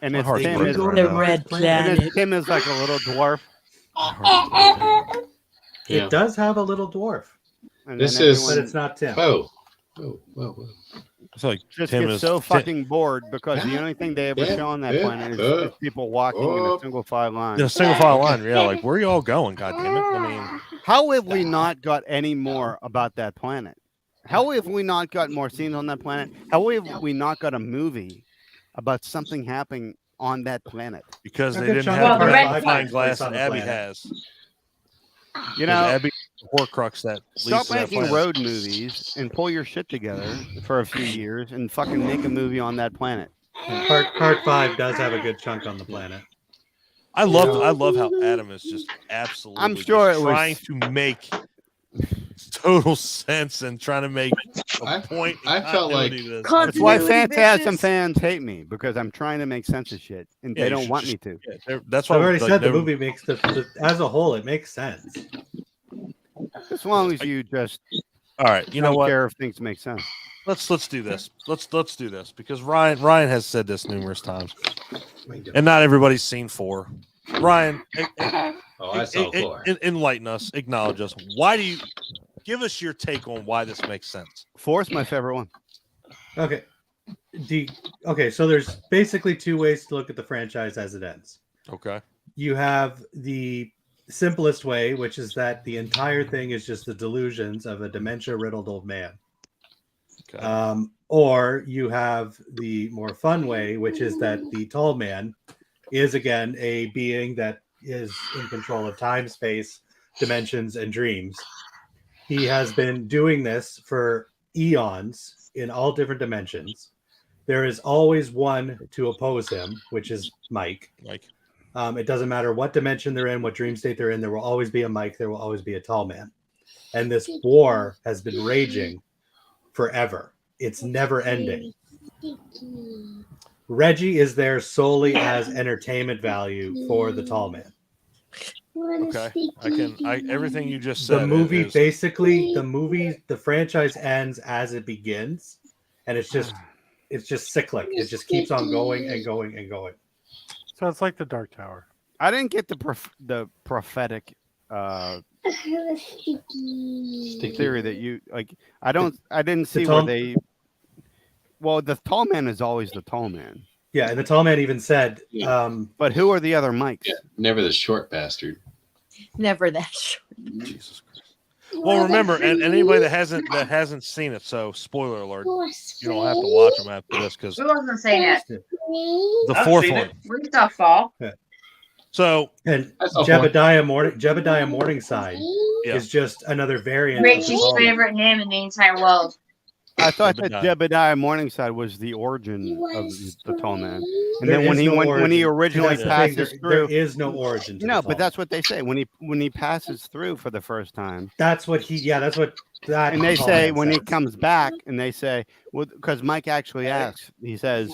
[SPEAKER 6] And it's
[SPEAKER 11] heart's
[SPEAKER 6] Tim
[SPEAKER 11] broken
[SPEAKER 6] is
[SPEAKER 11] right
[SPEAKER 4] the
[SPEAKER 11] now.
[SPEAKER 4] red planet.
[SPEAKER 6] Tim is like a little dwarf.
[SPEAKER 2] It does have a little dwarf.
[SPEAKER 6] And
[SPEAKER 1] This
[SPEAKER 6] then
[SPEAKER 1] is-
[SPEAKER 6] everyone
[SPEAKER 2] But it's not Tim.
[SPEAKER 1] Whoa.
[SPEAKER 11] It's like
[SPEAKER 6] just
[SPEAKER 11] Tim
[SPEAKER 6] gets
[SPEAKER 11] is
[SPEAKER 6] so fucking bored because the only thing they ever show on that planet is people walking in a single file line.
[SPEAKER 11] in a single file line. Yeah, like where are you all going? God damn it! I mean,
[SPEAKER 6] How have we not got any more about that planet? How have we not got more scenes on that planet? How have we not got a movie about something happening on that planet?
[SPEAKER 11] because
[SPEAKER 2] A
[SPEAKER 11] they
[SPEAKER 2] good
[SPEAKER 11] didn't
[SPEAKER 2] chunk
[SPEAKER 11] have
[SPEAKER 2] of
[SPEAKER 11] the
[SPEAKER 2] Red
[SPEAKER 11] magnifying
[SPEAKER 2] Planet
[SPEAKER 11] glass
[SPEAKER 2] on
[SPEAKER 11] that
[SPEAKER 2] the
[SPEAKER 11] Abby
[SPEAKER 2] planet.
[SPEAKER 11] has.
[SPEAKER 6] You know,
[SPEAKER 11] Abby, the Horcrux that
[SPEAKER 6] stop
[SPEAKER 11] leads to that
[SPEAKER 6] making
[SPEAKER 11] planet.
[SPEAKER 6] road movies and pull your shit together for a few years and fucking make a movie on that planet.
[SPEAKER 2] And part 5 does have a good chunk on the planet.
[SPEAKER 11] I love how Adam is just absolutely.
[SPEAKER 6] I'm sure
[SPEAKER 11] just
[SPEAKER 6] it was-
[SPEAKER 11] trying to make total sense and trying to make a point.
[SPEAKER 1] I felt like-
[SPEAKER 11] continuity to this.
[SPEAKER 6] That's why
[SPEAKER 4] Continuity,
[SPEAKER 6] Phantasm
[SPEAKER 4] bitches.
[SPEAKER 6] fans hate me because I'm trying to make sense of shit and
[SPEAKER 11] Yeah,
[SPEAKER 6] they
[SPEAKER 11] you
[SPEAKER 6] don't
[SPEAKER 11] should
[SPEAKER 6] want
[SPEAKER 11] just-
[SPEAKER 6] me to.
[SPEAKER 11] Yeah, that's why
[SPEAKER 2] I've already
[SPEAKER 11] like,
[SPEAKER 2] said the
[SPEAKER 11] never-
[SPEAKER 2] movie makes as a whole, it makes sense.
[SPEAKER 6] As long as you just
[SPEAKER 11] All right, you know
[SPEAKER 6] don't
[SPEAKER 11] what?
[SPEAKER 6] care if things make sense.
[SPEAKER 11] let's do this. Let's do this because Ryan has said this numerous times, and not everybody's seen 4. Ryan,
[SPEAKER 1] I saw 4.
[SPEAKER 11] Enlighten us, acknowledge us. Why do you give us your take on why this makes sense?
[SPEAKER 6] 4 is my favorite one.
[SPEAKER 2] Okay. So there's basically 2 ways to look at the franchise as it ends.
[SPEAKER 11] Okay.
[SPEAKER 2] You have the simplest way, which is that the entire thing is just the delusions of a dementia-riddled old man.
[SPEAKER 11] Okay.
[SPEAKER 2] Or you have the more fun way, which is that the tall man is again a being that is in control of time, space, dimensions, and dreams. He has been doing this for eons in all different dimensions. There is always one to oppose him, which is Mike. It doesn't matter what dimension they're in, what dream state they're in. There will always be a Mike. There will always be a tall man. And this war has been raging forever. It's never ending. Reggie is there solely as entertainment value for the tall man.
[SPEAKER 11] Okay. Everything you just said.
[SPEAKER 2] The franchise ends as it begins, and it's just cyclic. It just keeps on going and going and going.
[SPEAKER 8] So it's like the Dark Tower.
[SPEAKER 6] I didn't get the prophetic theory that you like. I didn't see where they. Well, the tall man is always the tall man.
[SPEAKER 2] Yeah, and the tall man even said,
[SPEAKER 6] but who are the other Mikes?
[SPEAKER 1] Yeah, never the short bastard.
[SPEAKER 4] Never that short.
[SPEAKER 11] Jesus Christ. Well, remember, and anybody that hasn't seen it, so spoiler alert, you don't have to watch them after this because
[SPEAKER 9] Who hasn't seen it?
[SPEAKER 11] the 4th one.
[SPEAKER 9] Read stuff, Paul.
[SPEAKER 2] Yeah.
[SPEAKER 11] So
[SPEAKER 2] and Jebediah Morningside is just another variant.
[SPEAKER 9] Richie's favorite name in the entire world.
[SPEAKER 6] I thought that Jebediah Morningside was the origin of the tall man, and then when he originally passes through,
[SPEAKER 2] there is no origin.
[SPEAKER 6] No, but that's what they say when he passes through for the first time.
[SPEAKER 2] That's what that.
[SPEAKER 6] And they say when he comes back, and they say, well, because Mike actually asks, he says,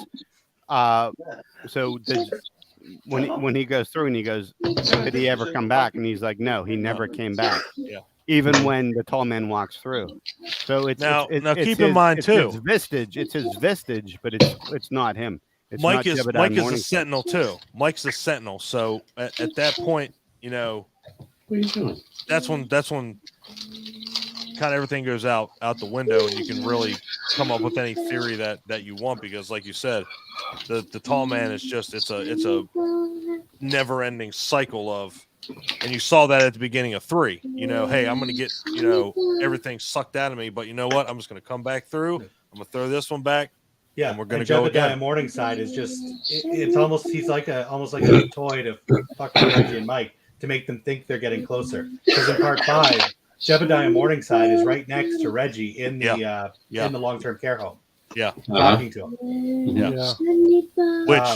[SPEAKER 6] when he goes through and he goes, did he ever come back? And he's like, no, he never came back.
[SPEAKER 11] Yeah.
[SPEAKER 6] Even when the tall man walks through. So it's
[SPEAKER 11] now keep in mind too.
[SPEAKER 6] It's his vestige, but it's not him. It's
[SPEAKER 11] Mike
[SPEAKER 6] not
[SPEAKER 11] is a sentinel too. Mike's a sentinel. So at that point, what are you doing? That's when kind of everything goes out the window, and you can really come up with any theory that you want, because like you said, the tall man is just it's a never ending cycle of. And you saw that at the beginning of 3. Hey, I'm going to get, everything sucked out of me. But you know what? I'm just going to come back through. I'm going to throw this one back.
[SPEAKER 2] Yeah,
[SPEAKER 11] and we're going to go again.
[SPEAKER 2] Morningside is just, it's almost, he's almost like a toy to fuck with Reggie and Mike to make them think they're getting closer. Because in part 5, Jebediah Morningside is right next to Reggie in the long-term care home.
[SPEAKER 11] Yeah.
[SPEAKER 2] Talking to him.
[SPEAKER 11] Yeah.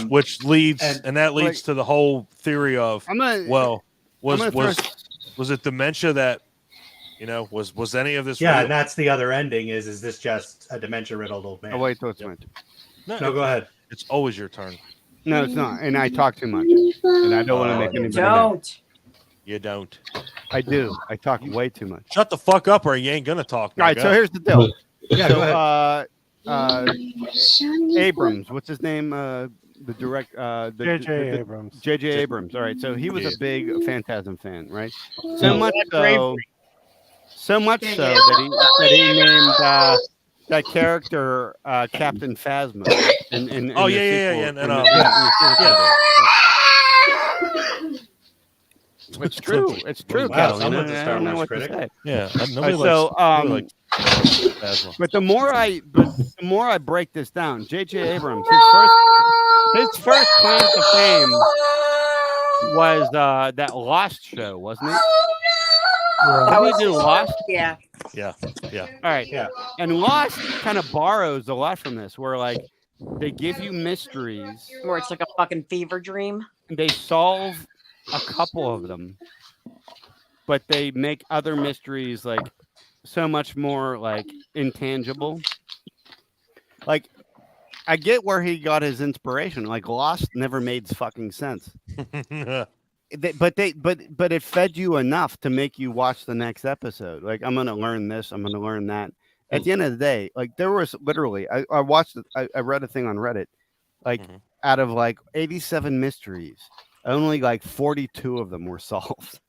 [SPEAKER 11] Which leads, and that leads to the whole theory of, was it dementia that, was any of this?
[SPEAKER 2] Yeah,
[SPEAKER 11] real?
[SPEAKER 2] And that's the other ending. Is this just a dementia-riddled old man?
[SPEAKER 6] Oh, wait, till it's my turn.
[SPEAKER 2] No, go ahead.
[SPEAKER 11] It's always your turn.
[SPEAKER 6] No, it's not. And I talk too much, and I don't want to make anybody mad.
[SPEAKER 11] You don't.
[SPEAKER 6] I do. I talk way too much.
[SPEAKER 11] Shut the fuck up, or you ain't gonna talk.
[SPEAKER 6] All right. So here's the deal.
[SPEAKER 2] Yeah, go ahead.
[SPEAKER 6] Abrams, what's his name? The direct
[SPEAKER 8] J.J. Abrams.
[SPEAKER 6] J.J. Abrams. All right, so he was a big Phantasm fan, right? So much so that he named that character Captain Phasma. In It's true. It's true,
[SPEAKER 2] wow,
[SPEAKER 6] Kelly.
[SPEAKER 2] Someone's a Star Wars critic.
[SPEAKER 11] Yeah.
[SPEAKER 6] But the more I break this down, J.J. Abrams, his first claim to fame was that Lost show, wasn't it? Did he do Lost?
[SPEAKER 4] Yeah.
[SPEAKER 11] Yeah.
[SPEAKER 6] All right. Yeah. And Lost kind of borrows a lot from this, where like they give you mysteries,
[SPEAKER 4] Where it's like a fucking fever dream.
[SPEAKER 6] and they solve a couple of them, but they make other mysteries like so much more like intangible. Like, I get where he got his inspiration. Like, Lost never made fucking sense. But it fed you enough to make you watch the next episode. Like, I'm gonna learn this, I'm gonna learn that, At the end of the day, like there was literally, I watched it. I read a thing on Reddit, like out of like 87 mysteries, only like 42 of them were solved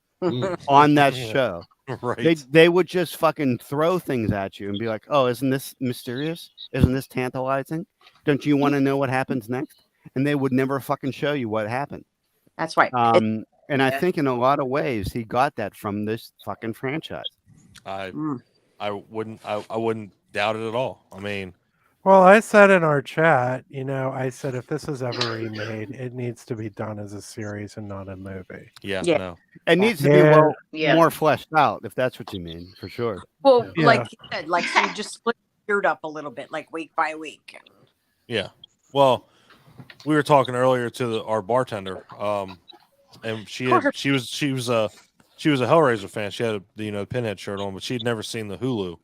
[SPEAKER 6] on that show.
[SPEAKER 11] Right.
[SPEAKER 6] They would just fucking throw things at you and be like, "Oh, isn't this mysterious? Isn't this tantalizing? Don't you want to know what happens next?" And they would never fucking show you what happened.
[SPEAKER 4] That's right.
[SPEAKER 6] And I think in a lot of ways he got that from this fucking franchise.
[SPEAKER 11] I wouldn't doubt it at all. I mean,
[SPEAKER 8] well, I said in our chat, I said if this is ever remade, it needs to be done as a series and not a movie.
[SPEAKER 11] Yeah. No.
[SPEAKER 6] It needs to be more fleshed out, if that's what you mean, for sure.
[SPEAKER 4] Well, like you said, like so you just split it up a little bit, like week by week.
[SPEAKER 11] Yeah. Well, we were talking earlier to our bartender, and she was a Hellraiser fan. She had the Pinhead shirt on, but she'd never seen the Hulu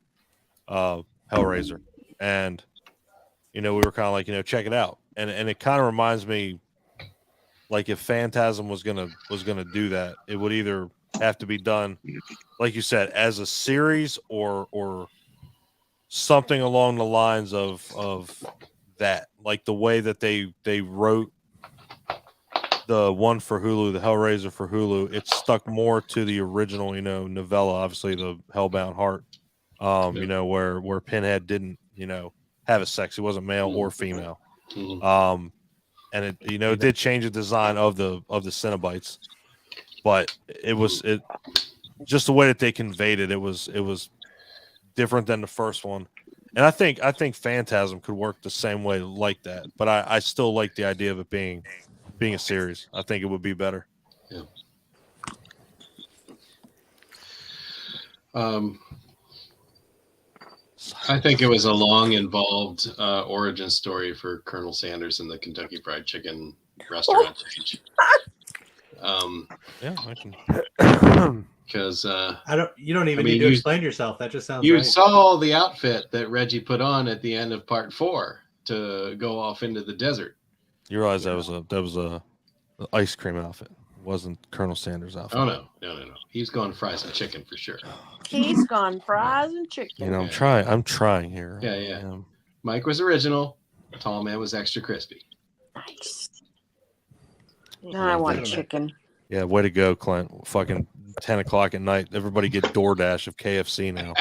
[SPEAKER 11] Hellraiser, and we were kind of like check it out, and it kind of reminds me like if Phantasm was gonna do that, it would either have to be done like you said as a series or something along the lines of that, like the way that they wrote the one for Hulu, the Hellraiser for Hulu, it stuck more to the original, novella, obviously the Hellbound Heart, where Pinhead didn't, have a sex. He wasn't male or female. And it did change the design of the Cenobites, but it just the way that they conveyed it. It was different than the first one. And I think Phantasm could work the same way like that, but I still like the idea of it being a series. I think it would be better.
[SPEAKER 1] Yeah. I think it was a long, involved origin story for Colonel Sanders and the Kentucky Fried Chicken restaurant change.
[SPEAKER 11] Yeah, I can.
[SPEAKER 1] Because
[SPEAKER 2] you don't even need to explain yourself. That just sounds.
[SPEAKER 1] You
[SPEAKER 2] right.
[SPEAKER 1] saw the outfit that Reggie put on at the end of part 4 to go off into the desert.
[SPEAKER 11] You realize that was a ice cream outfit. It wasn't Colonel Sanders' outfit.
[SPEAKER 1] Oh no. He's going fries and chicken for sure.
[SPEAKER 4] He's gone fries and chicken.
[SPEAKER 11] I'm trying here.
[SPEAKER 1] Yeah. Mike was original. Tall Man was extra crispy.
[SPEAKER 4] Nice. Now I want chicken.
[SPEAKER 11] Yeah, way to go, Clint. Fucking 10 o'clock at night. Everybody get DoorDash of KFC now.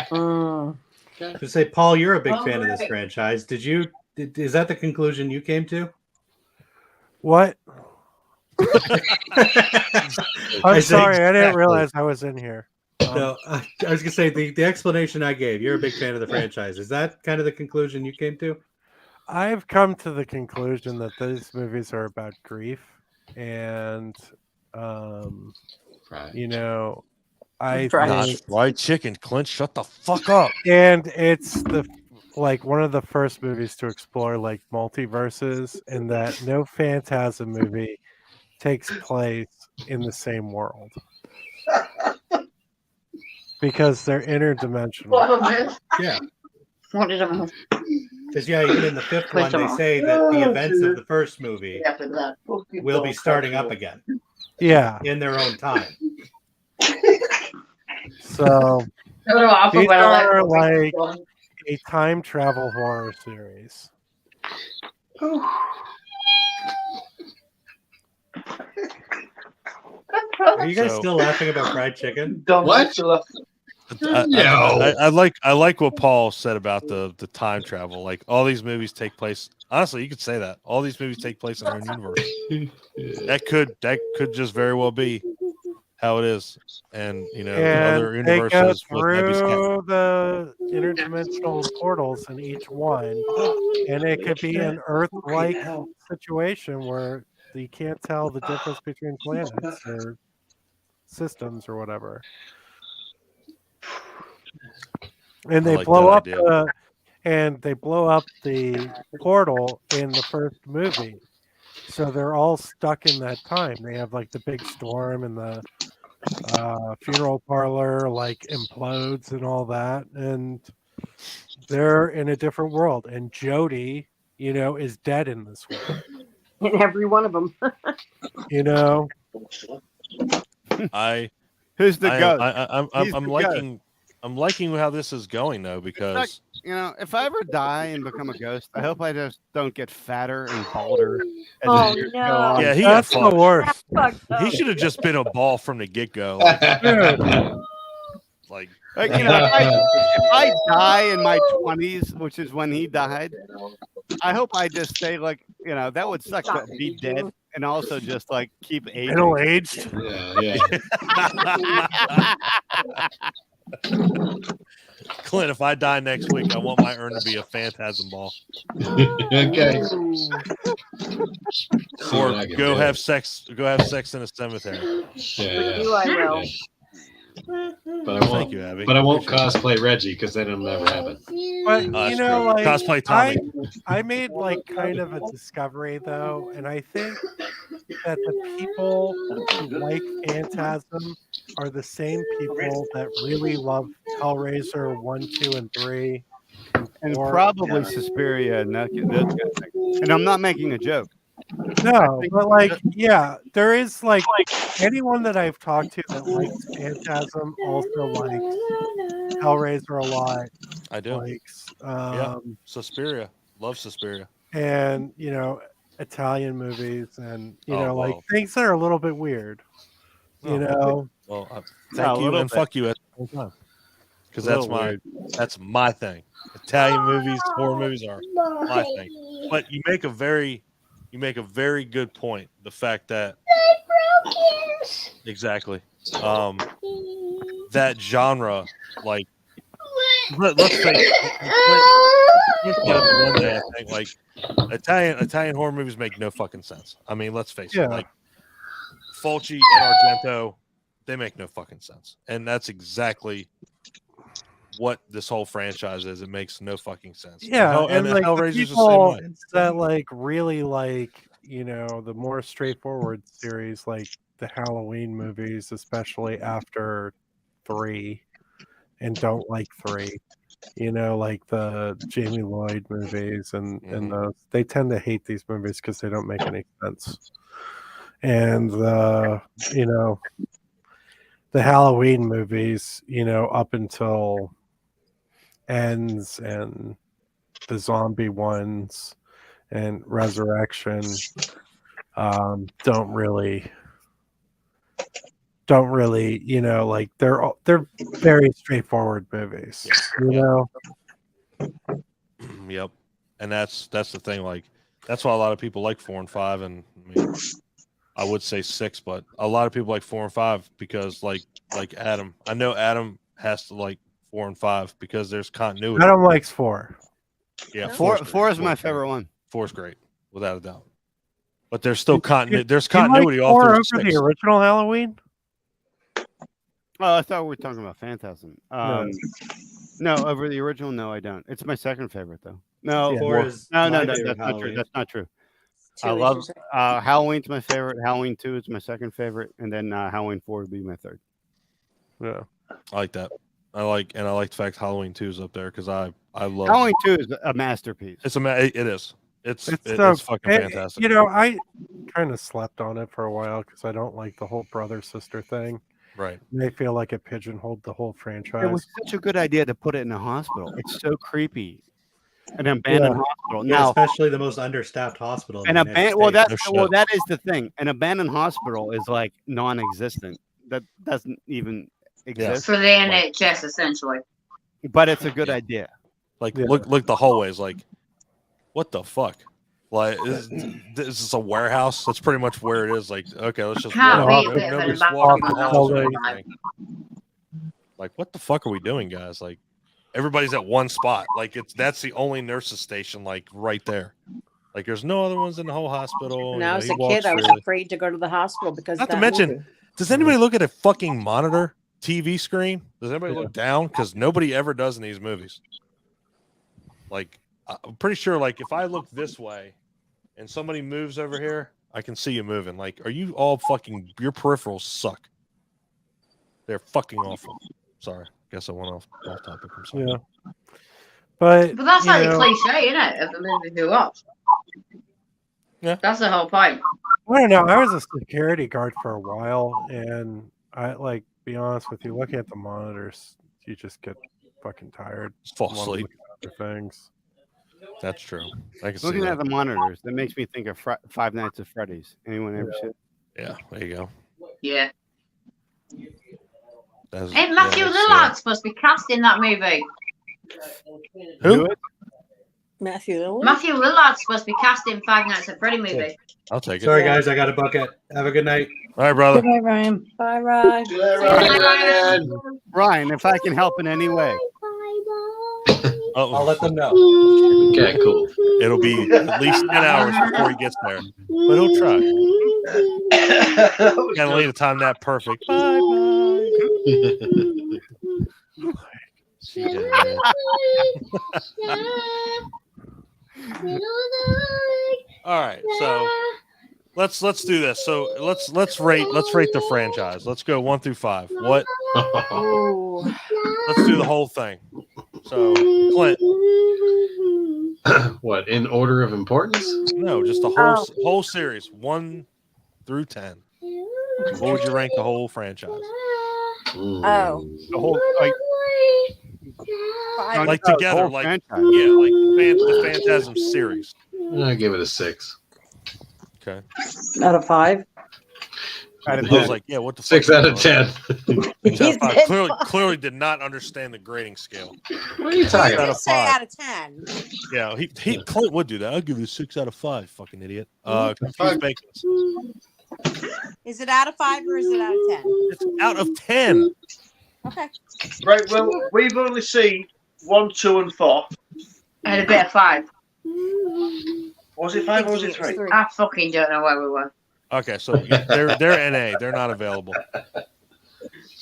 [SPEAKER 2] To say, Paul, you're a big fan of this franchise. Is that the conclusion you came to?
[SPEAKER 8] What? I'm sorry, I didn't realize I was in here.
[SPEAKER 2] No, I was gonna say the explanation I gave. You're a big fan of the franchise. Is that kind of the conclusion you came to?
[SPEAKER 8] I've come to the conclusion that these movies are about grief, and I
[SPEAKER 11] think fried chicken. Clint, shut the fuck up.
[SPEAKER 8] And it's one of the first movies to explore like multiverses, and that no Phantasm movie takes place in the same world because they're interdimensional.
[SPEAKER 2] Yeah.
[SPEAKER 9] What did I?
[SPEAKER 2] Because even in the 5th one, they say that the events of the first movie will be starting up again.
[SPEAKER 8] Yeah,
[SPEAKER 2] in their own time.
[SPEAKER 8] So these are like a time travel horror series.
[SPEAKER 2] Are you guys still laughing about fried chicken?
[SPEAKER 1] What?
[SPEAKER 11] I like what Paul said about the time travel. Like all these movies take place. Honestly, you could say that all these movies take place in our universe. That could just very well be how it is, and other universes
[SPEAKER 8] they go through the interdimensional portals in each one, and it could be an Earth-like situation where you can't tell the difference between planets or systems or whatever. And they blow up the portal in the first movie. So they're all stuck in that time. They have like the big storm and the funeral parlor like implodes and all that. And they're in a different world. And Jody, is dead in this world.
[SPEAKER 4] In every one of them.
[SPEAKER 6] Who's the ghost?
[SPEAKER 11] I'm liking how this is going though, because
[SPEAKER 6] if I ever die and become a ghost, I hope I just don't get fatter and balder as
[SPEAKER 9] Oh,
[SPEAKER 6] the years
[SPEAKER 9] no.
[SPEAKER 6] go on.
[SPEAKER 11] Yeah, he got
[SPEAKER 8] That's the
[SPEAKER 11] fucked.
[SPEAKER 8] worst.
[SPEAKER 11] He should have just been a ball from the get go. Like,
[SPEAKER 6] if I die in my 20s, which is when he died, I hope I just stay like, that would suck to be dead and also just like keep aging.
[SPEAKER 8] Middle aged.
[SPEAKER 1] Yeah.
[SPEAKER 11] Clint, if I die next week, I want my urn to be a phantasm ball.
[SPEAKER 1] Okay.
[SPEAKER 11] Or go have sex in a cemetery.
[SPEAKER 1] Yeah.
[SPEAKER 9] You, I will.
[SPEAKER 1] But I won't.
[SPEAKER 11] Thank you, Abby.
[SPEAKER 1] But I won't cosplay Reggie because then it'll never happen.
[SPEAKER 8] But like
[SPEAKER 11] cosplay Tommy.
[SPEAKER 8] I made like kind of a discovery though, and I think that the people who like Phantasm are the same people that really love Hellraiser 1, 2, and 3,
[SPEAKER 6] and probably Suspiria and those kind of things. And I'm not making a joke.
[SPEAKER 8] No, but like, yeah, there is like anyone that I've talked to that likes Phantasm also likes Hellraiser a lot.
[SPEAKER 11] I do.
[SPEAKER 8] Likes,
[SPEAKER 11] Suspiria. Love Suspiria.
[SPEAKER 8] And Italian movies, and like things that are a little bit weird.
[SPEAKER 11] Well, thank you and fuck you at the same time. Because that's my thing. Italian movies, horror movies are my thing. But you make a very good point. The fact that exactly that genre, like let's face it, one day I think like Italian horror movies make no fucking sense. I mean, let's face it, like Fulci and Argento, they make no fucking sense, and that's exactly what this whole franchise is. It makes no fucking sense.
[SPEAKER 8] Yeah,
[SPEAKER 11] and
[SPEAKER 8] like
[SPEAKER 11] Hellraiser's
[SPEAKER 8] the people
[SPEAKER 11] the same way.
[SPEAKER 8] that like really like the more straightforward series, like the Halloween movies, especially after 3, and don't like 3. Like the Jamie Lloyd movies and those, they tend to hate these movies because they don't make any sense. And the Halloween movies, up until Ends and the zombie ones and Resurrection, don't really, like they're very straightforward movies.
[SPEAKER 11] Yep, and that's the thing. Like that's why a lot of people like 4 and 5, and I would say 6, but a lot of people like 4 and 5 because like Adam. I know Adam has to like 4 and 5 because there's continuity.
[SPEAKER 8] Adam likes 4.
[SPEAKER 11] Yeah,
[SPEAKER 6] 4 is my favorite one.
[SPEAKER 11] 4 is great, without a doubt. But there's still continuity. There's continuity all through 6.
[SPEAKER 8] The original Halloween.
[SPEAKER 6] Oh, I thought we were talking about Phantasm. No, over the original. No, I don't. It's my second favorite though. No,
[SPEAKER 2] 4 is
[SPEAKER 6] no,
[SPEAKER 2] my
[SPEAKER 6] that's
[SPEAKER 2] favorite
[SPEAKER 6] not true.
[SPEAKER 2] Halloween.
[SPEAKER 6] That's not true.
[SPEAKER 9] 2
[SPEAKER 6] I
[SPEAKER 9] is
[SPEAKER 6] love
[SPEAKER 9] your second.
[SPEAKER 6] Halloween's my favorite. Halloween 2 is my second favorite, and then Halloween 4 would be my third.
[SPEAKER 8] Yeah,
[SPEAKER 11] I like that. I like the fact Halloween 2 is up there because I love
[SPEAKER 6] Halloween 2 is a masterpiece.
[SPEAKER 11] It is. It's fucking fantastic.
[SPEAKER 8] I kind of slept on it for a while because I don't like the whole brother sister thing.
[SPEAKER 11] Right.
[SPEAKER 8] They feel like it pigeonholed the whole franchise.
[SPEAKER 6] It was such a good idea to put it in a hospital. It's so creepy. An abandoned hospital. Now,
[SPEAKER 2] especially the most understaffed hospital.
[SPEAKER 6] That is the thing. An abandoned hospital is like non-existent. That doesn't even exist
[SPEAKER 9] for the NHS, essentially.
[SPEAKER 6] But it's a good idea.
[SPEAKER 11] Like look the hallways. Like, what the fuck? Like, is this a warehouse? That's pretty much where it is. Like, okay, let's just walk the halls or anything. Like, what the fuck are we doing, guys? Like, everybody's at one spot. Like, that's the only nurse's station. Like, right there. Like, there's no other ones in the whole hospital.
[SPEAKER 4] When I was a kid, I was afraid to go to the hospital because
[SPEAKER 11] not to mention. Does anybody look at a fucking monitor TV screen? Does anybody look down? Because nobody ever does in these movies. Like, I'm pretty sure, like, if I look this way and somebody moves over here, I can see you moving. Like, are you all fucking, your peripherals suck. They're fucking awful. Sorry. Guess I went off topic. I'm sorry.
[SPEAKER 8] Yeah. But
[SPEAKER 9] that's like the cliche, isn't it, of the movie you watch?
[SPEAKER 11] Yeah.
[SPEAKER 9] That's the whole point.
[SPEAKER 8] I don't know. I was a security guard for a while, and be honest with you, looking at the monitors, you just get fucking tired.
[SPEAKER 11] Fall asleep.
[SPEAKER 8] other things.
[SPEAKER 11] That's true. I can see
[SPEAKER 6] Looking
[SPEAKER 11] that.
[SPEAKER 6] at the monitors, that makes me think of Five Nights at Freddy's. Anyone ever see it?
[SPEAKER 11] Yeah, there you go.
[SPEAKER 9] Yeah.
[SPEAKER 11] That's,
[SPEAKER 9] Matthew Lillard's supposed to be cast in that movie.
[SPEAKER 11] Who?
[SPEAKER 4] Matthew Lillard.
[SPEAKER 9] Matthew Lillard's supposed to be cast in Five Nights at Freddy movie.
[SPEAKER 11] I'll take it.
[SPEAKER 2] Sorry, guys, I got a bucket. Have a good night.
[SPEAKER 11] All right, brother.
[SPEAKER 10] Good night, Ryan.
[SPEAKER 4] Bye, Ryan.
[SPEAKER 6] Ryan, if I can help in any way.
[SPEAKER 2] I'll let them know.
[SPEAKER 1] Okay, cool.
[SPEAKER 11] It'll be at least 10 hours before he gets there, but he'll try. Can't leave the time that perfect. Bye All right, so let's do this. So let's rate the franchise. Let's go 1 through 5. What? Let's do the whole thing. So Clint.
[SPEAKER 1] What, in order of importance?
[SPEAKER 11] No, just the whole series, 1 through 10. What would you rank the whole franchise?
[SPEAKER 4] Oh,
[SPEAKER 6] The whole
[SPEAKER 11] like together, like franchise. Yeah, like the Phantasm series.
[SPEAKER 1] I give it a 6.
[SPEAKER 11] Okay.
[SPEAKER 10] Out of 5.
[SPEAKER 11] I was like, yeah, what the
[SPEAKER 1] 6 out of 10.
[SPEAKER 11] 6 out of 5. Clearly did not understand the grading scale.
[SPEAKER 1] What are you talking about?
[SPEAKER 4] say out of 10.
[SPEAKER 11] Yeah, Clint would do that. I'll give it a 6 out of 5. Fucking idiot.
[SPEAKER 1] Five.
[SPEAKER 4] Is it out of 5 or is it out of 10?
[SPEAKER 11] It's out of 10.
[SPEAKER 4] Okay.
[SPEAKER 7] Right. Well, we've only seen 1, 2, and 4.
[SPEAKER 9] And a bit of 5.
[SPEAKER 7] Was it 5 or was it 3?
[SPEAKER 9] I fucking don't know where we were.
[SPEAKER 11] Okay, so they're NA. They're not available.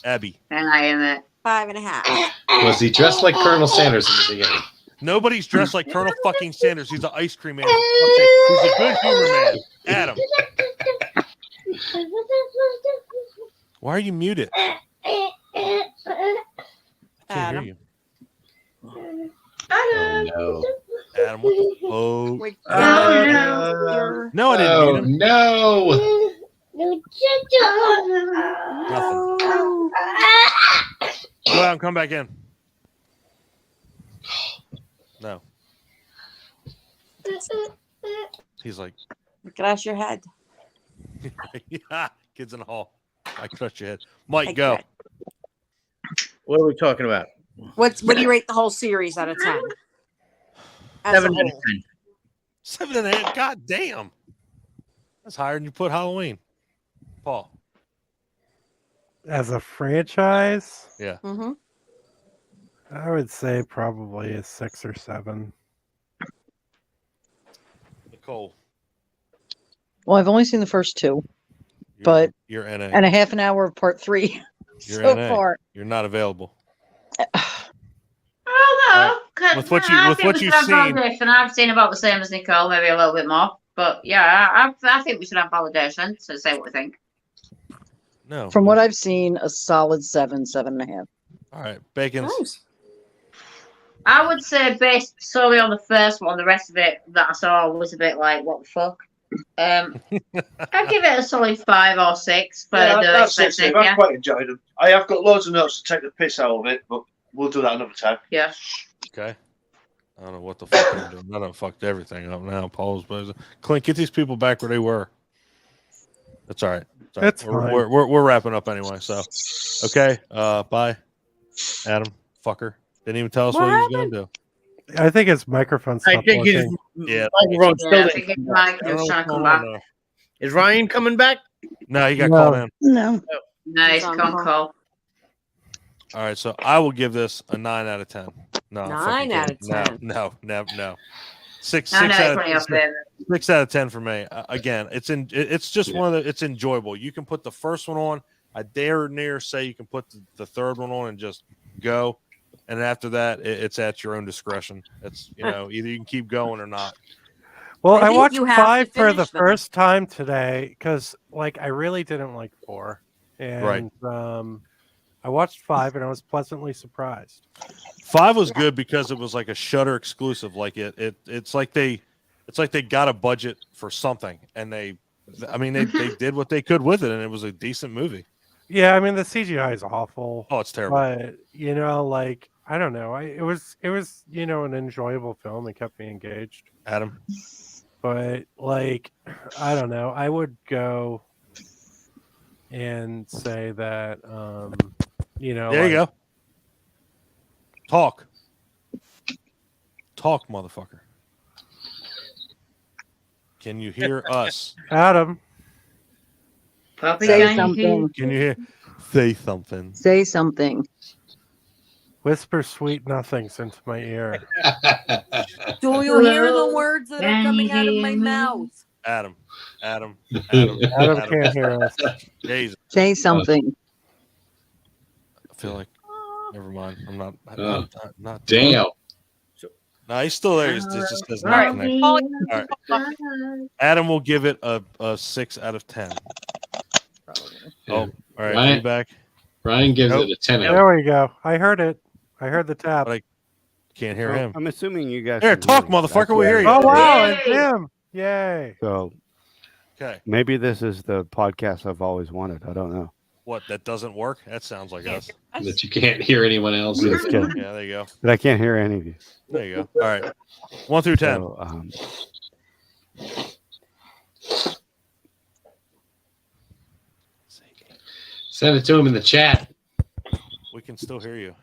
[SPEAKER 11] Abby.
[SPEAKER 9] And I am at
[SPEAKER 4] 5.5.
[SPEAKER 1] Was he dressed like Colonel Sanders in the beginning?
[SPEAKER 11] Nobody's dressed like Colonel fucking Sanders. He's an ice cream man. He's a good humor man. Adam. Why are you muted? I can't hear you.
[SPEAKER 1] Oh, no.
[SPEAKER 11] Adam, what the fuck?
[SPEAKER 4] Oh,
[SPEAKER 11] No, I didn't mute him.
[SPEAKER 1] No.
[SPEAKER 11] Nothing. Go out and come back in. No. He's like,
[SPEAKER 4] crush your head.
[SPEAKER 11] yeah, kids in the hall. I crushed your head. Mike, go.
[SPEAKER 14] What are we talking about?
[SPEAKER 4] What do you rate the whole series out of 10?
[SPEAKER 14] 7 out of 10.
[SPEAKER 11] 7.5. God damn. That's higher than you put Halloween. Paul.
[SPEAKER 8] As a franchise,
[SPEAKER 11] Yeah.
[SPEAKER 4] Mm-hmm.
[SPEAKER 8] I would say probably a 6 or 7.
[SPEAKER 11] Nicole.
[SPEAKER 10] Well, I've only seen the first 2, but
[SPEAKER 11] you're NA.
[SPEAKER 10] and a half an hour of part 3
[SPEAKER 11] You're
[SPEAKER 10] so
[SPEAKER 11] NA.
[SPEAKER 10] far.
[SPEAKER 11] You're not available.
[SPEAKER 9] Oh no,
[SPEAKER 11] With what you've seen,
[SPEAKER 9] and I've seen about the same as Nicole, maybe a little bit more. But yeah, I think we should have validation to say what we think.
[SPEAKER 11] No.
[SPEAKER 10] From what I've seen, a solid 7, 7.5.
[SPEAKER 11] All right, Bacon's.
[SPEAKER 4] Nice.
[SPEAKER 9] I would say based solely on the first one, the rest of it that I saw was a bit like, what the fuck? I'd give it a solid 5 or 6. But
[SPEAKER 7] that's it, Steve. I've quite enjoyed them. I have got loads of notes to take the piss out of it, but we'll do that another time.
[SPEAKER 9] Yeah.
[SPEAKER 11] Okay. I don't know what the fuck I'm doing. I done fucked everything up now. Paul's buzzing. Clint, get these people back where they were. That's all right.
[SPEAKER 8] That's fine.
[SPEAKER 11] We're wrapping up anyway. So, okay. Bye, Adam. Fucker. Didn't even tell us what he was going to do.
[SPEAKER 8] I think his microphone's
[SPEAKER 14] I
[SPEAKER 8] not
[SPEAKER 14] think his
[SPEAKER 8] working.
[SPEAKER 14] microphone's still
[SPEAKER 9] I think Mike was trying to come back.
[SPEAKER 14] Is Ryan coming back?
[SPEAKER 11] No, he got
[SPEAKER 8] No.
[SPEAKER 11] called in.
[SPEAKER 10] No.
[SPEAKER 9] Nice, come call.
[SPEAKER 11] All right, so I will give this a 9 out of 10. No,
[SPEAKER 4] 9 out of 10.
[SPEAKER 11] No. 6
[SPEAKER 9] I know,
[SPEAKER 11] out
[SPEAKER 9] it's
[SPEAKER 11] of
[SPEAKER 9] up there.
[SPEAKER 11] 6 out of 10 for me. Again, it's just one of the. It's enjoyable. You can put the first one on. I dare near say you can put the third one on and just go. And after that, it's at your own discretion. It's either you can keep going or not.
[SPEAKER 8] Well, I
[SPEAKER 4] think
[SPEAKER 8] watched
[SPEAKER 4] you have to
[SPEAKER 8] 5 for the
[SPEAKER 4] finish them.
[SPEAKER 8] first time today because, I really didn't like 4, and I watched 5 and I was pleasantly surprised.
[SPEAKER 11] 5 was good because it was like a Shudder exclusive. Like it's like they got a budget for something, and they did what they could with it, and it was a decent movie.
[SPEAKER 8] Yeah, I mean the CGI is awful.
[SPEAKER 11] Oh, it's terrible.
[SPEAKER 8] But I don't know. It was an enjoyable film. It kept me engaged.
[SPEAKER 11] Adam,
[SPEAKER 8] but like I don't know. I would go and say that
[SPEAKER 11] there you go. Talk, motherfucker. Can you hear us,
[SPEAKER 8] Adam?
[SPEAKER 10] Say something.
[SPEAKER 11] Can you hear? Say something.
[SPEAKER 10] Say something.
[SPEAKER 8] Whisper sweet nothings into my ear.
[SPEAKER 4] Do you hear the words that are coming out of my mouth?
[SPEAKER 11] Adam
[SPEAKER 8] Adam can't hear us.
[SPEAKER 11] Jesus.
[SPEAKER 10] Say something.
[SPEAKER 11] I feel like. Never mind. I'm not. Not
[SPEAKER 1] Damn.
[SPEAKER 11] No, he's still there. It just does not connect. All right. Adam will give it a 6 out of 10. Oh, all right.
[SPEAKER 1] Ryan,
[SPEAKER 11] feedback.
[SPEAKER 1] Ryan gives it a 10.
[SPEAKER 8] There we go. I heard it. I heard the tap.
[SPEAKER 11] But I can't hear him.
[SPEAKER 6] I'm assuming you guys.
[SPEAKER 11] Here, talk, motherfucker. We hear you.
[SPEAKER 8] Oh wow, it's him. Yay.
[SPEAKER 6] So,
[SPEAKER 11] okay.
[SPEAKER 6] Maybe this is the podcast I've always wanted. I don't know.
[SPEAKER 11] What? That doesn't work? That sounds like us.
[SPEAKER 1] That you can't hear anyone else.
[SPEAKER 6] Just kidding.
[SPEAKER 11] Yeah, there you go.
[SPEAKER 6] But I can't hear any of you.
[SPEAKER 11] There you go. All right. 1 through 10.
[SPEAKER 6] So,
[SPEAKER 1] Send it to him in the chat.
[SPEAKER 11] We can still hear you.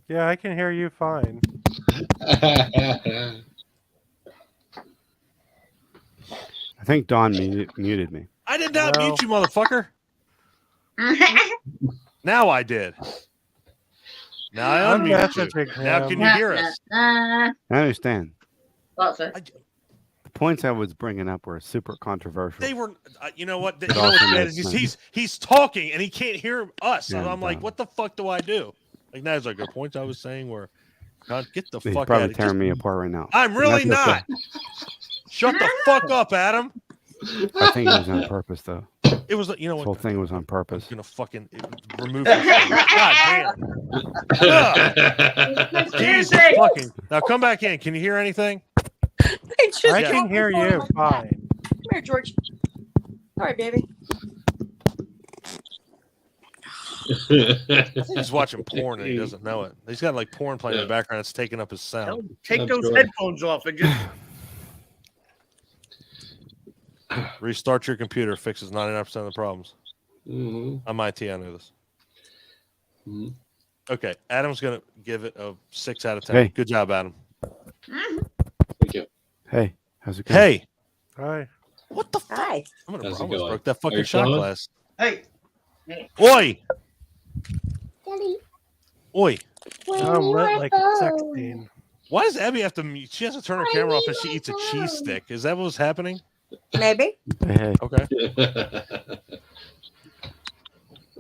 [SPEAKER 8] Yeah, I can hear you fine.
[SPEAKER 6] I think Don muted me.
[SPEAKER 11] I did not mute you, motherfucker. Now I did. Now I unmuted you. Now can you hear us?
[SPEAKER 6] I understand.
[SPEAKER 9] What's it?
[SPEAKER 6] The points I was bringing up were super controversial.
[SPEAKER 11] They were, you know what? You
[SPEAKER 6] It
[SPEAKER 11] know what's
[SPEAKER 6] also
[SPEAKER 11] bad
[SPEAKER 6] makes
[SPEAKER 11] is
[SPEAKER 6] sense.
[SPEAKER 11] he's talking and he can't hear us.
[SPEAKER 6] Yeah,
[SPEAKER 11] and I'm like,
[SPEAKER 6] Don.
[SPEAKER 11] what the fuck do I do? Like now he's like, the points I was saying were, God, get the
[SPEAKER 6] He's
[SPEAKER 11] fuck out
[SPEAKER 6] probably
[SPEAKER 11] of
[SPEAKER 6] tearing me apart right now.
[SPEAKER 11] I'm really
[SPEAKER 6] And that's
[SPEAKER 11] not. Shut the fuck up, Adam.
[SPEAKER 6] okay. I think it was on purpose, though.
[SPEAKER 11] It was, you know
[SPEAKER 6] This
[SPEAKER 11] what?
[SPEAKER 6] whole thing was on purpose.
[SPEAKER 11] I'm gonna fucking remove this thing. God damn. Ugh. Jesus fucking. Now come back in. Can you hear anything?
[SPEAKER 8] I can hear you fine.
[SPEAKER 4] Come here, George. All right, baby.
[SPEAKER 11] He's watching porn and he doesn't know it. He's got like porn playing in the background. It's taking up his sound.
[SPEAKER 14] Take those headphones off and just
[SPEAKER 11] restart your computer. Fixes 99% of the problems.
[SPEAKER 1] Mm-hmm.
[SPEAKER 11] I'm IT. I know this.
[SPEAKER 1] Mm-hmm.
[SPEAKER 11] Okay, Adam's gonna give it a 6 out of 10.
[SPEAKER 6] Hey.
[SPEAKER 11] Good job, Adam.
[SPEAKER 1] Thank you.
[SPEAKER 6] Hey, how's it going?
[SPEAKER 11] Hey,
[SPEAKER 8] Hi.
[SPEAKER 11] what the fuck?
[SPEAKER 4] Hi.
[SPEAKER 11] I'm gonna
[SPEAKER 1] How's it
[SPEAKER 11] almost
[SPEAKER 1] going?
[SPEAKER 11] broke that
[SPEAKER 1] Are
[SPEAKER 11] fucking
[SPEAKER 1] you
[SPEAKER 11] shot
[SPEAKER 1] flowing?
[SPEAKER 11] glass.
[SPEAKER 7] Hey,
[SPEAKER 11] Oi, oi.
[SPEAKER 8] I'm lit like a 16.
[SPEAKER 11] Why does Abby have to mute? She has to turn her camera off and she eats a cheese stick. Is that what's happening?
[SPEAKER 4] Maybe.
[SPEAKER 6] Hey,
[SPEAKER 11] Okay.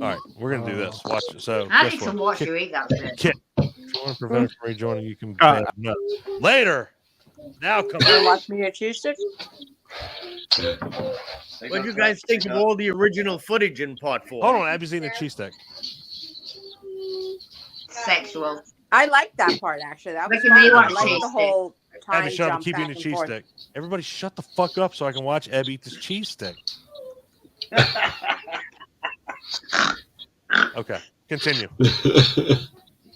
[SPEAKER 11] All right, we're gonna do this. Watch it. So
[SPEAKER 9] I
[SPEAKER 11] guess
[SPEAKER 9] need to
[SPEAKER 11] what?
[SPEAKER 9] watch you eat that shit.
[SPEAKER 11] If you want to prevent it from rejoining, you can no. Later. Now come
[SPEAKER 4] You
[SPEAKER 11] on.
[SPEAKER 4] watch me a cheese stick?
[SPEAKER 14] What do you guys think of all the original footage in part 4?
[SPEAKER 11] Hold on, Abby's eating a cheese stick.
[SPEAKER 9] Sexual.
[SPEAKER 4] I like that part actually. That was
[SPEAKER 9] Making me
[SPEAKER 4] fun. I
[SPEAKER 9] watch
[SPEAKER 4] like
[SPEAKER 9] cheese
[SPEAKER 4] the whole time
[SPEAKER 11] Abby, shut up.
[SPEAKER 4] jump
[SPEAKER 11] Keep
[SPEAKER 4] back
[SPEAKER 11] eating a
[SPEAKER 4] and
[SPEAKER 11] cheese
[SPEAKER 4] forth.
[SPEAKER 11] stick. Everybody, shut the fuck up so I can watch Abby eat this cheese stick. Okay, continue.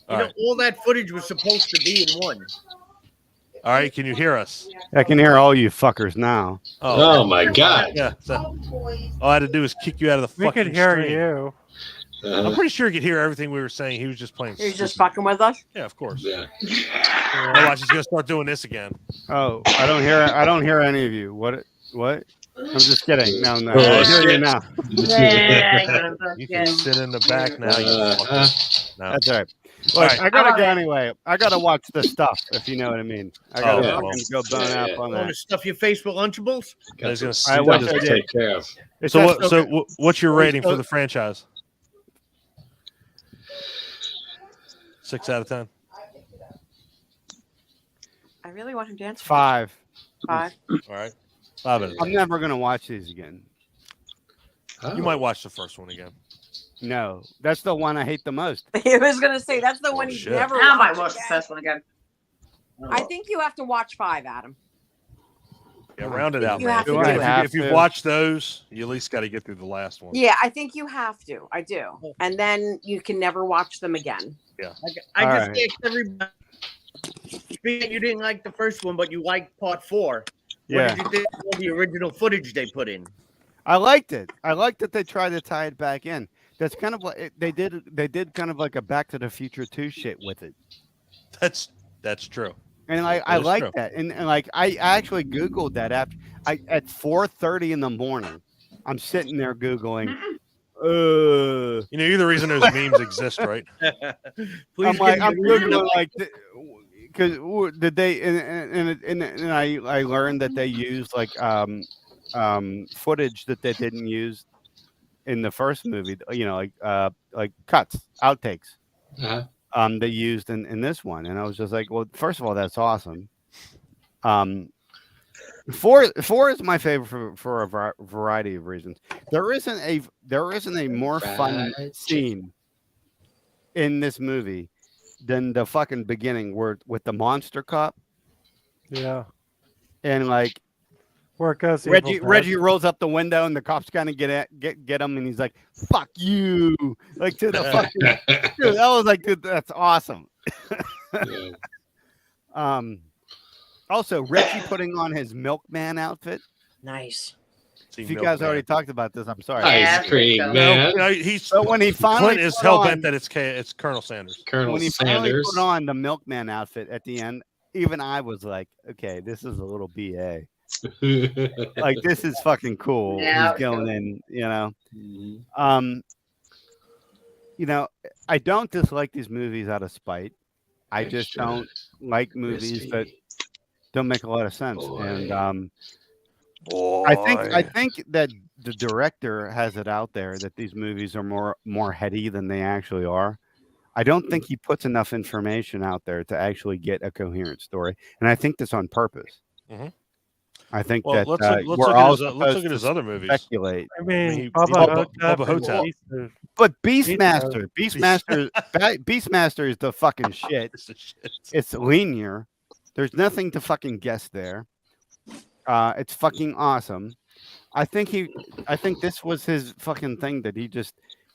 [SPEAKER 11] All right,
[SPEAKER 14] All that footage was supposed to be in one.
[SPEAKER 11] all right. Can you hear us?
[SPEAKER 6] I can hear all you fuckers now.
[SPEAKER 1] Oh my god.
[SPEAKER 11] Yeah. So, all I had to do was kick you out of the
[SPEAKER 8] We
[SPEAKER 11] fucking
[SPEAKER 8] could hear
[SPEAKER 11] stream.
[SPEAKER 8] you.
[SPEAKER 11] I'm pretty sure he could hear everything we were saying. He was just playing.
[SPEAKER 4] He's just
[SPEAKER 11] stupid.
[SPEAKER 4] fucking with us.
[SPEAKER 11] Yeah, of course.
[SPEAKER 1] Yeah.
[SPEAKER 11] Oh, watch, he's gonna start doing this again.
[SPEAKER 6] Oh, I don't hear any of you. What? I'm just kidding. No,
[SPEAKER 1] Oh,
[SPEAKER 6] I hear you
[SPEAKER 1] shit.
[SPEAKER 6] now.
[SPEAKER 11] You can sit in the back now. You fucking, no.
[SPEAKER 6] That's all right. Look,
[SPEAKER 11] All right.
[SPEAKER 6] I gotta go anyway. I gotta watch this stuff, if you know what I mean. I gotta
[SPEAKER 11] Oh,
[SPEAKER 6] fucking
[SPEAKER 11] well.
[SPEAKER 6] go bone up on
[SPEAKER 14] Want to
[SPEAKER 6] that.
[SPEAKER 14] stuff your face with Lunchables?
[SPEAKER 1] Got some
[SPEAKER 11] I
[SPEAKER 1] stuff
[SPEAKER 6] wish
[SPEAKER 1] to
[SPEAKER 6] I did.
[SPEAKER 1] take care of.
[SPEAKER 6] It's
[SPEAKER 11] So
[SPEAKER 6] just-
[SPEAKER 11] what? So what's your rating for the franchise? 6 out of 10.
[SPEAKER 4] I really want him to answer.
[SPEAKER 6] 5.
[SPEAKER 4] 5.
[SPEAKER 11] All right. 5 out of 10.
[SPEAKER 6] I'm never gonna watch these again.
[SPEAKER 1] Oh.
[SPEAKER 11] You might watch the first one again.
[SPEAKER 6] No, that's the one I hate the most.
[SPEAKER 4] He was gonna say that's the one he's
[SPEAKER 11] shit.
[SPEAKER 4] never.
[SPEAKER 9] I might
[SPEAKER 4] watched
[SPEAKER 9] watch the
[SPEAKER 4] again.
[SPEAKER 9] first one again.
[SPEAKER 4] I think you have to watch 5, Adam.
[SPEAKER 11] Yeah, round it out,
[SPEAKER 4] You
[SPEAKER 11] man.
[SPEAKER 4] have to do
[SPEAKER 11] If you've watched those, you at least got to get through the last one.
[SPEAKER 4] Yeah, I think you have to. I do. And then you can never watch them again.
[SPEAKER 11] Yeah.
[SPEAKER 5] I just asked everybody. You didn't like the first one, but you liked part 4.
[SPEAKER 6] Yeah.
[SPEAKER 5] What did you think of all the original footage they put in?
[SPEAKER 6] I liked it. I liked that they tried to tie it back in. That's kind of like they did kind of like a Back to the Future 2 shit with it.
[SPEAKER 11] That's true.
[SPEAKER 6] And I like that. And like I actually Googled that at 4:30 in the morning. I'm sitting there Googling.
[SPEAKER 11] You know, you're the reason those memes exist, right?
[SPEAKER 6] I'm Googling like because did they and I learned that they used like footage that they didn't use in the first movie, you know, like cuts, outtakes. They used in this one, and I was just like, well, first of all, that's awesome. 4 is my favorite for a variety of reasons. There isn't a more fun scene in this movie than the fucking beginning with the monster cop.
[SPEAKER 8] Yeah,
[SPEAKER 6] and like
[SPEAKER 8] where it goes,
[SPEAKER 6] Reggie rolls up the window, and the cops kind of get him, and he's like, "Fuck you!" Like to the fucking dude. That was like, dude, that's awesome. Also, Reggie putting on his milkman outfit.
[SPEAKER 4] Nice.
[SPEAKER 6] If you guys already talked about this, I'm sorry.
[SPEAKER 1] Ice cream man.
[SPEAKER 11] No,
[SPEAKER 6] but when he finally
[SPEAKER 11] Clint is hell bent that it's Colonel Sanders.
[SPEAKER 1] Colonel
[SPEAKER 6] when he
[SPEAKER 1] Sanders
[SPEAKER 6] finally put on the milkman outfit at the end, even I was like, okay, this is a little BA. Like this is fucking cool.
[SPEAKER 9] Yeah,
[SPEAKER 6] He's going in, you know. You know, I don't dislike these movies out of spite. I just don't like movies that don't make a lot of sense. And I think that the director has it out there that these movies are more heady than they actually are. I don't think he puts enough information out there to actually get a coherent story, and I think this on purpose.
[SPEAKER 11] Mm-hmm.
[SPEAKER 6] I think
[SPEAKER 11] let's look at his other movies.
[SPEAKER 6] Speculate.
[SPEAKER 8] I mean,
[SPEAKER 11] Bubba Hotep.
[SPEAKER 6] But Beastmaster is the fucking shit. It's linear. There's nothing to fucking guess there. It's fucking awesome. I think this was his fucking thing that he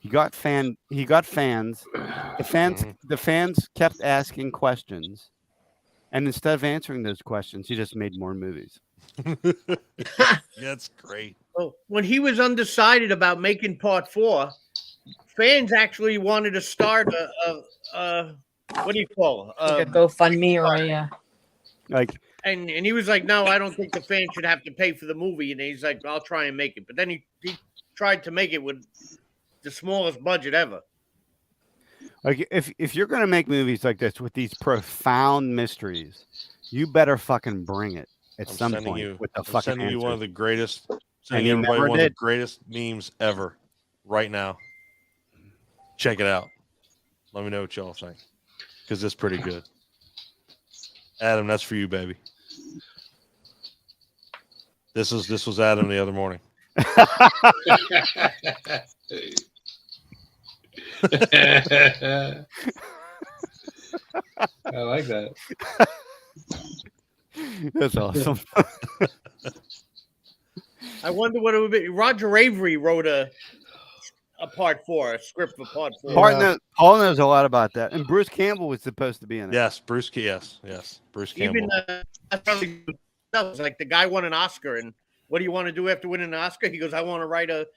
[SPEAKER 6] got fans. The fans kept asking questions, and instead of answering those questions, he just made more movies.
[SPEAKER 11] That's great.
[SPEAKER 5] Well, when he was undecided about making part 4, fans actually wanted to start a what do you call it?
[SPEAKER 4] Like a GoFundMe or
[SPEAKER 5] like, and he was like, no, I don't think the fans should have to pay for the movie. And he's like, I'll try and make it. But then he tried to make it with the smallest budget ever.
[SPEAKER 6] Like if you're gonna make movies like this with these profound mysteries, you better fucking bring it at some point with the fucking
[SPEAKER 11] sending you
[SPEAKER 6] answer.
[SPEAKER 11] one of the greatest,
[SPEAKER 6] And
[SPEAKER 11] sending
[SPEAKER 6] you
[SPEAKER 11] everybody
[SPEAKER 6] never
[SPEAKER 11] one of the
[SPEAKER 6] did.
[SPEAKER 11] greatest memes ever right now. Check it out. Let me know what y'all think, because it's pretty good. Adam, that's for you, baby. This was Adam the other morning.
[SPEAKER 1] I like that.
[SPEAKER 6] That's awesome.
[SPEAKER 5] I wonder what it would be. Roger Avery wrote a part 4, a script for part 4.
[SPEAKER 6] Paul knows a lot about that, and Bruce Campbell was supposed to be in it.
[SPEAKER 11] Yes, Bruce. Yes, Bruce Campbell.
[SPEAKER 5] Even was like the guy won an Oscar, and what do you want to do after winning an Oscar? He goes, I want to write a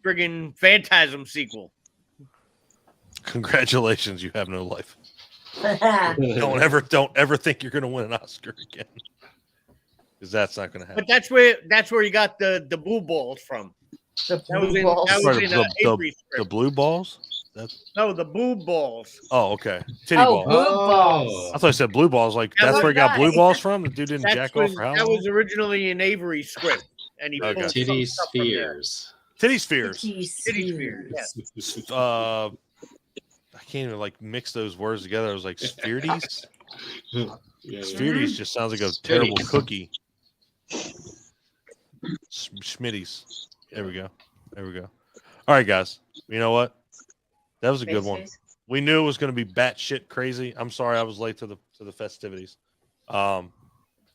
[SPEAKER 5] friggin' Phantasm sequel.
[SPEAKER 11] Congratulations, you have no life. Don't ever think you're going to win an Oscar again, because that's not going to happen.
[SPEAKER 5] But that's where you got the blue balls from.
[SPEAKER 11] The blue balls?
[SPEAKER 5] No, the boob balls.
[SPEAKER 11] Oh, okay. Titty balls.
[SPEAKER 5] Boob balls.
[SPEAKER 11] I thought I said blue balls. Like that's where he got blue balls from. The dude didn't jack off for how long?
[SPEAKER 5] That was originally an Avery script, and he pulled
[SPEAKER 1] Titty
[SPEAKER 5] some stuff from there.
[SPEAKER 1] spheres.
[SPEAKER 11] Titty spheres.
[SPEAKER 5] Titty spheres. Yes.
[SPEAKER 11] I can't even like mix those words together. I was like sphearties. Sphearties just sounds like a terrible cookie. Schmitties. There we go. All right, guys. You know what? That was a good one. We knew it was going to be batshit crazy. I'm sorry I was late to the festivities.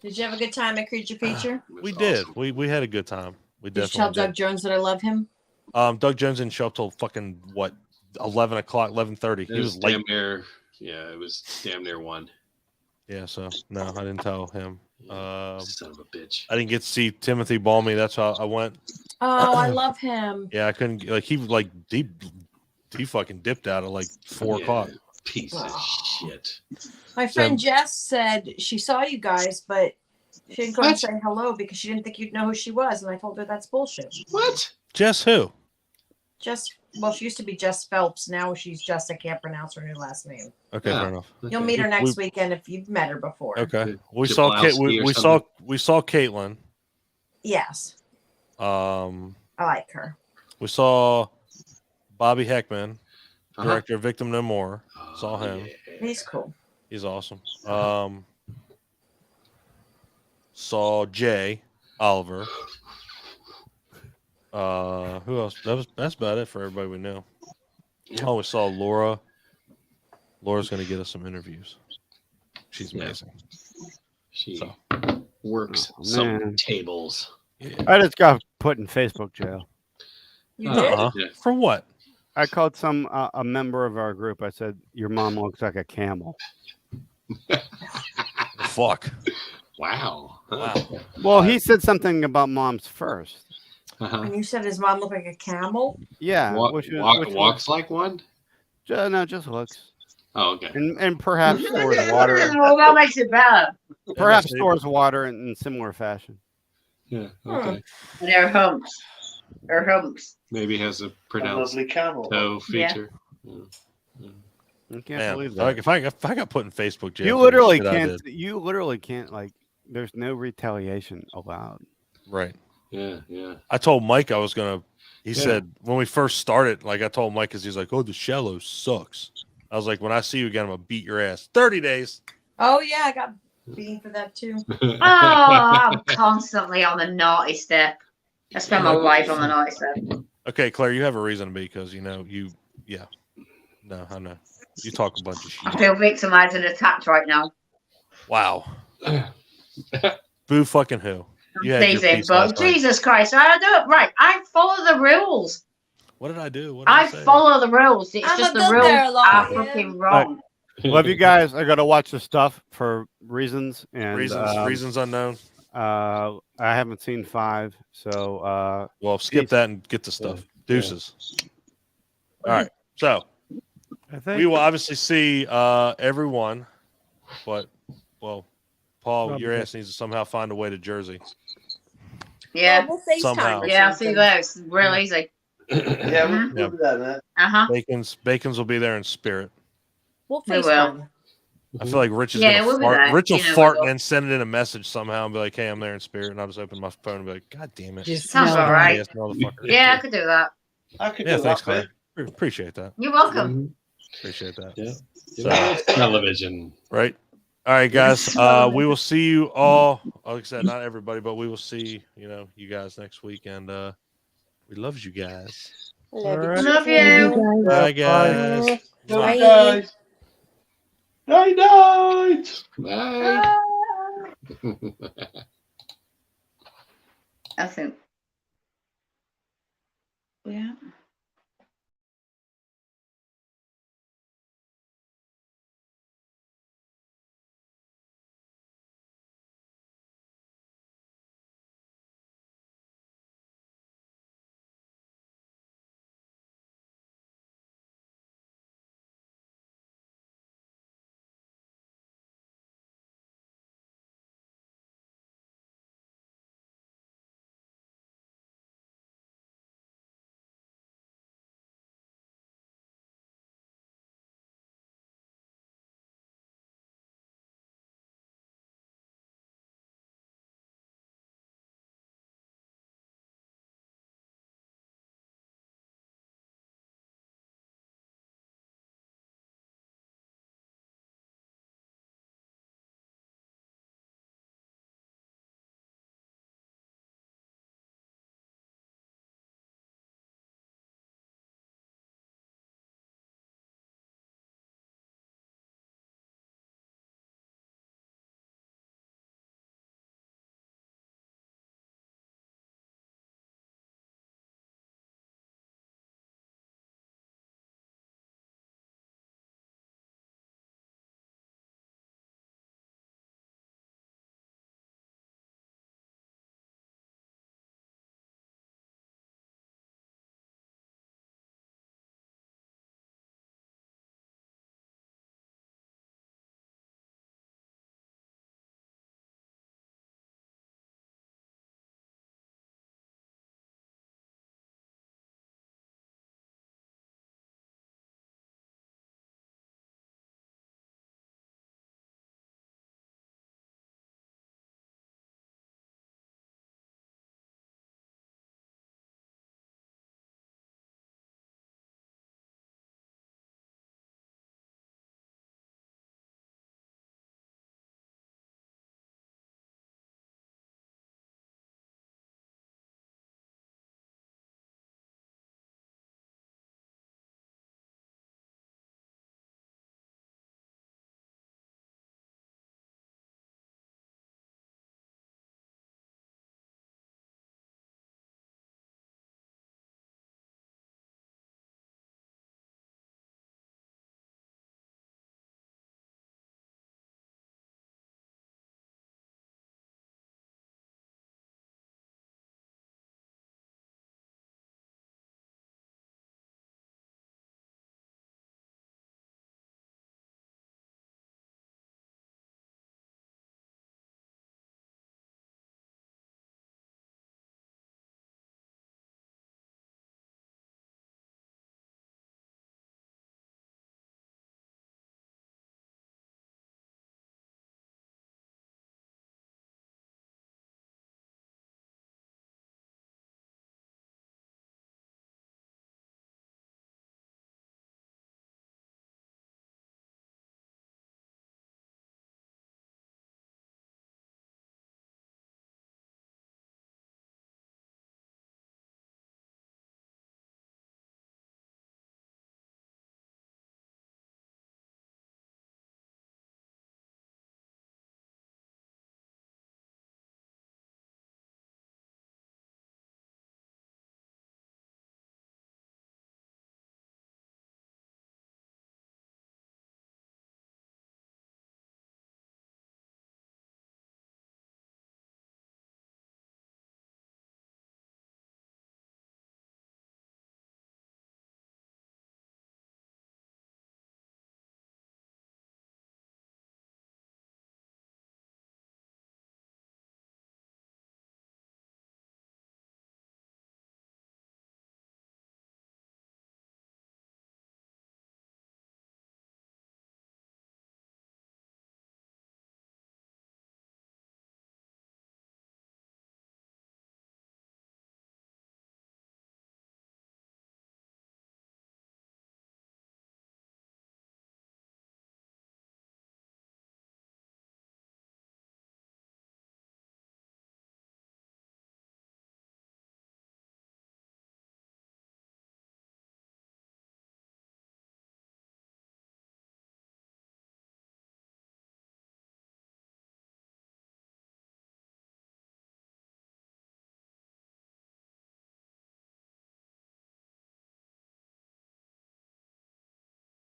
[SPEAKER 4] Did you have a good time at Creature Feature?
[SPEAKER 11] We did. We had a good time. We
[SPEAKER 4] Did you tell
[SPEAKER 11] definitely
[SPEAKER 4] Doug Jones that I love him?
[SPEAKER 11] Doug Jones didn't show up till fucking what 11 o'clock, 11:30. He was late.
[SPEAKER 1] damn near. Yeah, it was damn near 1.
[SPEAKER 11] Yeah, so no, I didn't tell him.
[SPEAKER 1] Son of a bitch.
[SPEAKER 11] I didn't get to see Timothy Balmy. That's how I went.
[SPEAKER 4] Oh, I love him.
[SPEAKER 11] Yeah, I couldn't. Like he was like he fucking dipped out at like 4 o'clock.
[SPEAKER 1] Piece of shit.
[SPEAKER 4] My friend Jess said she saw you guys, but she didn't go and say hello because she didn't think you'd know who she was, and I told her that's bullshit.
[SPEAKER 1] What?
[SPEAKER 11] Jess who?
[SPEAKER 4] Jess. Well, she used to be Jess Phelps. Now she's Jess. I can't pronounce her new last name.
[SPEAKER 11] Okay, fair enough.
[SPEAKER 4] You'll meet her next weekend if you've met her before.
[SPEAKER 11] Okay, we saw Caitlin.
[SPEAKER 4] Yes. I like her.
[SPEAKER 11] We saw Bobby Heckman, director of Victim No More. Saw him.
[SPEAKER 4] He's cool.
[SPEAKER 11] He's awesome. Saw Jay Oliver. Who else? That's about it for everybody we know. Oh, we saw Laura. Laura's going to get us some interviews. She's amazing.
[SPEAKER 1] She works some tables.
[SPEAKER 6] I just got put in Facebook jail.
[SPEAKER 4] You did?
[SPEAKER 11] For what?
[SPEAKER 6] I called a member of our group. I said, "Your mom looks like a camel."
[SPEAKER 11] Fuck.
[SPEAKER 1] Wow.
[SPEAKER 6] Well, he said something about moms first.
[SPEAKER 4] And you said his mom looked like a camel?
[SPEAKER 6] Yeah.
[SPEAKER 1] Walks like one?
[SPEAKER 6] No, just looks.
[SPEAKER 1] Oh, okay.
[SPEAKER 6] And perhaps stores water.
[SPEAKER 9] Well, that makes it better.
[SPEAKER 6] Perhaps stores water in similar fashion.
[SPEAKER 1] Yeah. Okay.
[SPEAKER 9] And her humps. Her humps.
[SPEAKER 1] Maybe has a pronounced toe feature.
[SPEAKER 6] I can't believe that.
[SPEAKER 11] Like if I got put in Facebook jail,
[SPEAKER 6] You literally can't. You literally can't. Like, there's no retaliation allowed.
[SPEAKER 11] Right.
[SPEAKER 1] Yeah.
[SPEAKER 11] I told Mike I was gonna. He said when we first started, like I told Mike, because he's like, "Oh, the Shallow sucks." I was like, "When I see you again, I'm gonna beat your ass." 30 days.
[SPEAKER 4] Oh yeah, I got beaten for that too.
[SPEAKER 9] Oh, I'm constantly on the naughty step. I spend my life on the naughty step.
[SPEAKER 11] Okay, Claire, you have a reason to be because no, I know you talk a bunch of shit.
[SPEAKER 9] I feel victimized and attacked right now.
[SPEAKER 11] Wow. Boo fucking who? You had your
[SPEAKER 9] Teasing,
[SPEAKER 11] piece
[SPEAKER 9] but
[SPEAKER 11] last night.
[SPEAKER 9] Jesus Christ, I do it right. I follow the rules.
[SPEAKER 11] What did I do?
[SPEAKER 9] I follow the rules. It's just the rules are fucking wrong.
[SPEAKER 6] Love you guys. I got to watch the stuff for reasons and
[SPEAKER 11] reasons unknown.
[SPEAKER 6] I haven't seen 5, so
[SPEAKER 11] well, skip that and get the stuff. Deuces. All right, so we will obviously see everyone, but Paul, your ass needs to somehow find a way to Jersey.
[SPEAKER 9] Yeah,
[SPEAKER 4] we'll FaceTime
[SPEAKER 11] somehow.
[SPEAKER 9] Yeah, I'll see that. It's real easy.
[SPEAKER 7] Yeah, we'll do that.
[SPEAKER 11] Bacon's will be there in spirit.
[SPEAKER 4] We'll
[SPEAKER 9] We will.
[SPEAKER 4] FaceTime.
[SPEAKER 11] I feel like Rich is
[SPEAKER 9] Yeah,
[SPEAKER 11] gonna
[SPEAKER 9] we'll be
[SPEAKER 11] fart.
[SPEAKER 9] back.
[SPEAKER 11] Rich will
[SPEAKER 9] You know,
[SPEAKER 11] fart
[SPEAKER 9] we will.
[SPEAKER 11] and then send it in a message somehow and be like, "Hey, I'm there in spirit," and I'll just open my phone and be like, "God damn it!"
[SPEAKER 9] Sounds all right.
[SPEAKER 11] Yes, motherfucker.
[SPEAKER 9] Yeah, I could do that.
[SPEAKER 7] I could
[SPEAKER 11] Yeah,
[SPEAKER 7] do
[SPEAKER 11] thanks,
[SPEAKER 7] that.
[SPEAKER 11] Claire. Appreciate that.
[SPEAKER 9] You're welcome.
[SPEAKER 11] Appreciate that.
[SPEAKER 1] Yeah. Television.
[SPEAKER 11] Right. All right, guys. We will see you all. Like I said, not everybody, but we will see you guys next week, and we love you guys.
[SPEAKER 9] Love you.
[SPEAKER 11] Bye, guys.
[SPEAKER 7] Bye, guys. Night, night.
[SPEAKER 1] Bye.
[SPEAKER 9] I think. Yeah.